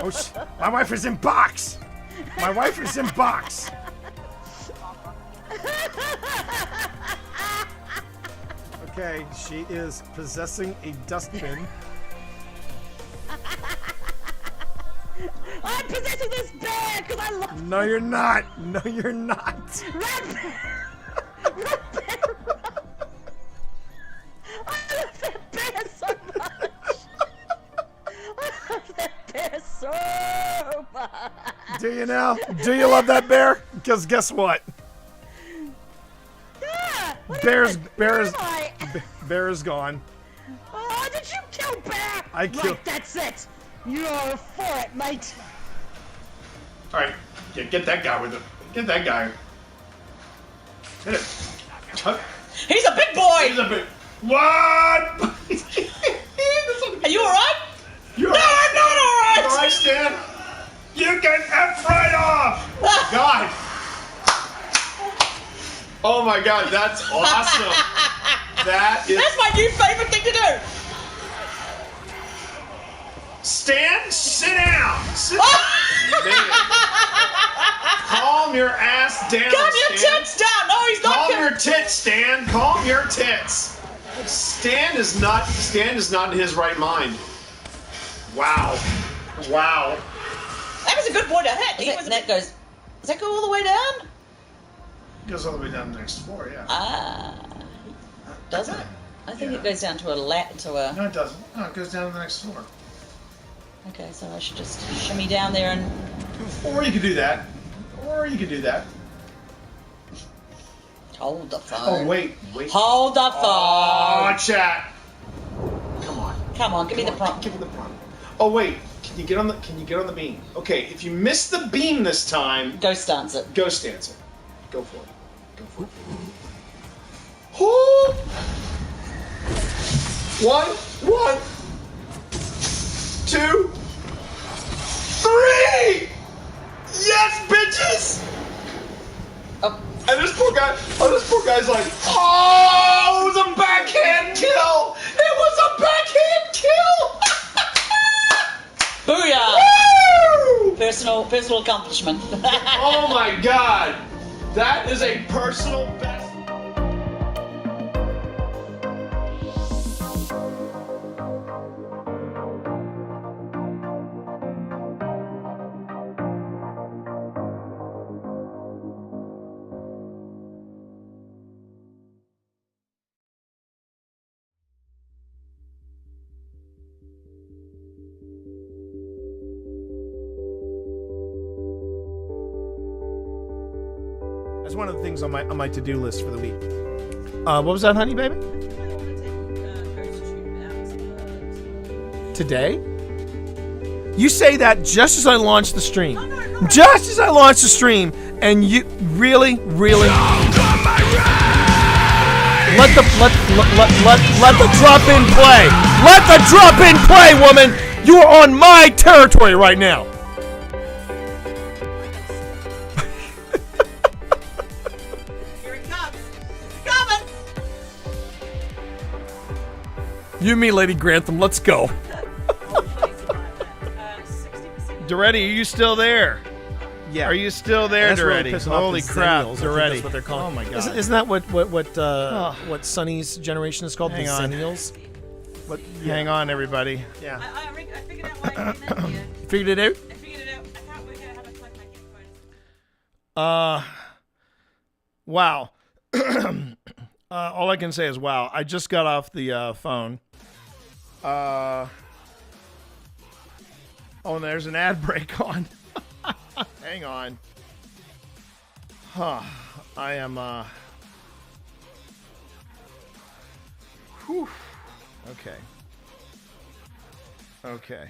Oh, my wife is in box. My wife is in box. Okay, she is possessing a dustbin.
I'm possessing this bear because I love.
No, you're not. No, you're not.
Red bear. Red bear. I love that bear so much. I love that bear so much.
Do you now? Do you love that bear? Because guess what?
Yeah.
Bear is gone.
Oh, did you kill Bear?
I killed.
Right, that's it. You're for it, mate.
All right, get that guy with it. Get that guy. Hit it.
He's a big boy.
He's a big. What?
Are you all right?
You're
no, I'm not all right.
All right, Stan. You can F right off. God. Oh my God, that's awesome. That's
my new favorite thing to do.
Stan, sit down. Sit down. Calm your ass down.
Calm your tits down. No, he's not.
Calm your tits, Stan. Calm your tits. Stan is not in his right mind. Wow. Wow.
That was a good boy to hit. Does that go all the way down?
Goes all the way down the next floor, yeah.
Does it? I think it goes down to a
No, it doesn't. No, it goes down to the next floor.
Okay, so I should just shimmy down there and.
Or you could do that.
Hold the phone.
Oh wait.
Hold the phone.
Oh, chat.
Come on, give me the prompt.
Give me the prompt. Oh wait. Can you get on the beam? Okay, if you miss the beam this time,
Ghost dance it.
Go for it. Go for it. Oh! 1, 2, 3! Yes, bitches!
Oh.
And this poor guy's like, oh, it was a backhand kill! It was a backhand kill!
Booyah!
Woo!
Personal accomplishment.
Oh my God! That is a personal best. That's one of the things on my to-do list for the week. What was that, honey, baby? Today? You say that just as I launched the stream. Just as I launched the stream, and you really. Let the drop in play. Let the drop in play, woman. You are on my territory right now.
Here it comes. It's coming.
You and me, Lady Grantham. Let's go. Doretti, are you still there?
Yeah.
Are you still there,
That's really
Doretti?
pissing off
Holy
the
crap,
Zennials, I think
Doretti.
that's what they're called.
Oh my god.
Isn't that what Sonny's generation is called?
Hang
the
on.
Zennials? What?
Hang on, everybody.
Yeah.
I figured out why I didn't end you.
Figured it out?
I figured it out. I thought we were gonna have a collect my gift cards.
Wow. All I can say is wow. I just got off the phone. Oh, and there's an ad break on. Hang on. Huh. I am, whew. Okay. Okay.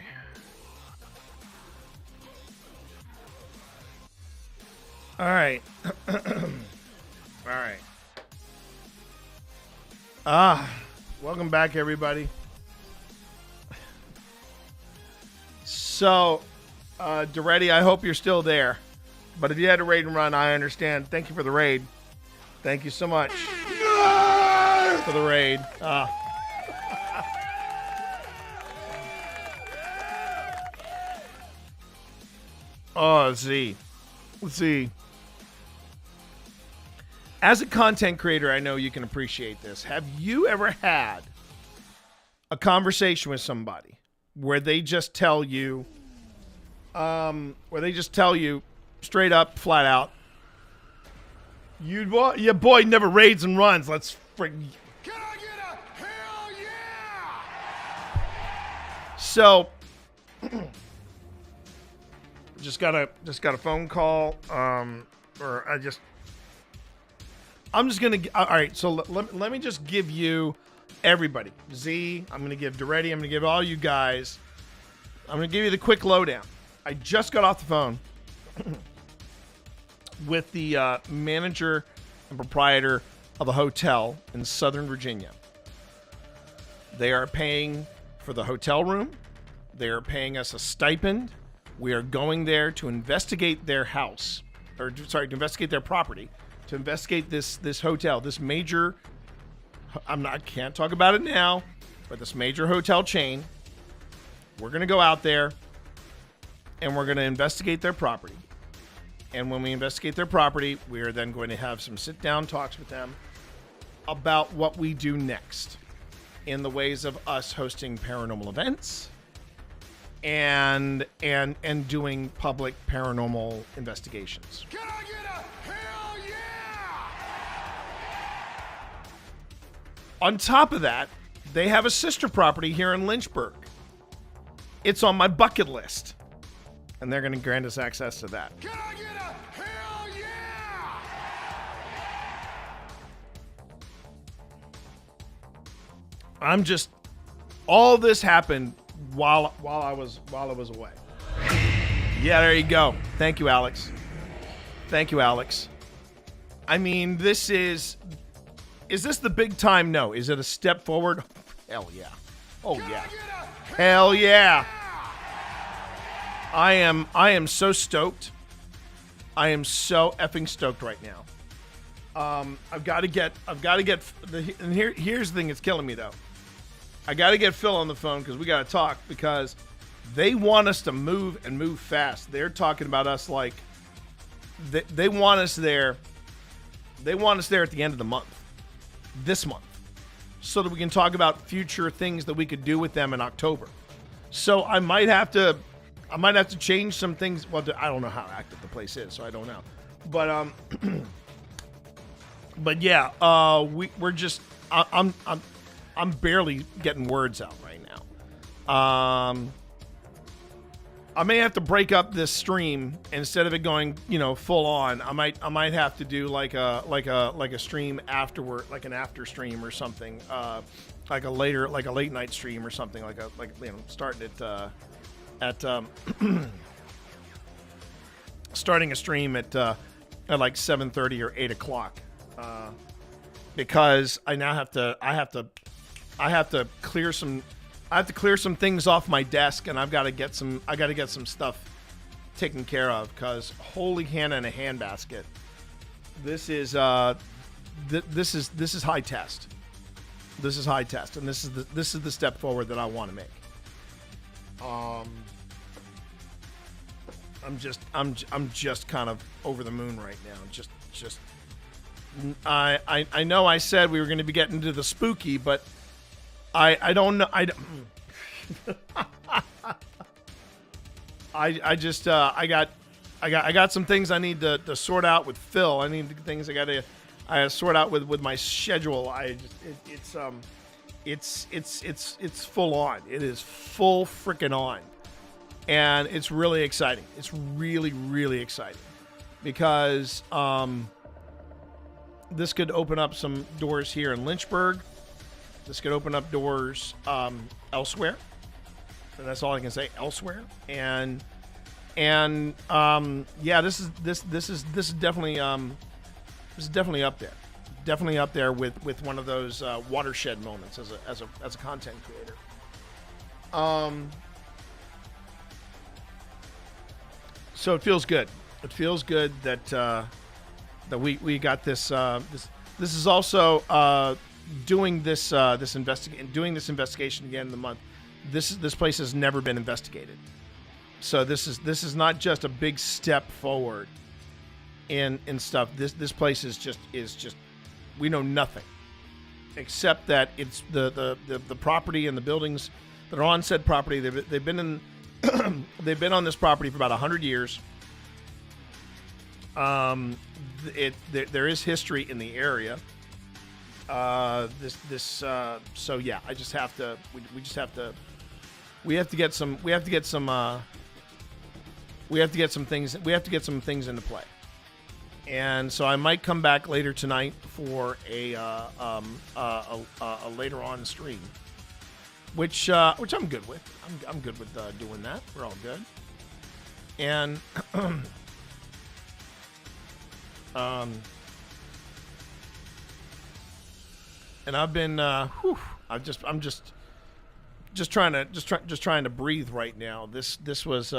All right. All right. Welcome back, everybody. So, Doretti, I hope you're still there. But if you had a raid and run, I understand. Thank you for the raid. Thank you so much for the raid. Oh, let's see. Let's see. As a content creator, I know you can appreciate this. Have you ever had a conversation with somebody where they just tell you, straight up, flat out, your boy never raids and runs. Let's freaking. Can I get a hell yeah? So, just got a phone call. I'm just gonna. All right. So let me just give you everybody. Z. I'm gonna give Doretti. I'm gonna give all you guys. I'm gonna give you the quick lowdown. I just got off the phone with the manager and proprietor of a hotel in Southern Virginia. They are paying for the hotel room. They are paying us a stipend. We are going there to investigate their house, to investigate their property, to investigate this hotel, this major. Can't talk about it now, but this major hotel chain. We're gonna go out there, and we're gonna investigate their property. And when we investigate their property, we are then going to have some sit-down talks with them about what we do next in the ways of us hosting paranormal events and doing public paranormal investigations. Can I get a hell yeah? On top of that, they have a sister property here in Lynchburg. It's on my bucket list. And they're going to grant us access to that. Can I get a hell yeah? All this happened while I was away. Yeah, there you go. Thank you, Alex. I mean, is this the big time? No. Is it a step forward? Hell yeah. Oh yeah. Hell yeah. I am so stoked. I am so effing stoked right now. I've got to get here's the thing that's killing me though. I got to get Phil on the phone because we got to talk because they want us to move and move fast. They're talking about us like they want us there. They want us there at the end of the month, this month, so that we can talk about future things that we could do with them in October. So I might have to change some things. Well, I don't know how active the place is, so I don't know. But but yeah, we're just I'm barely getting words out right now. I may have to break up this stream instead of it going, full on. I might have to do like a stream afterward, like an after stream or something, like a late night stream or something, starting at starting a stream at like 7:30 or 8 o'clock. because I now have to clear some things off my desk, and I got to get some stuff taken care of, because holy Hannah in a handbasket. This is this is high test. This is high test, and this is the step forward that I want to make. I'm just kind of over the moon right now. I know I said we were going to be getting into the spooky, but I don't know. I got some things I need to sort out with Phil. I need things I got to sort out with my schedule. It's full on. It is full freaking on. And it's really exciting. It's really, really exciting, because this could open up some doors here in Lynchburg. This could open up doors elsewhere. And that's all I can say, elsewhere. And yeah, this is definitely up there. Definitely up there with one of those watershed moments as a content creator. So it feels good. It feels good that we got this. This is also doing this investigation again in the month. This place has never been investigated, so this is not just a big step forward in stuff. This place is just we know nothing except that it's the property and the buildings that are on said property. They've been in. They've been on this property for about 100 years. There is history in the area. So yeah, I just have to. We have to get some things into play. And so I might come back later tonight for a later on stream. Which I'm good with. I'm good with doing that. We're all good. And and I've been I'm just trying to breathe right now. This was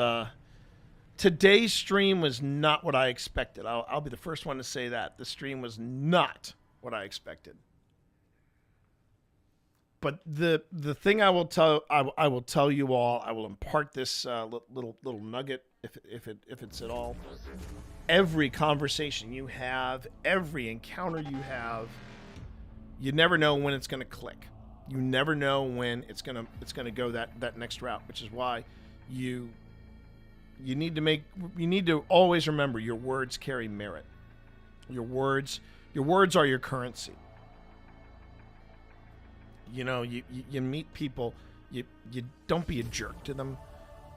today's stream was not what I expected. I'll be the first one to say that. The stream was not what I expected. But the thing I will tell you all, I will impart this little nugget, if it's at all. Every conversation you have, every encounter you have, you never know when it's going to click. You never know when it's gonna go that next route, which is why you need to always remember your words carry merit. Your words are your currency. You know, you meet people, you don't be a jerk to them.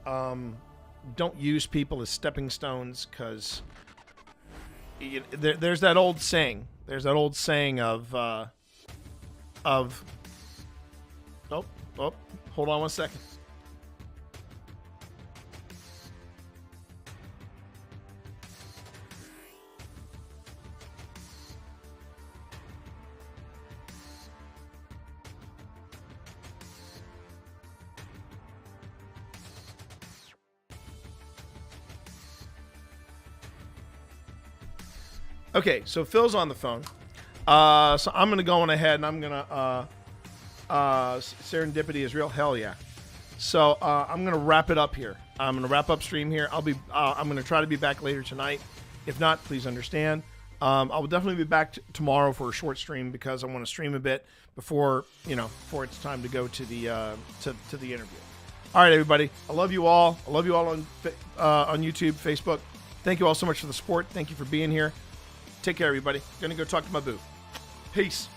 Don't use people as stepping stones, because there's that old saying. There's that old saying of hold on one second. Okay, so Phil's on the phone. So I'm going to go on ahead and I'm going to... serendipity is real? Hell yeah. So I'm going to wrap it up here. I'm going to wrap up stream here. I'm going to try to be back later tonight. If not, please understand. I will definitely be back tomorrow for a short stream, because I want to stream a bit before it's time to go to the to the interview. All right, everybody. I love you all. I love you all on YouTube, Facebook. Thank you all so much for the support. Thank you for being here. Take care, everybody. Gonna go talk to my boo. Peace.